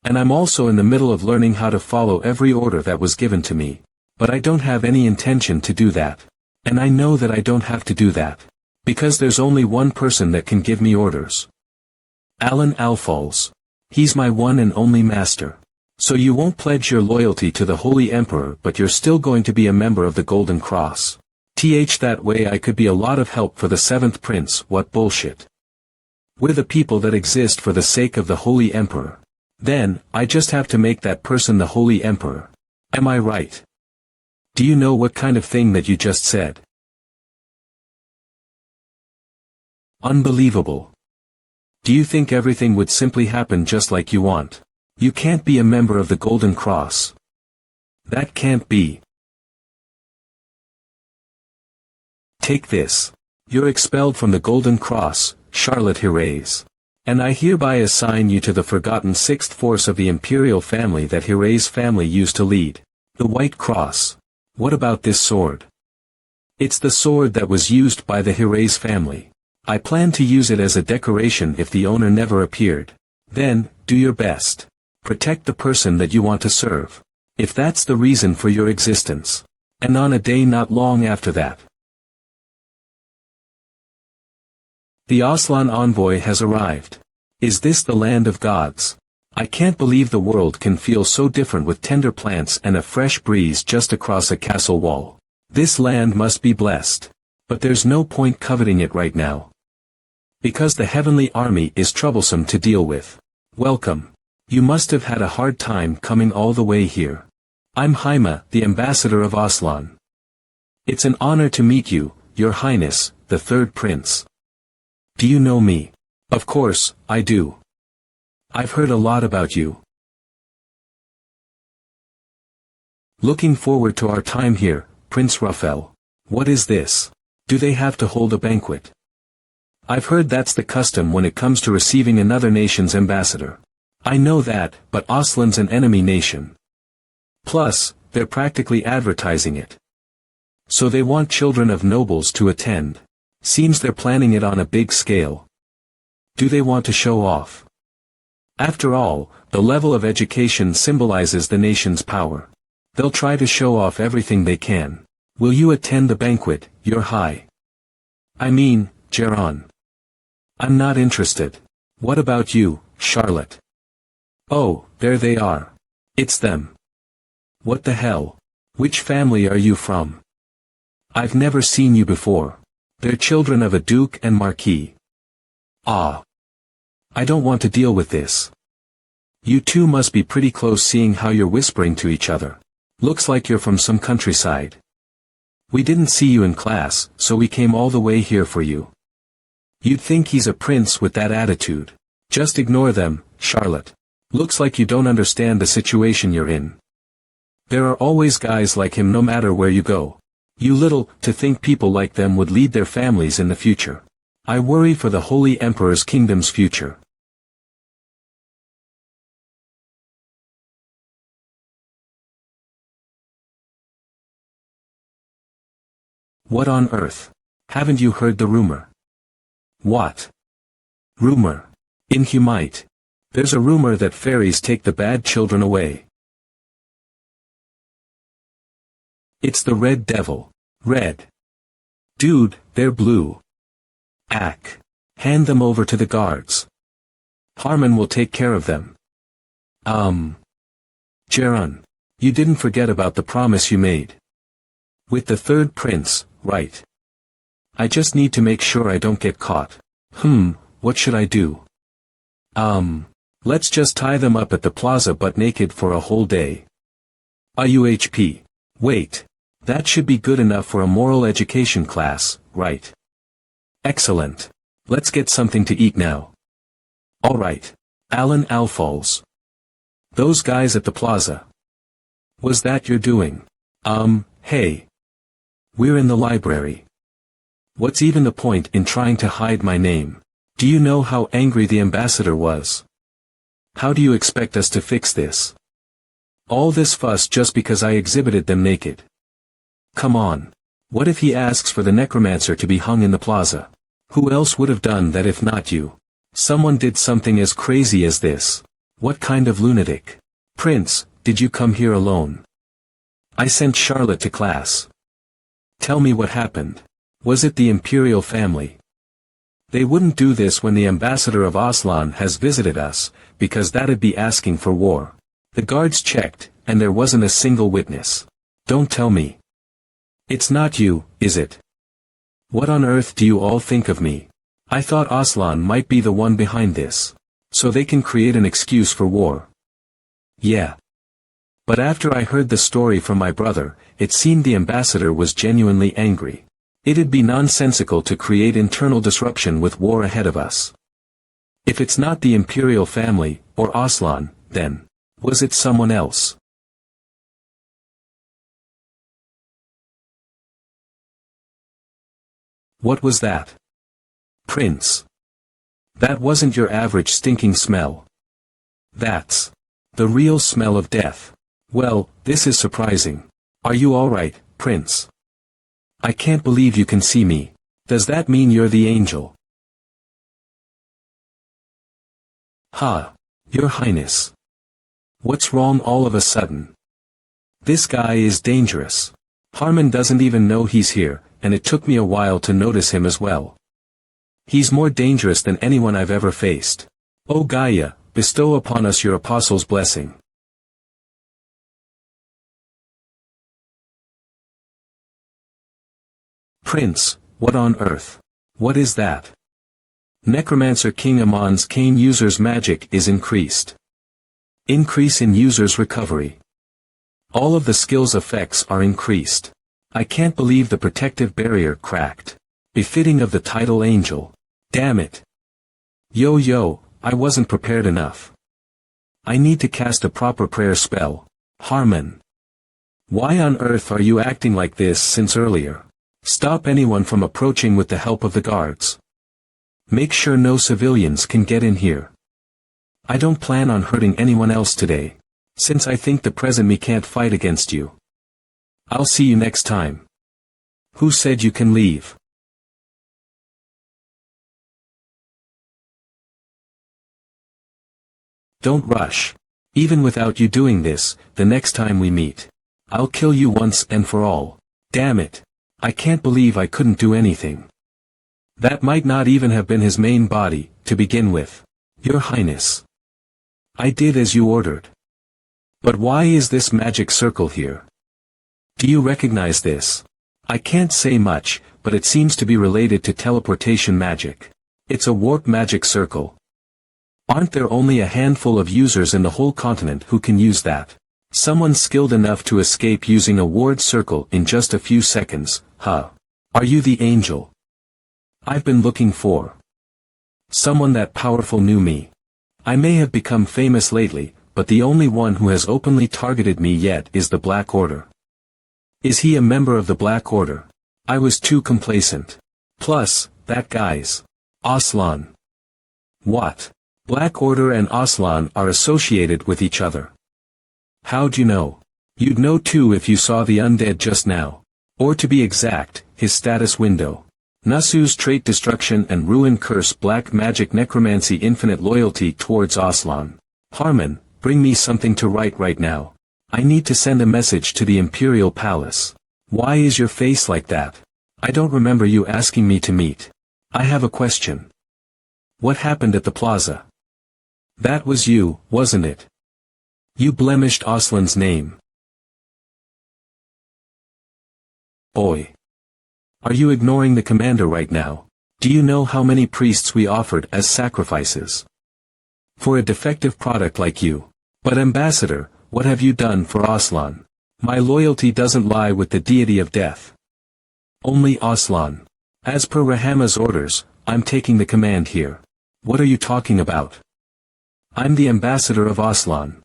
And I'm also in the middle of learning how to follow every order that was given to me. But I don't have any intention to do that. And I know that I don't have to do that. Because there's only one person that can give me orders. Alan Alfalls. He's my one and only master. So you won't pledge your loyalty to the Holy Emperor, but you're still going to be a member of the Golden Cross. That way I could be a lot of help for the seventh prince. What bullshit. We're the people that exist for the sake of the Holy Emperor. Then, I just have to make that person the Holy Emperor. Am I right? Do you know what kind of thing that you just said? Unbelievable. Do you think everything would simply happen just like you want? You can't be a member of the Golden Cross. That can't be. Take this. You're expelled from the Golden Cross, Charlotte Hiraes. And I hereby assign you to the forgotten sixth force of the imperial family that Hiraes' family used to lead. The White Cross. What about this sword? It's the sword that was used by the Hiraes family. I plan to use it as a decoration if the owner never appeared. Then, do your best. Protect the person that you want to serve. If that's the reason for your existence. And on a day not long after that. The Aslan envoy has arrived. Is this the land of gods? I can't believe the world can feel so different with tender plants and a fresh breeze just across a castle wall. This land must be blessed. But there's no point coveting it right now. Because the heavenly army is troublesome to deal with. Welcome. You must have had a hard time coming all the way here. I'm Haima, the ambassador of Aslan. It's an honor to meet you, Your Highness, the third prince. Do you know me? Of course, I do. I've heard a lot about you. Looking forward to our time here, Prince Raphael. What is this? Do they have to hold a banquet? I've heard that's the custom when it comes to receiving another nation's ambassador. I know that, but Aslan's an enemy nation. Plus, they're practically advertising it. So they want children of nobles to attend. Seems they're planning it on a big scale. Do they want to show off? After all, the level of education symbolizes the nation's power. They'll try to show off everything they can. Will you attend the banquet, Your High? I mean, Jeron. I'm not interested. What about you, Charlotte? Oh, there they are. It's them. What the hell? Which family are you from? I've never seen you before. They're children of a duke and marquis. Ah. I don't want to deal with this. You two must be pretty close seeing how you're whispering to each other. Looks like you're from some countryside. We didn't see you in class, so we came all the way here for you. You'd think he's a prince with that attitude. Just ignore them, Charlotte. Looks like you don't understand the situation you're in. There are always guys like him no matter where you go. You little, to think people like them would lead their families in the future. I worry for the Holy Emperor's kingdom's future. What on earth? Haven't you heard the rumor? What? Rumor. Inhumite. There's a rumor that fairies take the bad children away. It's the Red Devil. Red. Dude, they're blue. Ack. Hand them over to the guards. Harmon will take care of them. Jeron. You didn't forget about the promise you made. With the third prince, right? I just need to make sure I don't get caught. What should I do? Let's just tie them up at the plaza butt naked for a whole day. IUHP. Wait. That should be good enough for a moral education class, right? Excellent. Let's get something to eat now. Alright. Alan Alfols. Those guys at the plaza. Was that your doing? Hey. We're in the library. What's even the point in trying to hide my name? Do you know how angry the ambassador was? How do you expect us to fix this? All this fuss just because I exhibited them naked. Come on. What if he asks for the necromancer to be hung in the plaza? Who else would have done that if not you? Someone did something as crazy as this. What kind of lunatic? Prince, did you come here alone? I sent Charlotte to class. Tell me what happened. Was it the imperial family? They wouldn't do this when the ambassador of Aslan has visited us, because that'd be asking for war. The guards checked, and there wasn't a single witness. Don't tell me. It's not you, is it? What on earth do you all think of me? I thought Aslan might be the one behind this. So they can create an excuse for war. Yeah. But after I heard the story from my brother, it seemed the ambassador was genuinely angry. It'd be nonsensical to create internal disruption with war ahead of us. If it's not the imperial family, or Aslan, then, was it someone else? What was that? Prince. That wasn't your average stinking smell. That's the real smell of death. Well, this is surprising. Are you alright, Prince? I can't believe you can see me. Does that mean you're the angel? Ha! Your Highness. What's wrong all of a sudden? This guy is dangerous. Harmon doesn't even know he's here, and it took me a while to notice him as well. He's more dangerous than anyone I've ever faced. O Gaia, bestow upon us your apostle's blessing. Prince, what on earth? What is that? Necromancer King Amon's cane user's magic is increased. Increase in user's recovery. All of the skill's effects are increased. I can't believe the protective barrier cracked. Befitting of the title angel. Damn it. Yo, I wasn't prepared enough. I need to cast a proper prayer spell. Harmon. Why on earth are you acting like this since earlier? Stop anyone from approaching with the help of the guards. Make sure no civilians can get in here. I don't plan on hurting anyone else today, since I think the present me can't fight against you. I'll see you next time. Who said you can leave? Don't rush. Even without you doing this, the next time we meet, I'll kill you once and for all. Damn it. I can't believe I couldn't do anything. That might not even have been his main body, to begin with. Your Highness. I did as you ordered. But why is this magic circle here? Do you recognize this? I can't say much, but it seems to be related to teleportation magic. It's a warp magic circle. Aren't there only a handful of users in the whole continent who can use that? Someone skilled enough to escape using a ward circle in just a few seconds, huh? Are you the angel I've been looking for? Someone that powerful knew me. I may have become famous lately, but the only one who has openly targeted me yet is the Black Order. Is he a member of the Black Order? I was too complacent. Plus, that guy's Aslan. What? Black Order and Aslan are associated with each other. How'd you know? You'd know too if you saw the undead just now. Or to be exact, his status window. Nasu's trait destruction and ruin curse black magic necromancy infinite loyalty towards Aslan. Harmon, bring me something to write right now. I need to send a message to the Imperial Palace. Why is your face like that? I don't remember you asking me to meet. I have a question. What happened at the plaza? That was you, wasn't it? You blemished Aslan's name. Boy. Are you ignoring the commander right now? Do you know how many priests we offered as sacrifices? For a defective product like you. But Ambassador, what have you done for Aslan? My loyalty doesn't lie with the deity of death. Only Aslan. As per Rahama's orders, I'm taking the command here. What are you talking about? I'm the ambassador of Aslan.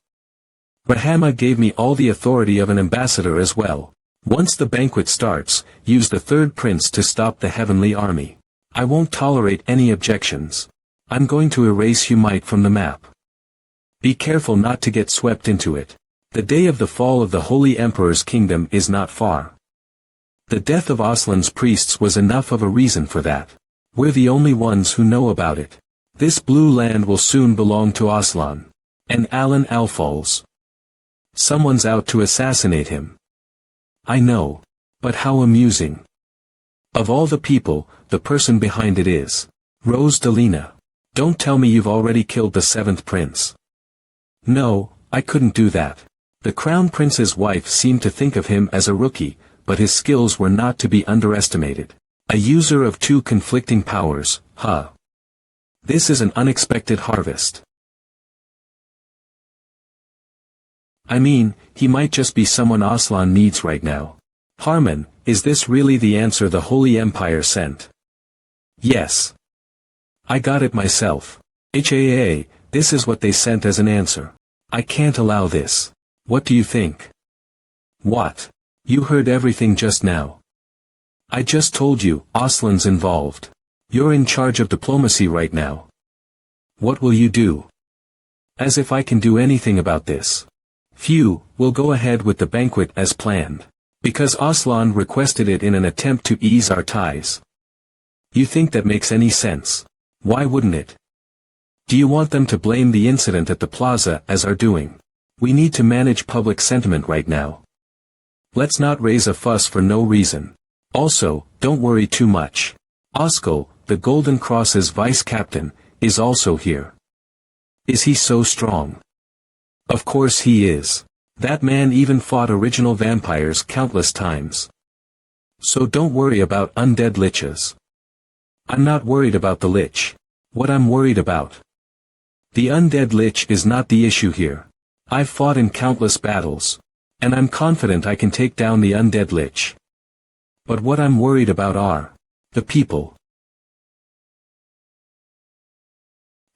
Rahama gave me all the authority of an ambassador as well. Once the banquet starts, use the third prince to stop the heavenly army. I won't tolerate any objections. I'm going to erase Humite from the map. Be careful not to get swept into it. The day of the fall of the Holy Emperor's kingdom is not far. The death of Aslan's priests was enough of a reason for that. We're the only ones who know about it. This blue land will soon belong to Aslan. And Alan Alfals. Someone's out to assassinate him. I know. But how amusing. Of all the people, the person behind it is Rose Delina. Don't tell me you've already killed the seventh prince. No, I couldn't do that. The crown prince's wife seemed to think of him as a rookie, but his skills were not to be underestimated. A user of two conflicting powers, huh? This is an unexpected harvest. I mean, he might just be someone Aslan needs right now. Harmon, is this really the answer the Holy Empire sent? Yes. I got it myself. This is what they sent as an answer. I can't allow this. What do you think? What? You heard everything just now. I just told you, Aslan's involved. You're in charge of diplomacy right now. What will you do? As if I can do anything about this. Phew, we'll go ahead with the banquet as planned. Because Aslan requested it in an attempt to ease our ties. You think that makes any sense? Why wouldn't it? Do you want them to blame the incident at the plaza as our doing? We need to manage public sentiment right now. Let's not raise a fuss for no reason. Also, don't worry too much. Oskal, the Golden Cross's vice-captain, is also here. Is he so strong? Of course he is. That man even fought original vampires countless times. So don't worry about undead liches. I'm not worried about the lich. What I'm worried about. The undead lich is not the issue here. I've fought in countless battles. And I'm confident I can take down the undead lich. But what I'm worried about are the people.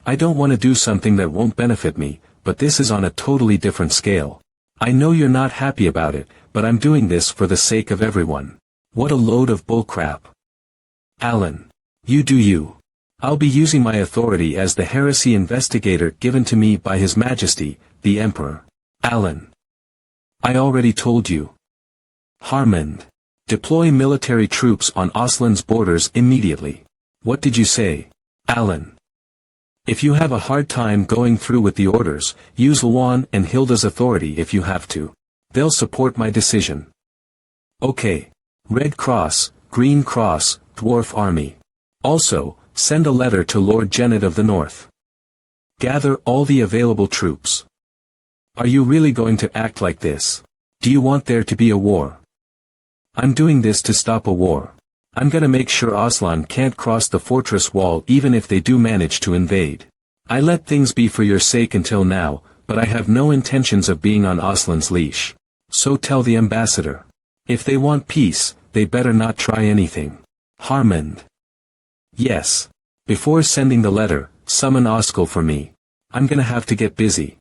I don't want to do something that won't benefit me, but this is on a totally different scale. I know you're not happy about it, but I'm doing this for the sake of everyone. What a load of bullcrap. Alan. You do you. I'll be using my authority as the heresy investigator given to me by His Majesty, the Emperor. Alan. I already told you. Harmond. Deploy military troops on Aslan's borders immediately. What did you say, Alan? If you have a hard time going through with the orders, use Luan and Hilda's authority if you have to. They'll support my decision. Okay. Red Cross, Green Cross, Dwarf Army. Also, send a letter to Lord Genet of the North. Gather all the available troops. Are you really going to act like this? Do you want there to be a war? I'm doing this to stop a war. I'm gonna make sure Aslan can't cross the fortress wall even if they do manage to invade. I let things be for your sake until now, but I have no intentions of being on Aslan's leash. So tell the ambassador. If they want peace, they better not try anything. Harmond. Yes. Before sending the letter, summon Oskel for me. I'm gonna have to get busy.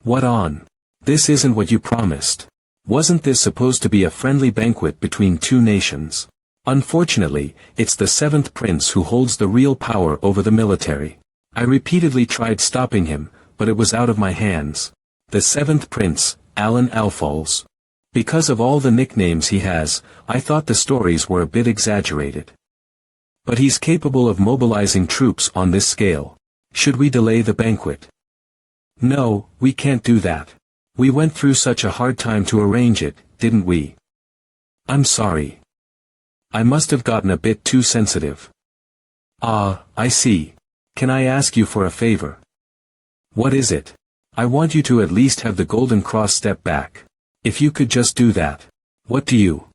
What on? This isn't what you promised. Wasn't this supposed to be a friendly banquet between two nations? Unfortunately, it's the seventh prince who holds the real power over the military. I repeatedly tried stopping him, but it was out of my hands. The seventh prince, Alan Alfols. Because of all the nicknames he has, I thought the stories were a bit exaggerated. But he's capable of mobilizing troops on this scale. Should we delay the banquet? No, we can't do that. We went through such a hard time to arrange it, didn't we? I'm sorry. I must have gotten a bit too sensitive. Ah, I see. Can I ask you for a favor? What is it? I want you to at least have the Golden Cross step back. If you could just do that. What do you?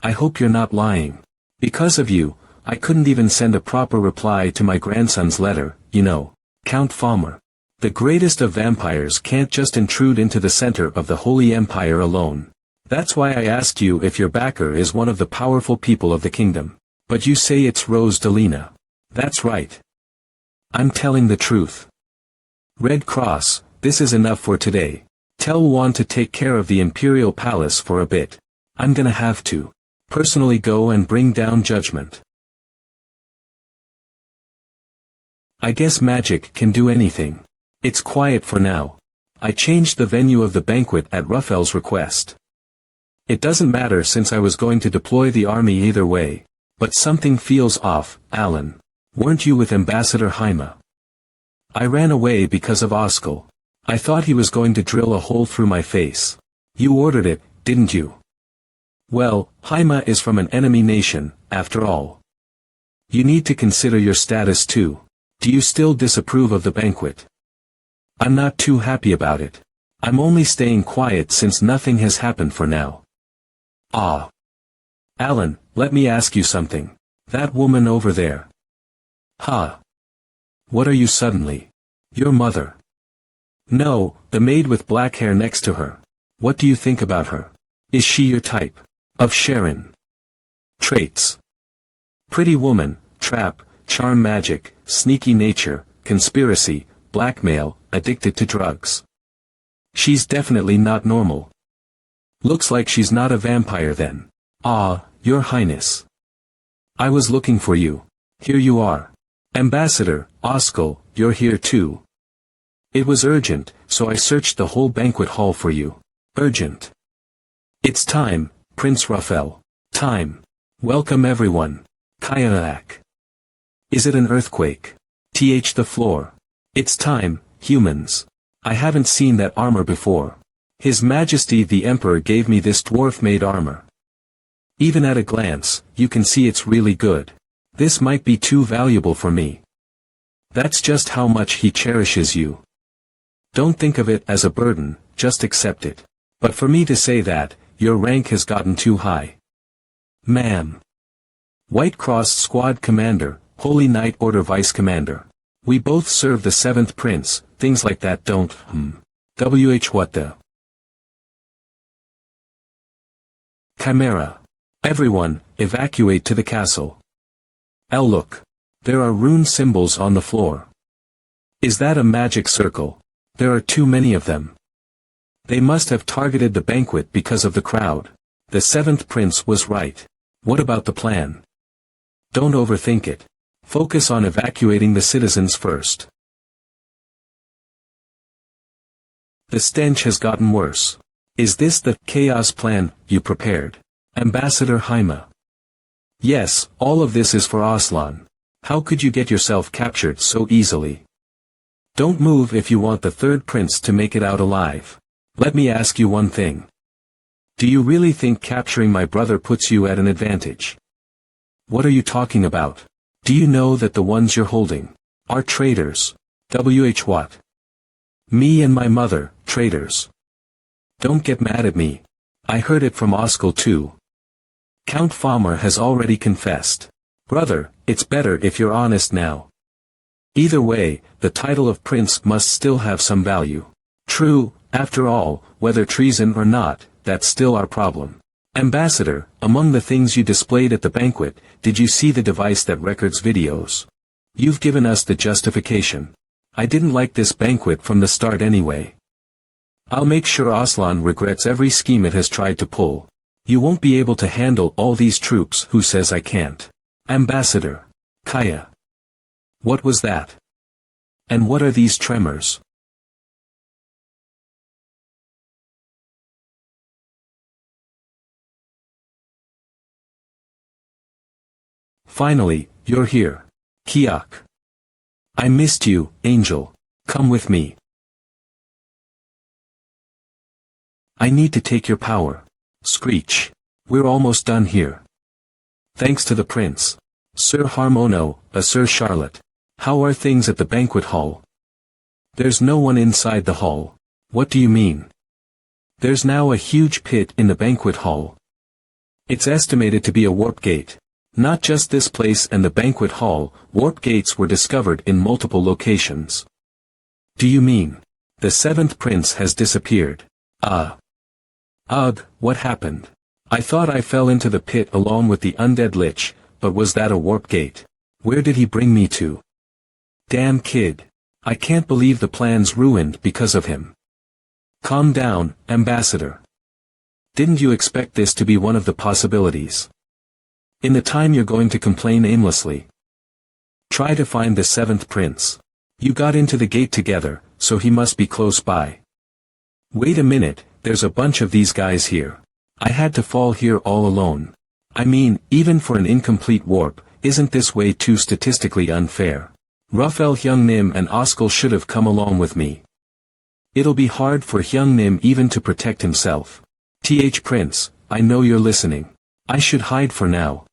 I hope you're not lying. Because of you, I couldn't even send a proper reply to my grandson's letter, you know. Count Falmer. The greatest of vampires can't just intrude into the center of the Holy Empire alone. That's why I asked you if your backer is one of the powerful people of the kingdom. But you say it's Rose Delina. That's right. I'm telling the truth. Red Cross, this is enough for today. Tell Juan to take care of the Imperial Palace for a bit. I'm gonna have to personally go and bring down judgment. I guess magic can do anything. It's quiet for now. I changed the venue of the banquet at Ruffel's request. It doesn't matter since I was going to deploy the army either way. But something feels off, Alan. Weren't you with Ambassador Jaime? I ran away because of Oskel. I thought he was going to drill a hole through my face. You ordered it, didn't you? Well, Jaime is from an enemy nation, after all. You need to consider your status too. Do you still disapprove of the banquet? I'm not too happy about it. I'm only staying quiet since nothing has happened for now. Ah. Alan, let me ask you something. That woman over there. Ha. What are you suddenly? Your mother. No, the maid with black hair next to her. What do you think about her? Is she your type? Of Sharon. Traits. Pretty woman, trap, charm magic, sneaky nature, conspiracy, blackmail, addicted to drugs. She's definitely not normal. Looks like she's not a vampire then. Ah, Your Highness. I was looking for you. Here you are. Ambassador, Oskel, you're here too. It was urgent, so I searched the whole banquet hall for you. Urgent. It's time, Prince Ruffel. Time. Welcome everyone. Kayak. Is it an earthquake? The floor. It's time, humans. I haven't seen that armor before. His Majesty the Emperor gave me this dwarf-made armor. Even at a glance, you can see it's really good. This might be too valuable for me. That's just how much he cherishes you. Don't think of it as a burden, just accept it. But for me to say that, your rank has gotten too high. Ma'am. White Cross Squad Commander, Holy Knight Order Vice Commander. We both serve the 7th Prince, things like that don't, what the? Chimera. Everyone, evacuate to the castle. Look. There are rune symbols on the floor. Is that a magic circle? There are too many of them. They must have targeted the banquet because of the crowd. The 7th Prince was right. What about the plan? Don't overthink it. Focus on evacuating the citizens first. The stench has gotten worse. Is this the chaos plan you prepared, Ambassador Haima? Yes, all of this is for Aslan. How could you get yourself captured so easily? Don't move if you want the third prince to make it out alive. Let me ask you one thing. Do you really think capturing my brother puts you at an advantage? What are you talking about? Do you know that the ones you're holding are traitors? What? Me and my mother, traitors. Don't get mad at me. I heard it from Oskal too. Count Famar has already confessed. Brother, it's better if you're honest now. Either way, the title of prince must still have some value. True, after all, whether treason or not, that's still our problem. Ambassador, among the things you displayed at the banquet, did you see the device that records videos? You've given us the justification. I didn't like this banquet from the start anyway. I'll make sure Aslan regrets every scheme it has tried to pull. You won't be able to handle all these troops. Who says I can't? Ambassador. Kaya. What was that? And what are these tremors? Finally, you're here. Kiak. I missed you, Angel. Come with me. I need to take your power. Screech. We're almost done here. Thanks to the prince. Sir Harmono, Sir Charlotte. How are things at the banquet hall? There's no one inside the hall. What do you mean? There's now a huge pit in the banquet hall. It's estimated to be a warp gate. Not just this place and the banquet hall, warp gates were discovered in multiple locations. Do you mean? The seventh prince has disappeared. Ugh, what happened? I thought I fell into the pit along with the undead lich, but was that a warp gate? Where did he bring me to? Damn kid. I can't believe the plan's ruined because of him. Calm down, Ambassador. Didn't you expect this to be one of the possibilities? In the time you're going to complain aimlessly. Try to find the seventh prince. You got into the gate together, so he must be close by. Wait a minute, there's a bunch of these guys here. I had to fall here all alone. I mean, even for an incomplete warp, isn't this way too statistically unfair? Raphael Hyungnim and Oskal should have come along with me. It'll be hard for Hyungnim even to protect himself. Prince, I know you're listening. I should hide for now.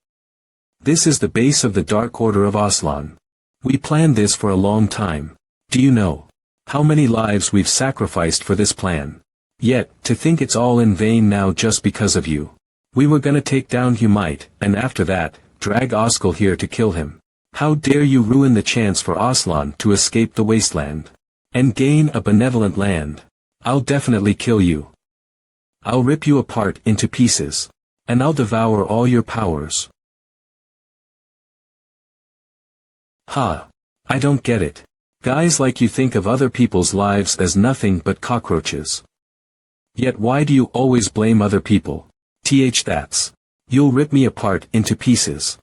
This is the base of the Dark Order of Aslan. We planned this for a long time. Do you know how many lives we've sacrificed for this plan? Yet, to think it's all in vain now just because of you. We were gonna take down Humite, and after that, drag Oskal here to kill him. How dare you ruin the chance for Aslan to escape the wasteland and gain a benevolent land? I'll definitely kill you. I'll rip you apart into pieces. And I'll devour all your powers. Ha! I don't get it. Guys like you think of other people's lives as nothing but cockroaches. Yet why do you always blame other people? That's. You'll rip me apart into pieces.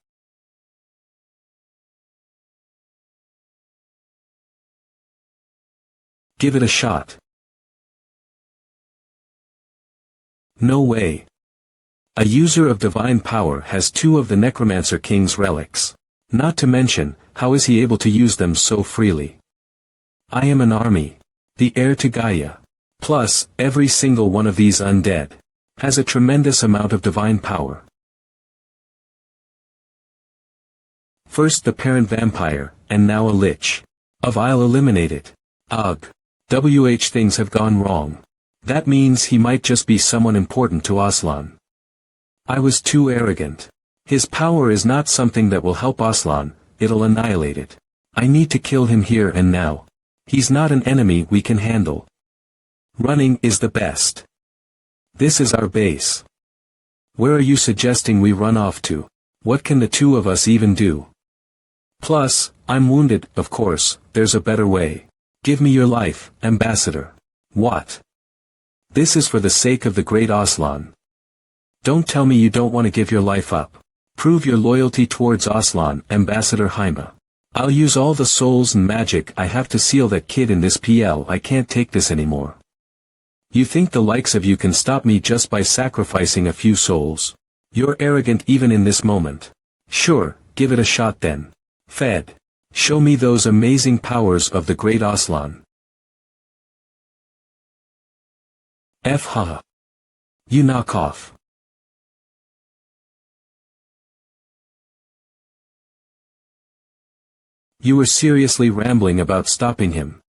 Give it a shot. No way. A user of divine power has 2 of the Necromancer King's relics. Not to mention, how is he able to use them so freely? I am an army. The heir to Gaia. Plus, every single one of these undead has a tremendous amount of divine power. First the parent vampire, and now a lich. I'll eliminate it. Ugh. Things have gone wrong. That means he might just be someone important to Aslan. I was too arrogant. His power is not something that will help Aslan, it'll annihilate it. I need to kill him here and now. He's not an enemy we can handle. Running is the best. This is our base. Where are you suggesting we run off to? What can the 2 of us even do? Plus, I'm wounded, of course, there's a better way. Give me your life, Ambassador. What? This is for the sake of the great Aslan. Don't tell me you don't want to give your life up. Prove your loyalty towards Aslan, Ambassador Haima. I'll use all the souls and magic I have to seal that kid in this PL. I can't take this anymore. You think the likes of you can stop me just by sacrificing a few souls? You're arrogant even in this moment. Sure, give it a shot then. Fed. Show me those amazing powers of the great Aslan. Ha. You knock off. You were seriously rambling about stopping him.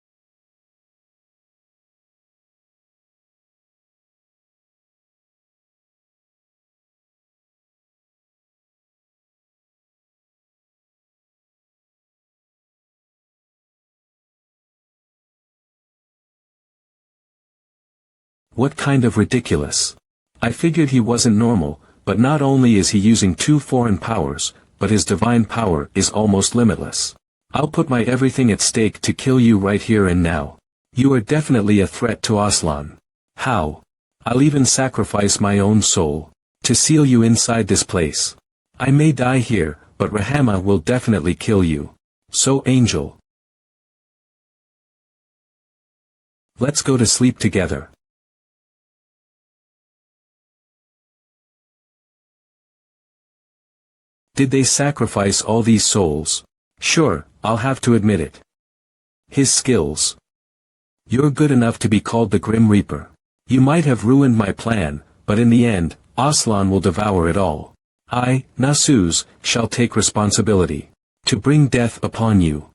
What kind of ridiculous? I figured he wasn't normal, but not only is he using 2 foreign powers, but his divine power is almost limitless. I'll put my everything at stake to kill you right here and now. You are definitely a threat to Aslan. How? I'll even sacrifice my own soul to seal you inside this place. I may die here, but Rahama will definitely kill you. So Angel. Let's go to sleep together. Did they sacrifice all these souls? Sure, I'll have to admit it. His skills. You're good enough to be called the Grim Reaper. You might have ruined my plan, but in the end, Aslan will devour it all. I, Nasus, shall take responsibility to bring death upon you.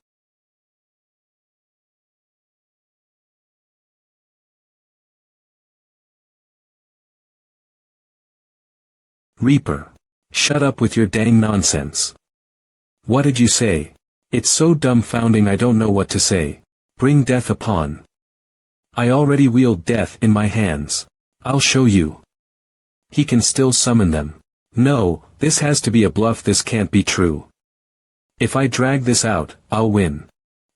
Reaper. Shut up with your dang nonsense. What did you say? It's so dumbfounding I don't know what to say. Bring death upon. I already wield death in my hands. I'll show you. He can still summon them. No, this has to be a bluff, this can't be true. If I drag this out, I'll win.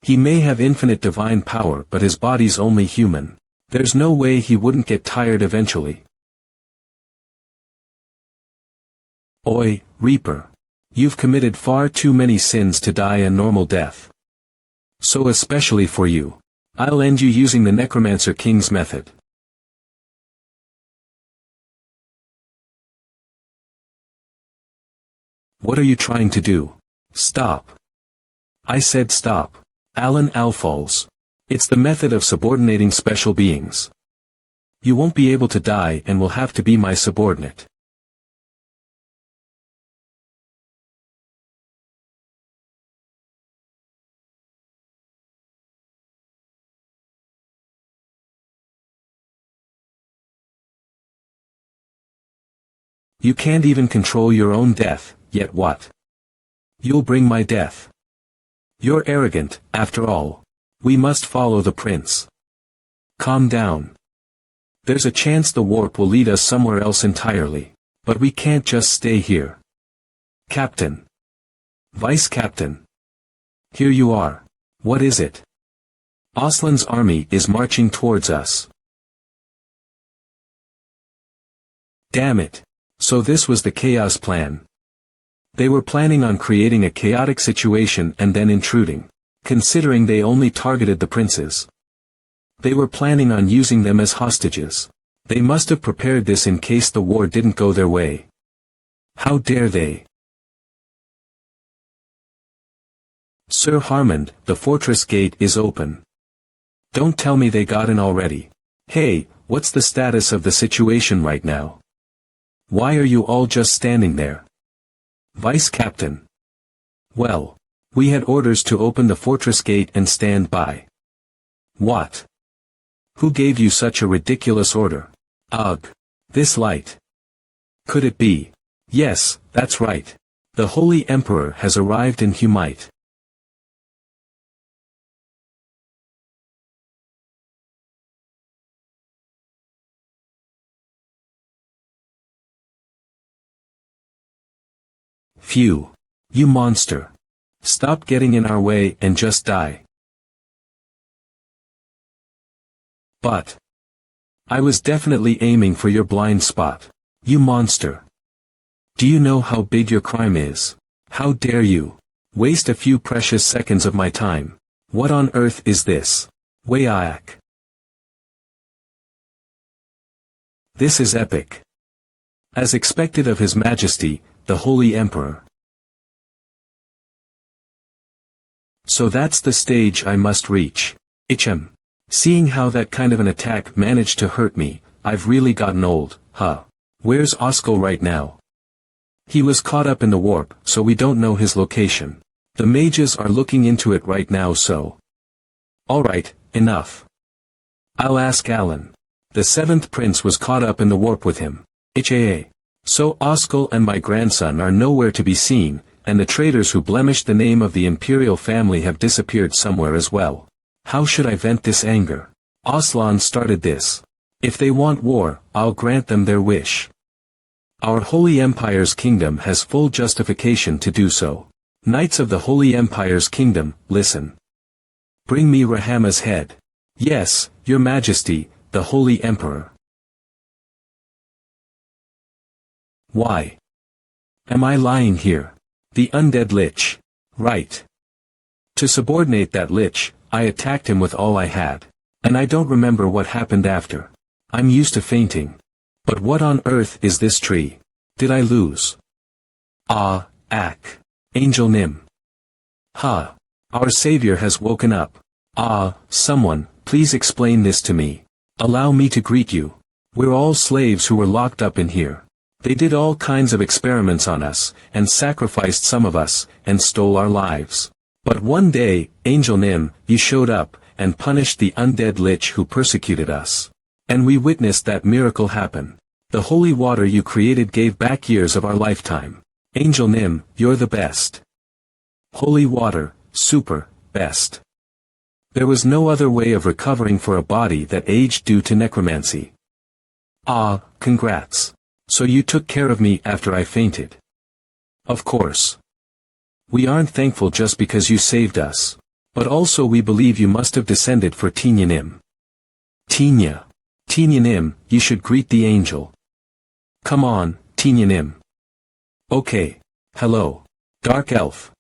He may have infinite divine power but his body's only human. There's no way he wouldn't get tired eventually. Oi, Reaper. You've committed far too many sins to die a normal death. So especially for you. I'll end you using the Necromancer King's method. What are you trying to do? Stop. I said stop. Alan Alfals. It's the method of subordinating special beings. You won't be able to die and will have to be my subordinate. You can't even control your own death, yet what? You'll bring my death. You're arrogant, after all. We must follow the prince. Calm down. There's a chance the warp will lead us somewhere else entirely. But we can't just stay here. Captain. Vice Captain. Here you are. What is it? Aslan's army is marching towards us. Damn it. So this was the chaos plan. They were planning on creating a chaotic situation and then intruding. Considering they only targeted the princes. They were planning on using them as hostages. They must have prepared this in case the war didn't go their way. How dare they? Sir Harmond, the fortress gate is open. Don't tell me they got in already. Hey, what's the status of the situation right now? Why are you all just standing there? Vice Captain. Well, we had orders to open the fortress gate and stand by. What? Who gave you such a ridiculous order? Ugh. This light. Could it be? Yes, that's right. The Holy Emperor has arrived in Humite. Phew. You monster. Stop getting in our way and just die. But. I was definitely aiming for your blind spot. You monster. Do you know how big your crime is? How dare you? Waste a few precious seconds of my time. What on earth is this? Wayak. This is epic. As expected of His Majesty, the Holy Emperor. So that's the stage I must reach. Seeing how that kind of an attack managed to hurt me, I've really gotten old, huh? Where's Oskal right now? He was caught up in the warp, so we don't know his location. The mages are looking into it right now, so. Alright, enough. I'll ask Alan. The 7th prince was caught up in the warp with him. So Oskal and my grandson are nowhere to be seen, and the traitors who blemished the name of the imperial family have disappeared somewhere as well. How should I vent this anger? Aslan started this. If they want war, I'll grant them their wish. Our Holy Empire's kingdom has full justification to do so. Knights of the Holy Empire's kingdom, listen. Bring me Rahama's head. Yes, Your Majesty, the Holy Emperor. Why? Am I lying here? The undead lich. Right. To subordinate that lich, I attacked him with all I had. And I don't remember what happened after. I'm used to fainting. But what on earth is this tree? Did I lose? Angel Nim. Ha. Our savior has woken up. Someone, please explain this to me. Allow me to greet you. We're all slaves who were locked up in here. They did all kinds of experiments on us, and sacrificed some of us, and stole our lives. But one day, Angel Nim, you showed up, and punished the undead lich who persecuted us. And we witnessed that miracle happen. The holy water you created gave back years of our lifetime. Angel Nim, you're the best. Holy water, super, best. There was no other way of recovering for a body that aged due to necromancy. Congrats. So you took care of me after I fainted. Of course. We aren't thankful just because you saved us. But also we believe you must have descended for Tinya Nim. Tinya. Tinya Nim, you should greet the angel. Come on, Tinya Nim. Okay. Hello. Dark Elf.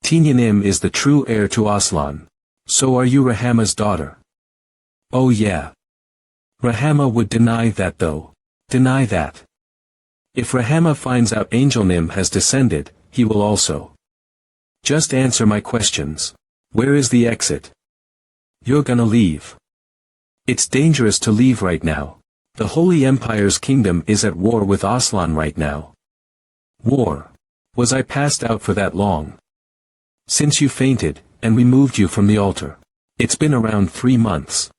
Tinya Nim is the true heir to Aslan. So are you Rahama's daughter? Oh yeah. Rahama would deny that though. Deny that. If Rahama finds out Angel Nim has descended, he will also. Just answer my questions. Where is the exit? You're gonna leave. It's dangerous to leave right now. The Holy Empire's kingdom is at war with Aslan right now. War. Was I passed out for that long? Since you fainted, and we moved you from the altar. It's been around 3 months.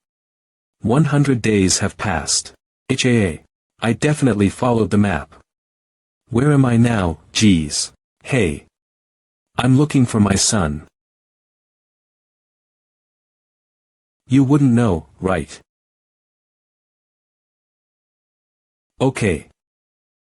100 days have passed. I definitely followed the map. Where am I now, geez? Hey. I'm looking for my son. You wouldn't know, right? Okay.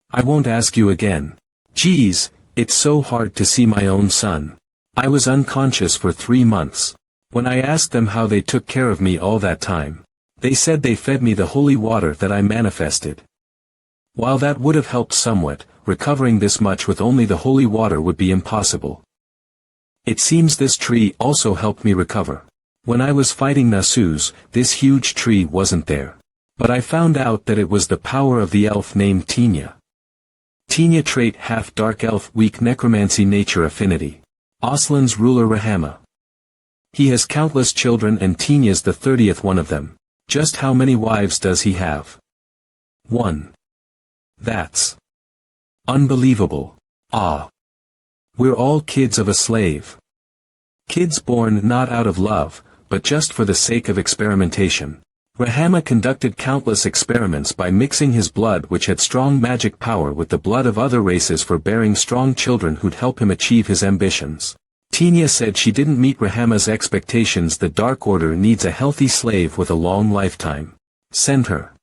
I won't ask you again. Geez, it's so hard to see my own son. I was unconscious for 3 months. When I asked them how they took care of me all that time, they said they fed me the holy water that I manifested. While that would have helped somewhat, recovering this much with only the holy water would be impossible. It seems this tree also helped me recover. When I was fighting Nasus, this huge tree wasn't there. But I found out that it was the power of the elf named Tinya. Tinya trait half dark elf weak necromancy nature affinity. Aslan's ruler Rahama. He has countless children and Tinya's the 30th one of them. Just how many wives does he have? 1. That's unbelievable. We're all kids of a slave. Kids born not out of love, but just for the sake of experimentation. Rahama conducted countless experiments by mixing his blood which had strong magic power with the blood of other races for bearing strong children who'd help him achieve his ambitions. Tinya said she didn't meet Rahama's expectations. The Dark Order needs a healthy slave with a long lifetime. Send her.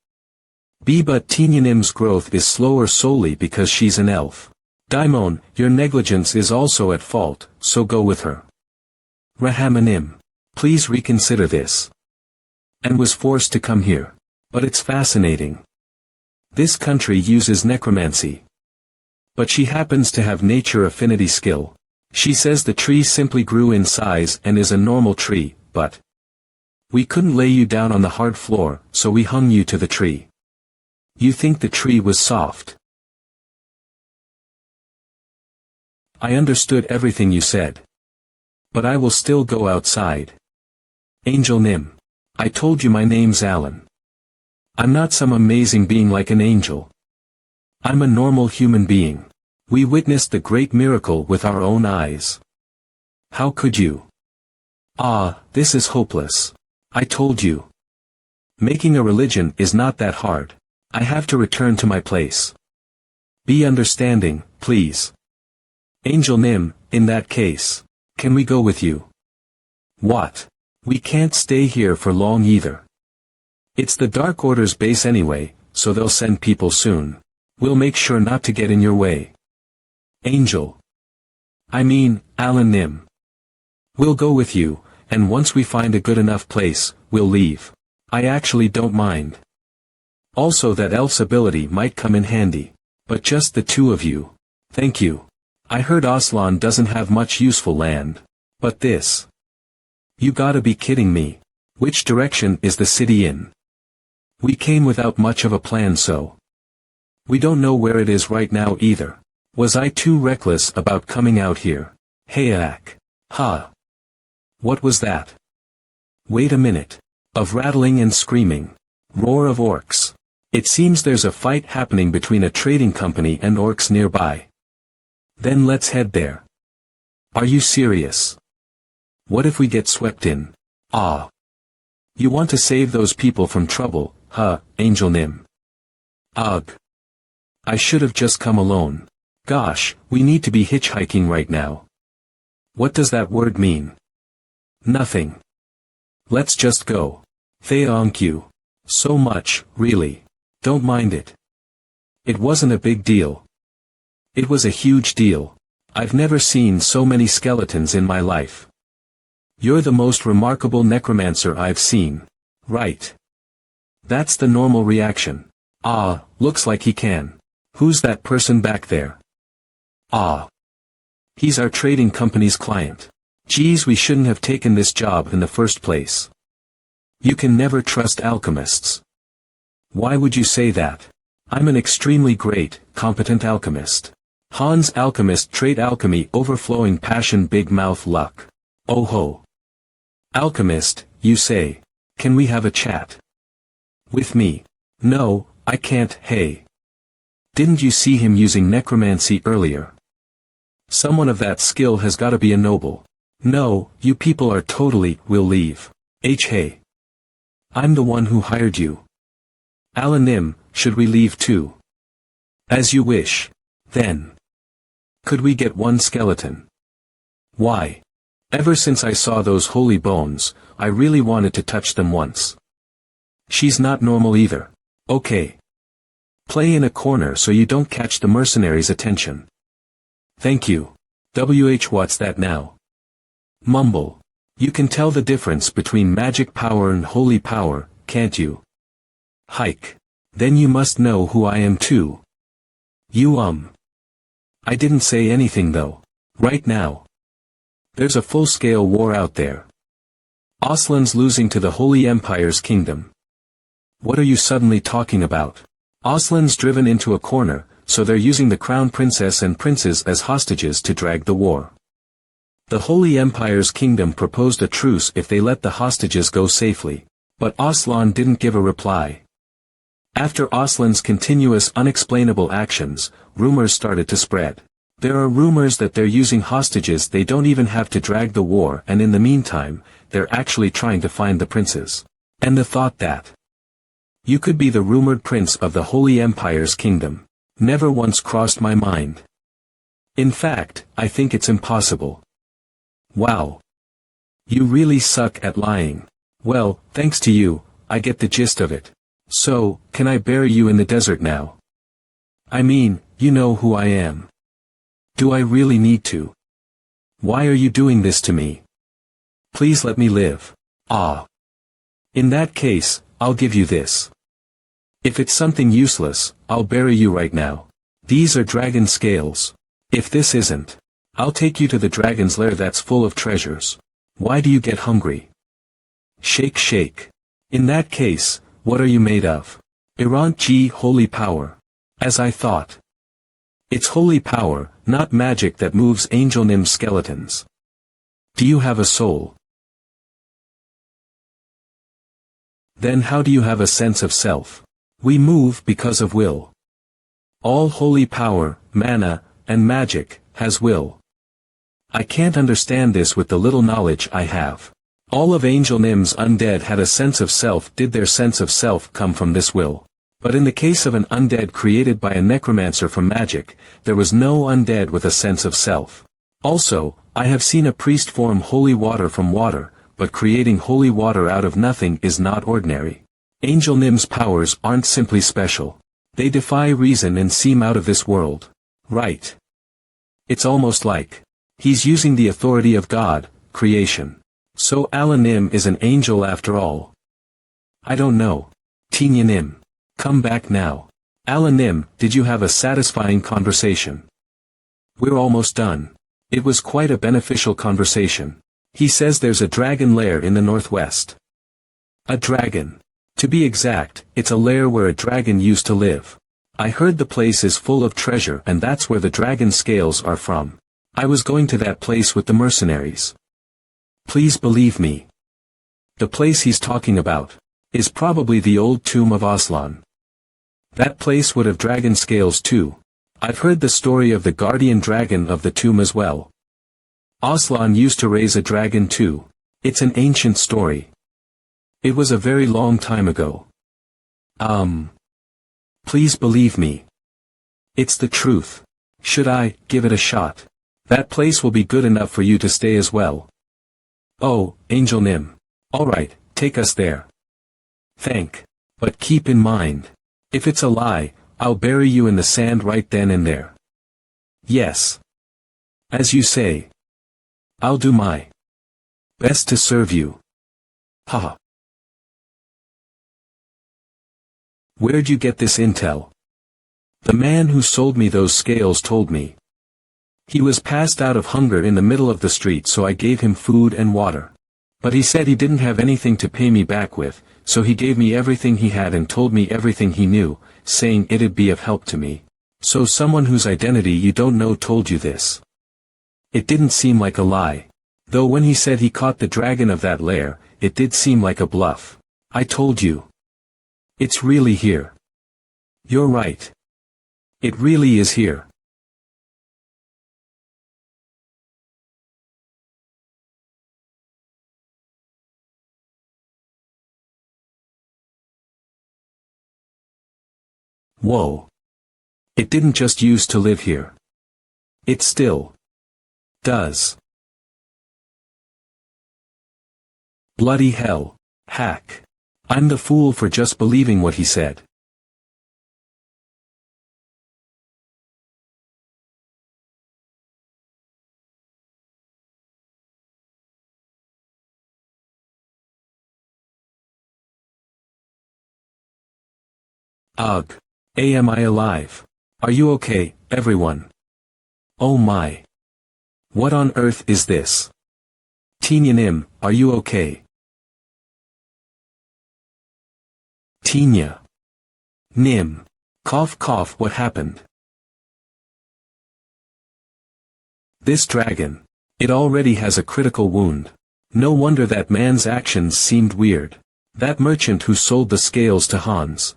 But Tinya Nim's growth is slower solely because she's an elf. Daimon, your negligence is also at fault, so go with her. Rahama Nim. Please reconsider this. And was forced to come here. But it's fascinating. This country uses necromancy. But she happens to have nature affinity skill. She says the tree simply grew in size and is a normal tree, but we couldn't lay you down on the hard floor, so we hung you to the tree. You think the tree was soft. I understood everything you said. But I will still go outside. Angel Nim. I told you my name's Alan. I'm not some amazing being like an angel. I'm a normal human being. We witnessed the great miracle with our own eyes. How could you? Ah, this is hopeless. I told you. Making a religion is not that hard. I have to return to my place. Be understanding, please. Angel Nim, in that case, can we go with you? What? We can't stay here for long either. It's the Dark Order's base anyway, so they'll send people soon. We'll make sure not to get in your way. Angel. I mean, Alan Nim. We'll go with you, and once we find a good enough place, we'll leave. I actually don't mind. Also that elf's ability might come in handy. But just the two of you. Thank you. I heard Aslan doesn't have much useful land. But this. You gotta be kidding me. Which direction is the city in? We came without much of a plan, so. We don't know where it is right now either. Was I too reckless about coming out here? Hayak. Ha. What was that? Wait a minute. Of rattling and screaming. Roar of orcs. It seems there's a fight happening between a trading company and orcs nearby. Then let's head there. Are you serious? What if we get swept in? Ah. You want to save those people from trouble, huh, Angel Nim? Ugh. I should have just come alone. Gosh, we need to be hitchhiking right now. What does that word mean? Nothing. Let's just go. Thank you. So much, really. Don't mind it. It wasn't a big deal. It was a huge deal. I've never seen so many skeletons in my life. You're the most remarkable necromancer I've seen. Right. That's the normal reaction. Ah, looks like he can. Who's that person back there? Ah. He's our trading company's client. Geez, we shouldn't have taken this job in the first place. You can never trust alchemists. Why would you say that? I'm an extremely great, competent alchemist. Hans alchemist trait alchemy overflowing passion big mouth luck. Oh ho. Alchemist, you say. Can we have a chat? With me? No, I can't. Hey. Didn't you see him using necromancy earlier? Someone of that skill has gotta be a noble. No, you people are totally, we'll leave. Hey. I'm the one who hired you. Alan Nim, should we leave too? As you wish. Then. Could we get one skeleton? Why? Ever since I saw those holy bones, I really wanted to touch them once. She's not normal either. Okay. Play in a corner so you don't catch the mercenaries' attention. Thank you. What's that now? Mumble. You can tell the difference between magic power and holy power, can't you? Hike. Then you must know who I am too. You I didn't say anything though. Right now. There's a full-scale war out there. Aslan's losing to the Holy Empire's kingdom. What are you suddenly talking about? Aslan's driven into a corner, so they're using the crown princess and princes as hostages to drag the war. The Holy Empire's kingdom proposed a truce if they let the hostages go safely, but Aslan didn't give a reply. After Aslan's continuous unexplainable actions, rumors started to spread. There are rumors that they're using hostages they don't even have to drag the war, and in the meantime, they're actually trying to find the princes. And the thought that you could be the rumored prince of the Holy Empire's kingdom never once crossed my mind. In fact, I think it's impossible. Wow. You really suck at lying. Well, thanks to you, I get the gist of it. So, can I bury you in the desert now? I mean, you know who I am. Do I really need to? Why are you doing this to me? Please let me live. Ah. In that case, I'll give you this. If it's something useless, I'll bury you right now. These are dragon scales. If this isn't, I'll take you to the dragon's lair that's full of treasures. Why do you get hungry? Shake shake. In that case, what are you made of? Irant G holy power. As I thought. It's holy power, not magic that moves Angel Nim's skeletons. Do you have a soul? Then how do you have a sense of self? We move because of will. All holy power, mana, and magic, has will. I can't understand this with the little knowledge I have. All of Angel Nim's undead had a sense of self. Did their sense of self come from this will? But in the case of an undead created by a necromancer from magic, there was no undead with a sense of self. Also, I have seen a priest form holy water from water, but creating holy water out of nothing is not ordinary. Angel Nim's powers aren't simply special. They defy reason and seem out of this world. Right. It's almost like he's using the authority of God, creation. So Alan Nim is an angel after all. I don't know. Tinya Nim. Come back now. Alan Nim, did you have a satisfying conversation? We're almost done. It was quite a beneficial conversation. He says there's a dragon lair in the northwest. A dragon. To be exact, it's a lair where a dragon used to live. I heard the place is full of treasure and that's where the dragon scales are from. I was going to that place with the mercenaries. Please believe me. The place he's talking about is probably the old tomb of Aslan. That place would have dragon scales too. I've heard the story of the guardian dragon of the tomb as well. Aslan used to raise a dragon too. It's an ancient story. It was a very long time ago. Please believe me. It's the truth. Should I give it a shot? That place will be good enough for you to stay as well. Oh, Angel Nim. Alright, take us there. But keep in mind. If it's a lie, I'll bury you in the sand right then and there. Yes. As you say. I'll do my best to serve you. Haha. Where'd you get this intel? The man who sold me those scales told me. He was passed out of hunger in the middle of the street, so I gave him food and water. But he said he didn't have anything to pay me back with, so he gave me everything he had and told me everything he knew, saying it'd be of help to me. So someone whose identity you don't know told you this. It didn't seem like a lie. Though when he said he caught the dragon of that lair, it did seem like a bluff. I told you. It's really here. You're right. It really is here. Whoa. It didn't just used to live here. It still does. Bloody hell. Hack. I'm the fool for just believing what he said. Ugh. Am I alive? Are you okay, everyone? Oh my. What on earth is this? Tinya Nim, are you okay? Tinya. Nim. Cough cough, what happened? This dragon. It already has a critical wound. No wonder that man's actions seemed weird. That merchant who sold the scales to Hans.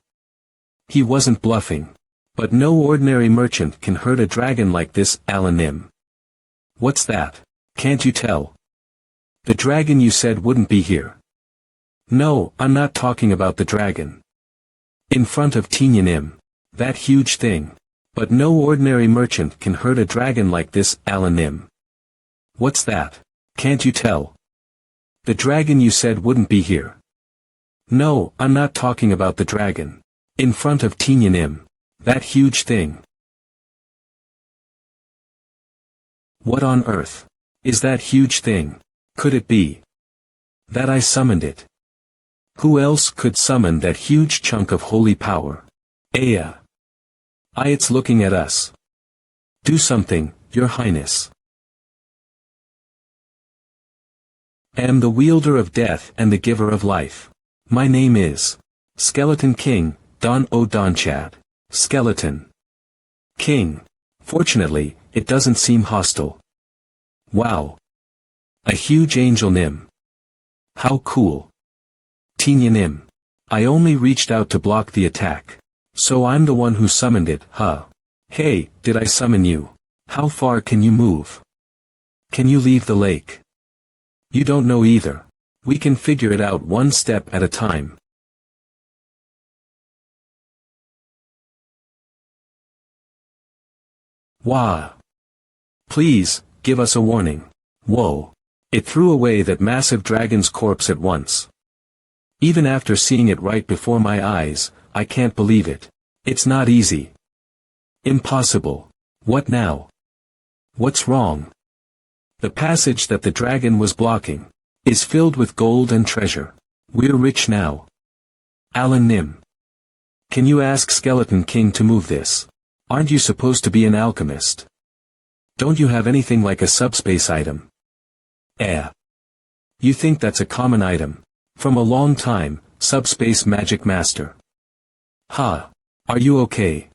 He wasn't bluffing. But no ordinary merchant can hurt a dragon like this, Alan Nim. What's that? Can't you tell? The dragon you said wouldn't be here. No, I'm not talking about the dragon. In front of Tinya Nim. That huge thing. But no ordinary merchant can hurt a dragon like this, Alan Nim. What's that? Can't you tell? The dragon you said wouldn't be here. No, I'm not talking about the dragon. In front of Tinya Nim. That huge thing. What on earth is that huge thing? Could it be that I summoned it? Who else could summon that huge chunk of holy power? Aya. It's looking at us. Do something, Your Highness. Am the wielder of death and the giver of life. My name is Skeleton King, Don O Donchad. Skeleton. King. Fortunately, it doesn't seem hostile. Wow. A huge angel Nim. How cool. Tenya Nim. I only reached out to block the attack. So I'm the one who summoned it, huh? Hey, did I summon you? How far can you move? Can you leave the lake? You don't know either. We can figure it out one step at a time. Wah. Please, give us a warning. Whoa. It threw away that massive dragon's corpse at once. Even after seeing it right before my eyes, I can't believe it. It's not easy. Impossible. What now? What's wrong? The passage that the dragon was blocking is filled with gold and treasure. We're rich now. Alan Nim. Can you ask Skeleton King to move this? Aren't you supposed to be an alchemist? Don't you have anything like a subspace item? You think that's a common item? From a long time, subspace magic master. Ha. Are you okay?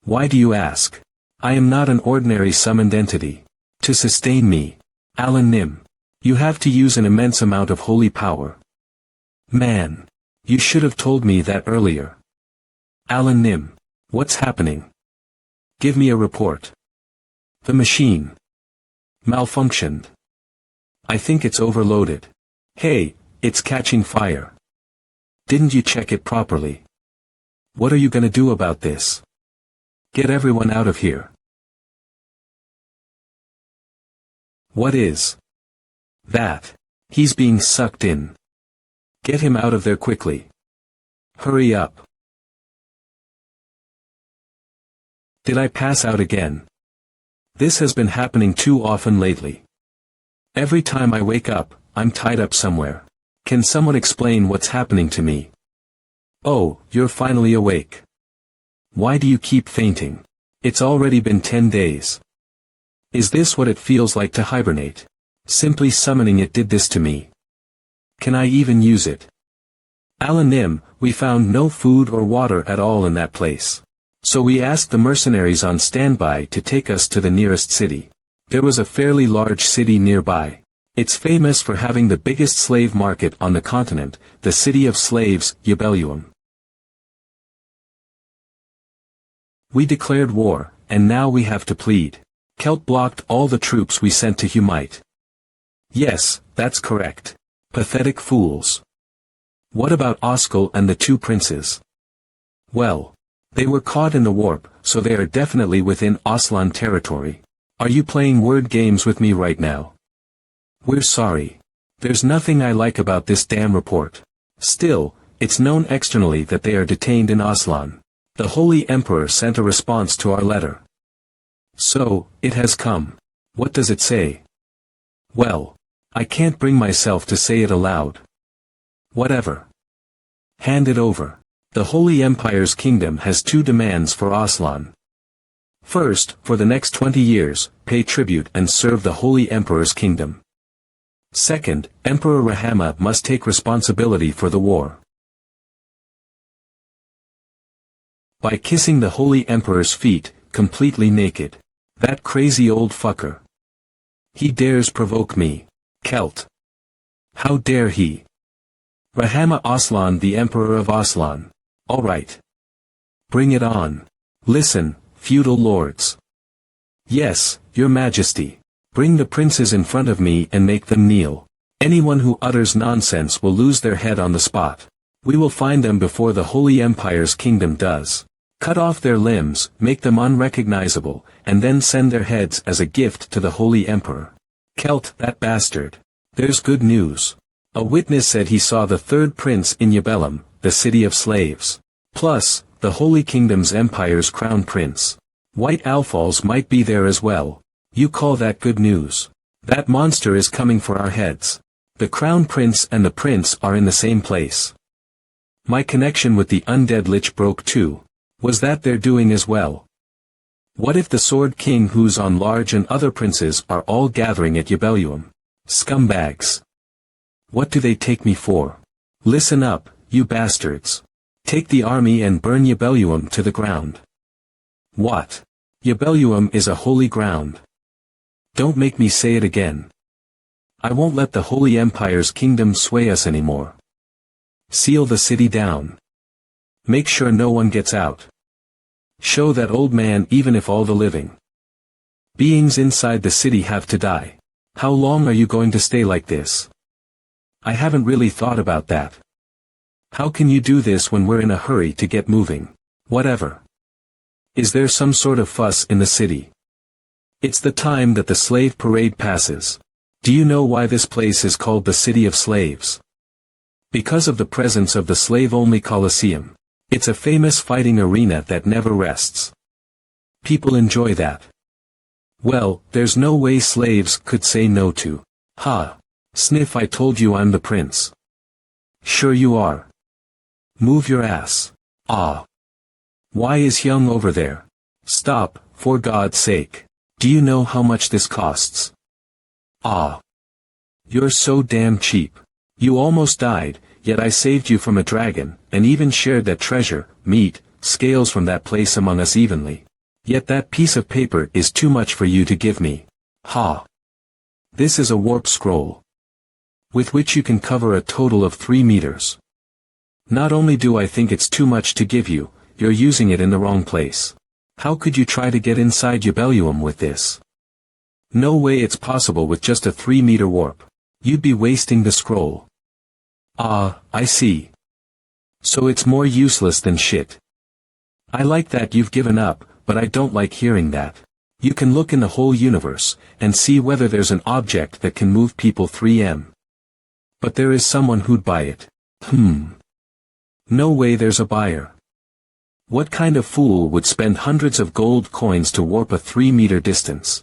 Why do you ask? I am not an ordinary summoned entity. To sustain me, Alan Nim, you have to use an immense amount of holy power. Man. You should have told me that earlier. Alan Nim, what's happening? Give me a report. The machine malfunctioned. I think it's overloaded. Hey, it's catching fire. Didn't you check it properly? What are you gonna do about this? Get everyone out of here. What is that? He's being sucked in. Get him out of there quickly. Hurry up. Did I pass out again? This has been happening too often lately. Every time I wake up, I'm tied up somewhere. Can someone explain what's happening to me? Oh, you're finally awake. Why do you keep fainting? It's already been 10 days. Is this what it feels like to hibernate? Simply summoning it did this to me. Can I even use it? Alan Nim, we found no food or water at all in that place. So we asked the mercenaries on standby to take us to the nearest city. There was a fairly large city nearby. It's famous for having the biggest slave market on the continent, the city of slaves, Yubelium. We declared war, and now we have to plead. Kelt blocked all the troops we sent to Humite. Yes, that's correct. Pathetic fools. What about Oskel and the two princes? Well, they were caught in the warp, so they are definitely within Oslan territory. Are you playing word games with me right now? We're sorry. There's nothing I like about this damn report. Still, it's known externally that they are detained in Oslan. The Holy Emperor sent a response to our letter. So, it has come. What does it say? Well, I can't bring myself to say it aloud. Whatever. Hand it over. The Holy Empire's kingdom has two demands for Oslan. First, for the next 20 years, pay tribute and serve the Holy Emperor's kingdom. Second, Emperor Rahama must take responsibility for the war. By kissing the Holy Emperor's feet, completely naked. That crazy old fucker. He dares provoke me. Kelt. How dare he? Rahama Oslan, the Emperor of Oslan. Alright. Bring it on. Listen, feudal lords. Yes, your majesty. Bring the princes in front of me and make them kneel. Anyone who utters nonsense will lose their head on the spot. We will find them before the Holy Empire's kingdom does. Cut off their limbs, make them unrecognizable, and then send their heads as a gift to the Holy Emperor. Kelt, that bastard. There's good news. A witness said he saw the third prince in Yubelum, the city of slaves. Plus, the Holy Kingdom's Empire's crown prince. White Alphals might be there as well. You call that good news? That monster is coming for our heads. The crown prince and the prince are in the same place. My connection with the undead lich broke too. Was that their doing as well? What if the Sword King who's on large and other princes are all gathering at Yubelium? Scumbags. What do they take me for? Listen up, you bastards. Take the army and burn Yabelluum to the ground. What? Yabelluum is a holy ground. Don't make me say it again. I won't let the Holy Empire's kingdom sway us anymore. Seal the city down. Make sure no one gets out. Show that old man even if all the living beings inside the city have to die. How long are you going to stay like this? I haven't really thought about that. How can you do this when we're in a hurry to get moving? Whatever. Is there some sort of fuss in the city? It's the time that the slave parade passes. Do you know why this place is called the City of Slaves? Because of the presence of the slave-only Colosseum. It's a famous fighting arena that never rests. People enjoy that. Well, there's no way slaves could say no to. Ha! Sniff, I told you I'm the prince. Sure you are. Move your ass. Ah. Why is Hyung over there? Stop, for God's sake. Do you know how much this costs? Ah. You're so damn cheap. You almost died, yet I saved you from a dragon, and even shared that treasure, meat, scales from that place among us evenly. Yet that piece of paper is too much for you to give me. Ha. This is a warp scroll, with which you can cover a total of 3 meters. Not only do I think it's too much to give you, you're using it in the wrong place. How could you try to get inside Yabelluum with this? No way it's possible with just a 3-meter warp. You'd be wasting the scroll. Ah, I see. So it's more useless than shit. I like that you've given up, but I don't like hearing that. You can look in the whole universe, and see whether there's an object that can move people 3M. But there is someone who'd buy it. No way there's a buyer. What kind of fool would spend hundreds of gold coins to warp a 3-meter distance?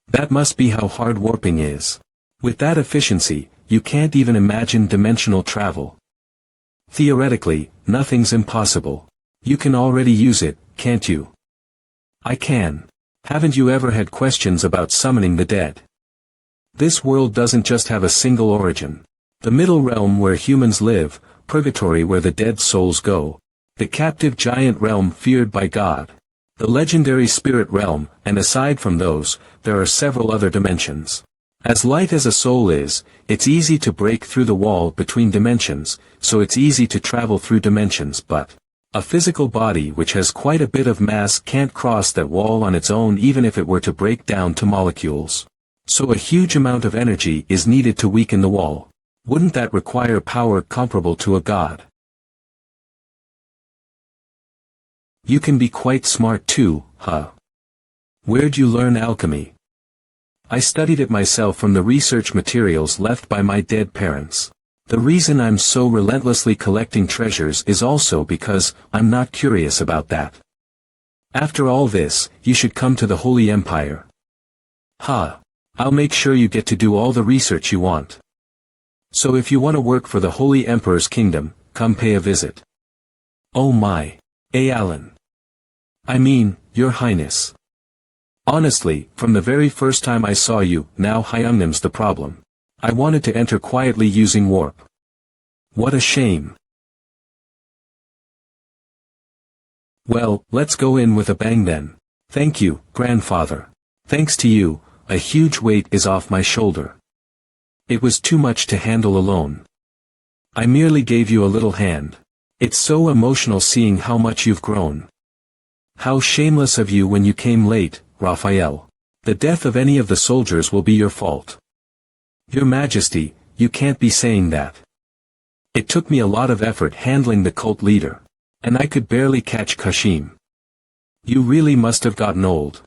That must be how hard warping is. With that efficiency, you can't even imagine dimensional travel. Theoretically, nothing's impossible. You can already use it, can't you? I can. Haven't you ever had questions about summoning the dead? This world doesn't just have a single origin. The middle realm where humans live, purgatory where the dead souls go, the captive giant realm feared by God, the legendary spirit realm, and aside from those, there are several other dimensions. As light as a soul is, it's easy to break through the wall between dimensions, so it's easy to travel through dimensions, but a physical body which has quite a bit of mass can't cross that wall on its own even if it were to break down to molecules. So a huge amount of energy is needed to weaken the wall. Wouldn't that require power comparable to a god? You can be quite smart too, huh? Where'd you learn alchemy? I studied it myself from the research materials left by my dead parents. The reason I'm so relentlessly collecting treasures is also because I'm not curious about that. After all this, you should come to the Holy Empire. Ha! I'll make sure you get to do all the research you want. So if you want to work for the Holy Emperor's kingdom, come pay a visit. Oh my. Alan. I mean, Your Highness. Honestly, from the very first time I saw you, now Hyungnam's the problem. I wanted to enter quietly using warp. What a shame. Well, let's go in with a bang then. Thank you, grandfather. Thanks to you, a huge weight is off my shoulder. It was too much to handle alone. I merely gave you a little hand. It's so emotional seeing how much you've grown. How shameless of you when you came late, Raphael. The death of any of the soldiers will be your fault. Your Majesty, you can't be saying that. It took me a lot of effort handling the cult leader. And I could barely catch Kashim. You really must have gotten old.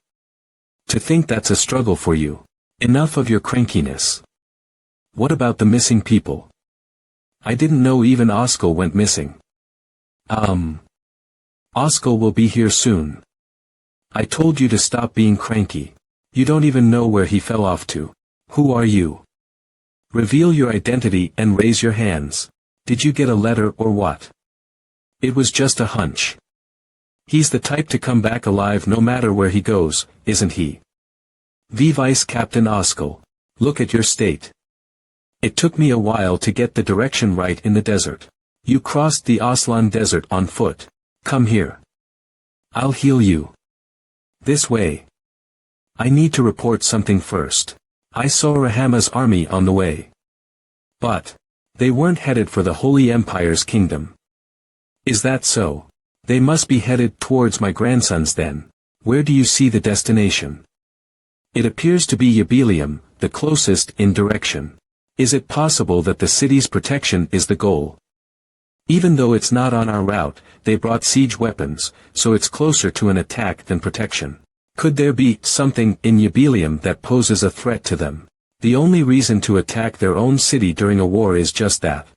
To think that's a struggle for you. Enough of your crankiness. What about the missing people? I didn't know even Oscar went missing. Oscar will be here soon. I told you to stop being cranky. You don't even know where he fell off to. Who are you? Reveal your identity and raise your hands. Did you get a letter or what? It was just a hunch. He's the type to come back alive no matter where he goes, isn't he? Vice Captain Oscar. Look at your state. It took me a while to get the direction right in the desert. You crossed the Aslan Desert on foot. Come here. I'll heal you. This way. I need to report something first. I saw Rahama's army on the way. But they weren't headed for the Holy Empire's kingdom. Is that so? They must be headed towards my grandsons then. Where do you see the destination? It appears to be Yabilium, the closest in direction. Is it possible that the city's protection is the goal? Even though it's not on our route, they brought siege weapons, so it's closer to an attack than protection. Could there be something in Yabilium that poses a threat to them? The only reason to attack their own city during a war is just that.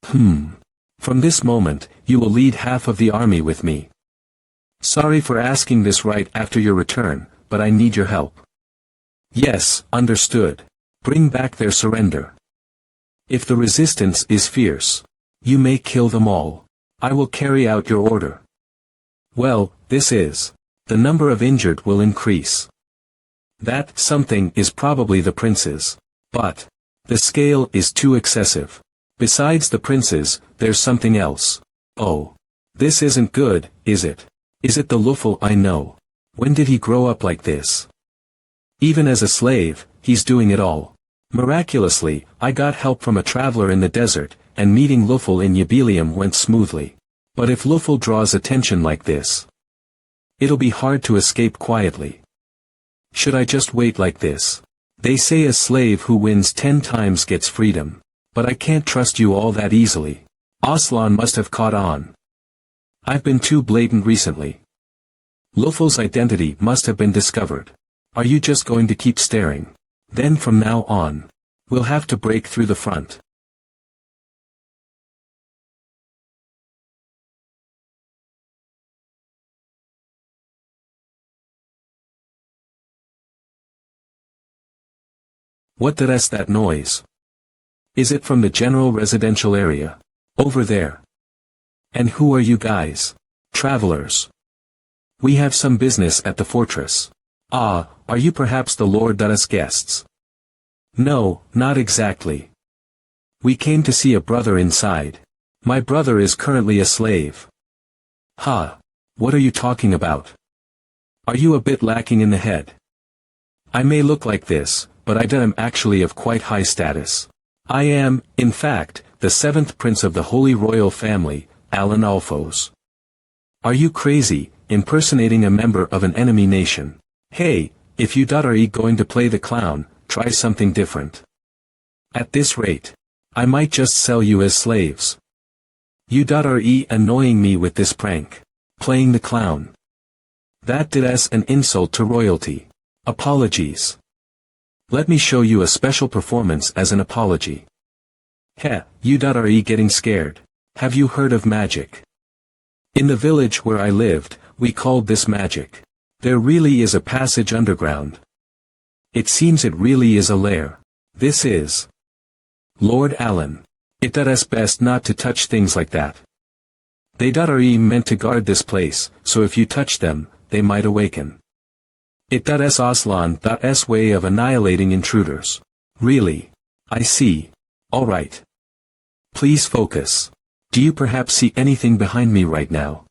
From this moment, you will lead half of the army with me. Sorry for asking this right after your return, but I need your help. Yes, understood. Bring back their surrender. If the resistance is fierce, you may kill them all. I will carry out your order. Well, this is. The number of injured will increase. That something is probably the princes. But the scale is too excessive. Besides the princes, there's something else. Oh. This isn't good, is it? Is it the Luffel I know? When did he grow up like this? Even as a slave, he's doing it all. Miraculously, I got help from a traveler in the desert, and meeting Luffel in Yabilium went smoothly. But if Luffel draws attention like this, it'll be hard to escape quietly. Should I just wait like this? They say a slave who wins 10 times gets freedom. But I can't trust you all that easily. Aslan must have caught on. I've been too blatant recently. Luffel's identity must have been discovered. Are you just going to keep staring? Then from now on, we'll have to break through the front. What the rest that noise? Is it from the general residential area? Over there. And who are you guys? Travelers. We have some business at the fortress. Ah, are you perhaps the Lord Dada's guests? No, not exactly. We came to see a brother inside. My brother is currently a slave. Ha! What are you talking about? Are you a bit lacking in the head? I may look like this, but I am actually of quite high status. I am, in fact, the 7th prince of the Holy Royal Family, Alan Alphonse. Are you crazy, impersonating a member of an enemy nation? Hey, if you are going to play the clown, try something different. At this rate, I might just sell you as slaves. You are annoying me with this prank. Playing the clown. That is an insult to royalty. Apologies. Let me show you a special performance as an apology. Heh, you are getting scared. Have you heard of magic? In the village where I lived, we called this magic. There really is a passage underground. It seems it really is a lair. This is. Lord Alan. It is best not to touch things like that. They are meant to guard this place, so if you touch them, they might awaken. It is Aslan's way of annihilating intruders. Really? I see. Alright. Please focus. Do you perhaps see anything behind me right now?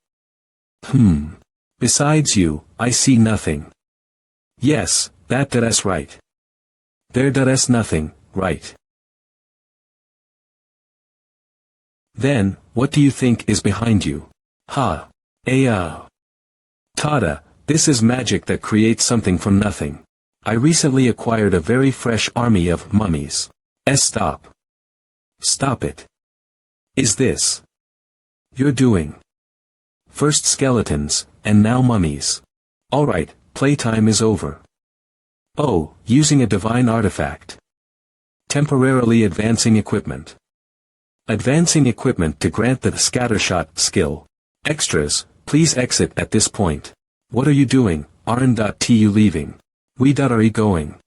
Besides you, I see nothing. Yes, that is right. There is nothing, right? Then, what do you think is behind you? Ha! Tada, this is magic that creates something from nothing. I recently acquired a very fresh army of mummies. Stop. Stop it. Is this you're doing? First skeletons, and now mummies. Alright, playtime is over. Oh, using a divine artifact. Temporarily advancing equipment. Advancing equipment to grant the scattershot skill. Extras, please exit at this point. What are you doing, Arn.tu leaving? We are going.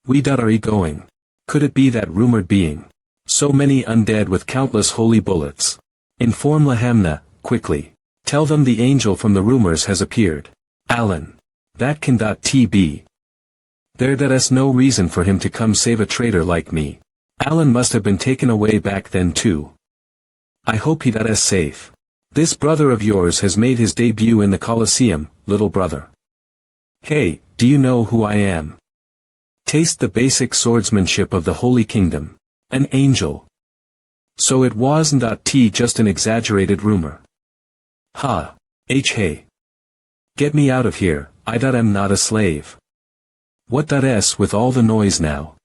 We are going. Could it be that rumored being? So many undead with countless holy bullets. Inform Lahamna, quickly. Tell them the angel from the rumors has appeared. Alan. That can .tb. There is no reason for him to come save a traitor like me. Alan must have been taken away back then too. I hope he is safe. This brother of yours has made his debut in the Colosseum, little brother. Hey, do you know who I am? Taste the basic swordsmanship of the Holy Kingdom. An angel. So it wasn't just an exaggerated rumor. Ha. Hey. Get me out of here, I'm not a slave. What with all the noise now?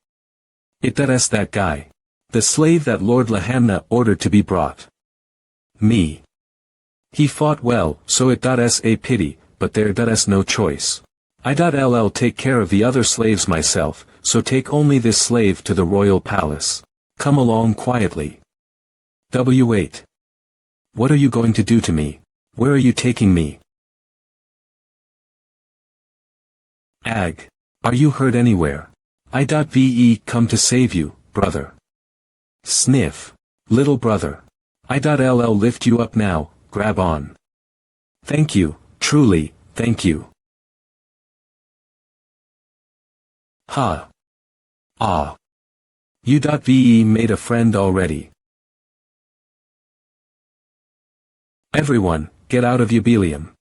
That's that guy. The slave that Lord Lahamna ordered to be brought. Me. He fought well, so it's a pity, but there's no choice. I'll take care of the other slaves myself, so take only this slave to the royal palace. Come along quietly. W8. What are you going to do to me? Where are you taking me? Ag. Are you hurt anywhere? I.ve come to save you, brother. Sniff. Little brother. I'll lift you up now, grab on. Thank you, truly, thank you. Ha. Ah. You.ve made a friend already. Everyone, get out of Ubelium.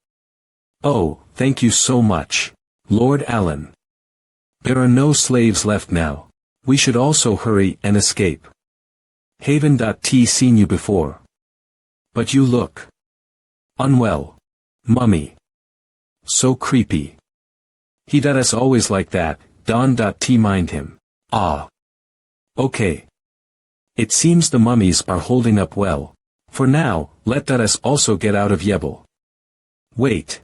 Oh, thank you so much, Lord Alan. There are no slaves left now. We should also hurry and escape. Haven.t seen you before. But you look unwell. Mummy. So creepy. He always like that, Don.t mind him. Ah. Okay. It seems the mummies are holding up well. For now, let us also get out of Yebel. Wait.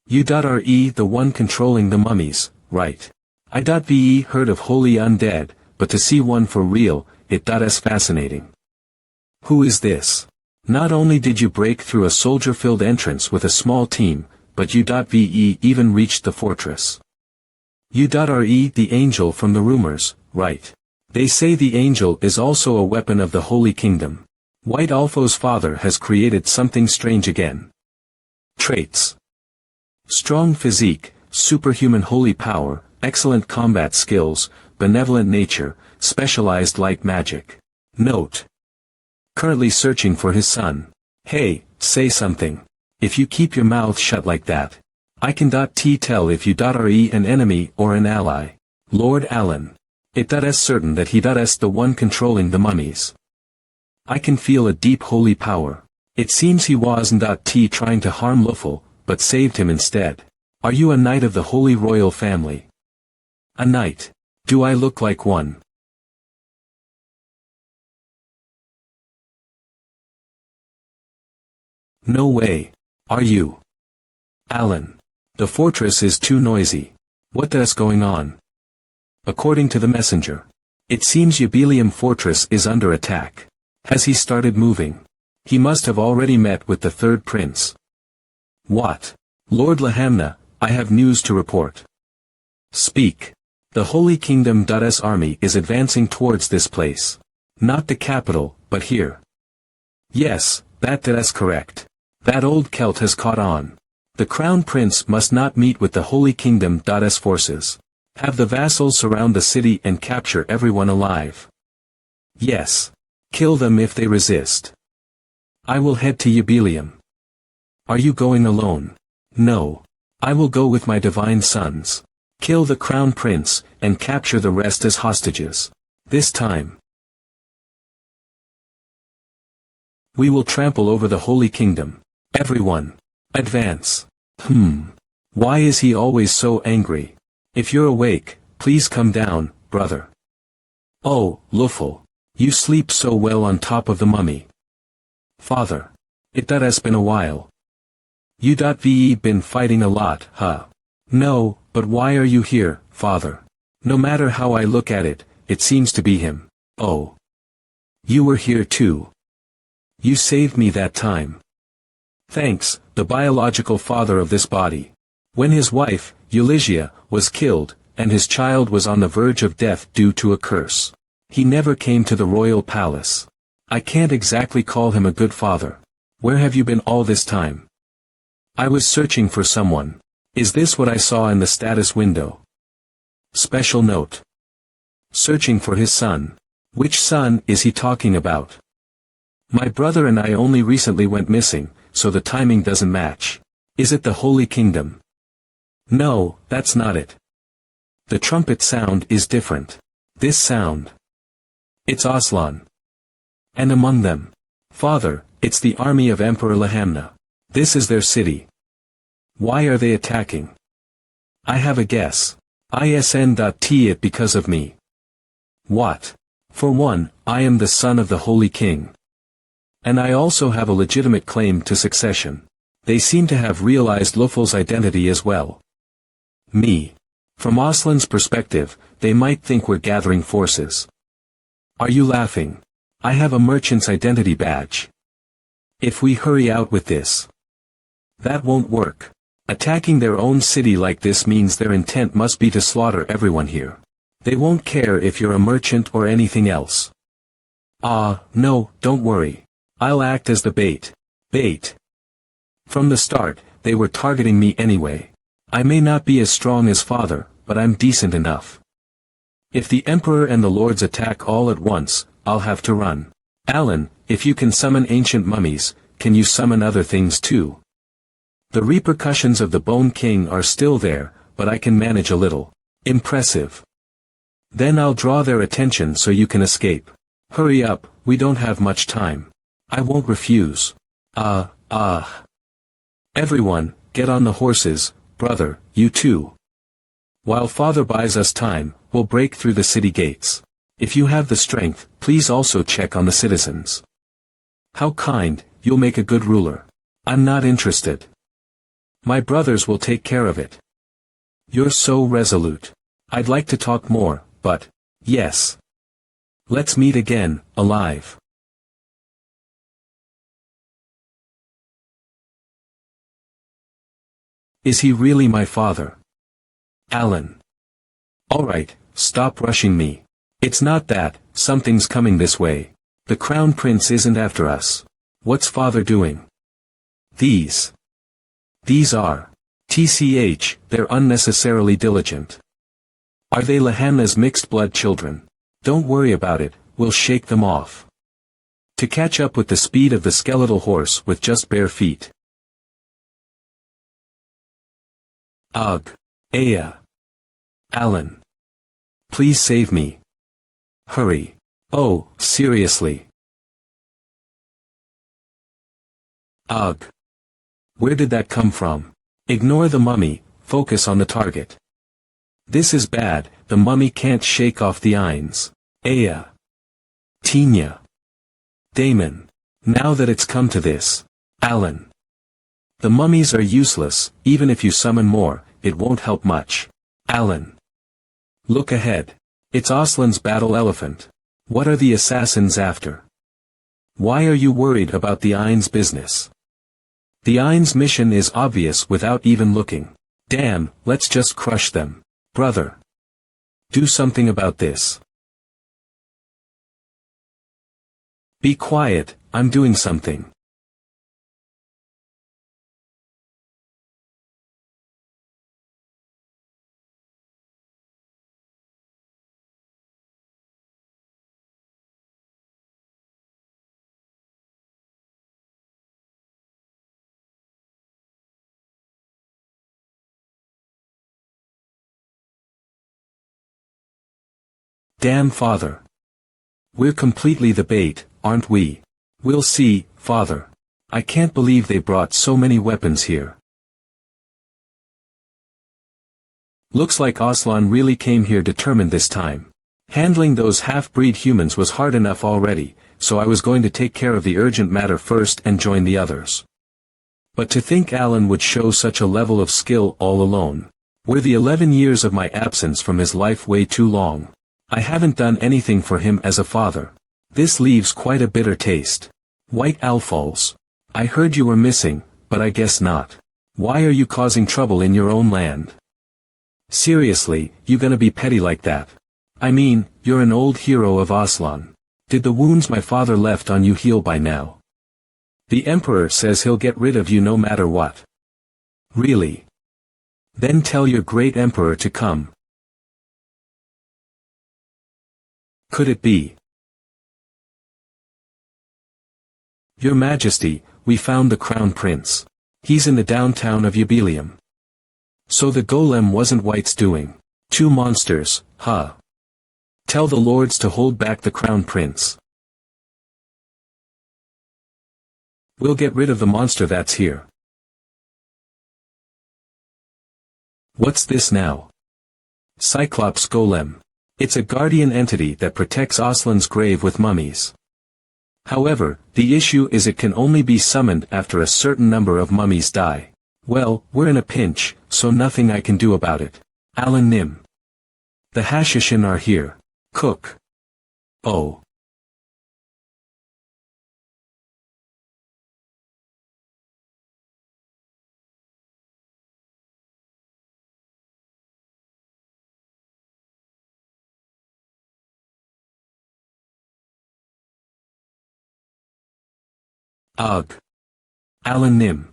You.re the one controlling the mummies, right? I.ve heard of holy undead, but to see one for real, it's fascinating. Who is this? Not only did you break through a soldier-filled entrance with a small team, but you.ve even reached the fortress. You.re the angel from the rumors, right? They say the angel is also a weapon of the Holy Kingdom. White Alpho's father has created something strange again. Traits. Strong physique, superhuman holy power, excellent combat skills, benevolent nature, specialized light magic. Note. Currently searching for his son. Hey, say something. If you keep your mouth shut like that, I can.t tell if you.re an enemy or an ally. Lord Alan. It's certain that he's the one controlling the mummies. I can feel a deep holy power. It seems he wasn't.t trying to harm Luffel, but saved him instead. Are you a knight of the Holy Royal Family? A knight. Do I look like one? No way. Are you? Alan. The fortress is too noisy. What's going on? According to the messenger. It seems Ubelium fortress is under attack. Has he started moving? He must have already met with the third prince. What? Lord Lahamna, I have news to report. Speak. The Holy Kingdom's army is advancing towards this place. Not the capital, but here. Yes, that's correct. That old Celt has caught on. The Crown Prince must not meet with the Holy Kingdom's forces. Have the vassals surround the city and capture everyone alive. Yes. Kill them if they resist. I will head to Ubelium. Are you going alone? No. I will go with my divine sons. Kill the Crown Prince, and capture the rest as hostages. This time. We will trample over the Holy Kingdom. Everyone. Advance. Why is he always so angry? If you're awake, please come down, brother. Oh, Luffel. You sleep so well on top of the mummy. Father. It's been a while. You.ve been fighting a lot, huh? No, but why are you here, father? No matter how I look at it, it seems to be him. Oh. You were here too. You saved me that time. Thanks, the biological father of this body. When his wife, Eulygia, was killed, and his child was on the verge of death due to a curse, he never came to the royal palace. I can't exactly call him a good father. Where have you been all this time? I was searching for someone. Is this what I saw in the status window? Special note. Searching for his son. Which son is he talking about? My brother and I only recently went missing, so the timing doesn't match. Is it the Holy Kingdom? No, that's not it. The trumpet sound is different. This sound. It's Aslan. And among them. Father, it's the army of Emperor Lahamna. This is their city. Why are they attacking? I have a guess. ISN.T it because of me. What? For one, I am the son of the Holy King. And I also have a legitimate claim to succession. They seem to have realized Luful's identity as well. Me. From Aslan's perspective, they might think we're gathering forces. Are you laughing? I have a merchant's identity badge. If we hurry out with this, that won't work. Attacking their own city like this means their intent must be to slaughter everyone here. They won't care if you're a merchant or anything else. No, don't worry. I'll act as the bait. Bait. From the start, they were targeting me anyway. I may not be as strong as father, but I'm decent enough. If the Emperor and the Lords attack all at once, I'll have to run. Alan, if you can summon ancient mummies, can you summon other things too? The repercussions of the Bone King are still there, but I can manage a little. Impressive. Then I'll draw their attention so you can escape. Hurry up, we don't have much time. I won't refuse. Everyone, get on the horses, brother, you too. While father buys us time, we'll break through the city gates. If you have the strength, please also check on the citizens. How kind, you'll make a good ruler. I'm not interested. My brothers will take care of it. You're so resolute. I'd like to talk more, but, yes. Let's meet again, alive. Is he really my father? Alan. Alright, stop rushing me. It's not that, something's coming this way. The Crown Prince isn't after us. What's father doing? These are. TCH, they're unnecessarily diligent. Are they Lahamna's mixed-blood children? Don't worry about it, we'll shake them off. To catch up with the speed of the skeletal horse with just bare feet. Ugh. Aya. Alan. Please save me. Hurry. Oh, seriously. Ugh. Where did that come from? Ignore the mummy, focus on the target. This is bad, the mummy can't shake off the Ains. Aya. Tina. Damon. Now that it's come to this. Alan. The mummies are useless, even if you summon more, it won't help much. Alan. Look ahead. It's Aslan's battle elephant. What are the assassins after? Why are you worried about the Ain's business? The Ain's mission is obvious without even looking. Damn, let's just crush them. Brother. Do something about this. Be quiet, I'm doing something. Damn father. We're completely the bait, aren't we? We'll see, father. I can't believe they brought so many weapons here. Looks like Aslan really came here determined this time. Handling those half-breed humans was hard enough already, so I was going to take care of the urgent matter first and join the others. But to think Alan would show such a level of skill all alone. Were the 11 years of my absence from his life way too long? I haven't done anything for him as a father. This leaves quite a bitter taste. White Alfals. I heard you were missing, but I guess not. Why are you causing trouble in your own land? Seriously, you gonna be petty like that? I mean, you're an old hero of Aslan. Did the wounds my father left on you heal by now? The Emperor says he'll get rid of you no matter what. Really? Then tell your great Emperor to come. Could it be? Your Majesty, we found the Crown Prince. He's in the downtown of Yubilium. So the golem wasn't White's doing. Two monsters, huh? Tell the lords to hold back the Crown Prince. We'll get rid of the monster that's here. What's this now? Cyclops Golem. It's a guardian entity that protects Aslan's grave with mummies. However, the issue is it can only be summoned after a certain number of mummies die. Well, we're in a pinch, so nothing I can do about it. Alan Nim. The Hashishin are here. Cook. Oh. Ugh. Alan Nim.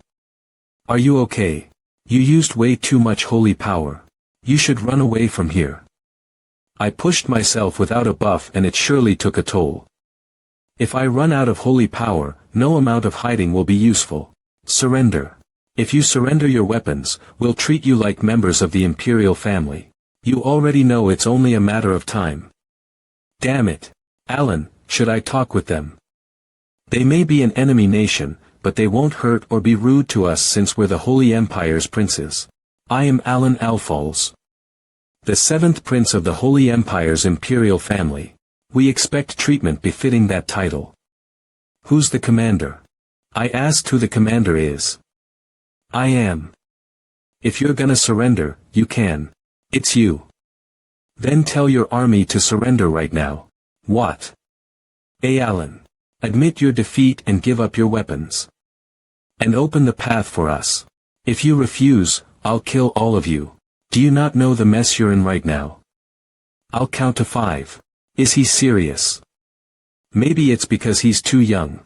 Are you okay? You used way too much holy power. You should run away from here. I pushed myself without a buff and it surely took a toll. If I run out of holy power, no amount of hiding will be useful. Surrender. If you surrender your weapons, we'll treat you like members of the Imperial family. You already know it's only a matter of time. Damn it. Alan, should I talk with them? They may be an enemy nation, but they won't hurt or be rude to us since we're the Holy Empire's princes. I am Alan Alfals, the seventh prince of the Holy Empire's imperial family. We expect treatment befitting that title. Who's the commander? I asked who the commander is. I am. If you're gonna surrender, you can. It's you. Then tell your army to surrender right now. What? Alan. Admit your defeat and give up your weapons. And open the path for us. If you refuse, I'll kill all of you. Do you not know the mess you're in right now? I'll count to 5. Is he serious? Maybe it's because he's too young.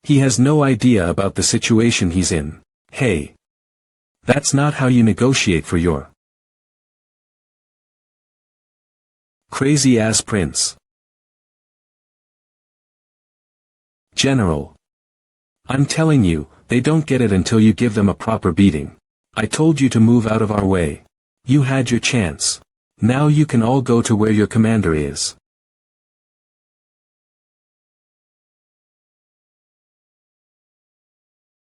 He has no idea about the situation he's in. Hey. That's not how you negotiate for your crazy-ass prince. General. I'm telling you, they don't get it until you give them a proper beating. I told you to move out of our way. You had your chance. Now you can all go to where your commander is.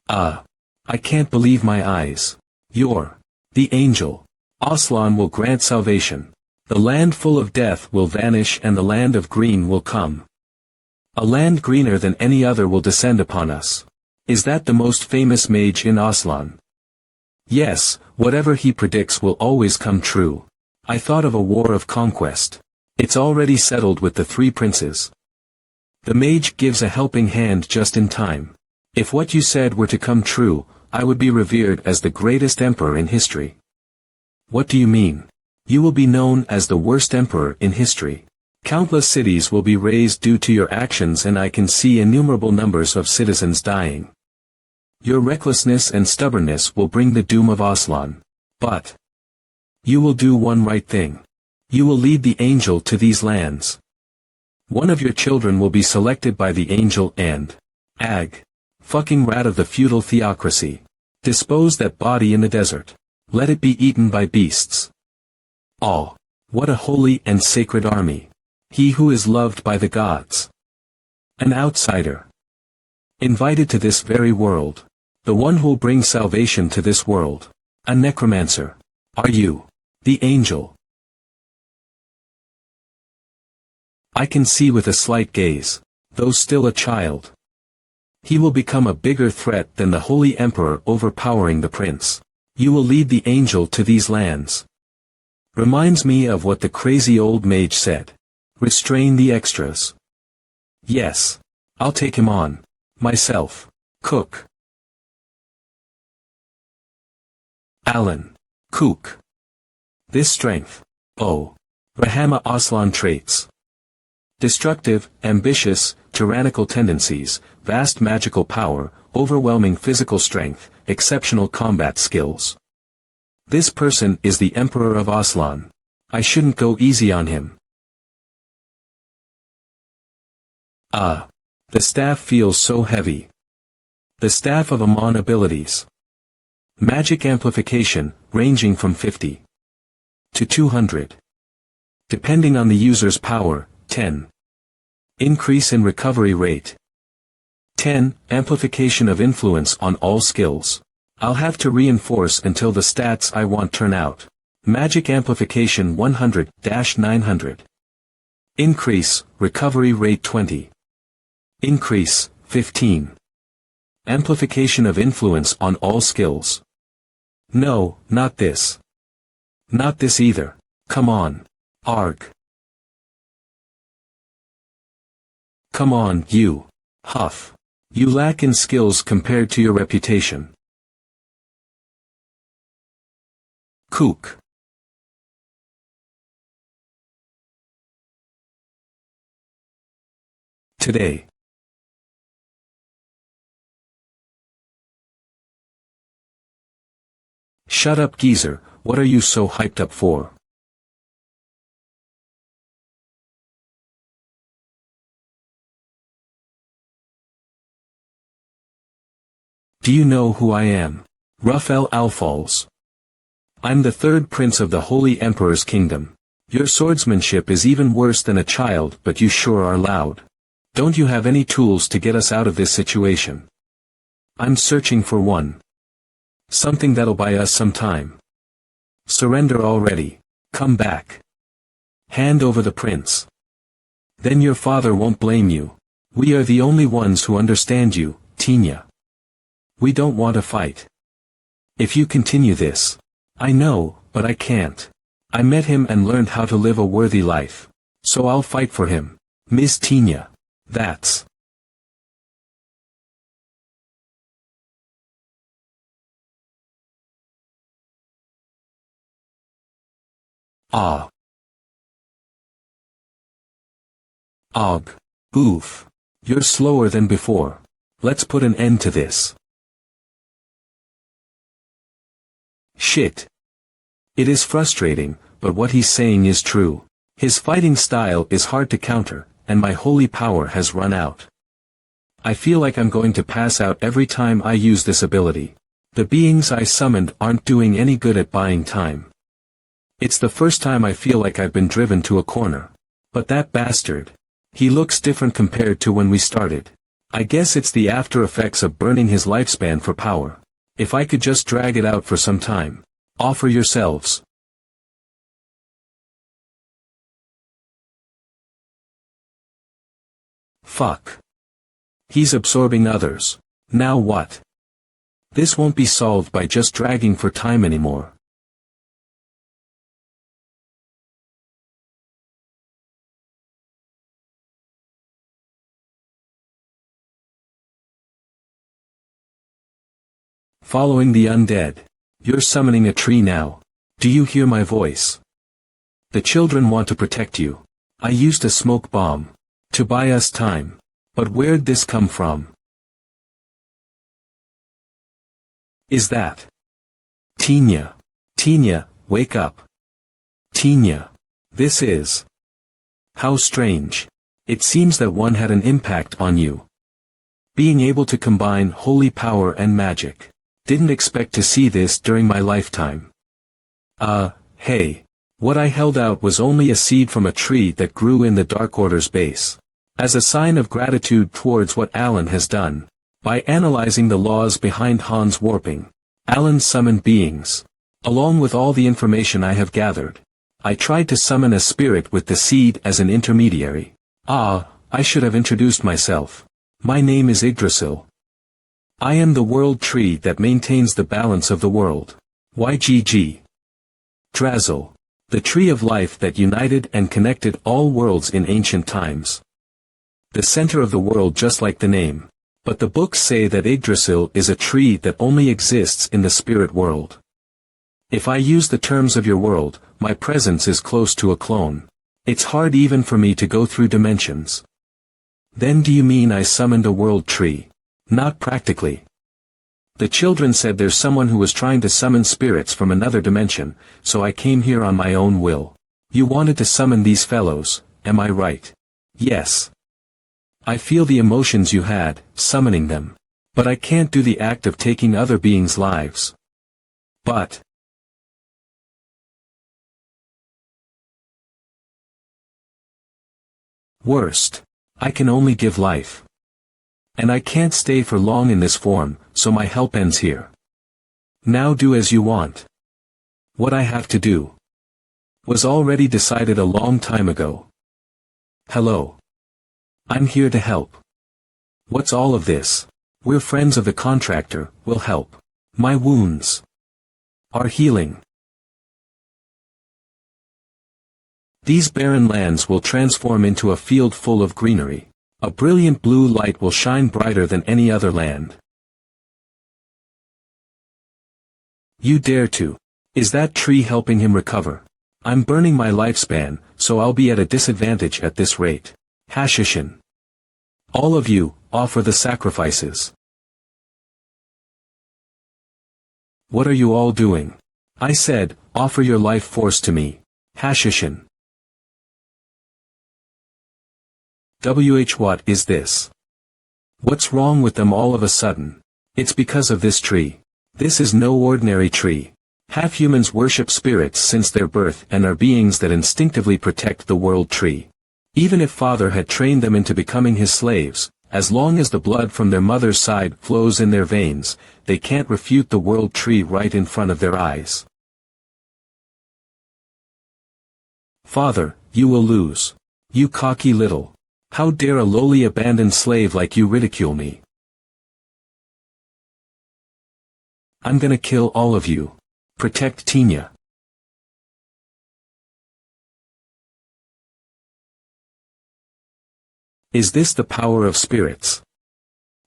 I can't believe my eyes. You're the angel. Aslan will grant salvation. The land full of death will vanish and the land of green will come. A land greener than any other will descend upon us. Is that the most famous mage in Aslan? Yes, whatever he predicts will always come true. I thought of a war of conquest. It's already settled with the 3 princes. The mage gives a helping hand just in time. If what you said were to come true, I would be revered as the greatest emperor in history. What do you mean? You will be known as the worst emperor in history. Countless cities will be razed due to your actions and I can see innumerable numbers of citizens dying. Your recklessness and stubbornness will bring the doom of Aslan. But you will do one right thing. You will lead the angel to these lands. One of your children will be selected by the angel and fucking rat of the feudal theocracy. Dispose that body in the desert. Let it be eaten by beasts. Oh, what a holy and sacred army. He who is loved by the gods. An outsider. Invited to this very world. The one who will bring salvation to this world. A necromancer. Are you the angel? I can see with a slight gaze, though still a child. He will become a bigger threat than the holy emperor overpowering the prince. You will lead the angel to these lands. Reminds me of what the crazy old mage said. Restrain the extras. Yes. I'll take him on. Myself. Cook. Alan. Cook. This strength. Oh. Rahama Aslan traits. Destructive, ambitious, tyrannical tendencies, vast magical power, overwhelming physical strength, exceptional combat skills. This person is the Emperor of Aslan. I shouldn't go easy on him. The The staff feels so heavy. The staff of Amon abilities. Magic amplification, ranging from 50 to 200. Depending on the user's power, 10. Increase in recovery rate. 10. Amplification of influence on all skills. I'll have to reinforce until the stats I want turn out. Magic amplification 100-900. Increase, recovery rate 20. Increase, 15. Amplification of influence on all skills. No, not this. Not this either. Come on. Arg. Come on, you. Huff. You lack in skills compared to your reputation. Kook. Today. Shut up, geezer, what are you so hyped up for? Do you know who I am? Raphael Alfals. I'm the third prince of the Holy Emperor's kingdom. Your swordsmanship is even worse than a child, but you sure are loud. Don't you have any tools to get us out of this situation? I'm searching for one. Something that'll buy us some time. Surrender already. Come back. Hand over the prince. Then your father won't blame you. We are the only ones who understand you, Tinya. We don't want to fight. If you continue this. I know, but I can't. I met him and learned how to live a worthy life. So I'll fight for him. Miss Tinya. That's. Ah. Og. Oof. You're slower than before. Let's put an end to this. Shit. It is frustrating, but what he's saying is true. His fighting style is hard to counter, and my holy power has run out. I feel like I'm going to pass out every time I use this ability. The beings I summoned aren't doing any good at buying time. It's the first time I feel like I've been driven to a corner. But that bastard. He looks different compared to when we started. I guess it's the after effects of burning his lifespan for power. If I could just drag it out for some time. Offer yourselves. Fuck. He's absorbing others. Now what? This won't be solved by just dragging for time anymore. Following the undead. You're summoning a tree now. Do you hear my voice? The children want to protect you. I used a smoke bomb. To buy us time. But where'd this come from? Is that? Tinya. Tinya, wake up. Tinya. This is. How strange. It seems that one had an impact on you. Being able to combine holy power and magic. Didn't expect to see this during my lifetime. Hey. What I held out was only a seed from a tree that grew in the Dark Order's base. As a sign of gratitude towards what Alan has done. By analyzing the laws behind Han's warping. Alan summoned beings. Along with all the information I have gathered. I tried to summon a spirit with the seed as an intermediary. I should have introduced myself. My name is Yggdrasil. I am the world tree that maintains the balance of the world. YGG. Drazel. The tree of life that united and connected all worlds in ancient times. The center of the world just like the name. But the books say that Yggdrasil is a tree that only exists in the spirit world. If I use the terms of your world, my presence is close to a clone. It's hard even for me to go through dimensions. Then do you mean I summoned a world tree? Not practically. The children said there's someone who was trying to summon spirits from another dimension, so I came here on my own will. You wanted to summon these fellows, am I right? Yes. I feel the emotions you had, summoning them. But I can't do the act of taking other beings' lives. But worst, I can only give life. And I can't stay for long in this form, so my help ends here. Now do as you want. What I have to do was already decided a long time ago. Hello. I'm here to help. What's all of this? We're friends of the contractor, we'll help. My wounds are healing. These barren lands will transform into a field full of greenery. A brilliant blue light will shine brighter than any other land. You dare to. Is that tree helping him recover? I'm burning my lifespan, so I'll be at a disadvantage at this rate. Hashishin. All of you, offer the sacrifices. What are you all doing? I said, offer your life force to me. Hashishin. What is this? What's wrong with them all of a sudden? It's because of this tree. This is no ordinary tree. Half-humans worship spirits since their birth and are beings that instinctively protect the world tree. Even if Father had trained them into becoming his slaves, as long as the blood from their mother's side flows in their veins, they can't refute the world tree right in front of their eyes. Father, you will lose. You cocky little. How dare a lowly abandoned slave like you ridicule me? I'm gonna kill all of you. Protect Tinya. Is this the power of spirits?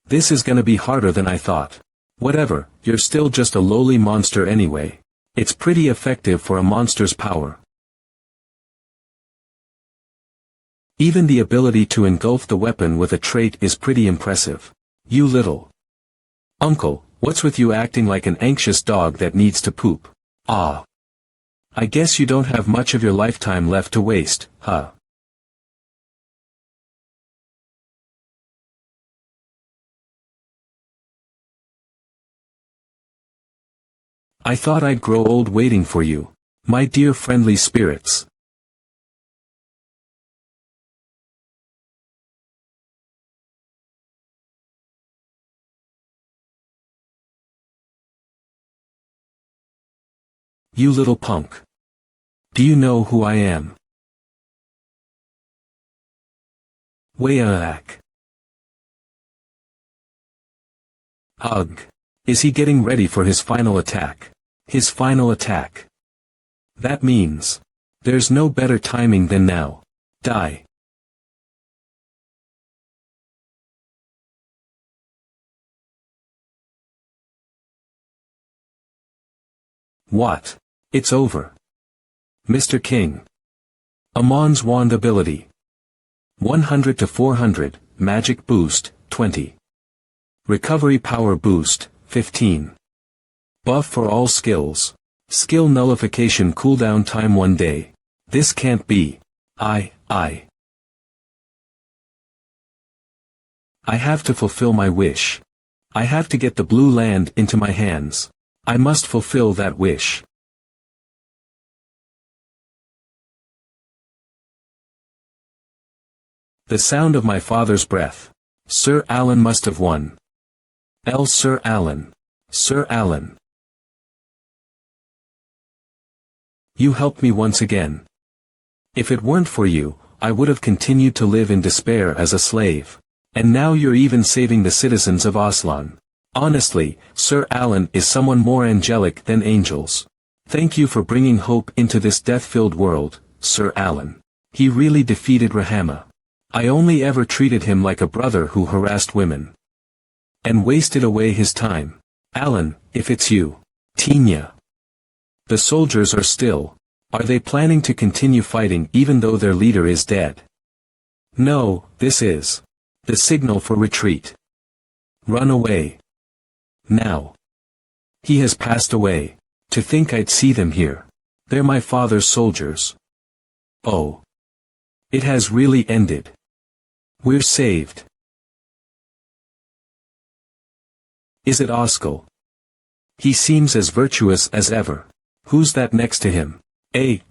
This is gonna be harder than I thought. Whatever, you're still just a lowly monster anyway. It's pretty effective for a monster's power. Even the ability to engulf the weapon with a trait is pretty impressive. You little uncle, what's with you acting like an anxious dog that needs to poop? Ah. I guess you don't have much of your lifetime left to waste, huh? I thought I'd grow old waiting for you, my dear friendly spirits. You little punk. Do you know who I am? Wayak. Ugh. Is he getting ready for his final attack? His final attack. That means there's no better timing than now. Die. What? It's over. Mr. King. Amon's wand ability. 100 to 400, magic boost, 20. Recovery power boost, 15. Buff for all skills. Skill nullification cooldown time 1 day. This can't be. I have to fulfill my wish. I have to get the blue land into my hands. I must fulfill that wish. The sound of my father's breath. Sir Alan must have won. Sir Alan. Sir Alan. You helped me once again. If it weren't for you, I would have continued to live in despair as a slave. And now you're even saving the citizens of Aslan. Honestly, Sir Alan is someone more angelic than angels. Thank you for bringing hope into this death-filled world, Sir Alan. He really defeated Rahama. I only ever treated him like a brother who harassed women. And wasted away his time. Alan, if it's you. Tinya. The soldiers are still. Are they planning to continue fighting even though their leader is dead? No, this is the signal for retreat. Run away. Now. He has passed away. To think I'd see them here. They're my father's soldiers. Oh. It has really ended. We're saved. Is it Oskal? He seems as virtuous as ever. Who's that next to him?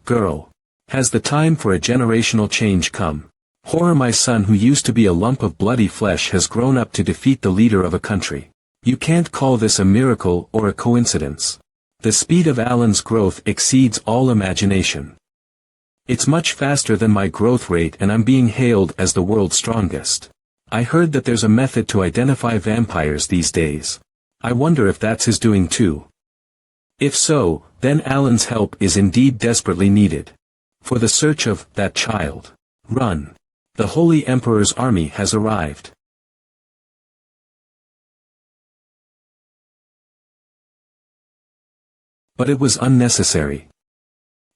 Girl. Has the time for a generational change come? Horror, my son who used to be a lump of bloody flesh has grown up to defeat the leader of a country. You can't call this a miracle or a coincidence. The speed of Alan's growth exceeds all imagination. It's much faster than my growth rate and I'm being hailed as the world's strongest. I heard that there's a method to identify vampires these days. I wonder if that's his doing too. If so, then Alan's help is indeed desperately needed. For the search of that child. Run. The Holy Emperor's army has arrived. But it was unnecessary.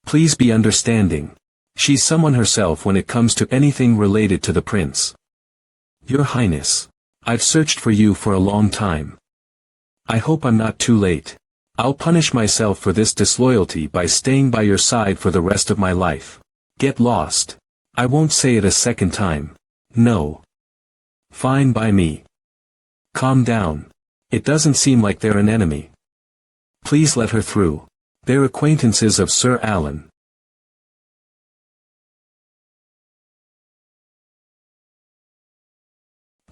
Please be understanding. She's someone herself when it comes to anything related to the prince. Your Highness. I've searched for you for a long time. I hope I'm not too late. I'll punish myself for this disloyalty by staying by your side for the rest of my life. Get lost. I won't say it a second time. No. Fine by me. Calm down. It doesn't seem like they're an enemy. Please let her through. They're acquaintances of Sir Alan.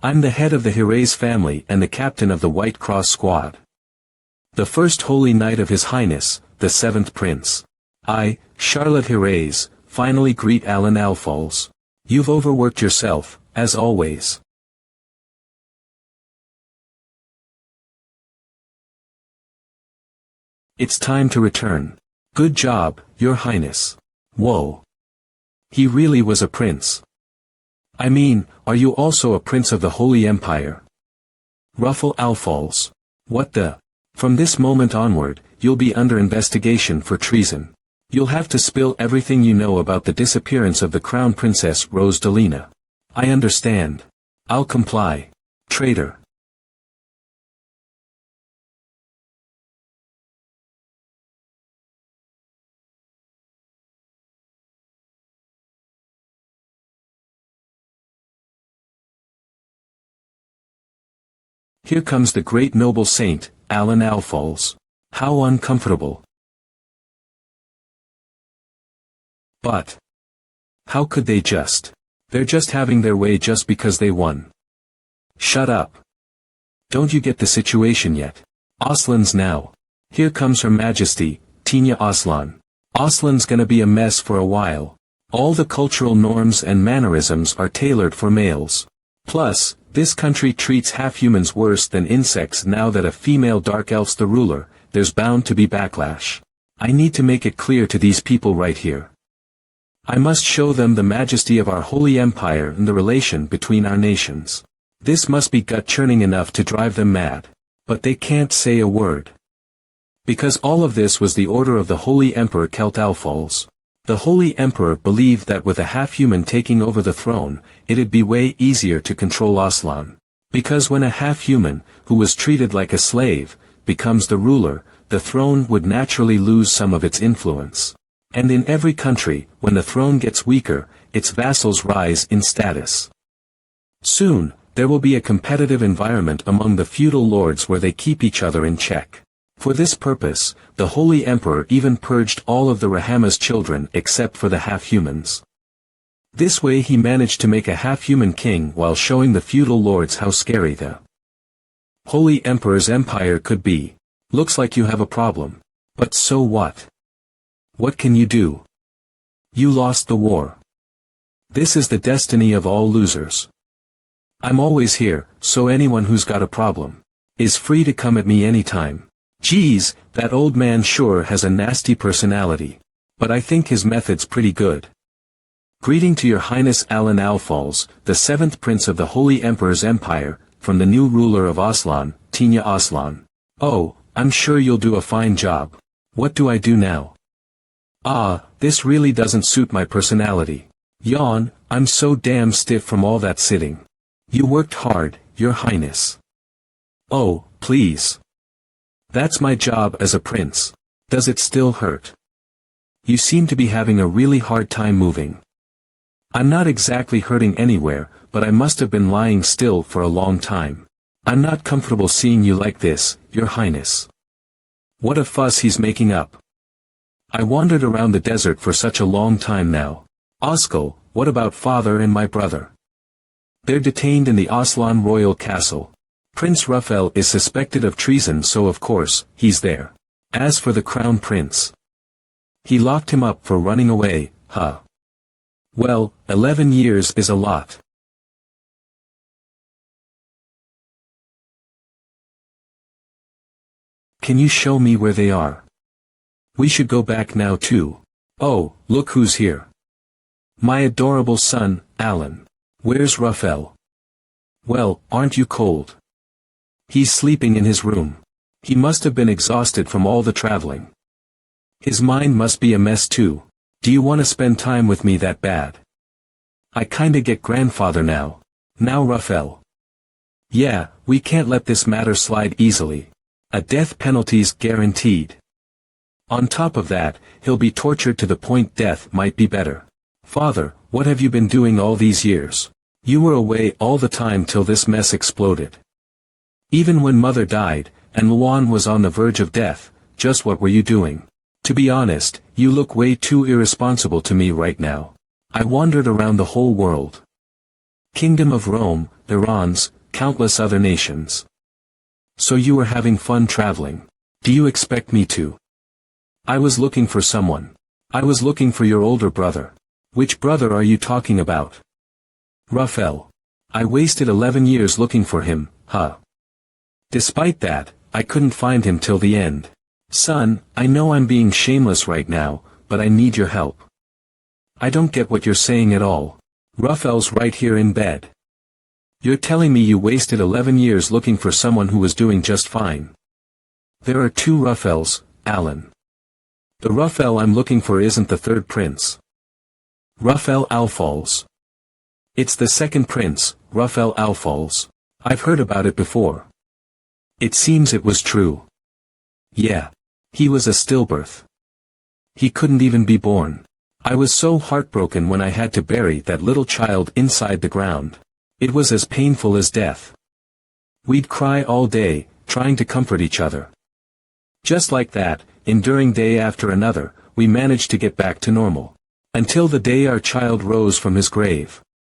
I'm the head of the Hires family and the captain of the White Cross squad. The first holy knight of His Highness, the seventh prince. I, Charlotte Hires, finally greet Alan Alfols. You've overworked yourself, as always. It's time to return. Good job, Your Highness. Whoa. He really was a prince. I mean, are you also a prince of the Holy Empire? Ruffle Alfols. What the? From this moment onward, you'll be under investigation for treason. You'll have to spill everything you know about the disappearance of the Crown Princess Rose Delina. I understand. I'll comply. Traitor. Here comes the great noble saint, Alan Alfols. How uncomfortable. But how could they just? They're just having their way just because they won. Shut up. Don't you get the situation yet? Aslan's now. Here comes Her Majesty, Tinya Aslan. Aslan's gonna be a mess for a while. All the cultural norms and mannerisms are tailored for males. Plus, this country treats half-humans worse than insects. Now that a female dark elf's the ruler, there's bound to be backlash. I need to make it clear to these people right here. I must show them the majesty of our holy empire and the relation between our nations. This must be gut-churning enough to drive them mad. But they can't say a word. Because all of this was the order of the Holy Emperor Kelt Alfols. The Holy Emperor believed that with a half-human taking over the throne, it'd be way easier to control Aslan. Because when a half-human, who was treated like a slave, becomes the ruler, the throne would naturally lose some of its influence. And in every country, when the throne gets weaker, its vassals rise in status. Soon, there will be a competitive environment among the feudal lords where they keep each other in check. For this purpose, the Holy Emperor even purged all of the Rahama's children except for the half-humans. This way he managed to make a half-human king while showing the feudal lords how scary the Holy Emperor's empire could be. Looks like you have a problem. But so what? What can you do? You lost the war. This is the destiny of all losers. I'm always here, so anyone who's got a problem is free to come at me anytime. Geez, that old man sure has a nasty personality. But I think his method's pretty good. Greeting to Your Highness Alan Alfols, the seventh prince of the Holy Emperor's empire, from the new ruler of Aslan, Tinya Aslan. Oh, I'm sure you'll do a fine job. What do I do now? This really doesn't suit my personality. Yawn, I'm so damn stiff from all that sitting. You worked hard, Your Highness. Oh, please. That's my job as a prince. Does it still hurt? You seem to be having a really hard time moving. I'm not exactly hurting anywhere, but I must have been lying still for a long time. I'm not comfortable seeing you like this, your highness. What a fuss he's making up. I wandered around the desert for such a long time now. Oskel, what about father and my brother? They're detained in the Aslan royal castle. Prince Ruffel is suspected of treason, so of course, he's there. As for the crown prince, he locked him up for running away, huh? Well, 11 years is a lot. Can you show me where they are? We should go back now too. Oh, look who's here. My adorable son, Alan. Where's Ruffel? Well, aren't you cold? He's sleeping in his room. He must have been exhausted from all the traveling. His mind must be a mess too. Do you want to spend time with me that bad? I kinda get grandfather now. Now Ruffel. Yeah, we can't let this matter slide easily. A death penalty's guaranteed. On top of that, he'll be tortured to the point death might be better. Father, what have you been doing all these years? You were away all the time till this mess exploded. Even when mother died, and Luan was on the verge of death, just what were you doing? To be honest, you look way too irresponsible to me right now. I wandered around the whole world. Kingdom of Rome, Irans, countless other nations. So you were having fun traveling. Do you expect me to? I was looking for someone. I was looking for your older brother. Which brother are you talking about? Ruffel. I wasted 11 years looking for him, huh? Despite that, I couldn't find him till the end. Son, I know I'm being shameless right now, but I need your help. I don't get what you're saying at all. Ruffel's right here in bed. You're telling me you wasted 11 years looking for someone who was doing just fine. There are two Ruffels, Alan. The Ruffel I'm looking for isn't the third prince. Ruffel Alfals. It's the second prince, Ruffel Alfals. I've heard about it before. It seems it was true. Yeah. He was a stillbirth. He couldn't even be born. I was so heartbroken when I had to bury that little child inside the ground. It was as painful as death. We'd cry all day, trying to comfort each other. Just like that, enduring day after another, we managed to get back to normal. Until the day our child rose from his grave.